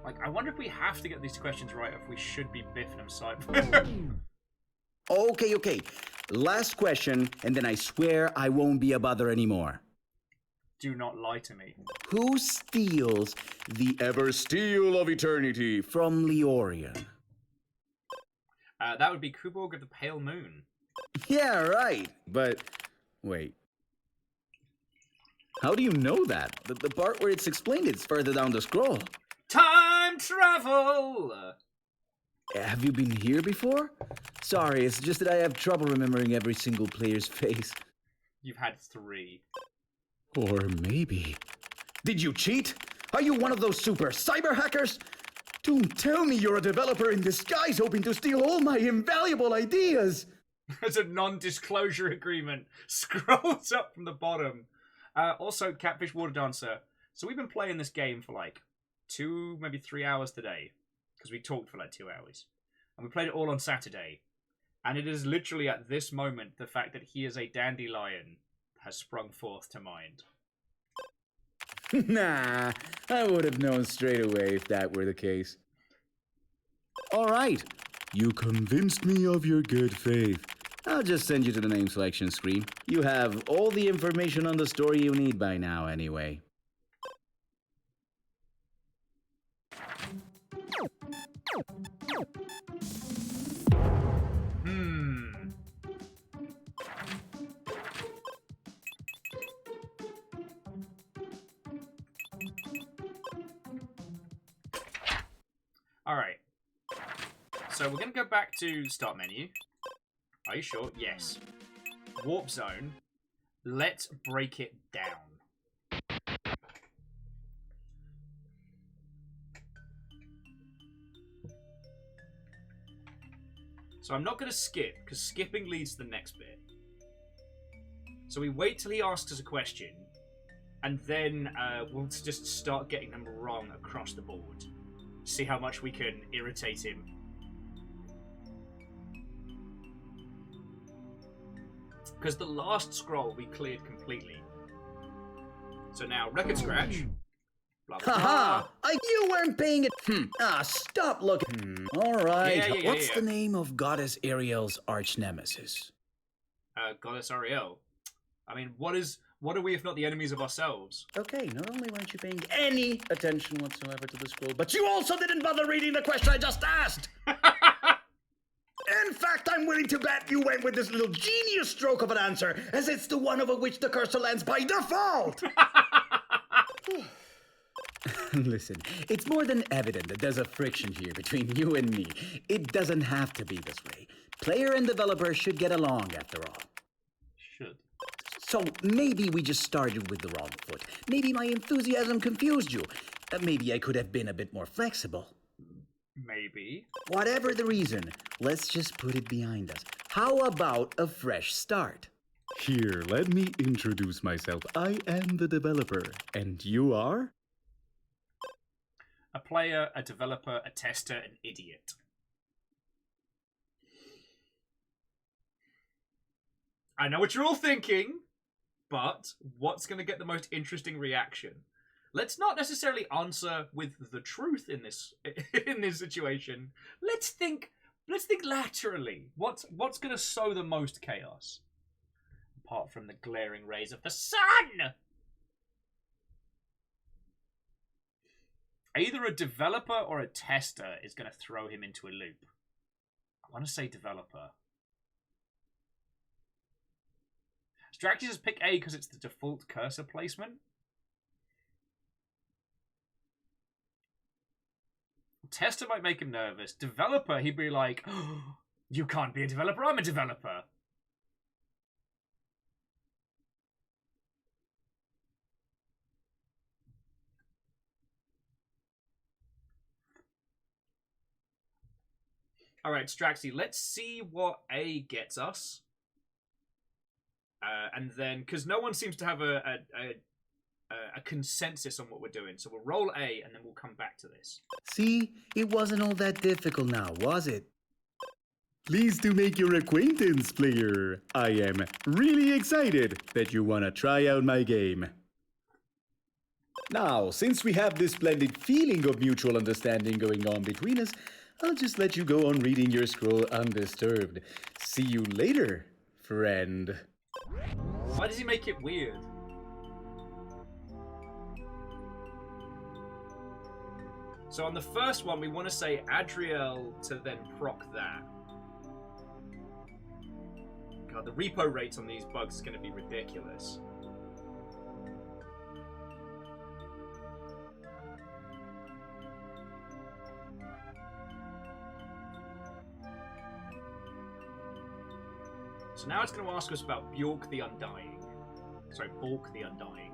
Like, I wonder if we have to get these questions right, or if we should be biffing them side.
Okay. Last question, and then I swear I won't be a bother anymore.
Do not lie to me.
Who steals the ever-steel of eternity from Leorian?
That would be Kuborg of the Pale Moon.
Yeah, right. But, wait. How do you know that? The part where it's explained is further down the scroll.
Time travel!
Have you been here before? Sorry, it's just that I have trouble remembering every single player's face.
You've had 3.
Or maybe... Did you cheat? Are you one of those super cyber hackers? Don't tell me you're a developer in disguise hoping to steal all my invaluable ideas!
There's a non-disclosure agreement. Scrolls up from the bottom. Also, Catfish Water Dancer. So we've been playing this game for like 2, maybe 3 hours today. Because we talked for like 2 hours. And we played it all on Saturday. And it is literally at this moment the fact that he is a dandelion has sprung forth to mind.
Nah, I would have known straight away if that were the case. All right, you convinced me of your good faith. I'll just send you to the name selection screen. You have all the information on the story you need by now, anyway.
Alright. So we're going to go back to start menu. Are you sure? Yes. Warp zone. Let's break it down. So I'm not going to skip, because skipping leads to the next bit. So we wait till he asks us a question, and then we'll just start getting them wrong across the board. See how much we can irritate him. Because the last scroll we cleared completely. So now, record scratch. Blah, blah, blah.
Haha! You weren't paying it. Stop looking. All right. What's the name of Goddess Ariel's arch nemesis?
Goddess Ariel. I mean, what are we if not the enemies of ourselves?
Okay, not only weren't you paying any attention whatsoever to the scroll, but you also didn't bother reading the question I just asked! In fact, I'm willing to bet you went with this little genius stroke of an answer, as it's the one over which the cursor lands by default! Listen, it's more than evident that there's a friction here between you and me. It doesn't have to be this way. Player and developer should get along, after all.
Should.
So maybe we just started with the wrong foot. Maybe my enthusiasm confused you. Maybe I could have been a bit more flexible.
Maybe.
Whatever the reason, let's just put it behind us. How about a fresh start?
Here, let me introduce myself. I am the developer, and you are?
A player, a developer, a tester, an idiot. I know what you're all thinking, but what's going to get the most interesting reaction? Let's not necessarily answer with the truth in this situation. Let's think laterally. What's going to sow the most chaos? Apart from the glaring rays of the sun! Either a developer or a tester is going to throw him into a loop. I want to say developer. Strategy says pick A because it's the default cursor placement. Tester might make him nervous. Developer, he'd be like, oh, you can't be a developer, I'm a developer. Alright, Straxy, let's see what A gets us. And then, because no one seems to have a consensus on what we're doing, so we'll roll A and then we'll come back to this.
See, it wasn't all that difficult now, was it?
Pleased to make your acquaintance, player. I am really excited that you want to try out my game. Now, since we have this splendid feeling of mutual understanding going on between us, I'll just let you go on reading your scroll undisturbed. See you later, friend.
Why does he make it weird? So on the first one, we want to say Adriel to then proc that. God, the repo rates on these bugs is going to be ridiculous. So now it's going to ask us about Bjork the Undying. Sorry, Bork the Undying.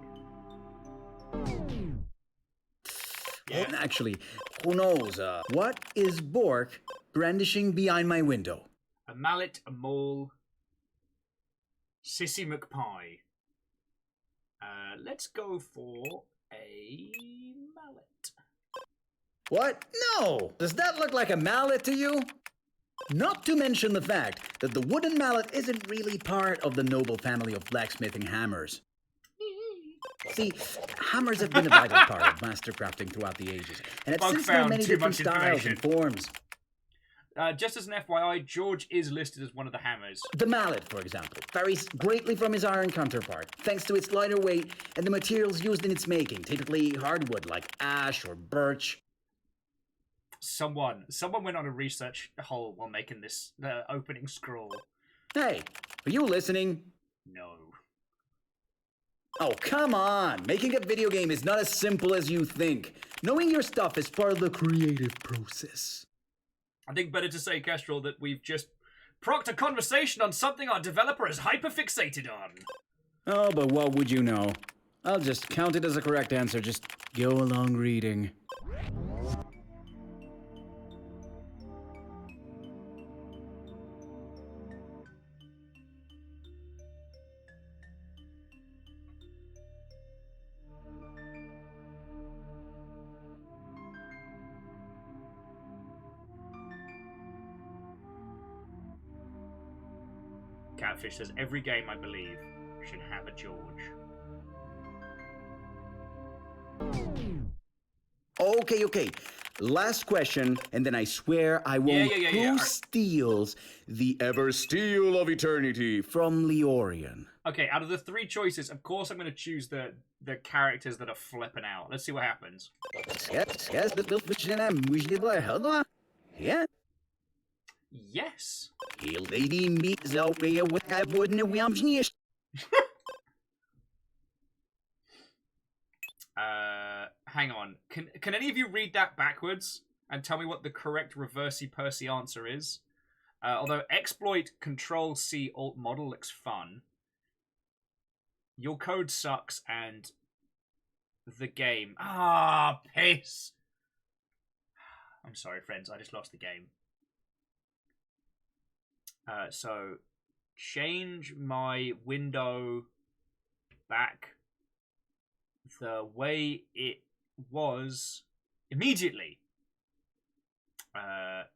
Yeah. Oh, actually, who knows? What is Bork brandishing behind my window?
A mallet, a maul, Sissy McPie. Let's go for a mallet.
What? No! Does that look like a mallet to you? Not to mention the fact that the wooden mallet isn't really part of the noble family of blacksmithing hammers. See, hammers have been a vital part of mastercrafting throughout the ages, and have since known many different styles and forms.
Just as an FYI, George is listed as one of the hammers.
The mallet, for example, varies greatly from his iron counterpart, thanks to its lighter weight and the materials used in its making, typically hardwood like ash or birch.
Someone went on a research hole while making this opening scroll.
Hey, are you listening?
No.
Oh, come on! Making a video game is not as simple as you think. Knowing your stuff is part of the creative process.
I think better to say, Kestrel, that we've just procced a conversation on something our developer is hyperfixated on.
Oh, but what would you know? I'll just count it as a correct answer. Just go along reading.
Catfish says, every game, I believe, should have a George.
Okay. Last question, and then I swear I won't.
Yeah.
Who steals the ever steel of eternity from Leorian?
Okay, out of the 3 choices, of course I'm going to choose the characters that are flipping out. Let's see what happens.
Yeah.
Yes. Hang on. Can any of you read that backwards and tell me what the correct reversey-pursey answer is? Although exploit Control-C Alt-Model looks fun. Your code sucks and the game. Piss! I'm sorry, friends. I just lost the game. So, change my window back the way it was immediately.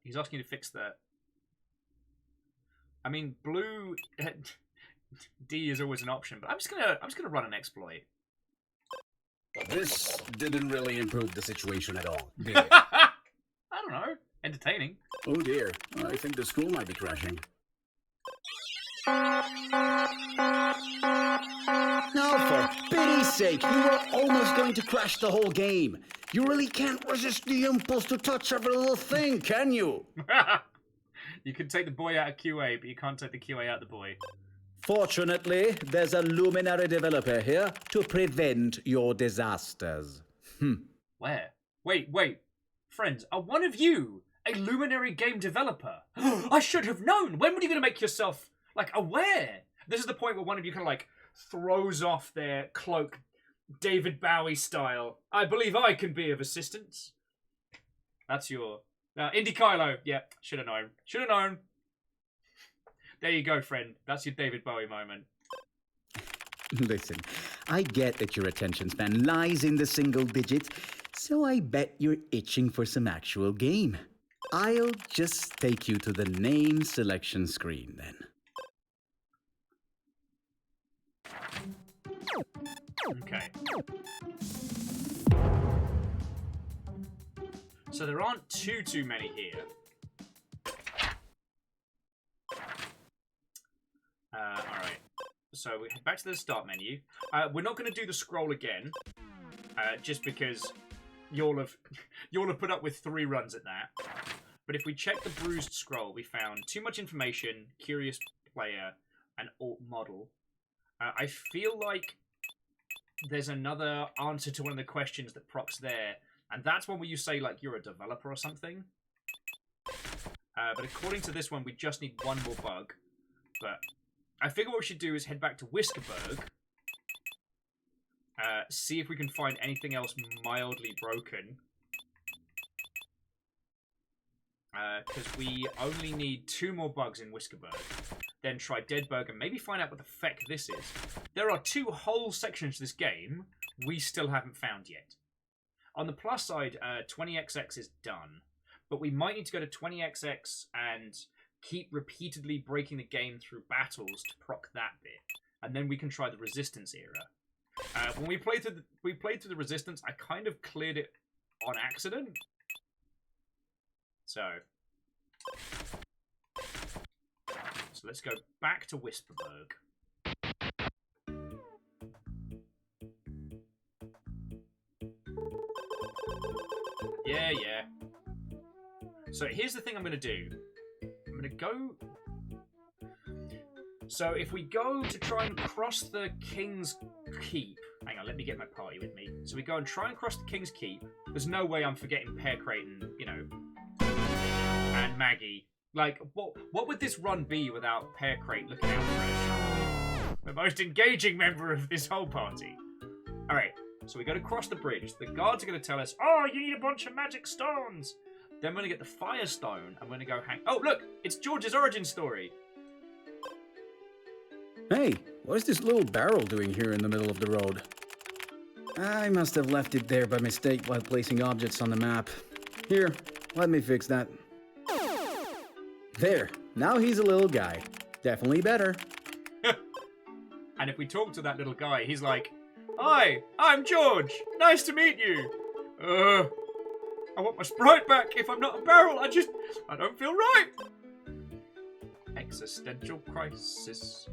He's asking you to fix the... I mean, blue... D is always an option, but I'm just gonna run an exploit.
This didn't really improve the situation at all, did it?
I don't know. Entertaining.
Oh dear, I think the school might be crashing.
No, for pity's sake, you were almost going to crash the whole game. You really can't resist the impulse to touch every little thing, can you?
You can take the boy out of QA, but you can't take the QA out of the boy.
Fortunately, there's a luminary developer here to prevent your disasters.
Where? Wait. Friends, are one of you a luminary game developer? I should have known! When were you going to make yourself, aware? This is the point where one of you kind of, throws off their cloak, David Bowie style. I believe I can be of assistance. That's your... Indy Kylo. Yeah, should have known. There you go, friend. That's your David Bowie moment.
Listen, I get that your attention span lies in the single digits, so I bet you're itching for some actual game. I'll just take you to the name selection screen then.
Okay. So there aren't too many here. Alright. So we head back to the start menu. We're not going to do the scroll again, just because you'll have put up with 3 runs at that. But if we check the bruised scroll, we found too much information, curious player, and alt model. I feel like there's another answer to one of the questions that Proc's there, and that's one where you say, you're a developer or something. But according to this one, we just need 1 more bug. But I figure what we should do is head back to Whiskerberg, see if we can find anything else mildly broken. Because we only need 2 more bugs in Whiskerberg. Then try Deadberg and maybe find out what the feck this is. There are 2 whole sections to this game we still haven't found yet. On the plus side, 20XX is done. But we might need to go to 20XX and keep repeatedly breaking the game through battles to proc that bit. And then we can try the Resistance era. When we played through the Resistance, I kind of cleared it on accident. So let's go back to Whisperberg. Yeah. So here's the thing I'm going to do. I'm going to go... So if we go to try and cross the King's Keep... Hang on, let me get my party with me. So we go and try and cross the King's Keep. There's no way I'm forgetting Pear Crate and Maggie. What would this run be without Pear Crate looking out for us? The most engaging member of this whole party. Alright, so we got to cross the bridge. The guards are going to tell us, oh, you need a bunch of magic stones. Then we're going to get the Firestone. I'm going to go hang... Oh, look! It's George's origin story.
Hey, what's this little barrel doing here in the middle of the road? I must have left it there by mistake while placing objects on the map. Here, let me fix that. There, now he's a little guy. Definitely better.
And if we talk to that little guy, he's like, "Hi, I'm George. Nice to meet you. I want my sprite back. If I'm not a barrel, I don't feel right." Existential crisis.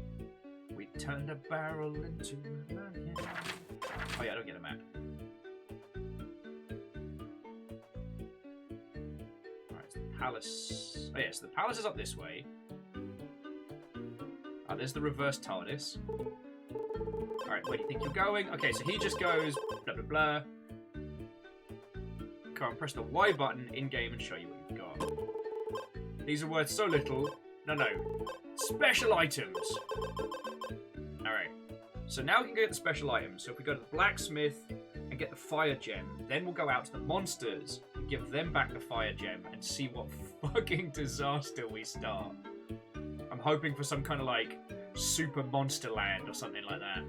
We turned a barrel into a man. Oh yeah, I don't get a map. Alright, it's the palace. Oh yeah, so the palace is up this way. Oh, there's the reverse TARDIS. Alright, where do you think you're going? Okay, so he just goes blah blah blah. Come on, press the Y button in-game and show you what you've got. These are worth so little. No. Special items! Alright. So now we can get the special items. So if we go to the blacksmith and get the fire gem, then we'll go out to the monsters and give them back the fire gem and see what fucking disaster we start. I'm hoping for some kind of like super monster land or something like that.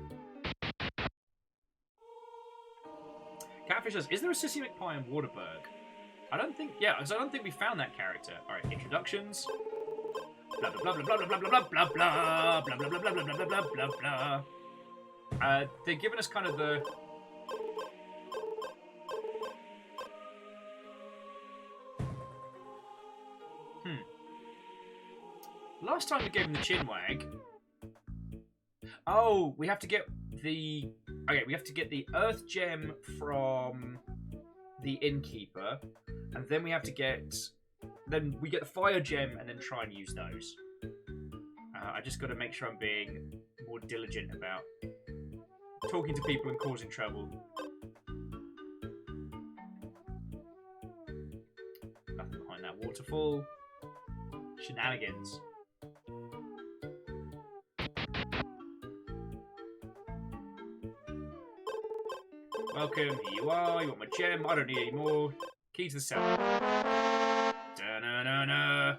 Catfish says, is there a Sissy McPie in Waterberg? I don't think we found that character. Alright, introductions. Blah blah blah blah blah blah blah blah blah blah blah blah blah blah blah blah blah blah. They're giving us kind of the last time we gave him the chin wag. Oh, we have to get the earth gem from the innkeeper, and then we have to get we get the fire gem and then try and use those. I just got to make sure I'm being more diligent about talking to people and causing trouble. Nothing behind that waterfall. Shenanigans. Welcome, here you are. You want my gem? I don't need any more. Key to the cellar. Da-na-na-na.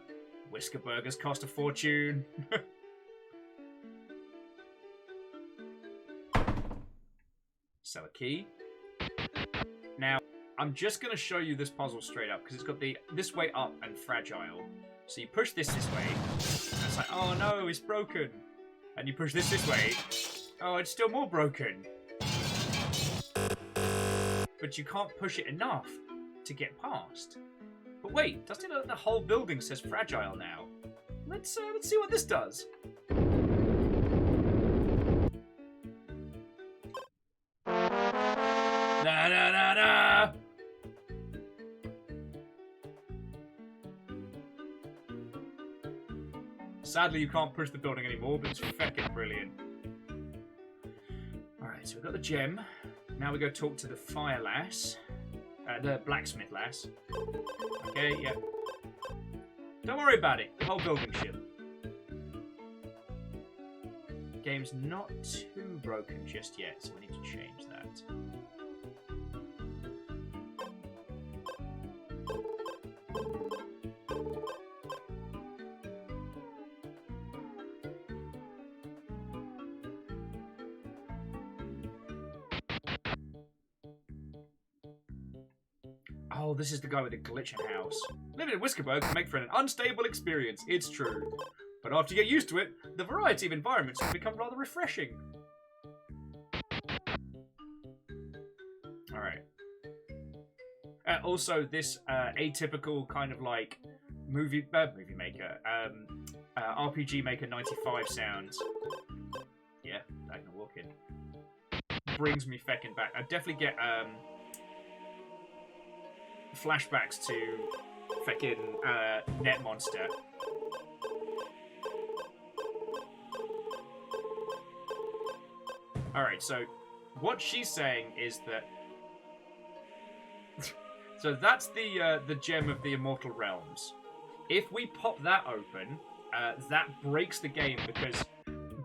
Whisker burgers cost a fortune. Cellar key. Now, I'm just going to show you this puzzle straight up, because it's got the this way up and fragile. So you push this way, and it's like, oh no, it's broken. And you push this way, oh, it's still more broken. But you can't push it enough to get past. But wait, doesn't it know that the whole building says fragile now? Let's see what this does. Da da da da. Sadly, you can't push the building anymore, but it's feckin' brilliant. Alright, so we've got the gem. Now we go talk to the fire lass. The blacksmith lass. Okay, yeah. Don't worry about it. The whole building shit. Game's not too broken just yet, so we need to change that. Oh, this is the guy with the glitching house. Living in Whiskerburg can make for an unstable experience, it's true. But after you get used to it, the variety of environments can become rather refreshing. Alright. Also, this atypical kind of like movie maker, RPG Maker 95 sounds. Yeah, I can walk in. Brings me feckin' back. I definitely get flashbacks to feckin' Net Monster. Alright, so what she's saying is that so that's the gem of the Immortal Realms. If we pop that open, that breaks the game because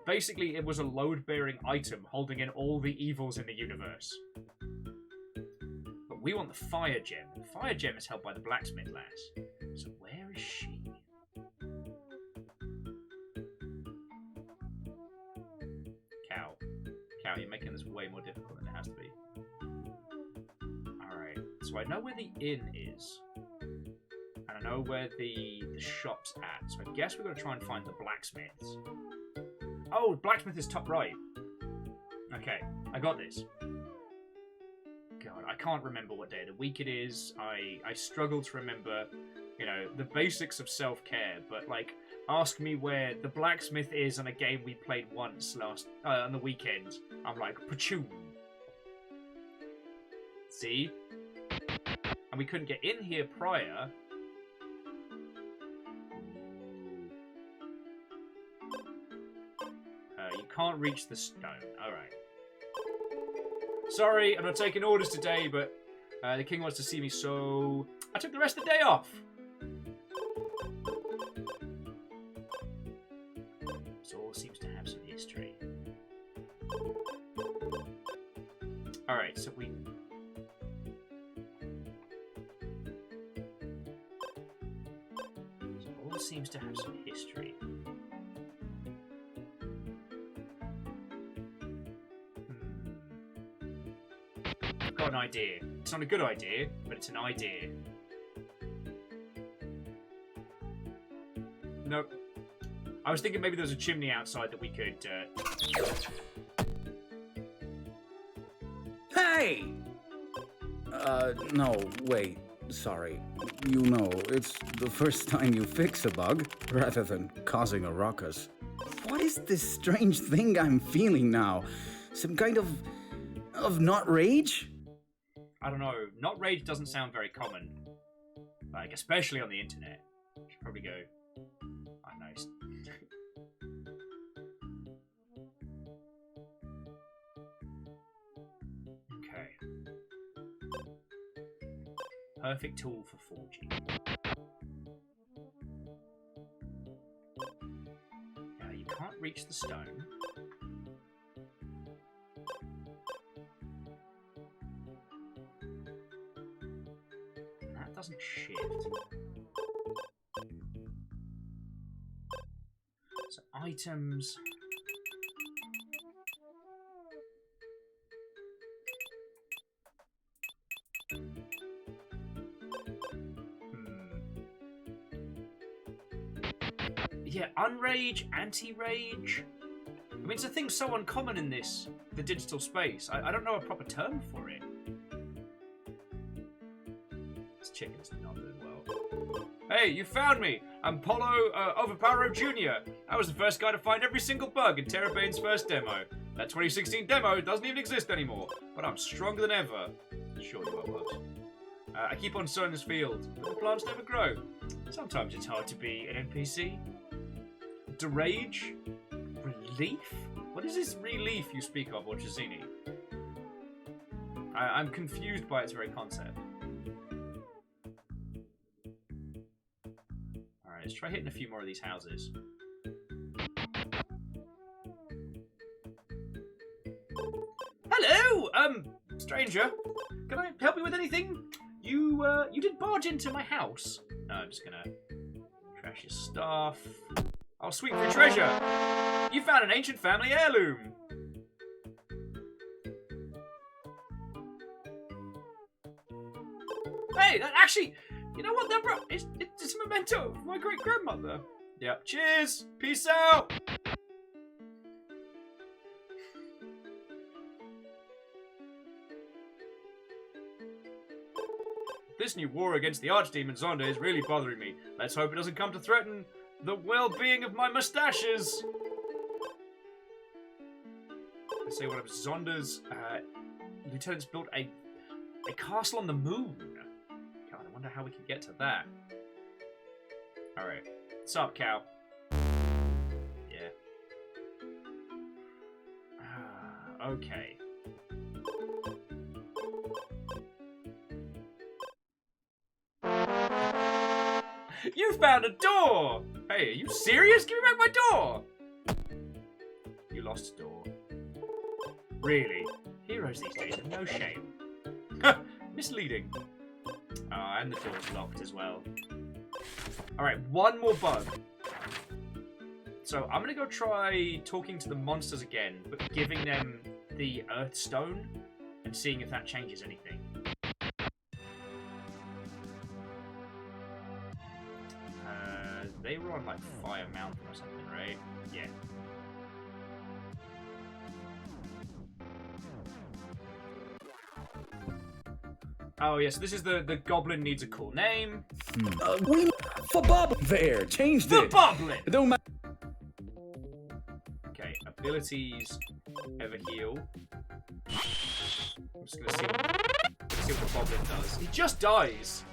basically it was a load-bearing item holding in all the evils in the universe. But we want the fire gem. The fire gem is held by the blacksmith lass. So where is she? Cow, you're making this way more difficult than it has to be. Alright, so I know where the inn is. And I know where the shop's at. So I guess we're going to try and find the blacksmiths. Oh, blacksmith is top right. Okay, I got this. God, I can't remember what day of the week it is. I struggle to remember, you know, the basics of self-care, but, like, ask me where the blacksmith is on a game we played once on the weekend. I'm like, pachoon. See? And we couldn't get in here prior. You can't reach the stone. Alright. Sorry, I'm not taking orders today, but the king wants to see me, so I took the rest of the day off. This all seems to have some history. Alright, so we... So all seems to have some history. I've got an idea. It's not a good idea, but it's an idea. Nope. I was thinking maybe there was a chimney outside that we could...
Hey! No, wait. Sorry. You know, it's the first time you fix a bug, rather than causing a ruckus. What is this strange thing I'm feeling now? Some kind of not rage?
I don't know. Not rage doesn't sound very common. Like, especially on the internet. Should probably go... Oh, nice. Okay. Perfect tool for forging. You can't reach the stone. That doesn't shift. So items. Yeah, unrage, anti-rage. I mean, it's a thing so uncommon in the digital space. I don't know a proper term for it. This chicken's not doing well. Hey, you found me! I'm Polo Overpowero Jr. I was the first guy to find every single bug in TERRORbane's first demo. That 2016 demo doesn't even exist anymore, but I'm stronger than ever. Sure you are, Bubs. I keep on sowing this field, but the plants never grow. Sometimes it's hard to be an NPC. Derage? Relief? What is this relief you speak of, Orchesini? I'm confused by its very concept. Alright, let's try hitting a few more of these houses. Hello! Stranger. Can I help you with anything? You did barge into my house. No, I'm just gonna trash your stuff. I'll sweep for treasure! You found an ancient family heirloom! Hey, that actually... You know what, that bro... It's a memento of my great-grandmother. Yep, cheers! Peace out! This new war against the archdemon Zonda is really bothering me. Let's hope it doesn't come to threaten the well-being of my mustaches. I say one of Zonda's lieutenants built a castle on the moon. God, I wonder how we can get to that. Alright. What's up, cow? Yeah. Okay. You found a door! Hey, are you serious? Give me back my door! You lost a door. Really? Heroes these days have no shame. Misleading. And the door's locked as well. Alright, one more bug. So I'm gonna go try talking to the monsters again, but giving them the Earth Stone and seeing if that changes anything. They were on, like, Fire Mountain or something, right? Yeah. Oh, yes, this is the goblin needs a cool name.
We for Bob there. Changed
The
it.
Boblin!
Don't matter.
Okay, abilities, ever heal. I'm just gonna see what the Boblin does. He just dies!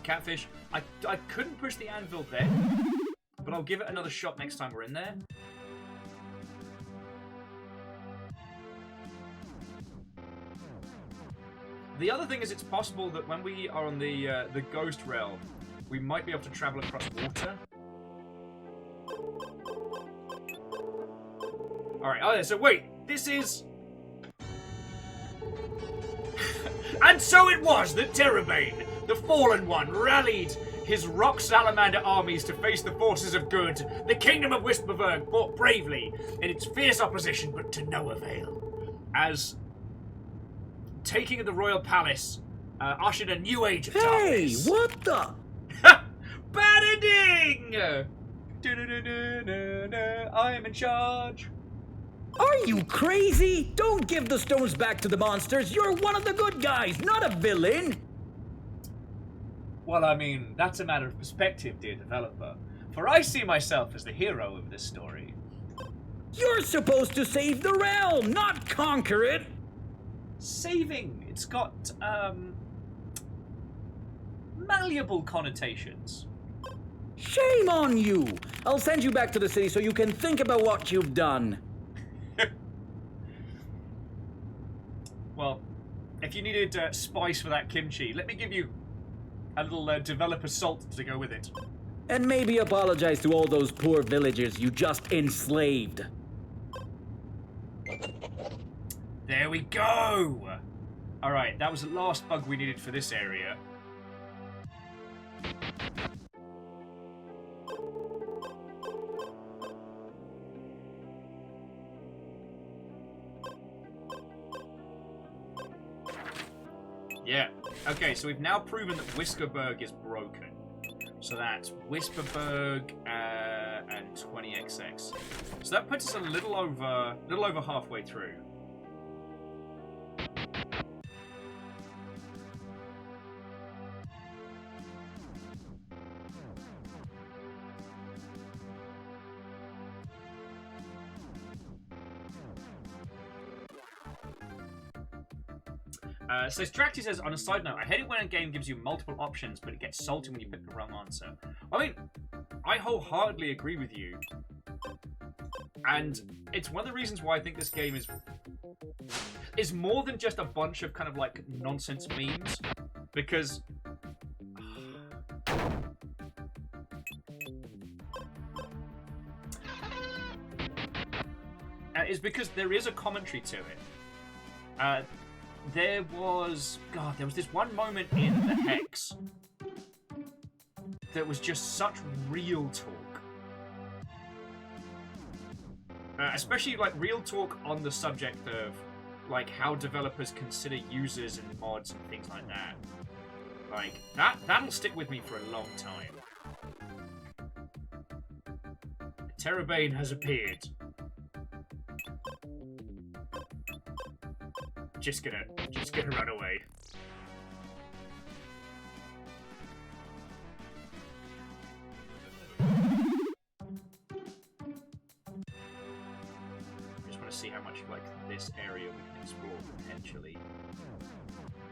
Catfish. I couldn't push the anvil then, but I'll give it another shot next time we're in there. The other thing is it's possible that when we are on the Ghost Realm, we might be able to travel across water. Alright, oh yeah, so wait, this is... And so it was that tERRORbane, the Fallen One, rallied his rock salamander armies to face the forces of good. The kingdom of Whisperberg fought bravely in its fierce opposition, but to no avail. As taking of the royal palace ushered a new age of
Hey,
darkness.
what the?
Bad ending! I am in charge.
Are you crazy? Don't give the stones back to the monsters. You're one of the good guys, not a villain.
Well, I mean, that's a matter of perspective, dear developer. For I see myself as the hero of this story.
You're supposed to save the realm, not conquer it.
Saving, it's got, malleable connotations.
Shame on you. I'll send you back to the city so you can think about what you've done.
Well, if you needed spice for that kimchi, let me give you a little developer salt to go with it.
And maybe apologize to all those poor villagers you just enslaved.
There we go! Alright, that was the last bug we needed for this area. Yeah. Okay, so we've now proven that Whisperberg is broken. So that's Whisperberg and 20XX. So that puts us a little over halfway through. So Stracty says, on a side note, I hate it when a game gives you multiple options, but it gets salty when you pick the wrong answer. I mean, I wholeheartedly agree with you. And it's one of the reasons why I think this game is more than just a bunch of kind of like nonsense memes. Because it's because there is a commentary to it. There was this one moment in the Hex that was just such real talk. Especially like real talk on the subject of like how developers consider users and mods and things like that. Like that'll stick with me for a long time. tERRORbane has appeared. Just gonna run away. Just want to see how much like this area we can explore potentially.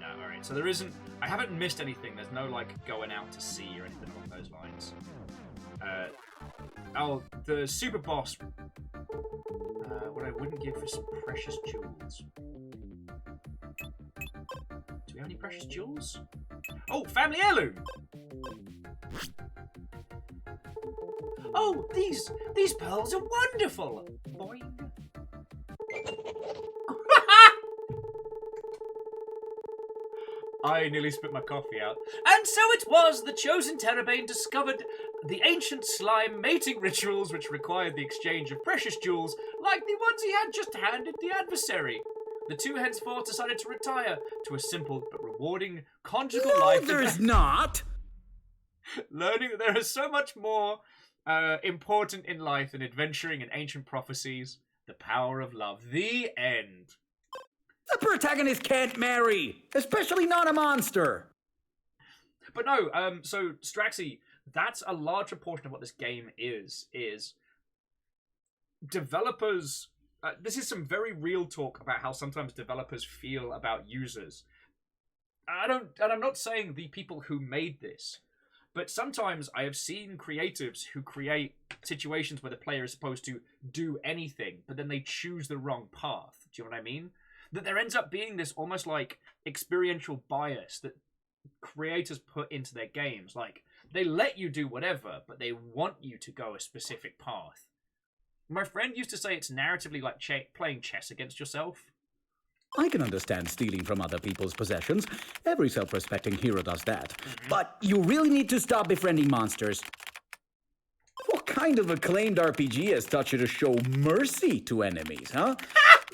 No, alright, so there isn't... I haven't missed anything. There's no like going out to sea or anything along those lines. Oh, the super boss. What I wouldn't give for some precious jewels. Do we have any precious jewels? Oh, family heirloom! Oh, these pearls are wonderful! Boing. I nearly spit my coffee out. And so it was the chosen tERRORbane discovered the ancient slime mating rituals which required the exchange of precious jewels like the ones he had just handed the adversary. The two henceforth decided to retire to a simple but rewarding conjugal life.
There's not!
Learning that there is so much more important in life than adventuring in ancient prophecies. The power of love. The end.
The protagonist can't marry, especially not a monster.
But no, so Straxy, that's a larger portion of what this game is developers. This is some very real talk about how sometimes developers feel about users. And I'm not saying the people who made this, but sometimes I have seen creatives who create situations where the player is supposed to do anything, but then they choose the wrong path. Do you know what I mean? That there ends up being this almost like experiential bias that creators put into their games. Like, they let you do whatever, but they want you to go a specific path. My friend used to say it's narratively like playing chess against yourself.
I can understand stealing from other people's possessions. Every self-respecting hero does that. But you really need to stop befriending monsters. What kind of acclaimed RPG has taught you to show mercy to enemies, huh?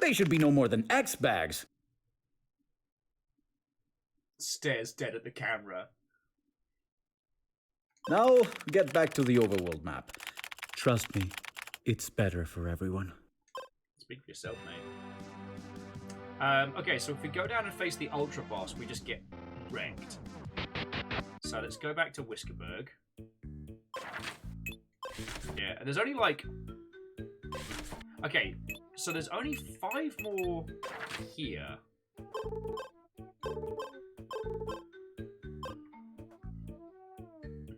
They should be no more than X-bags.
Stares dead at the camera.
Now, get back to the overworld map. Trust me, it's better for everyone.
Speak for yourself, mate. Okay, so if we go down and face the Ultra Boss, we just get wrecked. So let's go back to Whiskerburg. Yeah, and there's only like... Okay, so there's only 5 more here.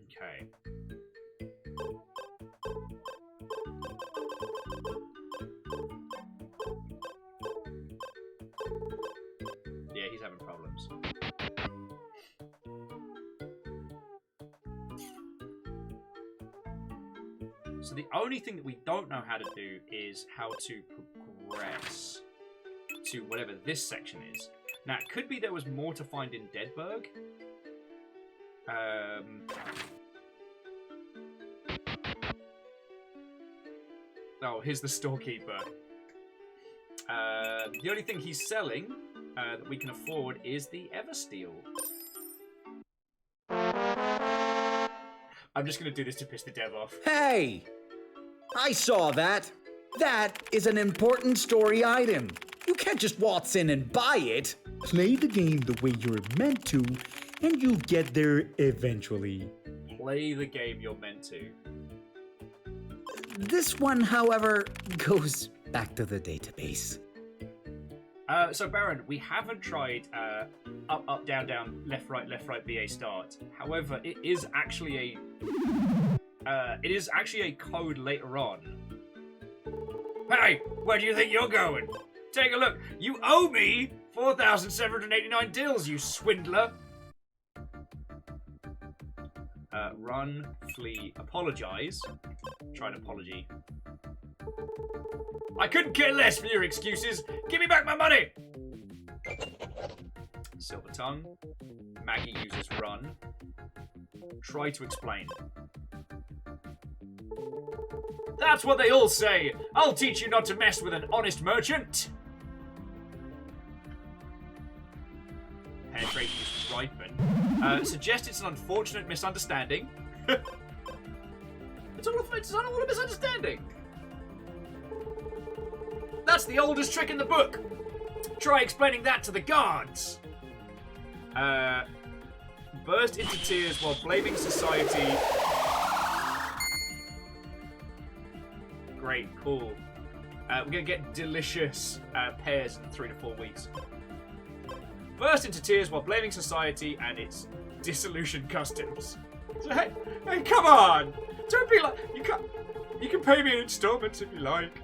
Okay. Yeah, he's having problems. So the only thing that we don't know how to do is how to progress to whatever this section is. Now, it could be there was more to find in Deadburg. Oh, here's the storekeeper. The only thing he's selling that we can afford is the Eversteel. I'm just going to do this to piss the dev off.
Hey! I saw that. That is an important story item. You can't just waltz in and buy it. Play the game the way you're meant to, and you'll get there eventually.
Play the game you're meant to.
This one, however, goes back to the database.
So Baron, we haven't tried up, up, down, down, left, right, BA start. However, it is actually a code later on. Hey, where do you think you're going? Take a look. You owe me 4,789 dills, you swindler. Run, flee, apologize. Try an apology. I couldn't care less for your excuses. Give me back my money. Silver tongue. Maggie uses run. Try to explain. That's what they all say. I'll teach you not to mess with an honest merchant. Penetrate uses ripen. Suggest it's an unfortunate misunderstanding. It's all a misunderstanding. That's the oldest trick in the book. Try explaining that to the guards. Burst into tears while blaming society. Great, cool. We're gonna get delicious pears in 3 to 4 weeks. Burst into tears while blaming society and its dissolution customs. So, hey, come on! Don't be like you can pay me in installments if you like.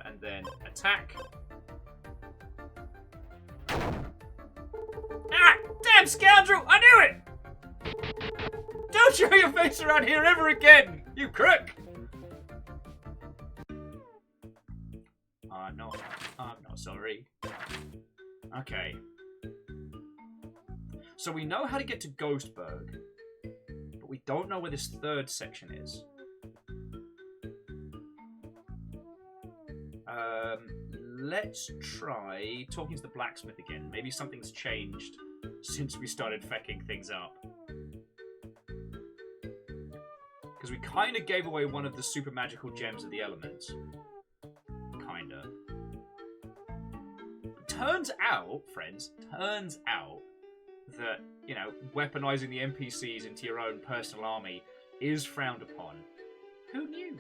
And then attack. Ah! Damn scoundrel! I knew it! Don't show your face around here ever again, you crook! I'm not sorry. Okay. So we know how to get to Ghostburg, but we don't know where this third section is. Let's try talking to the blacksmith again. Maybe something's changed since we started fecking things up. Because we kind of gave away one of the super magical gems of the elements. Kinda. Turns out, friends, that, you know, weaponizing the NPCs into your own personal army is frowned upon. Who knew?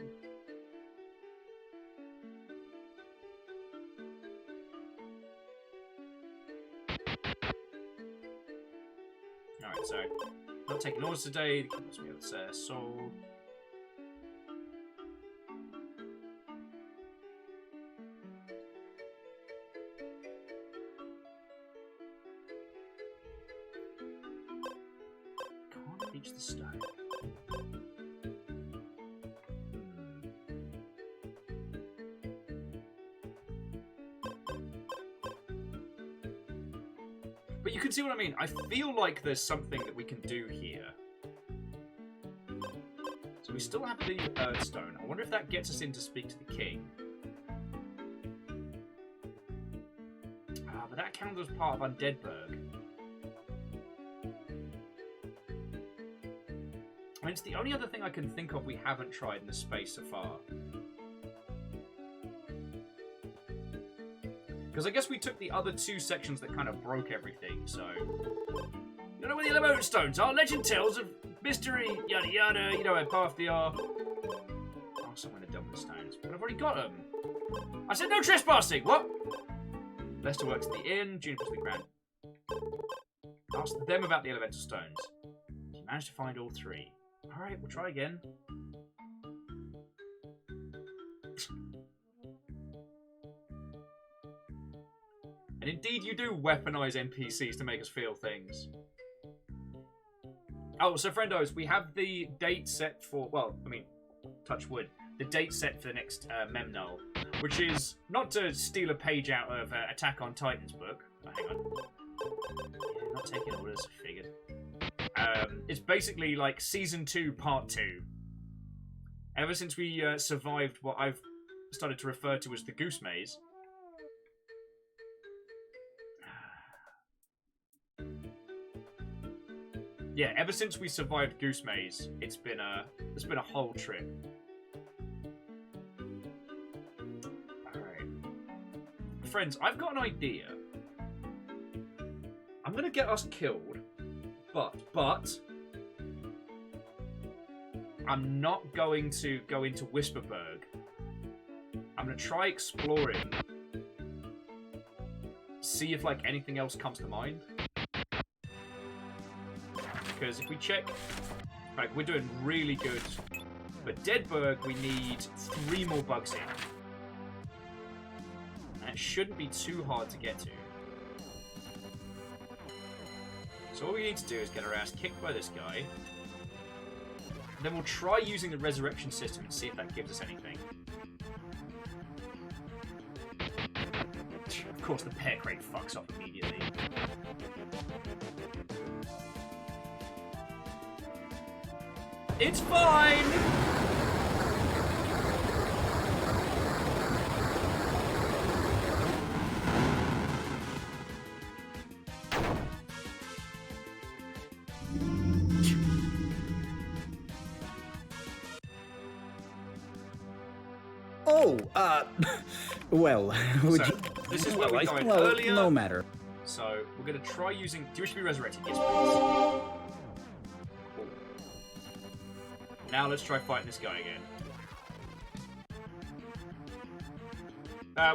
Alright, so, not taking orders today. The kingdom's me with soul. Can't reach the stone. But you can see what I mean. I feel like there's something that we can do here. So we still have the Earthstone. I wonder if that gets us in to speak to the king. But that counts as part of Undeadburg. I mean, it's the only other thing I can think of we haven't tried in the space so far. Because I guess we took the other two sections that kind of broke everything, so... You don't know where the Element Stones are? Legend tells of mystery, yada yada, you know where path they are. Oh, someone had done with the stones. But I've already got them. I said no trespassing! What? Lester works at the inn, Juniper's the grand. Ask them about the elemental stones. You managed to find all three. Alright, we'll try again. And indeed you do weaponize NPCs to make us feel things. Oh, so friendos, we have the date set for, well, I mean, touch wood, the date set for the next Memnull, which is, not to steal a page out of Attack on Titan's book. Oh, hang on. Yeah, not taking orders, figured. It's basically like Season 2, Part 2. Ever since we survived what I've started to refer to as the Goose Maze. Yeah, ever since we survived Goose Maze, it's been a whole trip. Alright. Friends, I've got an idea. I'm gonna get us killed, but I'm not going to go into Whisperburg. I'm gonna try exploring. See if like anything else comes to mind. Because if we check, like, we're doing really good. But Deadburg, we need 3 more bugs in. And it shouldn't be too hard to get to. So all we need to do is get our ass kicked by this guy. Then we'll try using the resurrection system and see if that gives us anything. Of course, the pear crate fucks up immediately. It's fine!
Oh, well, would
So,
you...
this is where we died
well,
earlier.
no matter.
So, we're going to try using... Do you wish to be resurrected? Yes, please. Now let's try fighting this guy again.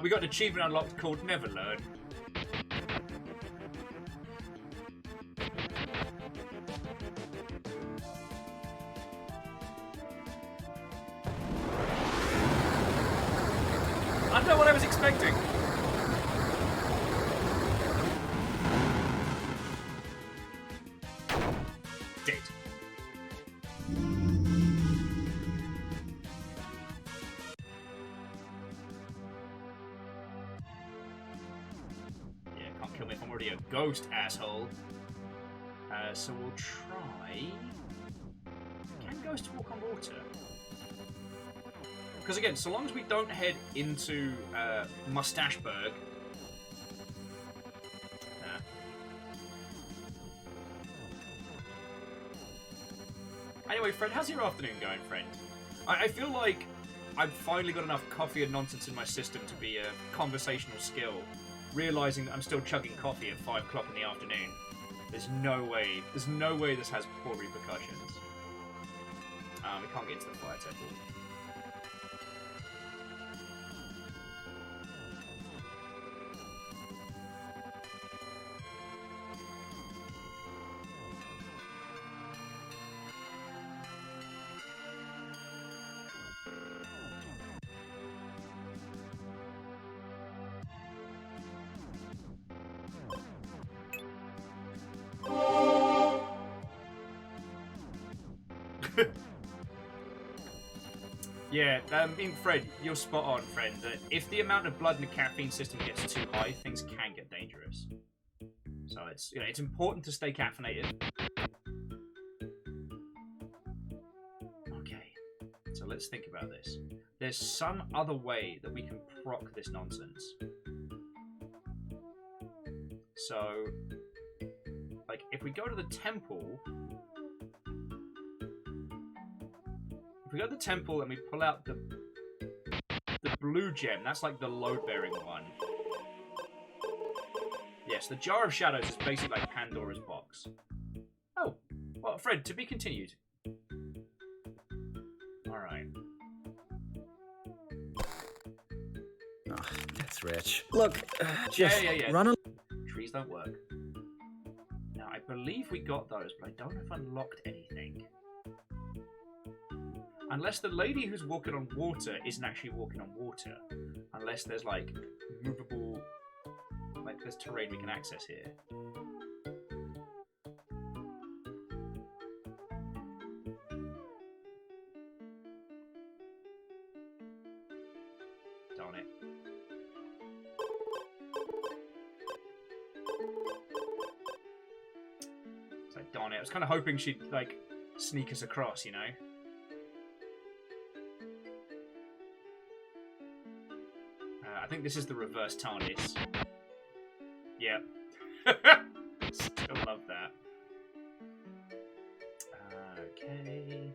We got an achievement unlocked called Never Learn. I don't know what I was expecting. Dead. Yeah, can't kill me if I'm already a ghost, asshole. So we'll try... Can ghosts walk on water? Because again, so long as we don't head into Mustacheburg... Anyway, Fred, how's your afternoon going, friend? I feel like I've finally got enough coffee and nonsense in my system to be a conversational skill, realizing that I'm still chugging coffee at 5 o'clock in the afternoon. There's no way this has poor repercussions. We can't get into the fire temple. Yeah, Fred, you're spot on, friend. That if the amount of blood in the caffeine system gets too high, things can get dangerous. So it's it's important to stay caffeinated. Okay, so let's think about this. There's some other way that we can proc this nonsense. So, like, if we go to the temple. If we go to the temple and we pull out the blue gem, that's like the load-bearing one. Yes, the Jar of Shadows is basically like Pandora's box. Oh, well, Fred, to be continued. Alright.
Oh, that's rich. Look, just
yeah.
run a...
Trees don't work. Now, I believe we got those, but I don't know if I unlocked anything. Unless the lady who's walking on water isn't actually walking on water. Unless there's, like, movable... Like, there's terrain we can access here. Darn it. It's like, darn it. I was kind of hoping she'd, like, sneak us across, you know? I think this is the reverse TARDIS. Yep. Still love that. Okay.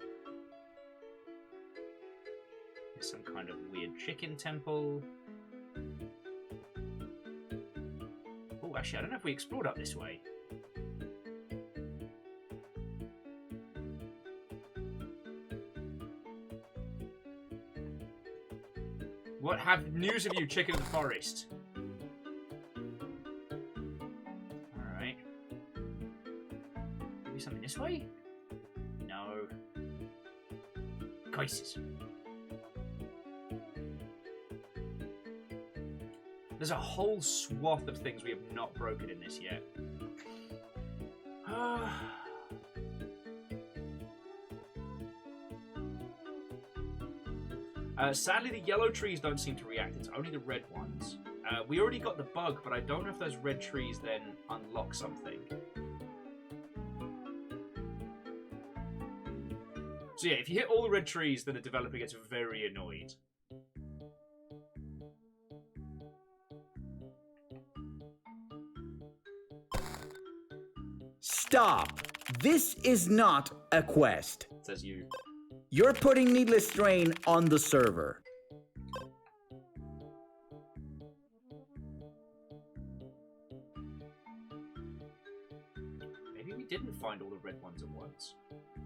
There's some kind of weird chicken temple. Oh, actually, I don't know if we explored up this way. What have news of you, chicken of the forest? Alright. Maybe something this way? No. Crisis. There's a whole swath of things we have not broken in this yet. Sadly, the yellow trees don't seem to react. It's only the red ones. We already got the bug, but I don't know if those red trees then unlock something. So yeah, if you hit all the red trees, then the developer gets very annoyed.
Stop! This is not a quest.
Says you.
You're putting needless strain on the server.
Maybe we didn't find all the red ones at once.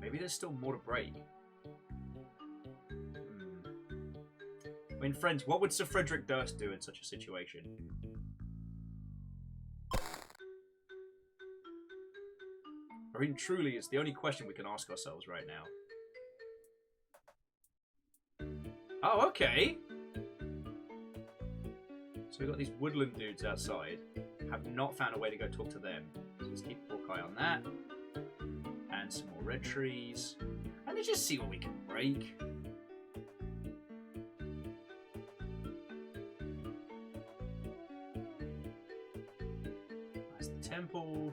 Maybe there's still more to break. I mean, friends, what would Sir Frederick Durst do in such a situation? I mean, truly, it's the only question we can ask ourselves right now. Oh, okay. So we've got these woodland dudes outside. Have not found a way to go talk to them. So let's keep a hawk eye on that. And some more red trees. And let's just see what we can break. That's the temple.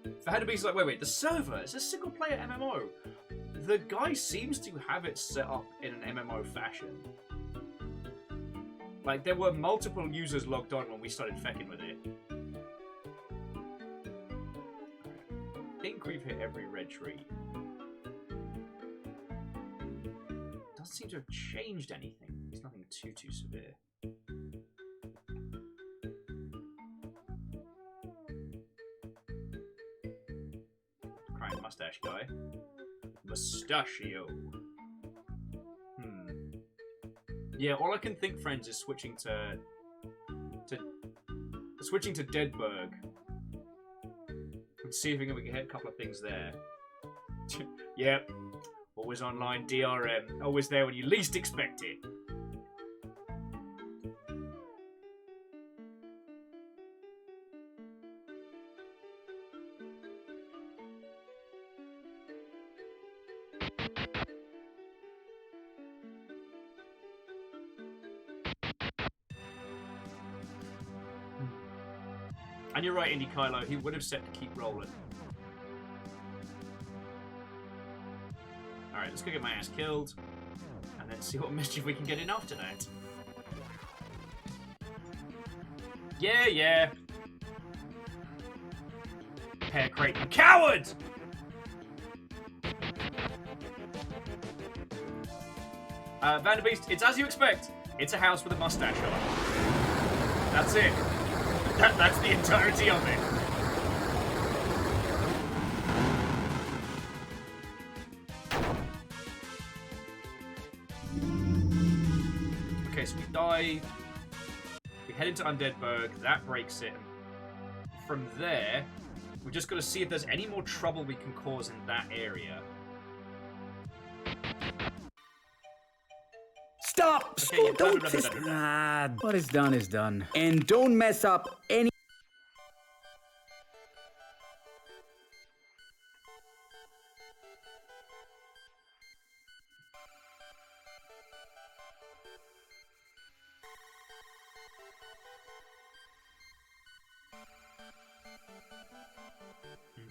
If I had to be like, wait, the server, it's a single player MMO. The guy seems to have it set up in an MMO fashion. Like, there were multiple users logged on when we started fecking with it. think we've hit every red tree. Doesn't seem to have changed anything. It's nothing too severe. Crying mustache guy. Mustachio. Yeah, all I can think, friends, is switching to Deadberg and see if we can hit a couple of things there. Yep, always online DRM, always there when you least expect it. And you're right, Indy Kylo, he would have set to keep rolling. Alright, let's go get my ass killed. And then see what mischief we can get in after that. Yeah. Pear Creighton. Coward! Vanderbeest, it's as you expect. It's a house with a mustache on it. That's it. That's the entirety of it. Okay, so we dive. We head into Undeadburg. That breaks it. From there, we've just got to see if there's any more trouble we can cause in that area.
Stop!
Okay, yeah,
Don't what is done is done. And don't mess up any...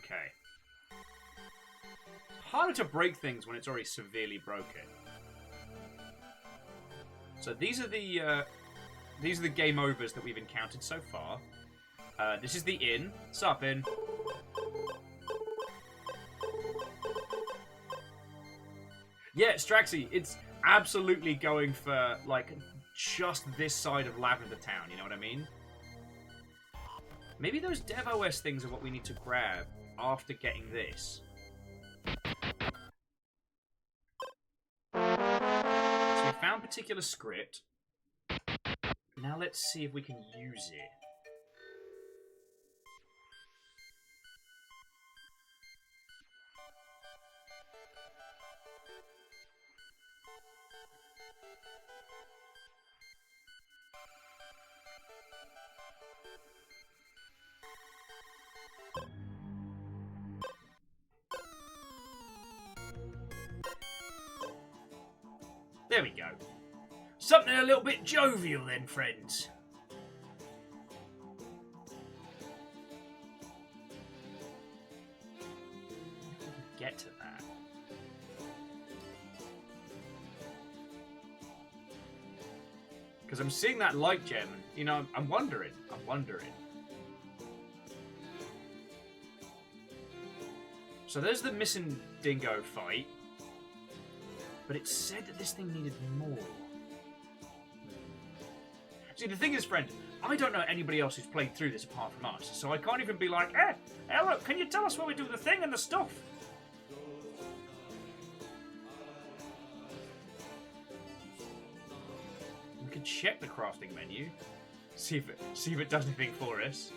Okay. Harder to break things when it's already severely broken. So these are the game overs that we've encountered so far. This is the inn. Sup, inn? Yeah, Straxy, it's absolutely going for, like, just this side of Lavender Town, you know what I mean? Maybe those DevOS things are what we need to grab after getting this. So we found particular script. Now let's see if we can use it. There we go. Something a little bit jovial then, friends. Get to that. Because I'm seeing that light gem, and, you know, I'm wondering. So there's the missing dingo fight. But it said that this thing needed more. See, the thing is, friend, I don't know anybody else who's played through this apart from us, so I can't even be like, hey, look, can you tell us what we do with the thing and the stuff? We could check the crafting menu, see if it does anything for us.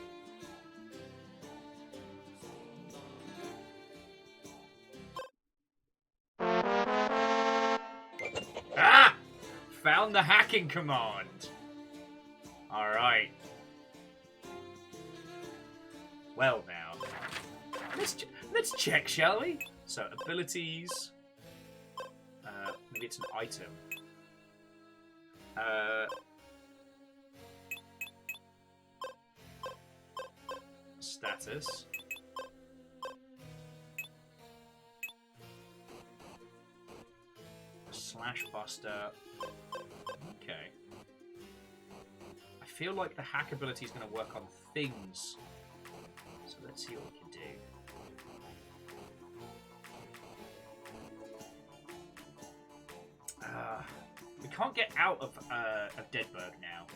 Found the hacking command. Alright. Well now. Let's check, shall we? So, abilities. Maybe it's an item. Status. Slash Buster. Okay. I feel like the hack ability is going to work on things. So let's see what we can do. can't get out of Deadberg now.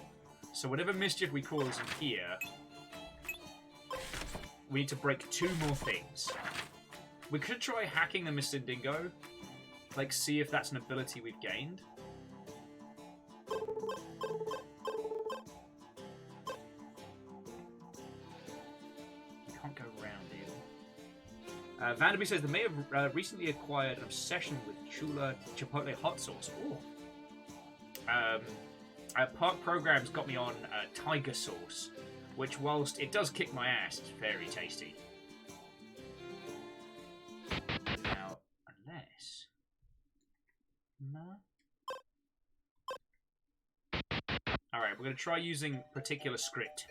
So whatever mischief we cause in here, we need to break 2 more things. We could try hacking the Mr. Dingo. Like, see if that's an ability we've gained. Can't go around either. Vanderby says they may have recently acquired an obsession with Chula Chipotle hot sauce. Ooh. Park Programs got me on tiger sauce, which, whilst it does kick my ass, it's very tasty. Now, unless... No? Alright, we're going to try using particular script.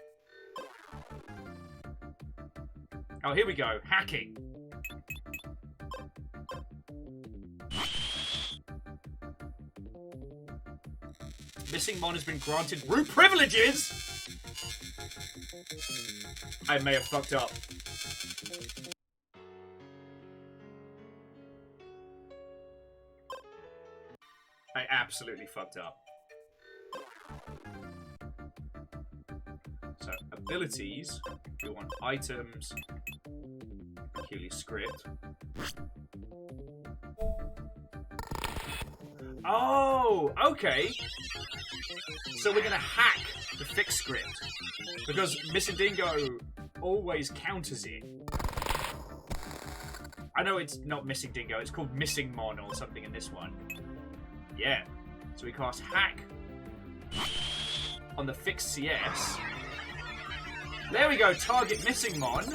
Oh, here we go. Hacking. Missing Mon has been granted root privileges! I may have fucked up. I absolutely fucked up. So, abilities. We want items. Peculiar script. Oh, okay. So we're gonna hack the fix script because Mr. Dingo always counters it. I know it's not Missing Dingo; it's called Missing Mon or something in this one. Yeah. So we cast hack on the fixed CS. There we go. Target Missing Mon.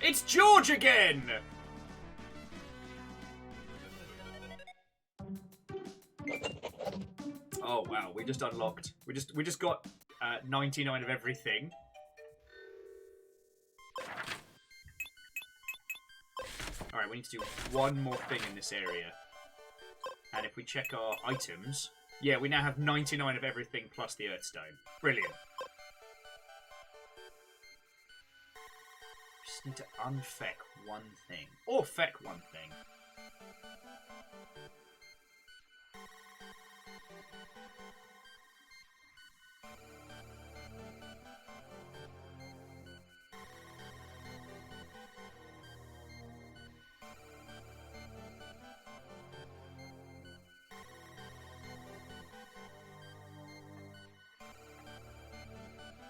It's George again! Oh wow, we just unlocked. We just got 99 of everything. Alright, we need to do one more thing in this area. And if we check our items, yeah, we now have 99 of everything plus the Earthstone. Brilliant. Just need to unfeck one thing. Or feck one thing.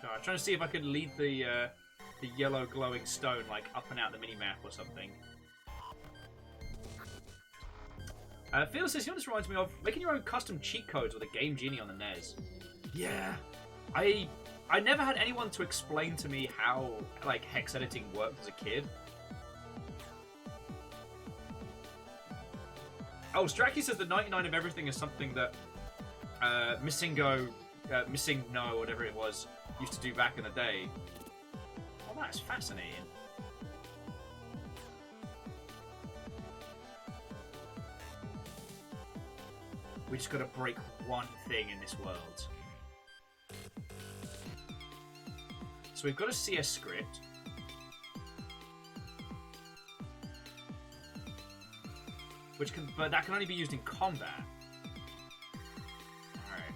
No, I'm trying to see if I could lead the yellow glowing stone like up and out the minimap or something. Phil says, you know, this reminds me of making your own custom cheat codes with a Game Genie on the NES. Yeah, I never had anyone to explain to me how like hex editing worked as a kid. Oh, Stracky says the 99 of everything is something that Missing No, whatever it was, used to do back in the day. Oh, that's fascinating. We just gotta break one thing in this world. So we've got a CS script. But that can only be used in combat. Alright.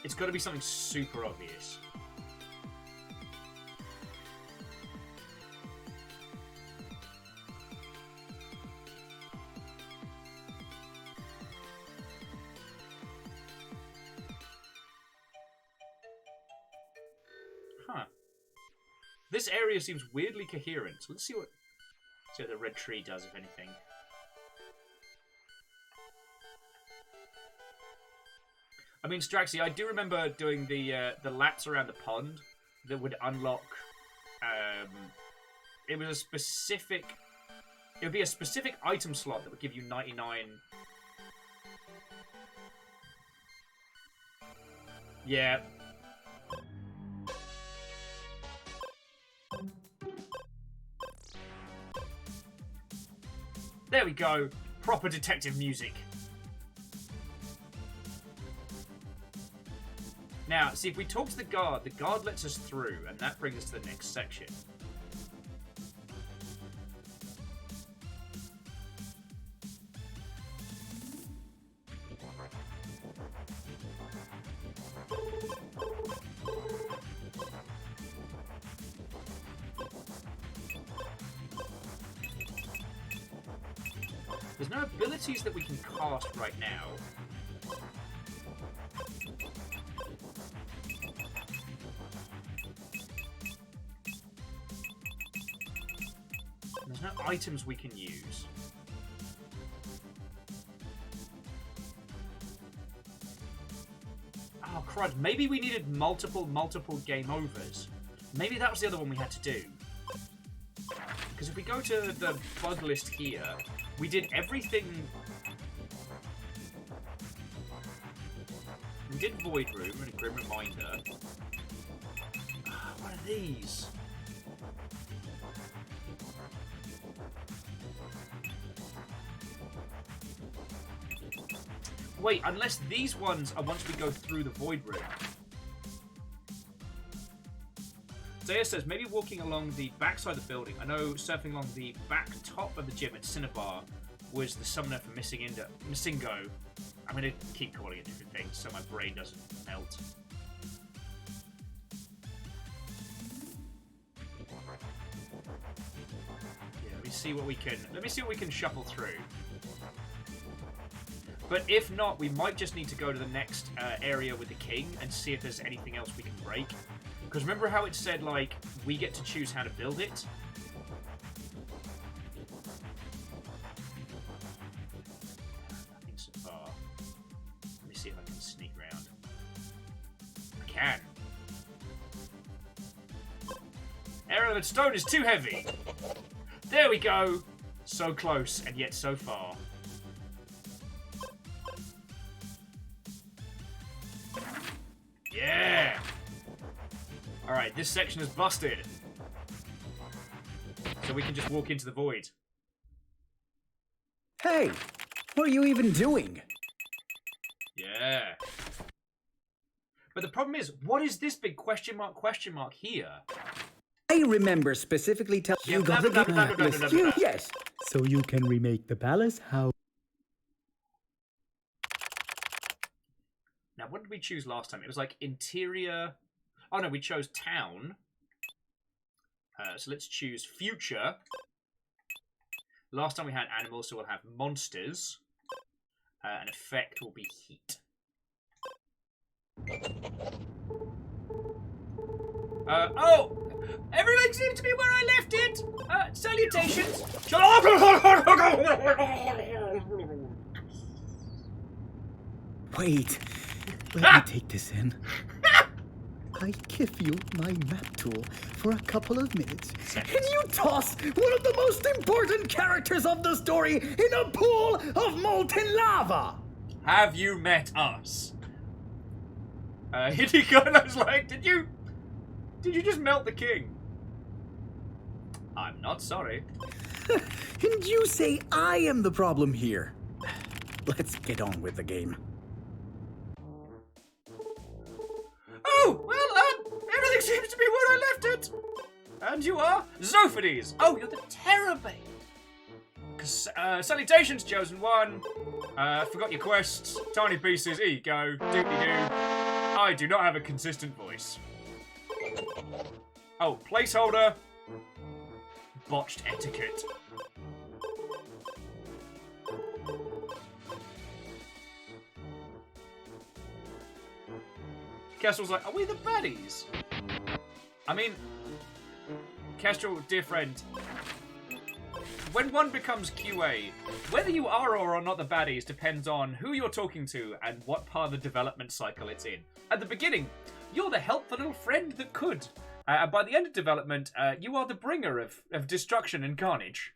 It's gotta be something super obvious. Huh. This area seems weirdly coherent. So let's see what the red tree does, if anything. I mean, Straxy, I do remember doing the laps around the pond that would unlock. It was a specific. It would be a specific item slot that would give you 99. Yeah. There we go. Proper detective music. Now, see, if we talk to the guard lets us through, and that brings us to the next section. There's no abilities that we can cast right now. There's no items we can use. Oh, crud. Maybe we needed multiple game overs. Maybe that was the other one we had to do. Because if we go to the bug list here, we did everything... We did Void Room and a Grim Reminder. What are these? Wait, unless these ones are once we go through the Void Room. Zaya says, maybe walking along the backside of the building. I know surfing along the back top of the gym at Cinnabar was the summoner for Missingo. I'm going to keep calling it different things so my brain doesn't melt. Yeah, let me see what we can shuffle through. But if not, we might just need to go to the next area with the king and see if there's anything else we can break. Because remember how it said, like, we get to choose how to build it? Nothing so far. Let me see if I can sneak around. I can. Arrow and stone is too heavy. There we go. So close, and yet so far. Yeah! Alright, this section is busted. So we can just walk into the void.
Hey, what are you even doing?
Yeah. But the problem is, what is this big question mark here?
I remember specifically telling you
blah,
gotta
blah,
get
blah, blah, blah, blah, blah, blah.
Yes. So you can remake the palace how?
Now, what did we choose last time? It was like interior... Oh, no, we chose town. So let's choose future. Last time we had animals, so we'll have monsters. And effect will be heat. Oh! Everything seems to be where I left it! Salutations!
Wait, let me take this in. I give you my map tool for a couple of minutes, and you toss one of the most important characters of the story in a pool of molten lava!
Have you met us? Hideko, and I was like, did you just melt the king? I'm not sorry.
And you say I am the problem here. Let's get on with the game.
Oh, well, everything seems to be where I left it. And you are? Zophades. Oh, you're the tERRORbane. Salutations, Chosen One. Forgot your quests. Tiny pieces. Here you go. Doopy-doo. I do not have a consistent voice. Oh, placeholder. Botched etiquette. Kestrel's like, are we the baddies? I mean, Kestrel, dear friend, when one becomes QA, whether you are or are not the baddies depends on who you're talking to and what part of the development cycle it's in. At the beginning, you're the helpful little friend that could. And by the end of development, you are the bringer of destruction and carnage.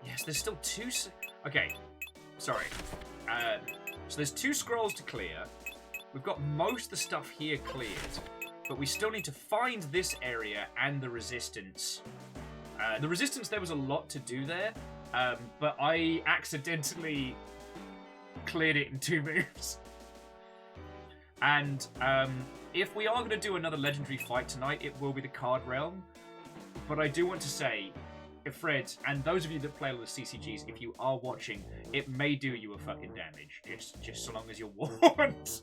Yes, there's still two... Okay, sorry. So there's 2 scrolls to clear. We've got most of the stuff here cleared. But we still need to find this area and the resistance The resistance, there was a lot to do there, but I accidentally cleared it in 2 moves. And if we are going to do another legendary fight tonight, it will be the card realm. But I do want to say, Fred, and those of you that play all the CCGs, if you are watching, it may do you a fucking damage, just so long as you're warned. Right.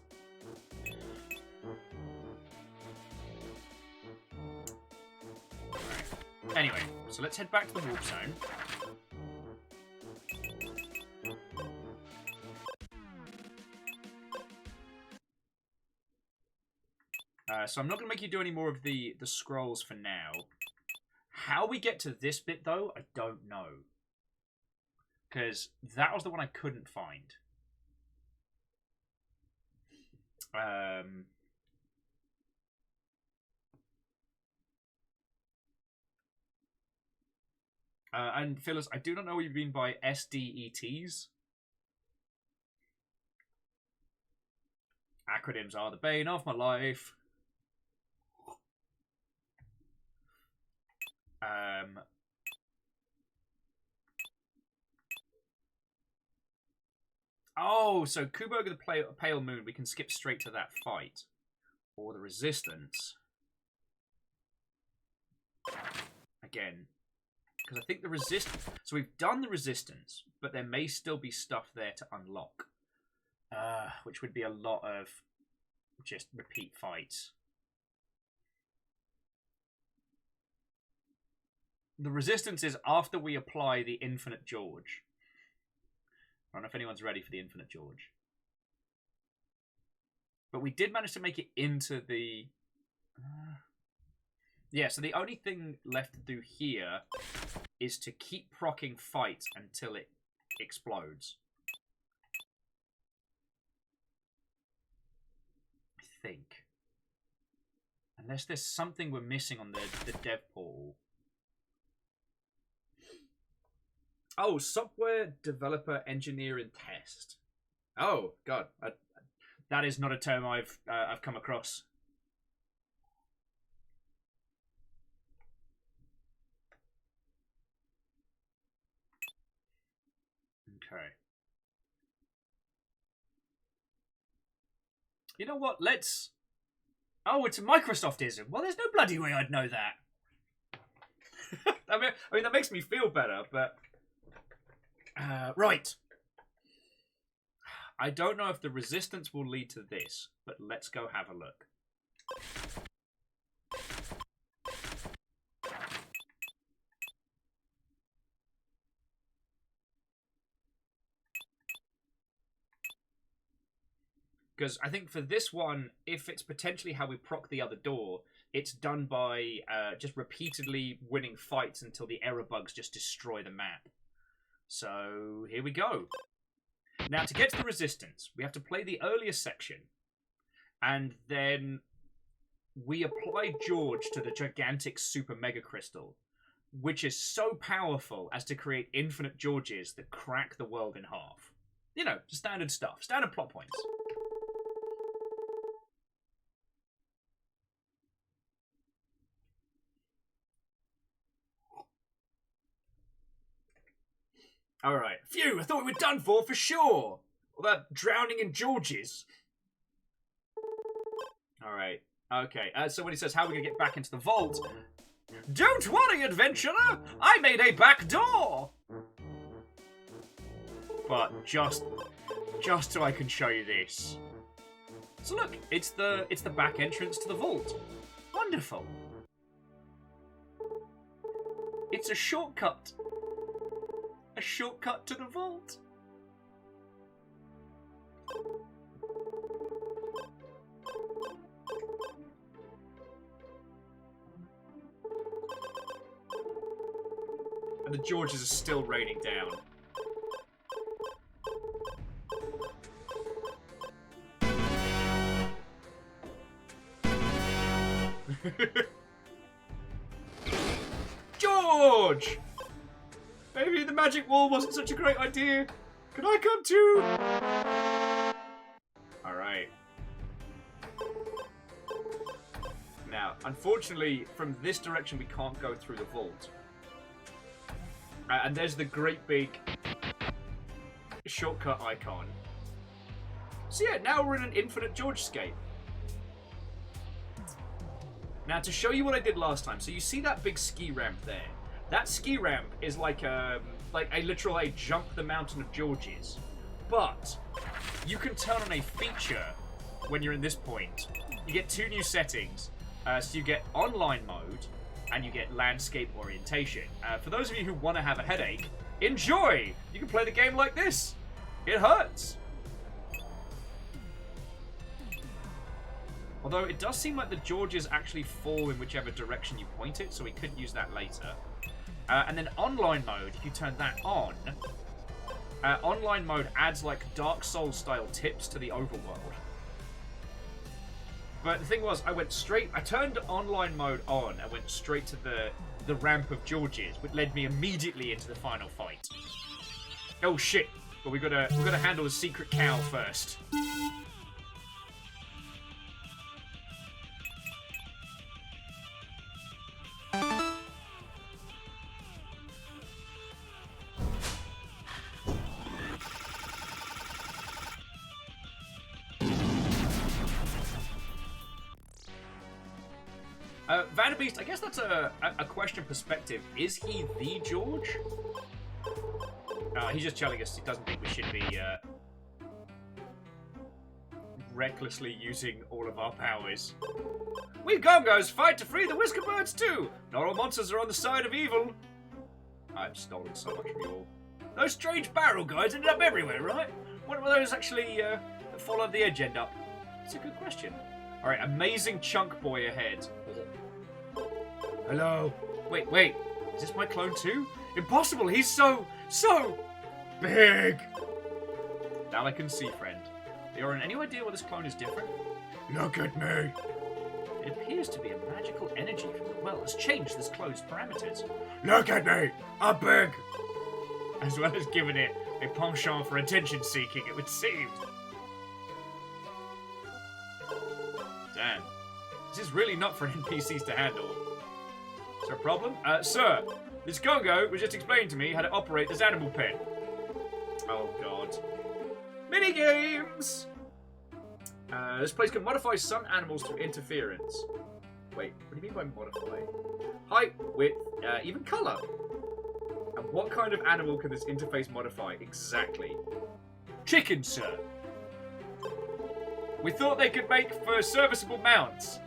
Anyway, so let's head back to the warp zone. So I'm not going to make you do any more of the scrolls for now. How we get to this bit, though, I don't know. Because that was the one I couldn't find. And Phyllis, I do not know what you mean by SDETs. Acronyms are the bane of my life. Oh, so Kuberg of the Pale Moon, we can skip straight to that fight. Or the Resistance. Again. Because I think the Resistance... So we've done the Resistance, but there may still be stuff there to unlock. Which would be a lot of just repeat fights. The Resistance is after we apply the Infinite George. I don't know if anyone's ready for the Infinite George. But we did manage to make it into the... Yeah, so the only thing left to do here is to keep proccing fights until it explodes. I think. Unless there's something we're missing on the dev portal. Oh, software developer, engineer, and test. Oh God, that is not a term I've come across. Okay. You know what? Let's. Oh, it's a Microsoftism. Well, there's no bloody way I'd know that. I mean, that makes me feel better, but. Right. I don't know if the Resistance will lead to this, but let's go have a look. Because I think for this one, if it's potentially how we proc the other door, it's done by just repeatedly winning fights until the error bugs just destroy the map. So, here we go. Now, to get to the Resistance, we have to play the earlier section. And then we apply George to the gigantic super mega crystal, which is so powerful as to create infinite Georges that crack the world in half. You know, standard stuff. Standard plot points. Alright. Phew, I thought we were done for sure. All that drowning in Georges. Alright. Okay. So when he says, how are we going to get back into the vault? Don't worry, adventurer! I made a back door! But just so I can show you this. So look, it's the back entrance to the vault. Wonderful. It's a shortcut. A shortcut to the vault. And the Georges are still raining down. George! Maybe the magic wall wasn't such a great idea. Can I come too? Alright. Now, unfortunately, from this direction we can't go through the vault. And there's the great big shortcut icon. So yeah, now we're in an infinite Georgescape. Now to show you what I did last time, so you see that big ski ramp there. That ski ramp is like a literal jump the mountain of Georges. But you can turn on a feature when you're in this point. You get 2 new settings. So you get online mode and you get landscape orientation. For those of you who want to have a headache, enjoy! You can play the game like this. It hurts. Although it does seem like the Georges actually fall in whichever direction you point it, so we could use that later. And then online mode, if you turn that on, online mode adds like Dark Souls style tips to the overworld. But the thing was, I turned online mode on and went straight to the ramp of Georges, which led me immediately into the final fight. Oh shit! But we gotta handle the secret cow first. Vanderbeest, I guess that's a question perspective. Is he the George? He's just telling us he doesn't think we should be recklessly using all of our powers. We Gongos fight to free the Whiskerbirds too! Not all monsters are on the side of evil. I've stolen so much from you all. Those strange barrel guys ended up everywhere, right? What were those actually that followed the edge end up? That's a good question. Alright, amazing chunk boy ahead. Hello. Wait. Is this my clone too? Impossible, he's so big. Now I can see, friend. Leorin, any idea why this clone is different? Look at me. It appears to be a magical energy from the well has changed this clone's parameters. Look at me. I'm big. As well as giving it a penchant for attention seeking, it would seem. Damn. This is really not for NPCs to handle. Is there a problem? Sir, this Gongo was just explaining to me how to operate this animal pen. Oh, God. Minigames! This place can modify some animals through interference. Wait, what do you mean by modify? Height, width, even colour. And what kind of animal can this interface modify exactly? Chicken, sir. We thought they could make for serviceable mounts.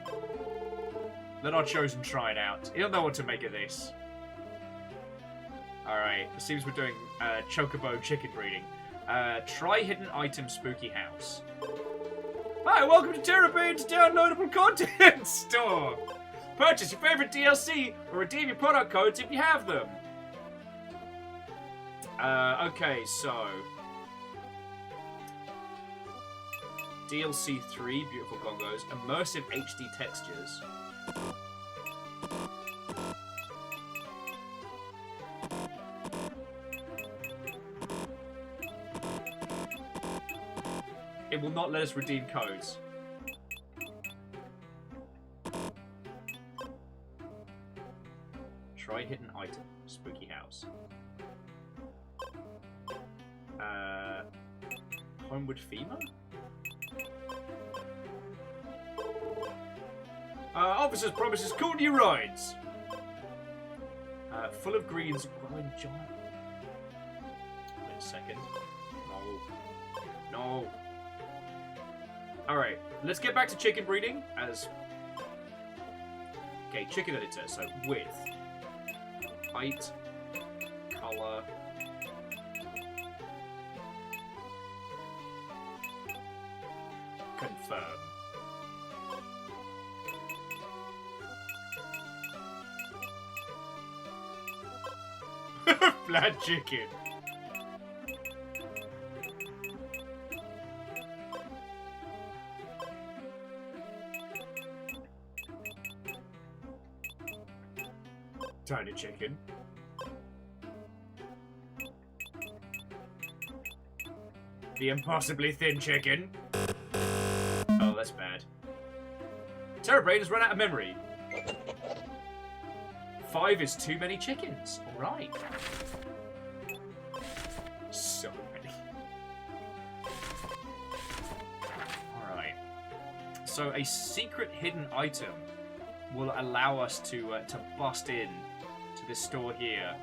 Let our chosen try it out. He'll know what to make of this. Alright, it seems we're doing chocobo chicken breeding. Try hidden item spooky house. Hi, welcome to TERRORbane's downloadable content store. Purchase your favorite DLC or redeem your product codes if you have them. Okay, so DLC 3, beautiful gongos, immersive HD textures. It will not let us redeem codes. Try hidden item. Spooky house. Homeward femur? Officers promises cool new rides. Full of greens, growing giant. Wait a second. No. Alright, let's get back to chicken breeding as... Okay, chicken editor, so width, height, color, confirm. Flat chicken. Tiny chicken. The impossibly thin chicken. Oh, that's bad. TERRORbane has run out of memory. 5 is too many chickens. Alright. So many. Alright. So a secret hidden item will allow us to bust in to this store here.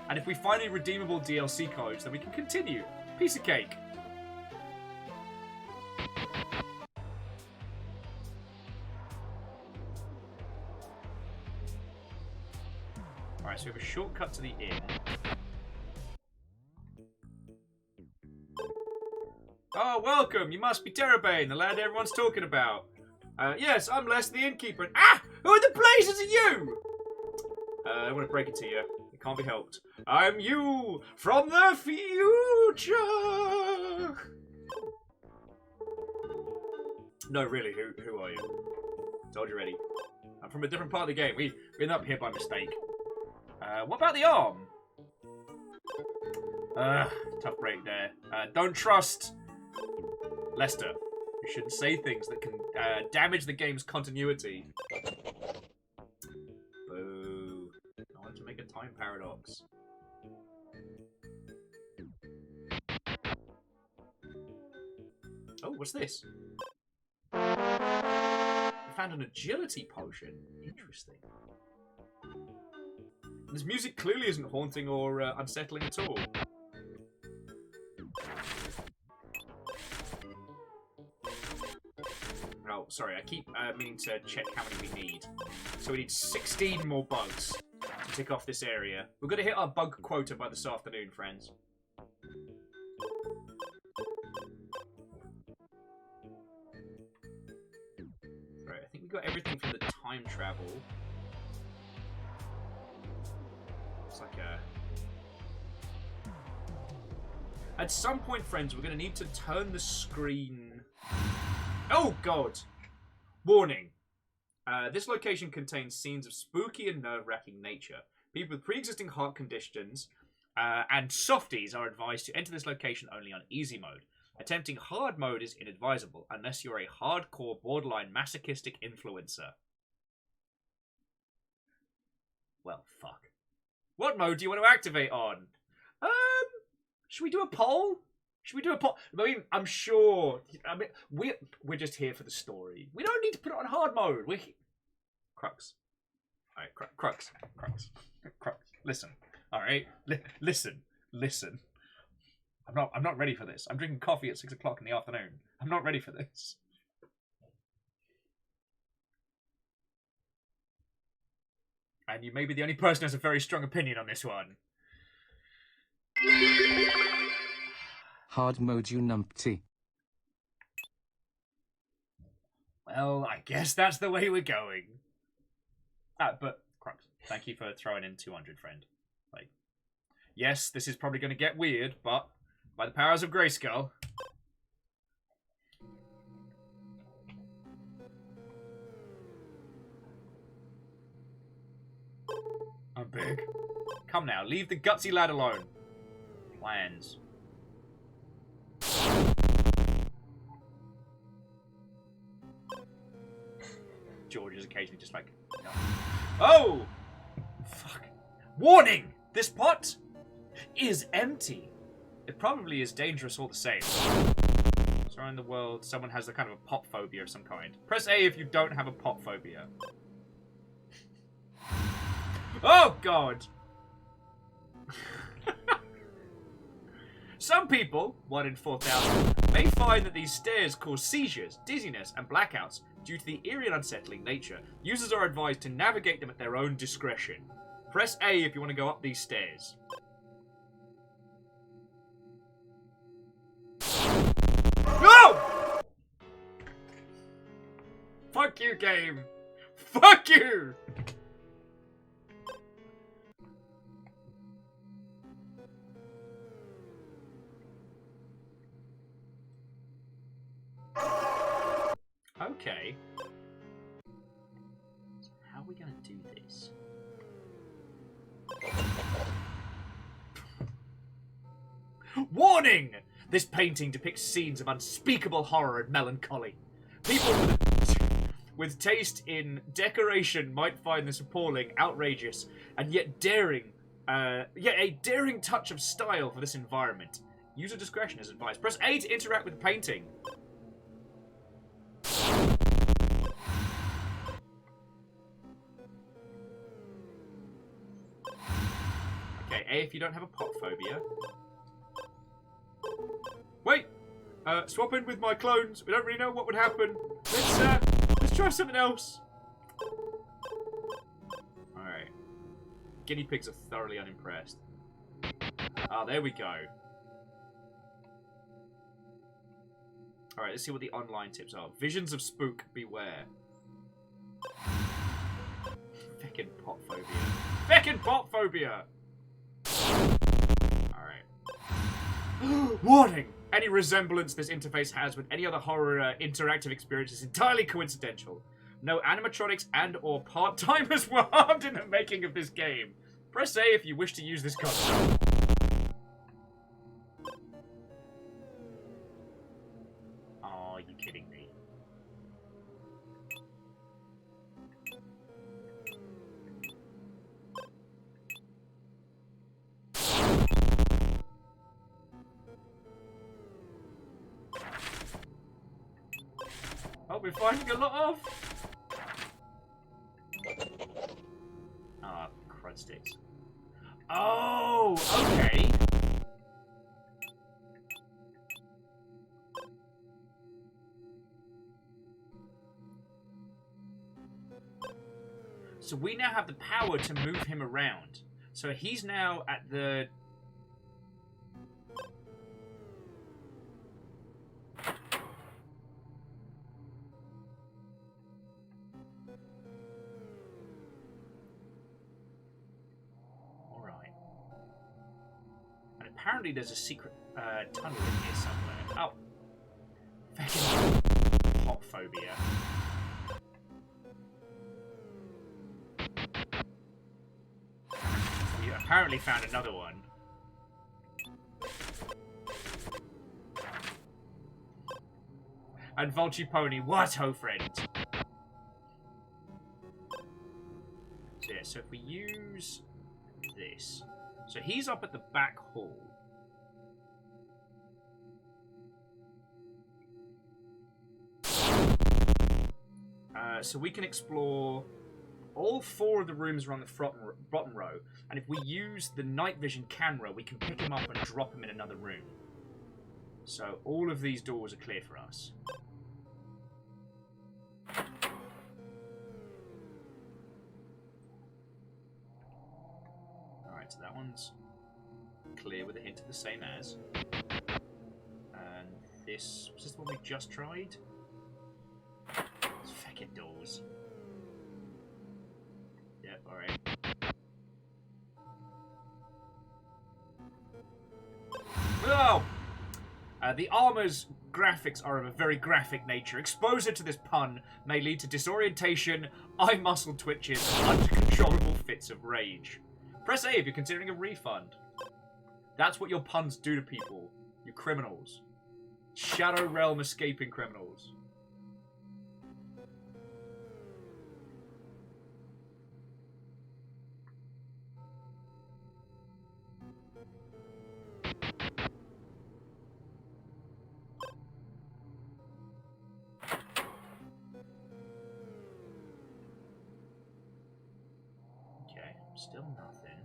And if we find any redeemable DLC codes, then we can continue. Piece of cake. Alright, so we have a shortcut to the inn. Oh, welcome! You must be tERROrbane, the lad everyone's talking about. Yes, I'm Les, the innkeeper. Ah! Who in the blazes are you? I want to break it to you. It can't be helped. I'm you from the future. No, really, who are you? Told you already. I'm from a different part of the game. We've been up here by mistake. What about the arm? Tough break there. Don't trust Lester. You shouldn't say things that can damage the game's continuity. Boo. I wanted to make a time paradox. Oh, what's this? I found an agility potion. Interesting. This music clearly isn't haunting or unsettling at all. Oh, sorry, I keep meaning to check how many we need. So we need 16 more bugs to tick off this area. We're going to hit our bug quota by this afternoon, friends. Right, I think we got everything from the time travel. It's like a... At some point, friends, we're going to need to turn the screen... Oh, God! Warning. This location contains scenes of spooky and nerve-wracking nature. People with pre-existing heart conditions and softies are advised to enter this location only on easy mode. Attempting hard mode is inadvisable unless you're a hardcore, borderline masochistic influencer. Well, fuck. What mode do you want to activate on? Should we do a poll? Should we do a poll? I mean, I'm sure. I mean, we're just here for the story. We don't need to put it on hard mode. Crux. All right, Crux. Listen. All right, listen. I'm not ready for this. I'm drinking coffee at 6 o'clock in the afternoon. I'm not ready for this. And you may be the only person who has a very strong opinion on this one.
Hard mode, you numpty.
Well, I guess that's the way we're going. But, Crux, thank you for throwing in 200, friend. Like, yes, this is probably going to get weird, but by the powers of Grayskull... I'm big. Come now, leave the gutsy lad alone. Plans. George is occasionally just like, no. Oh! Fuck. Warning! This pot is empty. It probably is dangerous all the same. So around the world, someone has a kind of a pot phobia of some kind. Press A if you don't have a pot phobia. Oh, God! Some people, 1 in 4,000, may find that these stairs cause seizures, dizziness, and blackouts due to the eerie and unsettling nature. Users are advised to navigate them at their own discretion. Press A if you want to go up these stairs. No! Fuck you, game! Fuck you! Okay. So how are we going to do this? Warning! This painting depicts scenes of unspeakable horror and melancholy. People with taste in decoration might find this appalling, outrageous, and yet daring, yet a daring touch of style for this environment. User discretion is advised. Press A to interact with the painting. Okay, A if you don't have a pot phobia. Wait! Swap in with my clones. We don't really know what would happen. Let's try something else. Alright. Guinea pigs are thoroughly unimpressed. Ah, there we go. Alright, let's see what the online tips are. Visions of spook, beware. Feckin' pot phobia. Feckin' pot phobia! Alright. Warning! Any resemblance this interface has with any other horror interactive experience is entirely coincidental. No animatronics and or part-timers were harmed in the making of this game. Press A if you wish to use this console. Are you kidding me? Oh, we're finding a lot of... Ah, crud sticks. Oh, okay. So we now have the power to move him around. So he's now at the... Apparently there's a secret tunnel in here somewhere. Oh. Fucking pot phobia. You apparently found another one. And Vulture Pony, what ho friend? So yeah, so if we use this. So he's up at the back hall. So we can explore all 4 of the rooms are on the bottom row, and if we use the night vision camera, we can pick him up and drop him in another room. So all of these doors are clear for us. Alright, so that one's clear with a hint of the same as. And this, was this the one we just tried? It's fucking doors. Yep, alright. Oh! The armor's graphics are of a very graphic nature. Exposure to this pun may lead to disorientation, eye muscle twitches, and uncontrollable fits of rage. Press A if you're considering a refund. That's what your puns do to people. You criminals. Shadow Realm escaping criminals. Still nothing.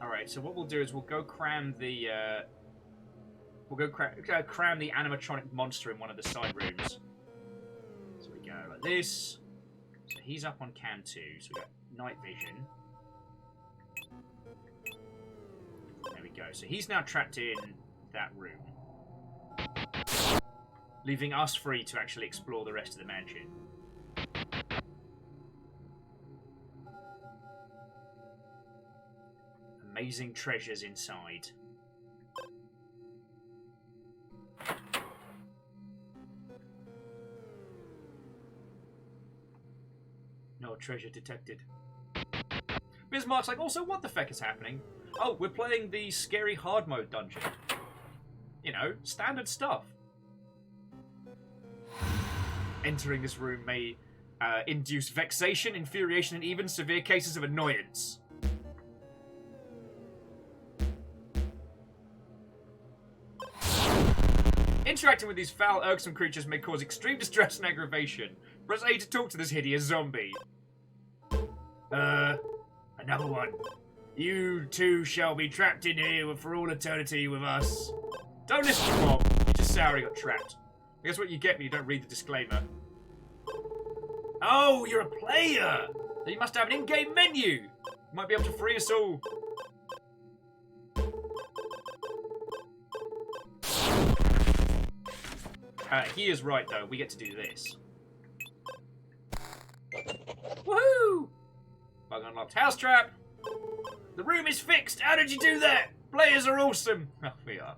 Alright, so what we'll do is we'll go cram the cram the animatronic monster in one of the side rooms. So we go like this. So he's up on cam 2, so we got night vision. There we go. So he's now trapped in that room. Leaving us free to actually explore the rest of the mansion. Amazing treasures inside. No treasure detected. Bismarck's like, also, what the feck is happening? Oh, we're playing the scary hard mode dungeon. You know, standard stuff. Entering this room may induce vexation, infuriation, and even severe cases of annoyance. Interacting with these foul, irksome creatures may cause extreme distress and aggravation. Press A to talk to this hideous zombie. Another one. You two shall be trapped in here for all eternity with us. Don't listen to Bob. He just sour he got trapped. I guess what you get when you don't read the disclaimer. Oh, you're a player! Then you must have an in-game menu! You might be able to free us all. He is right, though. We get to do this. Woohoo! Bug unlocked. House trap! The room is fixed! How did you do that? Players are awesome! Oh, we are.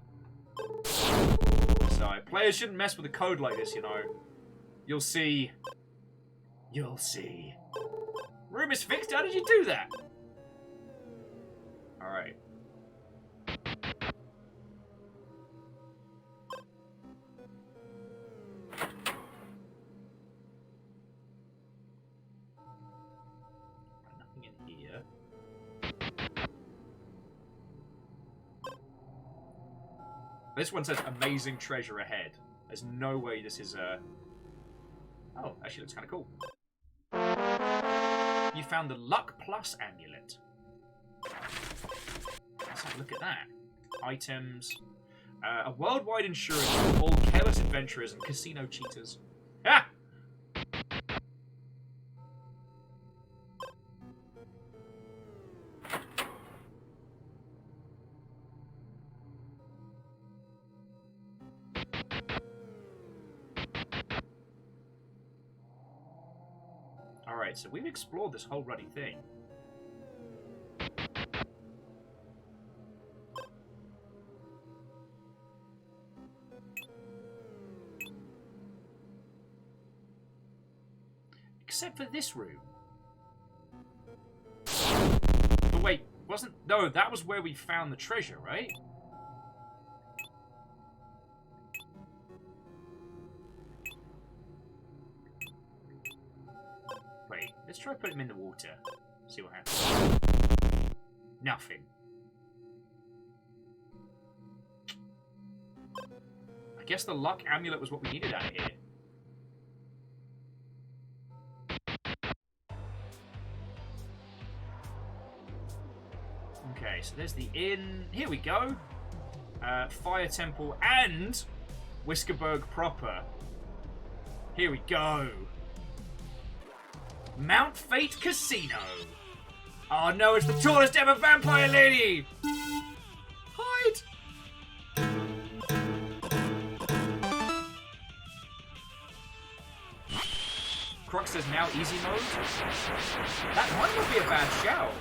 So, players shouldn't mess with a code like this, you know. You'll see. You'll see. Room is fixed? How did you do that? Alright. Nothing in here. This one says amazing treasure ahead. There's no way this is a... Oh, actually looks kind of cool. You found the Luck Plus amulet. Let's have a look at that. Items. A worldwide insurance for all careless adventurers and casino cheaters. Ah! Alright, so we've explored this whole ruddy thing. Except for this room. But wait, wasn't... No, that was where we found the treasure, right? Wait, let's try putting him in the water. See what happens. Nothing. I guess the luck amulet was what we needed out of here. Okay, so there's the inn. Here we go. Fire Temple and Whiskerberg proper. Here we go. Mount Fate Casino. Oh no, it's the tallest ever vampire lady. Hide. Crux says now easy mode. That might not be a bad shout.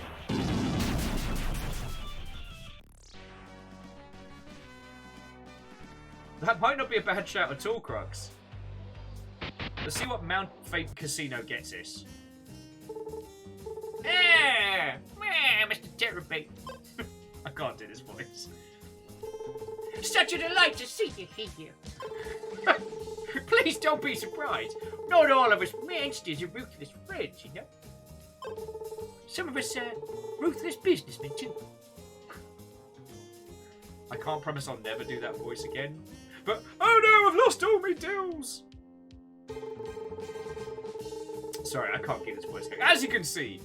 That might not be a bad shout at all, Crux. Let's see what Mount Fate Casino gets us. Mr. TERRORbane. I can't do this voice. Such a delight to see you here. Please don't be surprised. Not all of us monsters are ruthless friends, you know. Some of us are ruthless businessmen, too. I can't promise I'll never do that voice again. But, oh no, I've lost all my deals! Sorry, I can't keep this voice going. As you can see,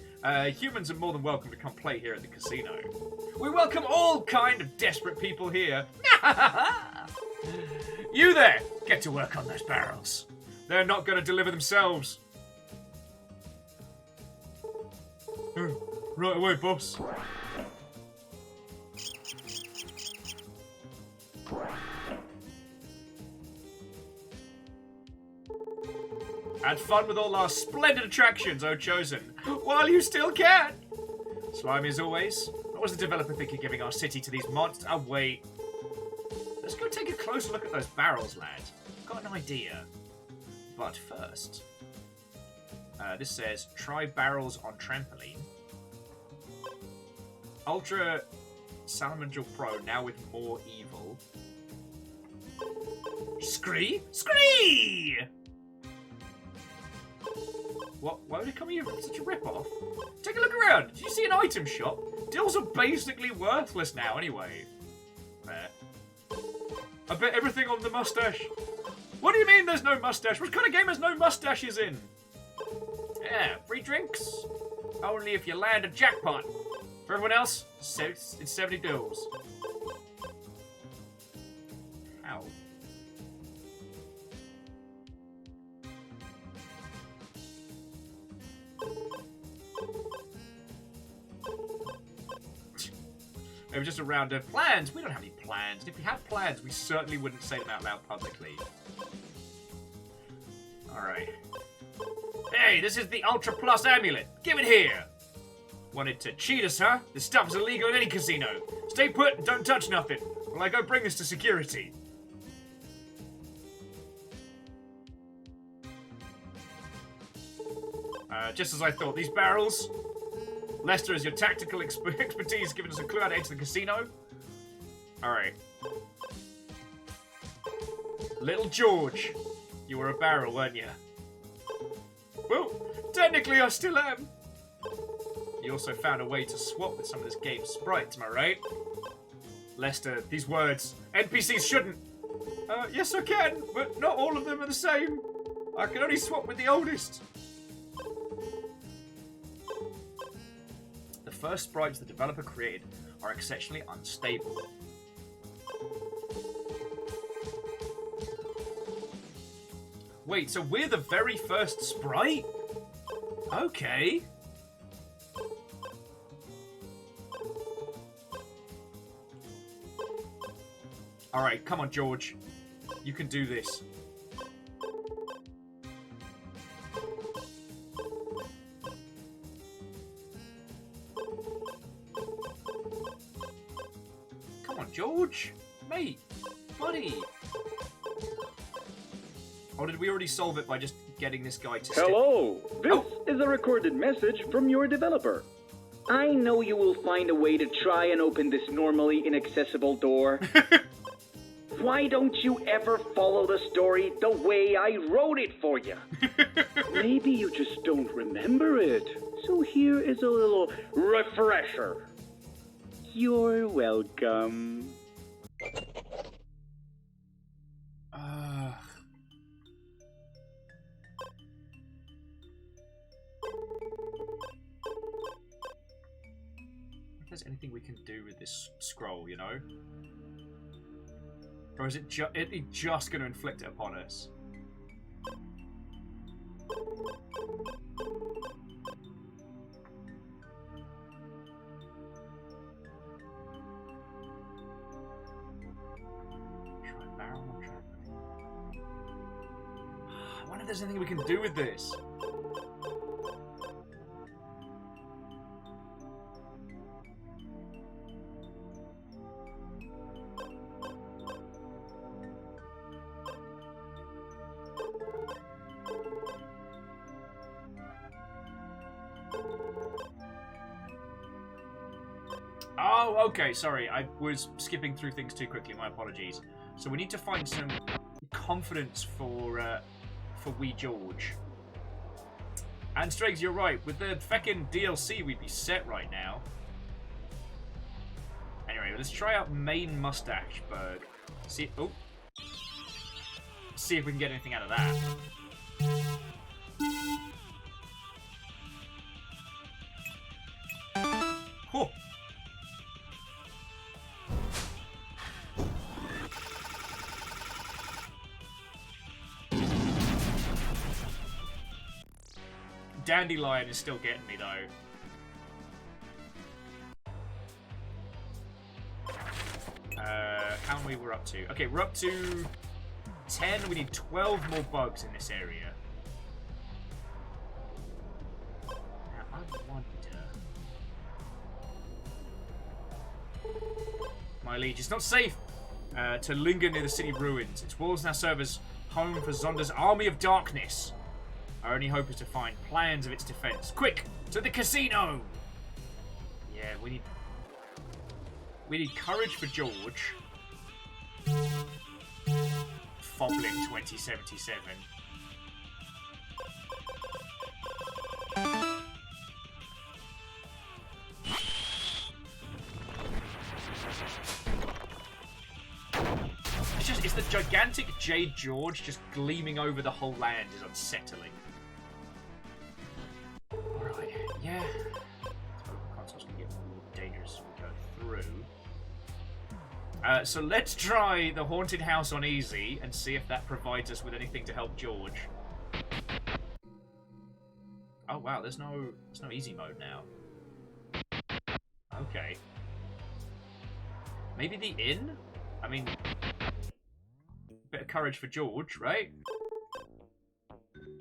humans are more than welcome to come play here at the casino. We welcome all kind of desperate people here. You there, get to work on those barrels. They're not going to deliver themselves. Right away, boss. Had fun with all our splendid attractions, O Chosen, while you still can. Slimy as always. What was the developer thinking giving our city to these monsters? Oh, wait. Let's go take a closer look at those barrels, lad. Got an idea. But first, this says, try barrels on trampoline. Ultra Salamandral Pro, now with more evil. Scree? Scree! What? Why would it come here such a rip-off? Take a look around. Did you see an item shop? Deals are basically worthless now anyway. There. I bet everything on the mustache. What do you mean there's no mustache? What kind of game has no mustaches in? Yeah, free drinks. Only if you land a jackpot. For everyone else, it's 70 bills. How? Maybe just a round of plans. We don't have any plans. If we had plans, we certainly wouldn't say them out loud publicly. Alright. Hey, this is the Ultra Plus amulet. Give it here. Wanted to cheat us, huh? This stuff's illegal in any casino. Stay put and don't touch nothing. While I go bring this to security. Just as I thought, these barrels. Lester, is your tactical expertise giving us a clue how to enter the casino? Alright. Little George, you were a barrel, weren't you? Well, technically I still am. You also found a way to swap with some of this game's sprites, am I right? Lester, these words, NPCs shouldn't. Yes I can, but not all of them are the same. I can only swap with the oldest. The first sprites the developer created are exceptionally unstable. Wait, so we're the very first sprite? Okay. Alright, come on, George. You can do this. Come on, George. Mate. Buddy. Or did we already solve it by just getting this guy to
Hello! This is a recorded message from your developer. I know you will find a way to try and open this normally inaccessible door. Why don't you ever follow the story the way I wrote it for you? Maybe you just don't remember it. So here is a little refresher. You're welcome.
If there's anything we can do with this scroll, you know? Or is it just going to inflict it upon us? Try barrel or trap. I wonder if there's anything we can do with this. Oh, okay, sorry. I was skipping through things too quickly. My apologies. So we need to find some confidence for wee George. And Striggs, you're right. With the feckin' DLC, we'd be set right now. Anyway, let's try out main Mustacheberg. See, oh, see if we can get anything out of that. Oh. Dandelion is still getting me though. How many we're up to? Okay, we're up to 10. We need 12 more bugs in this area. Now, I wonder... My liege, it's not safe to linger near the city ruins. Its walls now serve as home for Zonda's army of darkness. Our only hope is to find plans of its defense. Quick, to the casino! Yeah, we need courage for George. Fobbling 2077. the gigantic Jade George just gleaming over the whole land is unsettling. Alright, yeah. The console's gonna get more dangerous as we go through. So let's try the haunted house on easy and see if that provides us with anything to help George. Oh wow, there's no easy mode now. Okay. Maybe the inn? I mean, bit of courage for George, right?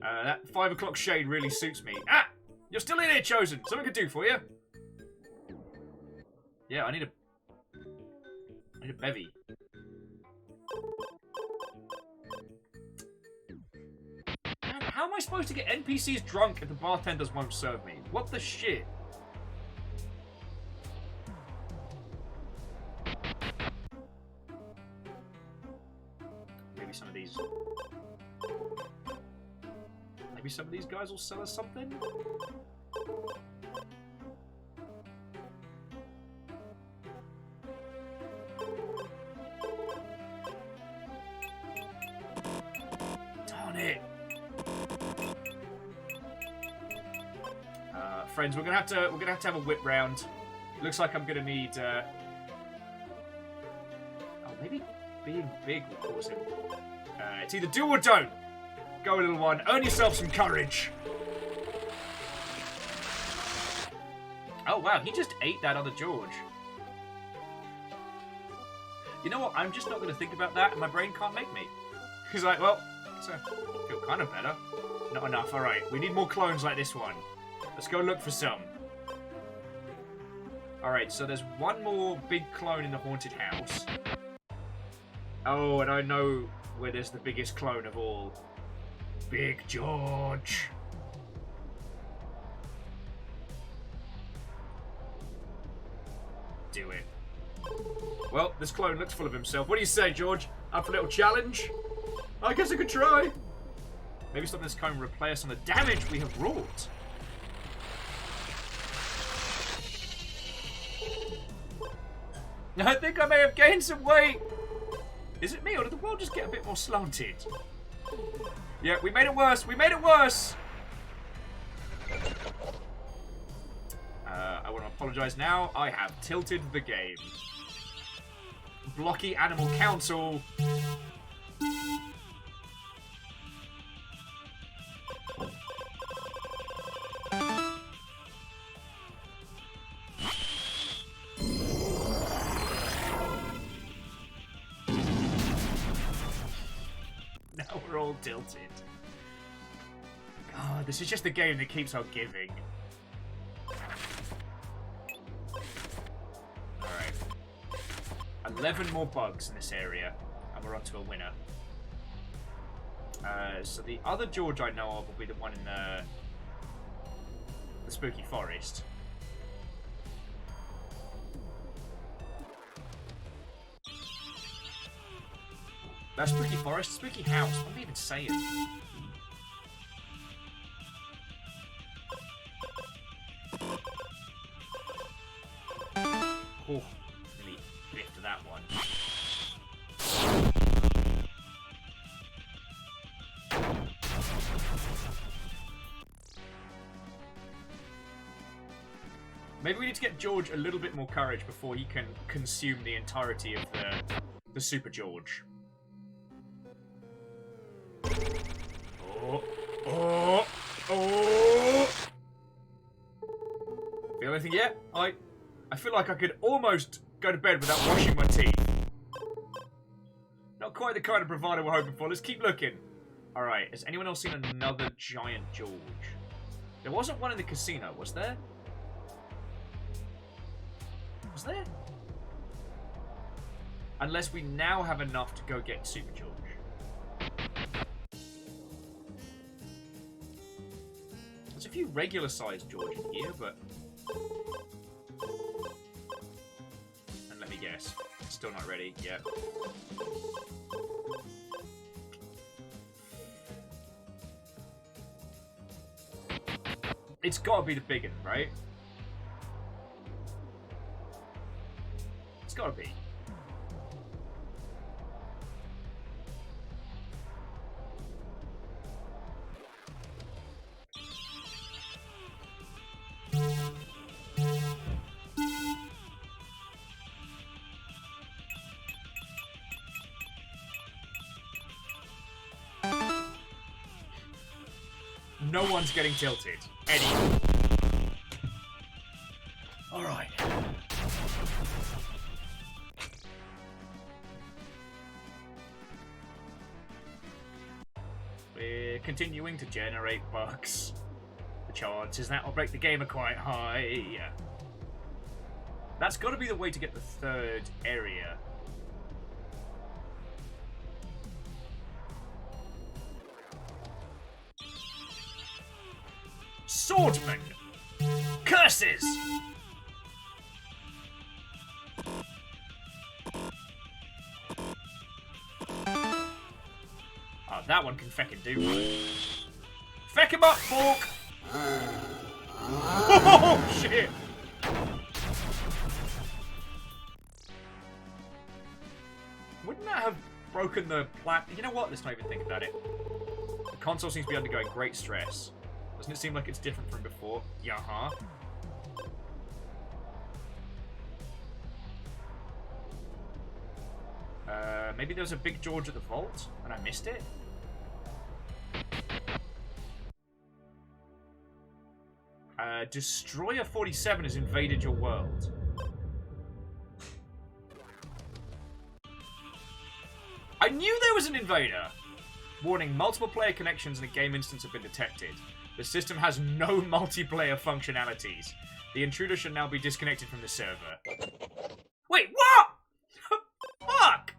That 5 o'clock shade really suits me. Ah! You're still in here, Chosen! Something I could do for you. Yeah, I need a bevy. Man, how am I supposed to get NPCs drunk if the bartenders won't serve me? What the shit? Maybe some of these... Maybe some of these guys will sell us something? Darn it! Friends, we're gonna have to have a whip round. Looks like I'm gonna need oh, maybe being big will cause him. It's either do or don't. Go, little one. Earn yourself some courage. Oh, wow. He just ate that other George. You know what? I'm just not going to think about that, and my brain can't make me. He's like, well, I feel kind of better. Not enough. All right. We need more clones like this one. Let's go look for some. All right. So there's one more big clone in the haunted house. Oh, and I know where there's the biggest clone of all. Big George. Do it. Well, this clone looks full of himself. What do you say, George? Up for a little challenge? I guess I could try. Maybe stop this clone will replay us on the damage we have wrought. I think I may have gained some weight. Is it me, or did the world just get a bit more slanted? Yeah, we made it worse. We made it worse. I want to apologize now. I have tilted the game. Blocky Animal Council. Now we're all tilted. God, this is just the game that keeps on giving. Alright. 11 more bugs in this area, and we're on to a winner. So the other George I know of will be the one in the spooky forest. That spooky forest, spooky house. What am I even saying? Oh, really biffed that one. Maybe we need to get George a little bit more courage before he can consume the entirety of the Super George. Oh, oh, oh! Feel anything yet? I feel like I could almost go to bed without washing my teeth. Not quite the kind of bravado we're hoping for. Let's keep looking. Alright, has anyone else seen another giant George? There wasn't one in the casino, was there? Was there? Unless we now have enough to go get Super George. There's a few regular-sized George in here, but... And let me guess. Still not ready yet. It's gotta be the big one, right? It's gotta be. No one's getting tilted. Alright. We're continuing to generate bugs. The chances that will break the game are quite high. That's got to be the way to get the third area. Swordsman! Curses! Oh, that one can feckin' do one. Feck him up, Fork! Oh, shit! Wouldn't that have broken the plat? You know what? Let's not even think about it. The console seems to be undergoing great stress. Doesn't it seem like it's different from before? Yeah-huh. Maybe there was a Big George at the vault, and I missed it? Destroyer 47 has invaded your world. I knew there was an invader! Warning, multiple player connections in a game instance have been detected. The system has no multiplayer functionalities. The intruder should now be disconnected from the server. Wait, what? Fuck!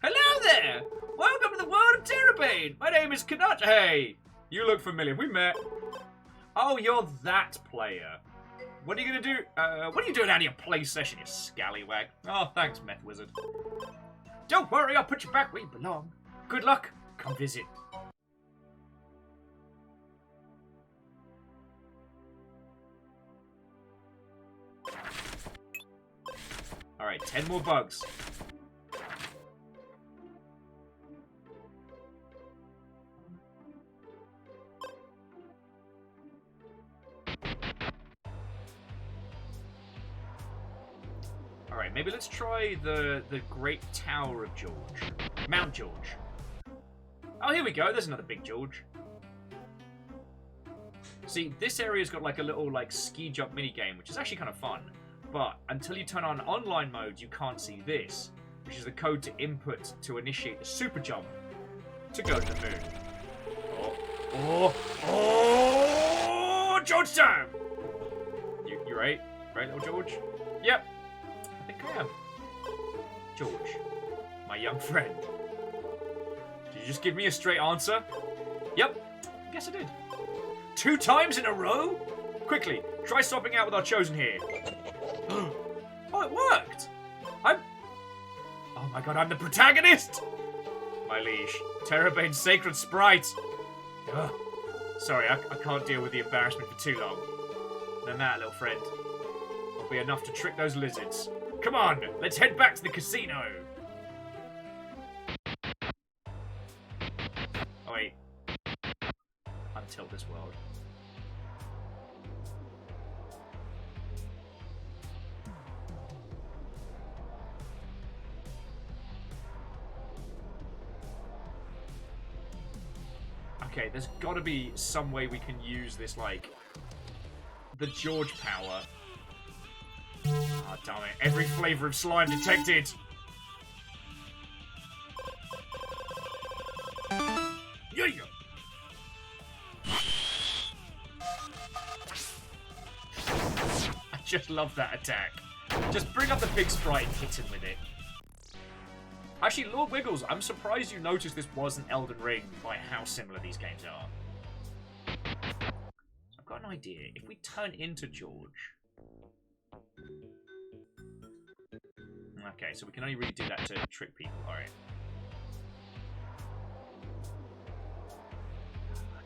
Hello there! Welcome to the world of TERRORbane! My name is Kanach. Hey! You look familiar. We met. Oh, you're that player. What are you gonna do? What are you doing out of your play session, you scallywag? Oh, thanks, Meth Wizard. Don't worry, I'll put you back where you belong. Good luck. Come visit. Alright, 10 more bugs. Alright, maybe let's try the Great Tower of George. Mount George. Oh, here we go. There's another Big George. See, this area's got like a little like ski jump minigame, which is actually kind of fun. But until you turn on online mode, you can't see this, which is the code to input to initiate the super jump to go to the moon. Oh, George time! You right? Right, little George? Yep. I think I am. George, my young friend. Did you just give me a straight answer? Yep. I guess I did. 2 times in a row? Quickly, try swapping out with our chosen here. Oh, it worked! Oh my god, I'm the protagonist! My liege, TERRORbane's sacred sprite! Ugh. Sorry, I can't deal with the embarrassment for too long. No matter, little friend. Will be enough to trick those lizards. Come on, let's head back to the casino! Oh wait. Until this world. Okay, there's gotta be some way we can use this, like, the George power. Oh, damn it. Every flavor of slime detected! Yeah! I just love that attack. Just bring up the big sprite and hit him with it. Actually, Lord Wiggles, I'm surprised you noticed this wasn't Elden Ring by how similar these games are. So I've got an idea. If we turn into George... Okay, so we can only really do that to trick people. Alright.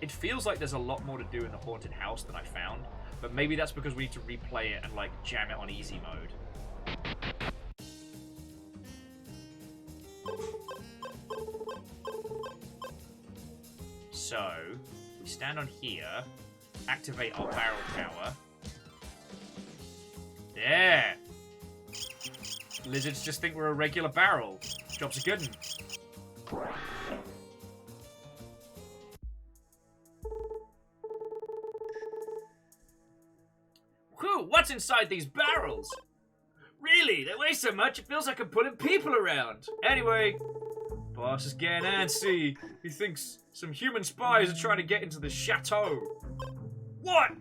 It feels like there's a lot more to do in the haunted house than I found, but maybe that's because we need to replay it and, like, jam it on easy mode. So, we stand on here, activate our barrel power. There! Lizards just think we're a regular barrel. Job's a good one. inside these barrels? Really? They weigh so much it feels like I'm pulling people around. Anyway, boss is getting antsy. He thinks some human spies are trying to get into the chateau. What?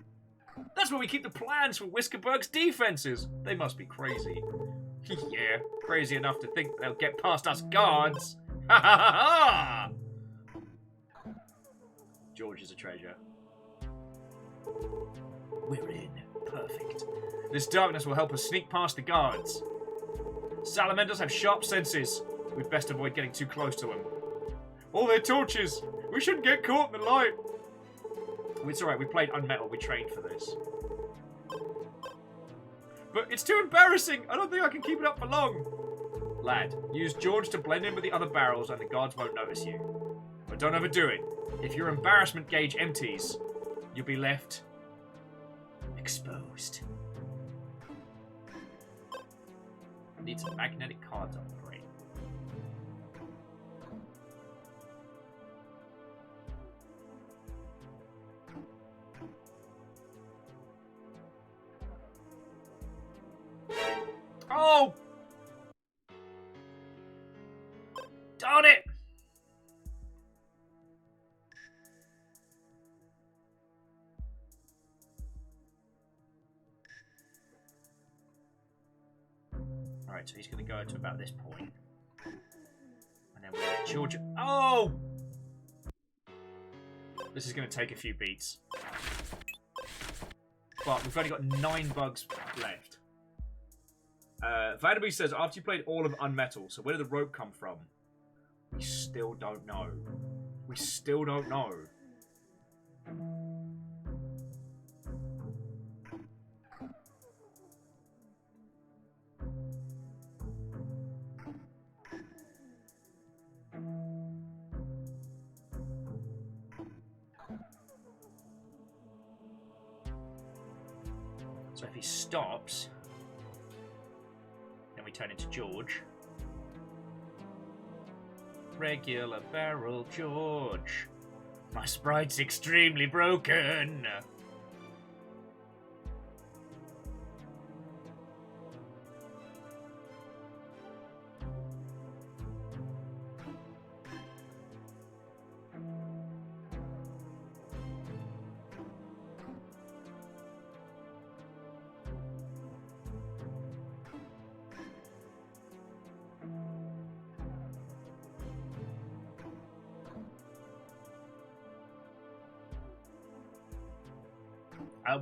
That's where we keep the plans for Whiskerberg's defenses. They must be crazy. Yeah, crazy enough to think they'll get past us guards. Ha ha ha ha! George is a treasure. We're in. Perfect. This darkness will help us sneak past the guards. Salamanders have sharp senses. We'd best avoid getting too close to them. All their torches! We shouldn't get caught in the light! It's alright, we played Unmetal, we trained for this. But it's too embarrassing! I don't think I can keep it up for long! Lad, use George to blend in with the other barrels and the guards won't notice you. But don't overdo it. If your embarrassment gauge empties, you'll be left exposed. Need some magnetic cards on the brain. Oh! Darn it! Alright, so he's going to go to about this point. And then we'll let George... Oh! This is going to take a few beats. But we've only got 9 bugs left. Vanderby says, after you played all of Unmetal, so where did the rope come from? We still don't know. We still don't know. So if he stops, then we turn into George. Regular barrel George. My sprite's extremely broken.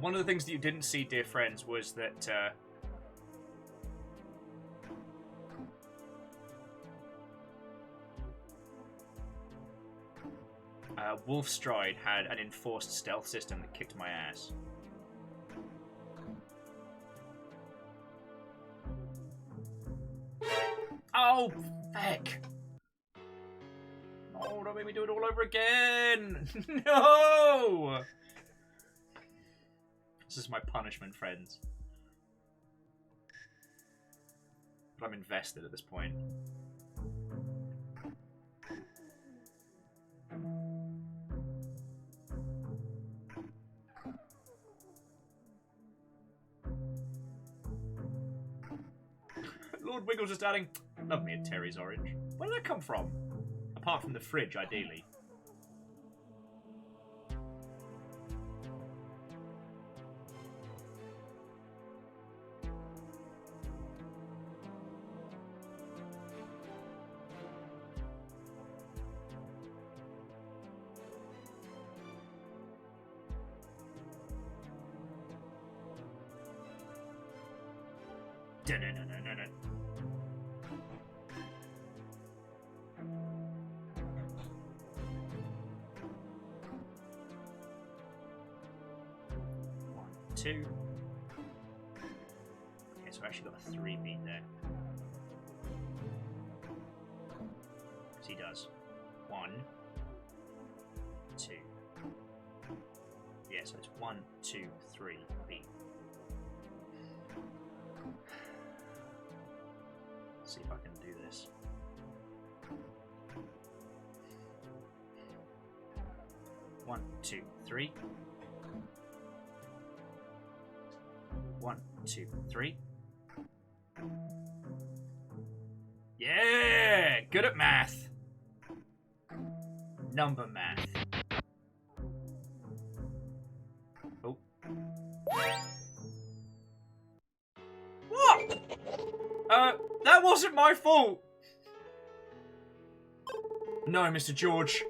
One of the things that you didn't see, dear friends, was that Wolfstride had an enforced stealth system that kicked my ass. Oh, feck! Oh, don't make me do it all over again! No! This is my punishment, friends. But I'm invested at this point. Lord Wiggles just adding, love me a Terry's orange. Where did that come from? Apart from the fridge, ideally. Two. Okay, so I actually got a 3 beat there. Because he does. 1, 2. Yeah, so it's 1, 2, 3 beat. Let's see if I can do this. One, two, three. 1, 1, 2, 3. Yeah! Good at math. Number math. Oh. What? That wasn't my fault. No, Mr. George.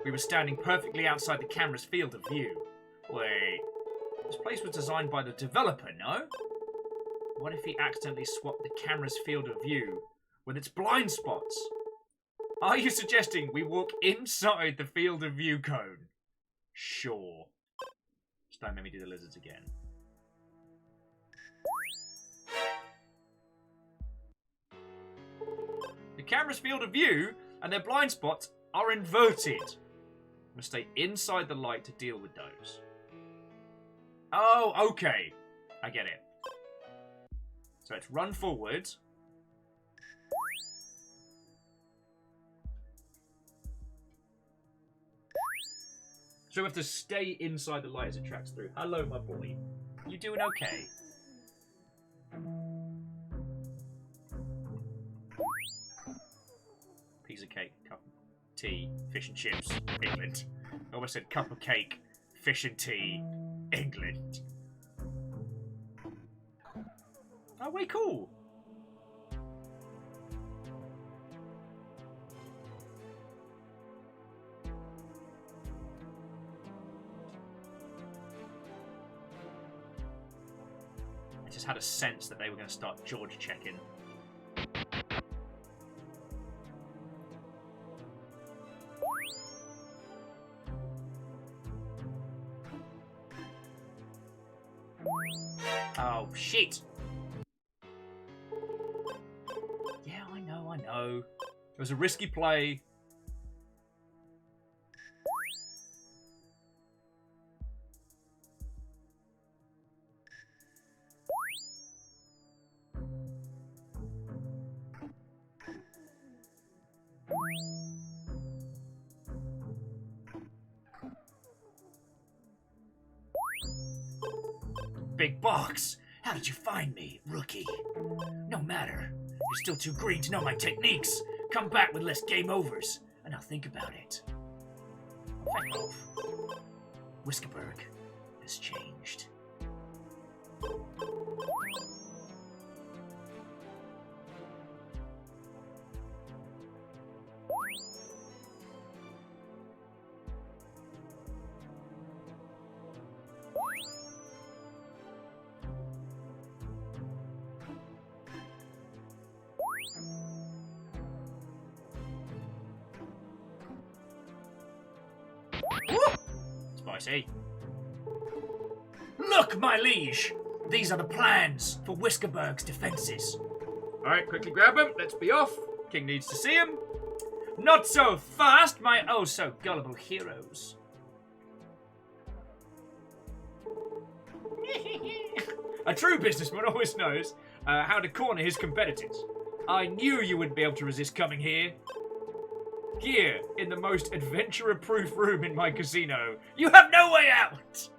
We were standing perfectly outside the camera's field of view. Wait. This place was designed by the developer, no? What if he accidentally swapped the camera's field of view with its blind spots? Are you suggesting we walk inside the field of view cone? Sure. Just don't make me do the lizards again. The camera's field of view and their blind spots are inverted. We must stay inside the light to deal with those. Oh, okay. I get it. So let's run forward. So we have to stay inside the light as it tracks through. Hello, my boy. You doing okay? Piece of cake, cup of tea, fish and chips, England. I almost said cup of cake, fish and tea, England. Oh, way cool. I just had a sense that they were going to start George checking. Oh, shit! Yeah, I know. It was a risky play. Big box! How did you find me, rookie? No matter. You're still too green to know my techniques. Come back with less game overs, and I'll think about it. Fuck off. Whiskerberg has changed. Spicy. Look, my liege! These are the plans for Whiskerberg's defenses. Alright, quickly grab him. Let's be off. King needs to see him. Not so fast, my oh so gullible heroes. A true businessman always knows how to corner his competitors. I knew you wouldn't be able to resist coming here. Here, in the most adventurer-proof room in my casino, you have no way out!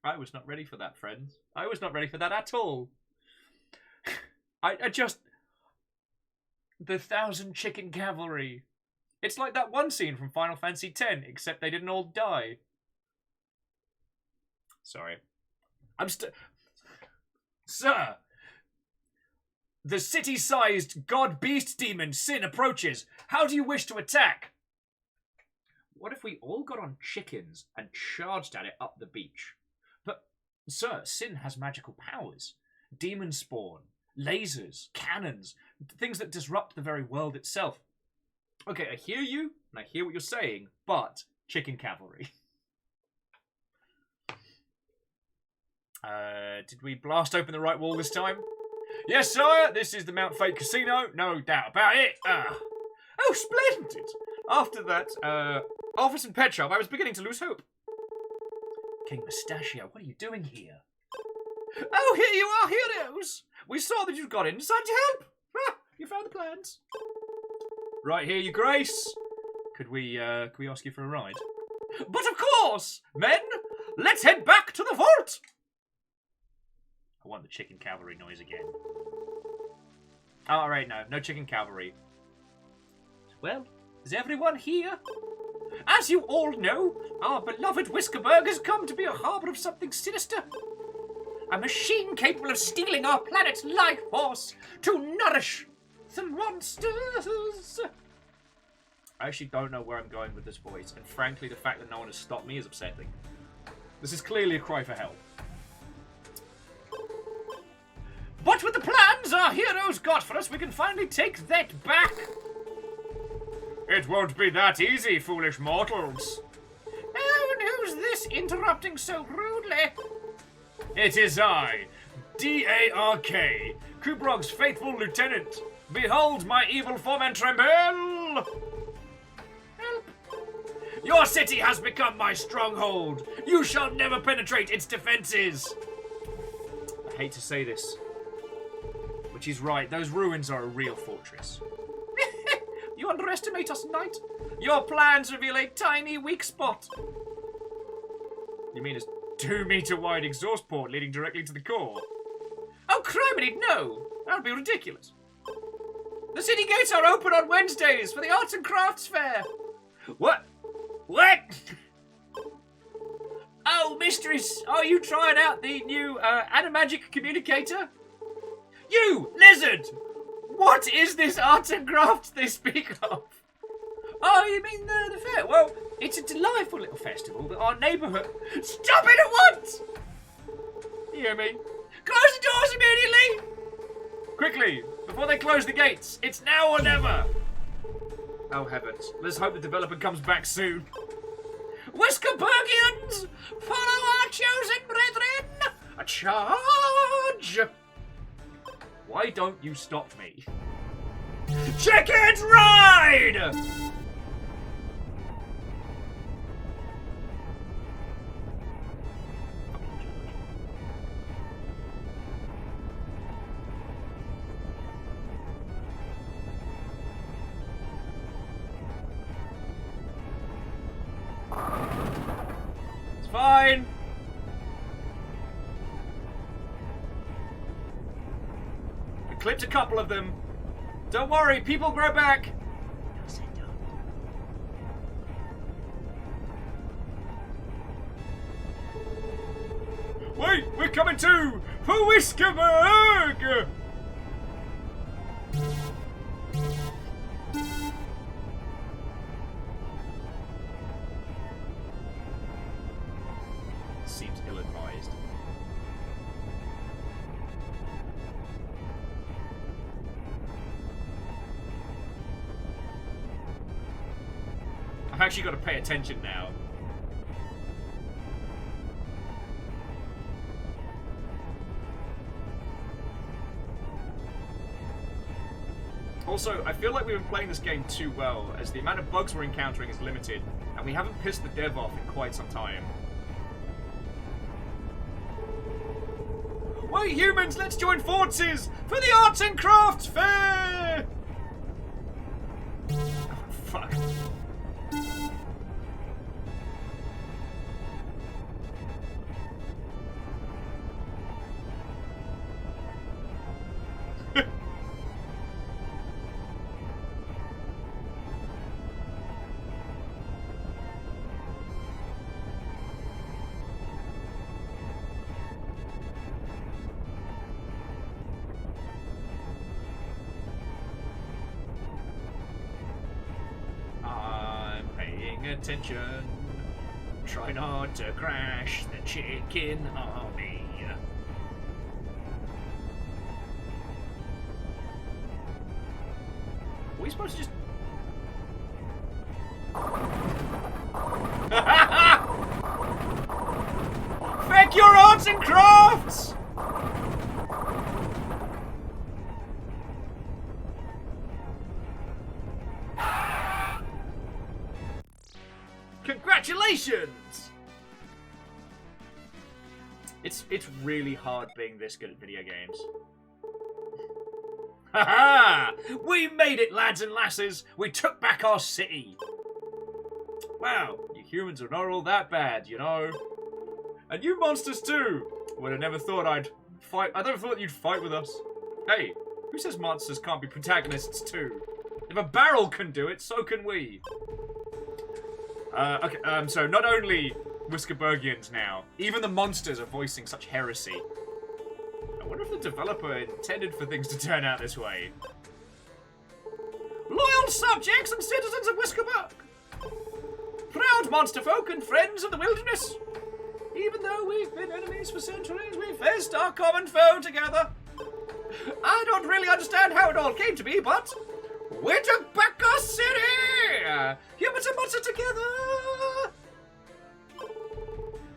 I was not ready for that, friends. I was not ready for that at all. I just... The 1,000 chicken cavalry. It's like that one scene from Final Fantasy X, except they didn't all die. Sorry. Sir! The city-sized god-beast demon Sin approaches. How do you wish to attack? What if we all got on chickens and charged at it up the beach? But, sir, Sin has magical powers. Demon spawn, lasers, cannons, things that disrupt the very world itself. Okay, I hear you, and I hear what you're saying, but chicken cavalry. Did we blast open the right wall this time? Yes, sire, this is the Mount Fate Casino, no doubt about it. Oh, splendid! After that, office and pet shop, I was beginning to lose hope. King Mustachio, what are you doing here? Oh, here you are, heroes! We saw that you'd got in and decided to help! Ah, you found the plans. Right here, your grace. Could we ask you for a ride? But of course! Men, let's head back to the fort! I want the chicken cavalry noise again. Oh, alright, no chicken cavalry. Well, is everyone here? As you all know, our beloved Whiskerberg has come to be a harbour of something sinister. A machine capable of stealing our planet's life force to nourish the monsters. I actually don't know where I'm going with this voice, and frankly, the fact that no one has stopped me is upsetting. This is clearly a cry for help. But with the plans our heroes got for us, we can finally take that back. It won't be that easy, foolish mortals. Oh, and who's this interrupting so rudely? It is I, D-A-R-K, Kubrog's faithful lieutenant. Behold my evil form and tremble! Help! Your city has become my stronghold. You shall never penetrate its defenses. I hate to say this, but he's right. Those ruins are a real fortress. You underestimate us, Knight. Your plans reveal a tiny weak spot. You mean a 2-meter wide exhaust port leading directly to the core? Oh, criminy, no! That would be ridiculous. The city gates are open on Wednesdays for the Arts and Crafts Fair. What? What? Oh, mistress, are you trying out the new animagic communicator? You, lizard! What is this arts and crafts they speak of? Oh, you mean the fair? Well, it's a delightful little festival that our neighbourhood... Stop it at once! You hear me? Close the doors immediately! Quickly, before they close the gates. It's now or never. Oh, heavens. Let's hope the developer comes back soon. Whiskerbergians, follow our chosen brethren! A charge! Why don't you stop me? Chickens ride! It's fine. Clipped a couple of them. Don't worry, people grow back. Wait, we're coming too! For Whiskerberg! Seems ill-advised. I've actually got to pay attention now. Also, I feel like we've been playing this game too well, as the amount of bugs we're encountering is limited, and we haven't pissed the dev off in quite some time. Wait, humans, let's join forces for the Arts and Crafts Fair! Oh, fuck. Attention. Try not to crash the chicken army. Are we supposed to just... Feck your arts and crafts! It's really hard being this good at video games. Ha ha! We made it, lads and lasses! We took back our city! Wow, you humans are not all that bad, you know. And you monsters too! Would have never thought I'd fight. I never thought you'd fight with us. Hey, who says monsters can't be protagonists too? If a barrel can do it, so can we. Okay, so not only Whiskerbergians now, even the monsters are voicing such heresy. I wonder if the developer intended for things to turn out this way. Loyal subjects and citizens of Whiskerberg! Proud monster folk and friends of the wilderness! Even though we've been enemies for centuries, we faced our common foe together. I don't really understand how it all came to be, but we took back our city! Humans and monsters together!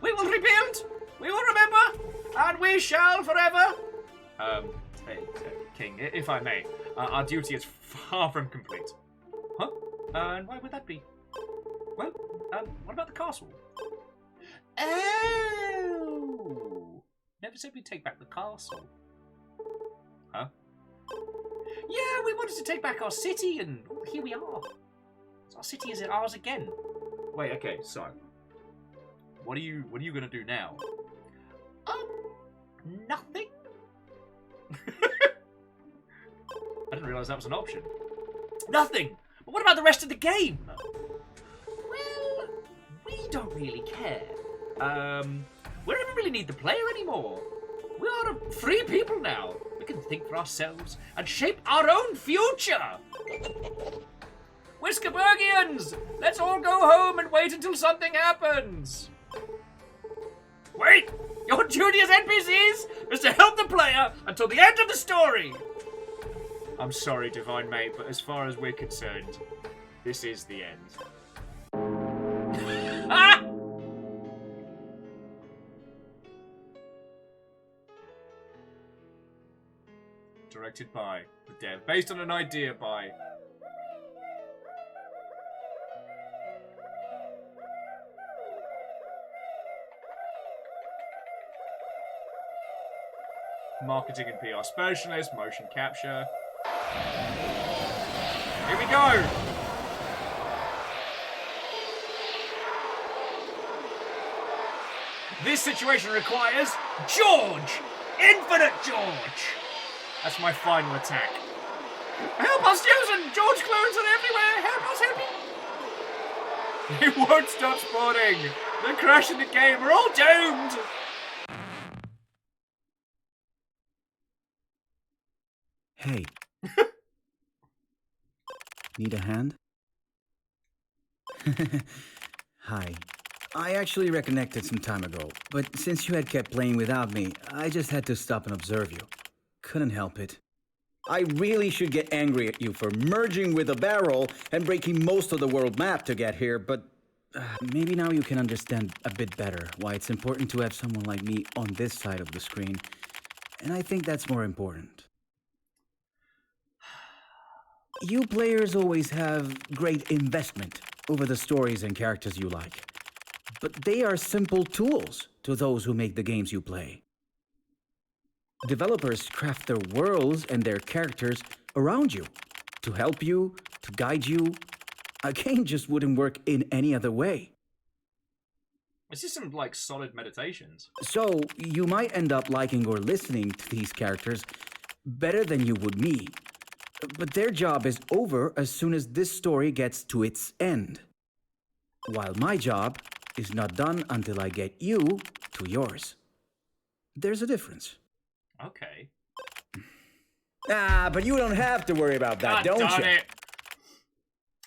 We will rebuild, we will remember, and we shall forever. Hey, King, if I may, our duty is far from complete. Huh? And why would that be? Well, what about the castle? Oh! Never said we'd take back the castle. Huh? Yeah, we wanted to take back our city, and here we are. Our city is ours again. Wait, okay, so what are you gonna do now? Nothing. I didn't realise that was an option. Nothing. But what about the rest of the game? Well, we don't really care. We don't really need the player anymore. We are free people now. We can think for ourselves and shape our own future. Whiskerbergians, let's all go home and wait until something happens. Wait! Your duty as NPCs is to help the player until the end of the story. I'm sorry, Divine Mate, but as far as we're concerned, this is the end. Ah! Directed by the dev, based on an idea by marketing and PR specialist, motion capture. Here we go! This situation requires George! Infinite George! That's my final attack. Help us, Susan! George clones are everywhere! Help us, help me! They won't stop spawning! They're crashing the game! We're all doomed!
Hey. Need a hand? Hi. I actually reconnected some time ago, but since you had kept playing without me, I just had to stop and observe you. Couldn't help it. I really should get angry at you for merging with a barrel and breaking most of the world map to get here, but maybe now you can understand a bit better why it's important to have someone like me on this side of the screen. And I think that's more important. You players always have great investment over the stories and characters you like. But they are simple tools to those who make the games you play. Developers craft their worlds and their characters around you, to help you, to guide you. A game just wouldn't work in any other way.
This is some, like, solid meditations.
So, you might end up liking or listening to these characters better than you would me. But their job is over as soon as this story gets to its end. While my job is not done until I get you to yours. There's a difference.
Okay.
But you don't have to worry about that,
God
don't
darn
you?
it.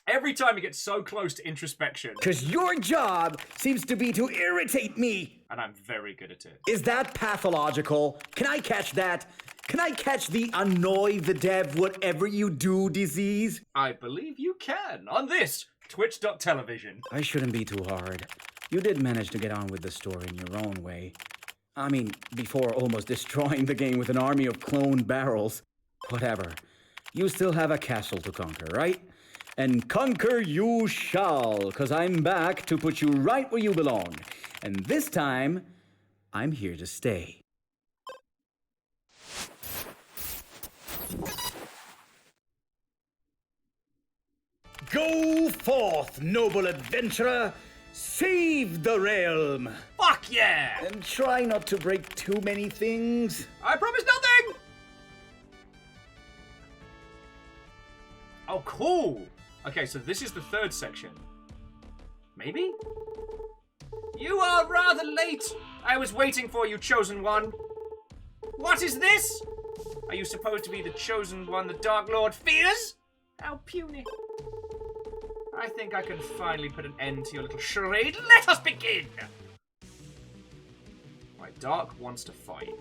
Every time you get so close to introspection.
Because your job seems to be to irritate me.
And I'm very good at it.
Is that pathological? Can I catch that? Can I catch the annoy the dev whatever you do disease?
I believe you can on this Twitch.television.
I shouldn't be too hard. You did manage to get on with the story in your own way. I mean, before almost destroying the game with an army of cloned barrels. Whatever. You still have a castle to conquer, right? And conquer you shall, 'cause I'm back to put you right where you belong. And this time, I'm here to stay. Go forth, noble adventurer! Save the realm!
Fuck yeah!
And try not to break too many things.
I promise nothing! Oh, cool! Okay, so this is the third section. Maybe? You are rather late! I was waiting for you, Chosen One. What is this? Are you supposed to be the Chosen One the Dark Lord fears? How puny. I think I can finally put an end to your little charade. Let us begin! Right, Dark wants to fight.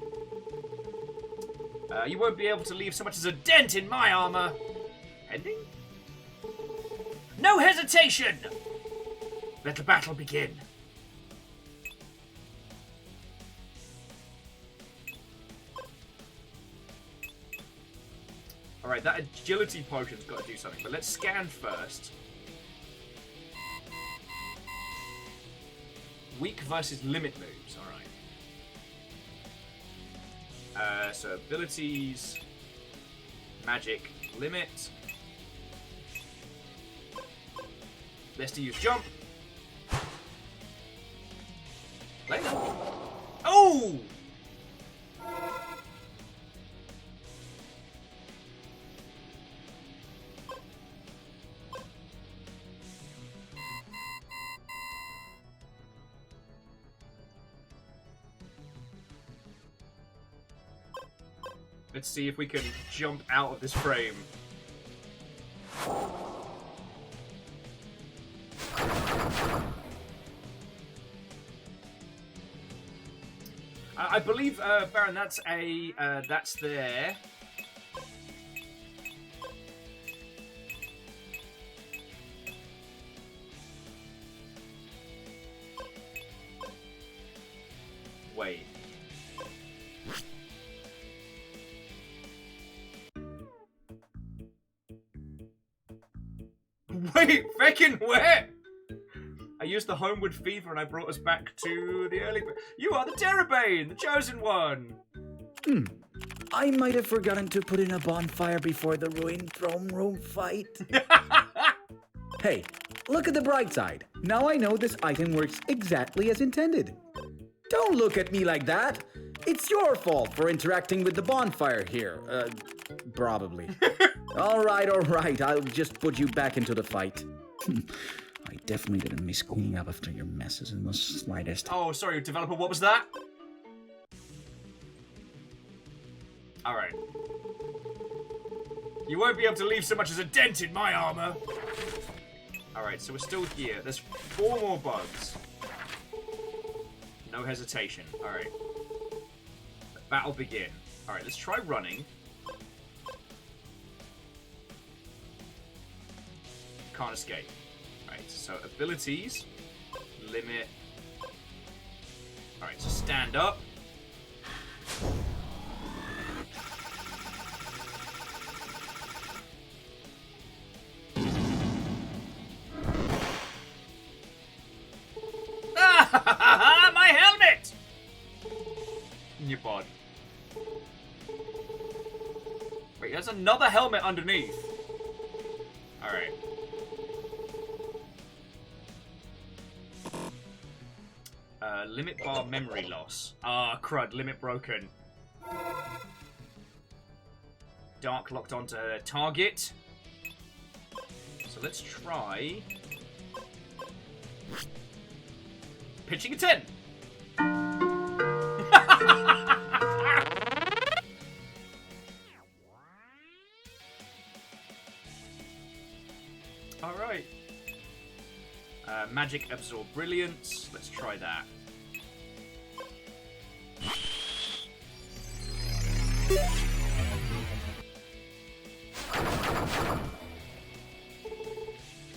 You won't be able to leave so much as a dent in my armor. Ending? No hesitation! Let the battle begin. Alright, that agility potion's got to do something, but let's scan first. Weak versus limit moves, alright. So abilities, magic, limit. Let's to use jump. Play. Oh! Let's see if we can jump out of this frame. I believe, Baron, that's that's there. Wait. Wait, fucking where? I used the Homeward Fever and I brought us back to the early... You are the tERRORbane, the Chosen One!
I might have forgotten to put in a bonfire before the ruined throne room fight. Hey, look at the bright side. Now I know this item works exactly as intended. Don't look at me like that. It's your fault for interacting with the bonfire here. Probably. All right. I'll just put you back into the fight. I definitely didn't miss cleaning up after your messes in the slightest.
Oh, sorry, developer, what was that? Alright. You won't be able to leave so much as a dent in my armor. Alright, so we're still here. There's 4 more bugs. No hesitation. Alright. Battle begin. Alright, let's try running. Can't escape. Right, so abilities. Limit. Alright, so stand up. Ah! My helmet! In your bod. Wait, there's another helmet underneath. Alright. Limit bar memory loss. Ah, crud, limit broken. Dark locked onto target. So let's try... pitching a 10. Alright. Magic absorb brilliance. Let's try that.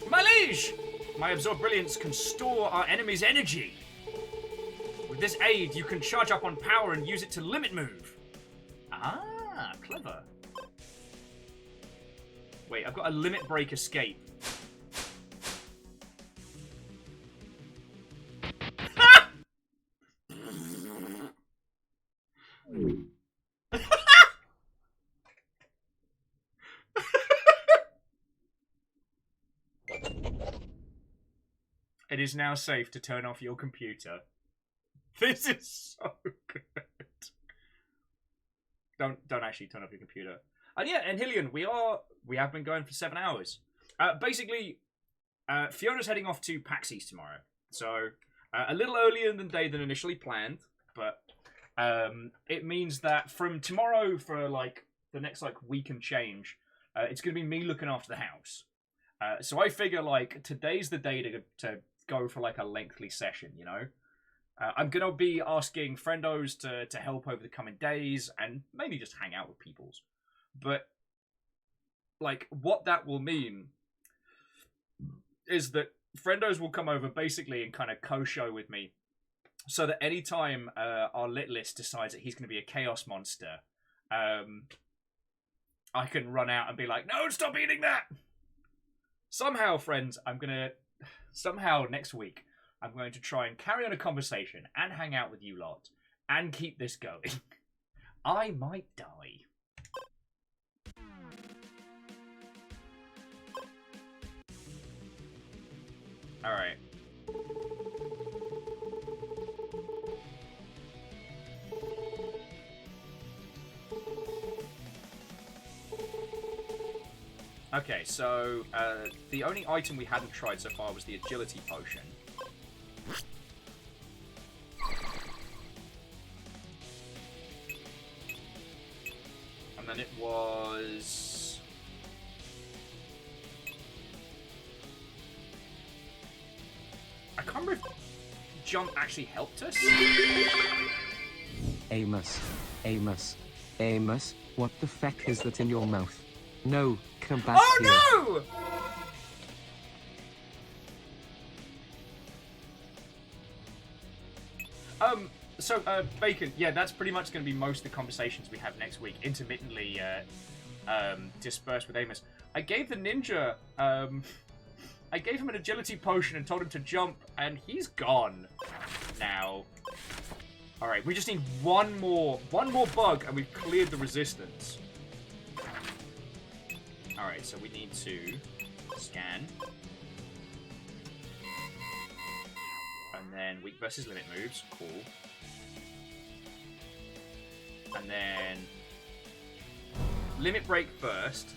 My liege! My absorb brilliance can store our enemy's energy. With this aid, you can charge up on power and use it to limit move. Ah, clever. Wait, I've got a limit break escape. It is now safe to turn off your computer. This is so good. Don't actually turn off your computer. And yeah, and Hillian, we have been going for 7 hours. Basically, Fiona's heading off to PAX East tomorrow. So, a little earlier in the day than initially planned, but it means that from tomorrow for like the next like week and change, it's going to be me looking after the house. So I figure like today's the day to go for like a lengthy session, you know? I'm going to be asking friendos to help over the coming days and maybe just hang out with peoples. But like what that will mean is that friendos will come over basically and kind of co-show with me so that anytime our lit list decides that he's going to be a chaos monster, I can run out and be like, no, stop eating that! Somehow, friends, somehow next week, I'm going to try and carry on a conversation and hang out with you lot and keep this going. I might die. Alright. Okay, so the only item we hadn't tried so far was the agility potion. And then it was... I can't remember if jump actually helped us.
Amos, what the feck is that in your mouth? No, come back here.
Oh no! So, Bacon, yeah, that's pretty much going to be most of the conversations we have next week, intermittently dispersed with Amos. I gave the ninja, I gave him an agility potion and told him to jump, and he's gone now. Alright, we just need one more bug, and we've cleared the resistance. Alright, so we need to scan. And then weak versus limit moves. Cool. And then limit break first.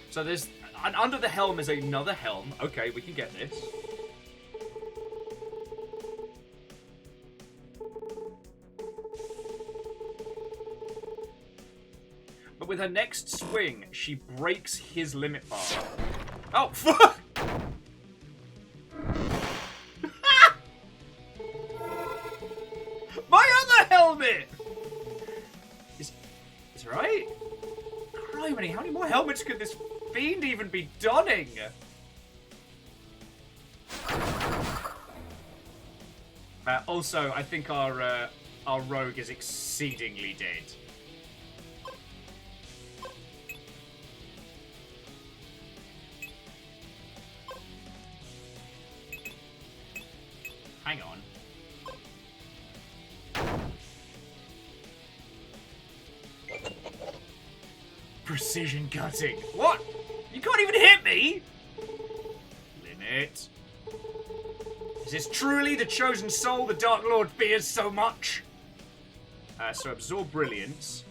So there's... And under the helm is another helm. Okay, we can get this. But with her next swing, she breaks his limit bar. Oh, fuck! My other helmet! Is right? Criminy, how many more helmets could this fiend even be donning? Also, I think our rogue is exceedingly dead. Hang on. Precision cutting. What? You can't even hit me! Limit. Is this truly the chosen soul the Dark Lord fears so much? So absorb brilliance.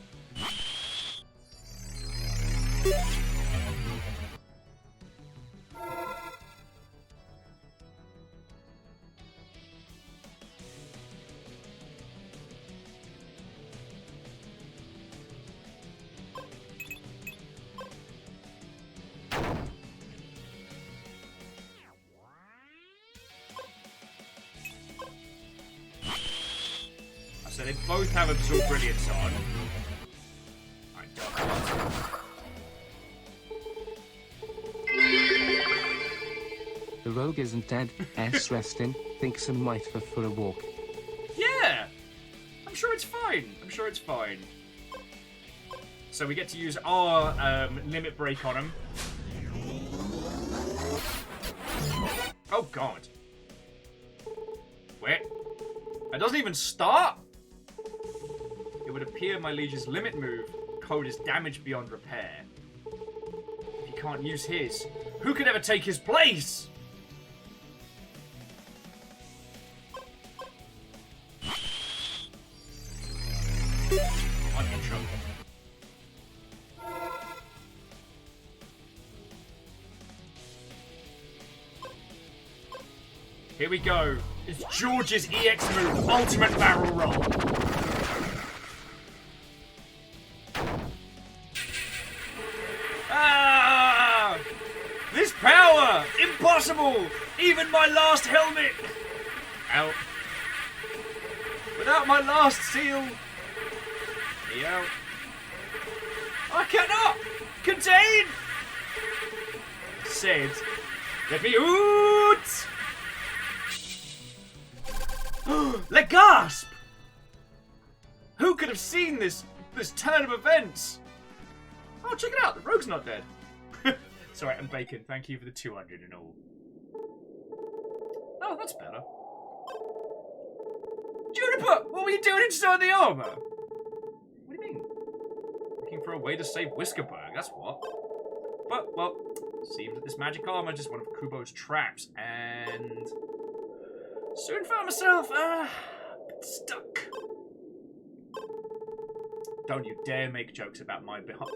So they both have absorb brilliance on. Alright, Dark Lord.
The rogue isn't dead, S resting, thinks and might for a walk.
Yeah! I'm sure it's fine. I'm sure it's fine. So we get to use our limit break on him. Oh god. Wait. It doesn't even start? It would appear my liege's limit move code is damage beyond repair. If he can't use his, who could ever take his place? I'm in trouble. Here we go. It's George's EX move, ultimate barrel roll. Ah! This power! Impossible! Even my last helmet! Out. Without my last seal. Me out. I cannot contain! Said. Let me out! Le gasp! Who could have seen this turn of events? Oh, check it out, the rogue's not dead. Sorry, I'm Bacon. Thank you for the 200 and all. Oh, that's better. Juniper, what were you doing inside the armor? What do you mean? Looking for a way to save Whiskerberg, that's what. But, well, seems that this magic armor is just one of Kubo's traps, and soon found myself, stuck. Don't you dare make jokes about my behind.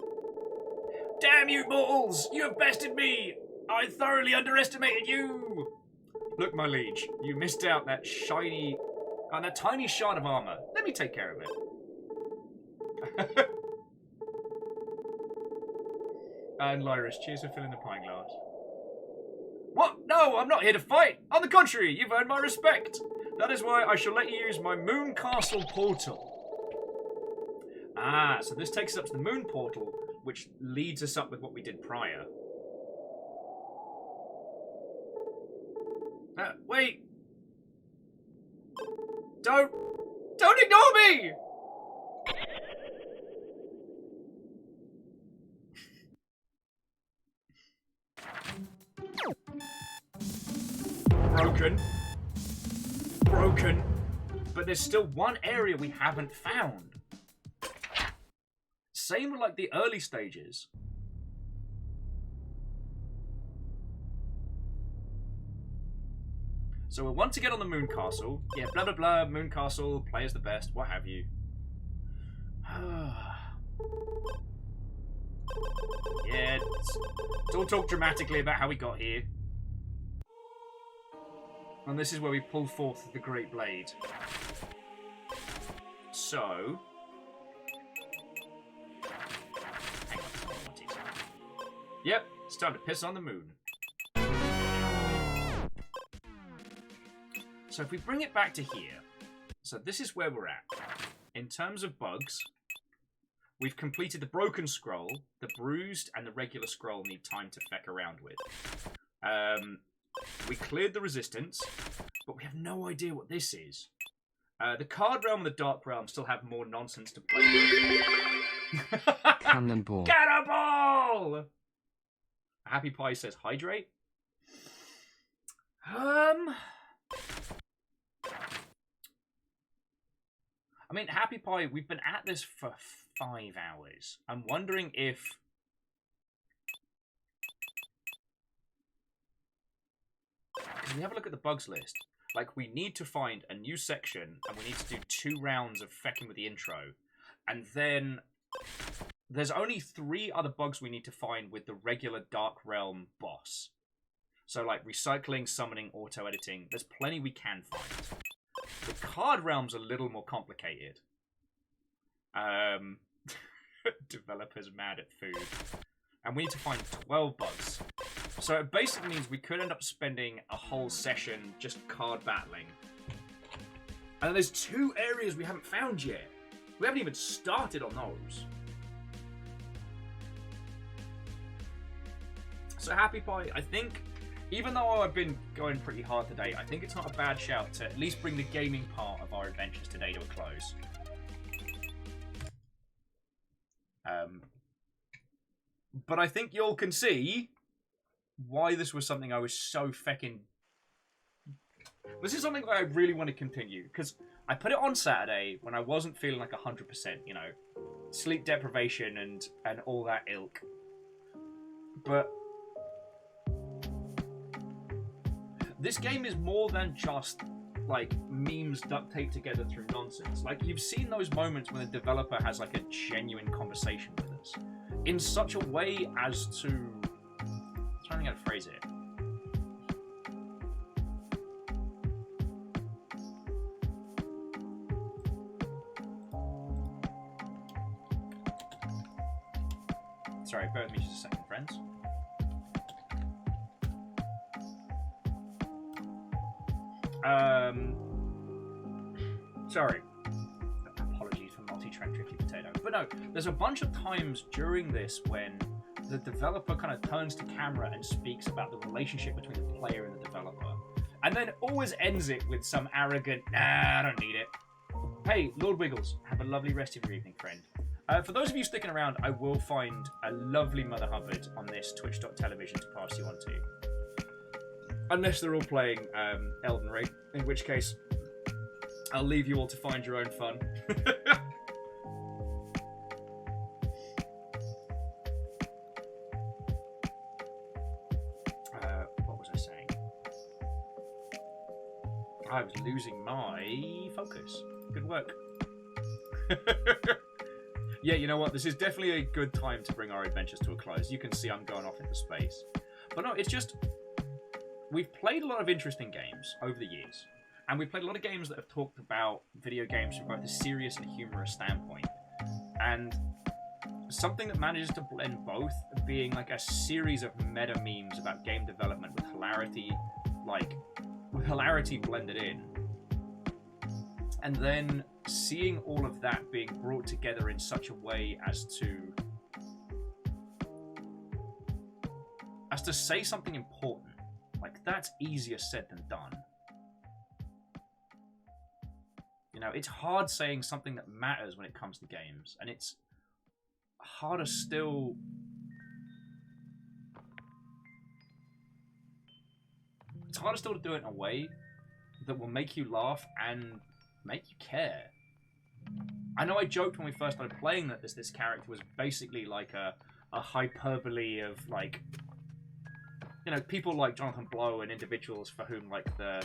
Damn you mortals! You have bested me! I thoroughly underestimated you! Look, my liege, you missed out that shiny, that tiny shard of armor. Let me take care of it. And Lyris, cheers for filling the pint glass. What? No, I'm not here to fight. On the contrary, you've earned my respect. That is why I shall let you use my Moon Castle portal. Ah, so this takes us up to the Moon portal, which leads us up with what we did prior. Wait. Don't ignore me! Broken. But there's still one area we haven't found. Same with like the early stages. So we'll want to get on the Moon Castle. Yeah, blah blah blah, Moon Castle, player's the best, what have you. Yeah, it's all talk dramatically about how we got here. And this is where we pull forth the Great Blade. So... hang on, that's not what I wanted. Yep, it's time to piss on the moon. So if we bring it back to here, so this is where we're at. In terms of bugs, we've completed the broken scroll, the bruised and the regular scroll need time to feck around with. We cleared the resistance, but we have no idea what this is. The card realm and the dark realm still have more nonsense to play with.
Cannonball.
Cannonball! Happy Pie says hydrate. I mean, Happy Pie, we've been at this for 5 hours. I'm wondering if... because we have a look at the bugs list. Like, we need to find a new section, and we need to do 2 rounds of fecking with the intro. And then there's only 3 other bugs we need to find with the regular Dark Realm boss. So, like, recycling, summoning, auto-editing. There's plenty we can find. The card realm's a little more complicated. Developers mad at food. And we need to find 12 bugs. So it basically means we could end up spending a whole session just card battling. And then there's 2 areas we haven't found yet. We haven't even started on those. So Happy Pie, I think, even though I've been going pretty hard today, I think it's not a bad shout to at least bring the gaming part of our adventures today to a close. But I think y'all can see why this was something I was so feckin'... This is something that I really want to continue, because I put it on Saturday when I wasn't feeling like 100%, you know, sleep deprivation and all that ilk. But this game is more than just, like, memes duct taped together through nonsense. Like, you've seen those moments when the developer has, like, a genuine conversation with us. In such a way as to... I'm trying to think how to phrase it. Sorry, bear with me just a second, friends. Sorry. Apologies for multi-track tricky potato. But no, there's a bunch of times during this when the developer kind of turns to camera and speaks about the relationship between the player and the developer. And then always ends it with some arrogant, nah, I don't need it. Hey, Lord Wiggles, have a lovely rest of your evening, friend. For those of you sticking around, I will find a lovely Mother Hubbard on this twitch.tv to pass you on to. Unless they're all playing Elden Ring, in which case I'll leave you all to find your own fun. What was I saying? I was losing my focus. Good work. Yeah, you know what? This is definitely a good time to bring our adventures to a close. You can see I'm going off into space. But no, it's just... We've played a lot of interesting games over the years. And we've played a lot of games that have talked about video games from both a serious and humorous standpoint. And something that manages to blend both, being like a series of meta memes about game development with hilarity, blended in. And then seeing all of that being brought together in such a way as to say something important. Like, that's easier said than done. You know, it's hard saying something that matters when it comes to games, and it's harder still... It's harder still to do it in a way that will make you laugh and make you care. I know I joked when we first started playing that this character was basically like a hyperbole of, like, you know, people like Jonathan Blow and individuals for whom, like, I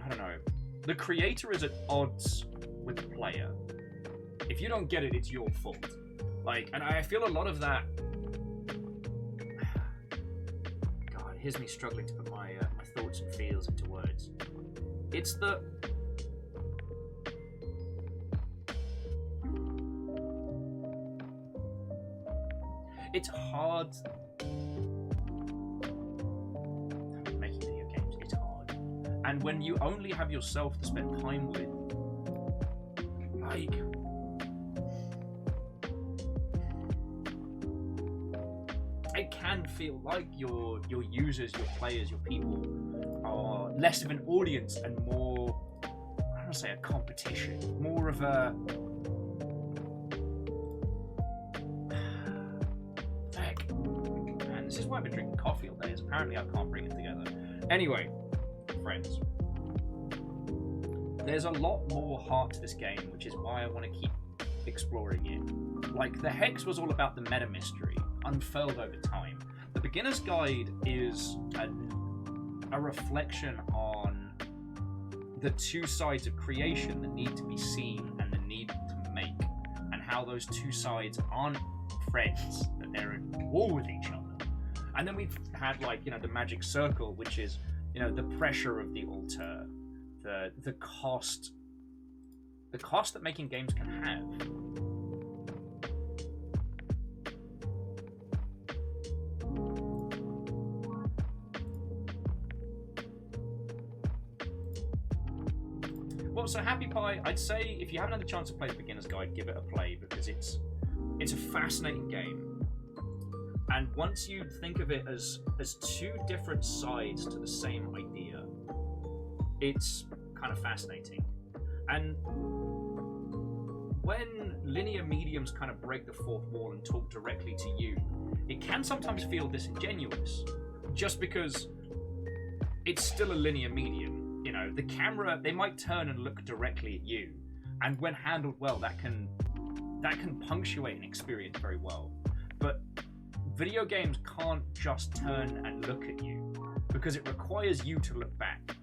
don't know, the creator is at odds with the player. If you don't get it, it's your fault. Like, and I feel a lot of that... God, here's me struggling to put my thoughts and feels into words. It's the... It's hard... Making video games, it's hard. And when you only have yourself to spend time with, like... It can feel like your users, your players, your people are less of an audience and more, I don't want to say a competition, more of a... Heck. Man, this is why I've been drinking coffee all day, is apparently I can't bring it together. Anyway, friends, there's a lot more heart to this game, which is why I want to keep exploring it. Like, the Hex was all about the meta mystery, unfurled over time. The Beginner's Guide is a reflection on the two sides of creation, the need to be seen and the need to make, and how those two sides aren't friends, that they're at war with each other. And then we've had, like, you know, the Magic Circle, which is, you know, the pressure of the altar, the cost that making games can have. Well, so Happy Pie, I'd say if you haven't had the chance to play the Beginner's Guide, give it a play, because it's a fascinating game. And once you think of it as two different sides to the same idea, it's kind of fascinating. And linear mediums kind of break the fourth wall and talk directly to you, it can sometimes feel disingenuous, just because it's still a linear medium. You know, the camera, they might turn and look directly at you, and when handled well, that can punctuate an experience very well. But video games can't just turn and look at you, because it requires you to look back.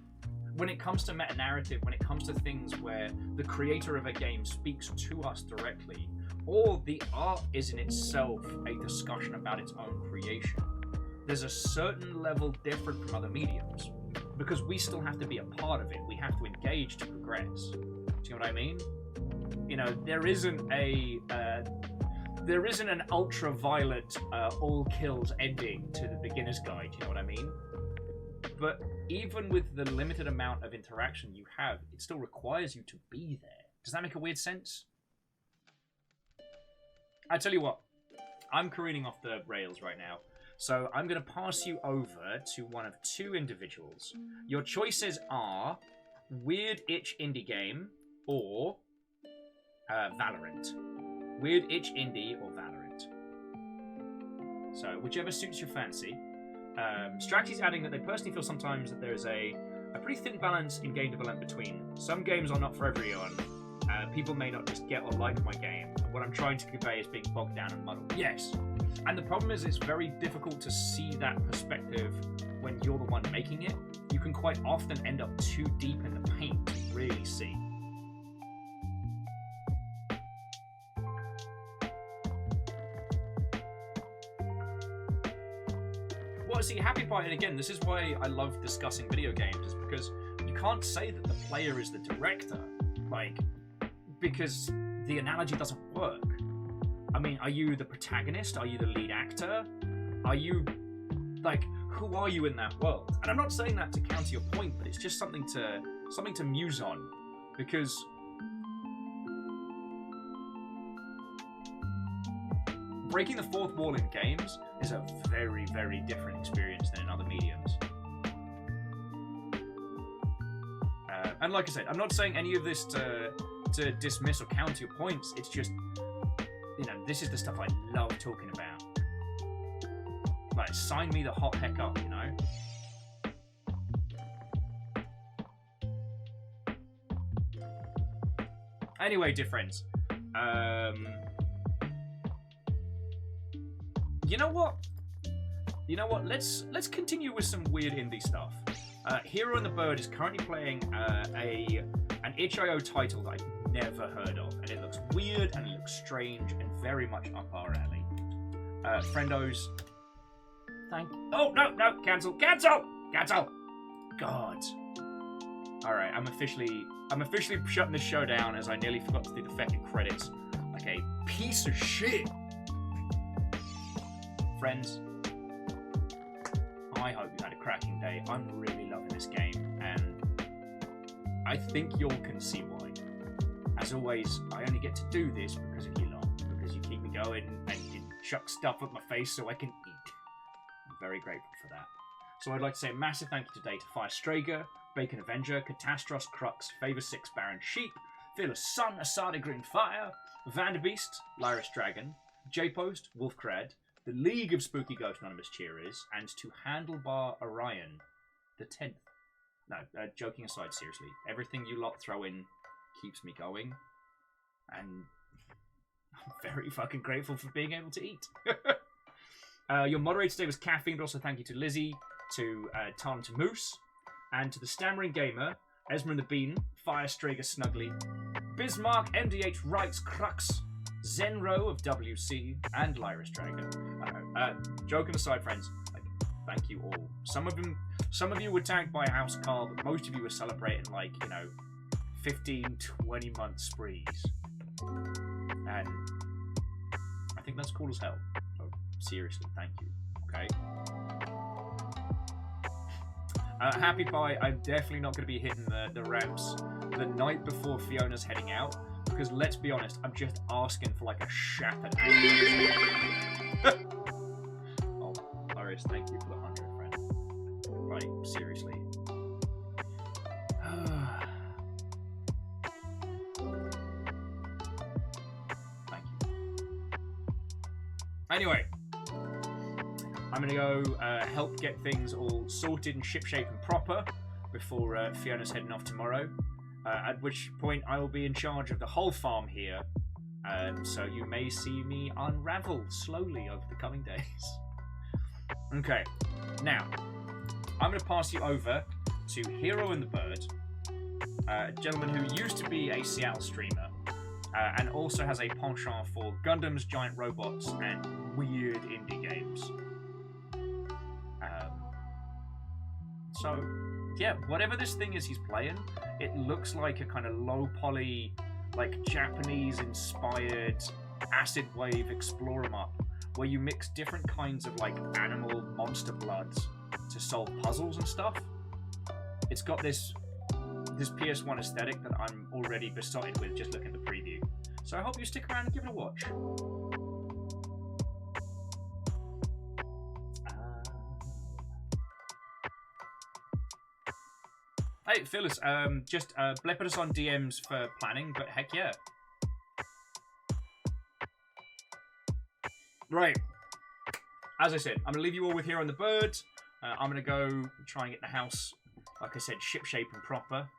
When it comes to meta-narrative, when it comes to things where the creator of a game speaks to us directly, or the art is in itself a discussion about its own creation, there's a certain level different from other mediums, because we still have to be a part of it. We have to engage to progress. Do you know what I mean? You know, there isn't an ultra-violent all kills ending to the beginner's guide. You know what I mean? But even with the limited amount of interaction you have, it still requires you to be there. Does that make a weird sense? I tell you what, I'm careening off the rails right now, so I'm going to pass you over to one of two individuals. Your choices are Weird Itch Indie Game or Valorant. Weird Itch Indie or Valorant. So, whichever suits your fancy. Stracky's adding that they personally feel sometimes that there is a pretty thin balance in game development between some games are not for everyone. People may not just get or like my game. And what I'm trying to convey is being bogged down and muddled. Yes. And the problem is it's very difficult to see that perspective when you're the one making it. You can quite often end up too deep in the paint to really see. Well, see, Happy Pie, and again, this is why I love discussing video games, is because you can't say that the player is the director, like, because the analogy doesn't work. I mean, are you the protagonist? Are you the lead actor? Are you, like, who are you in that world? And I'm not saying that to counter your point, but it's just something to muse on, because breaking the fourth wall in games is a very, very different experience than in other mediums. And like I said, I'm not saying any of this to dismiss or counter your points. It's just, you know, this is the stuff I love talking about. Like, sign me the hot heck up, you know? Anyway, dear friends, You know what? Let's continue with some weird indie stuff. Hero and the Bird is currently playing an itch.io title that I've never heard of, and it looks weird and it looks strange and very much up our alley. Friendos, oh no, cancel! God. All right, I'm officially shutting this show down as I nearly forgot to do the fucking credits, like a piece of shit. Friends, I hope you had a cracking day. I'm really loving this game, and I think you all can see why. As always, I only get to do this because of you lot, because you keep me going and you chuck stuff at my face so I can eat. I'm very grateful for that. So I'd like to say a massive thank you today to Fire Strager, Bacon Avenger, Catastros, Crux, Favor 6, Baron Sheep, Fearless Sun, Asada Green Fire, Vanderbeast, Lyris Dragon, J-Post, Wolfcred, the League of Spooky Ghost Anonymous Cheerers, and to Handlebar Orion, the 10th. No, joking aside, seriously. Everything you lot throw in keeps me going, and I'm very fucking grateful for being able to eat. Your moderator today was Caffeine, but also thank you to Lizzie, to Tom, to Moose, and to the Stammering Gamer, Esmeralda the Bean, Fire Strager Snuggly, Bismarck, MDH Wrights Crux, Zenro of WC, and Lyris Dragon. Joking aside, friends, thank you all. Some of you were tagged by House Carl, but most of you were celebrating, 15, 20 month sprees. And I think that's cool as hell. So seriously, thank you. Okay. Happy Pie, I'm definitely not going to be hitting the ramps the night before Fiona's heading out, because let's be honest, I'm just asking for a shattered. Oh, Iris, thank you for the 100, friend. Right, seriously. Anyway, I'm gonna go help get things all sorted and shipshape and proper before Fiona's heading off tomorrow. At which point I will be in charge of the whole farm here. So you may see me unravel slowly over the coming days. Okay, now I'm going to pass you over to Hero and the Bird, a gentleman who used to be a Seattle streamer and also has a penchant for Gundams, giant robots, and weird indie games. So, yeah, whatever this thing is he's playing, it looks like a kind of low poly, like Japanese-inspired acid wave explore 'em up, where you mix different kinds of like animal monster bloods to solve puzzles and stuff. It's got this PS1 aesthetic that I'm already besotted with just looking at the preview. So I hope you stick around and give it a watch. Hey, Phyllis, just blip us on DMs for planning, but heck yeah. Right. As I said, I'm going to leave you all with Hero and the Bird. I'm going to go try and get the house, like I said, shipshape and proper.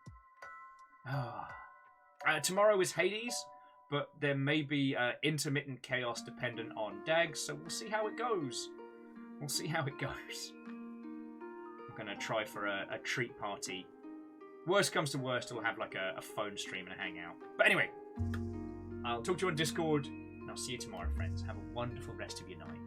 Tomorrow is Hades, but there may be intermittent chaos dependent on Dags, so we'll see how it goes. We'll see how it goes. I'm going to try for a treat party. Worst comes to worst, we'll have like a phone stream and a hangout. But anyway, I'll talk to you on Discord, and I'll see you tomorrow, friends. Have a wonderful rest of your night.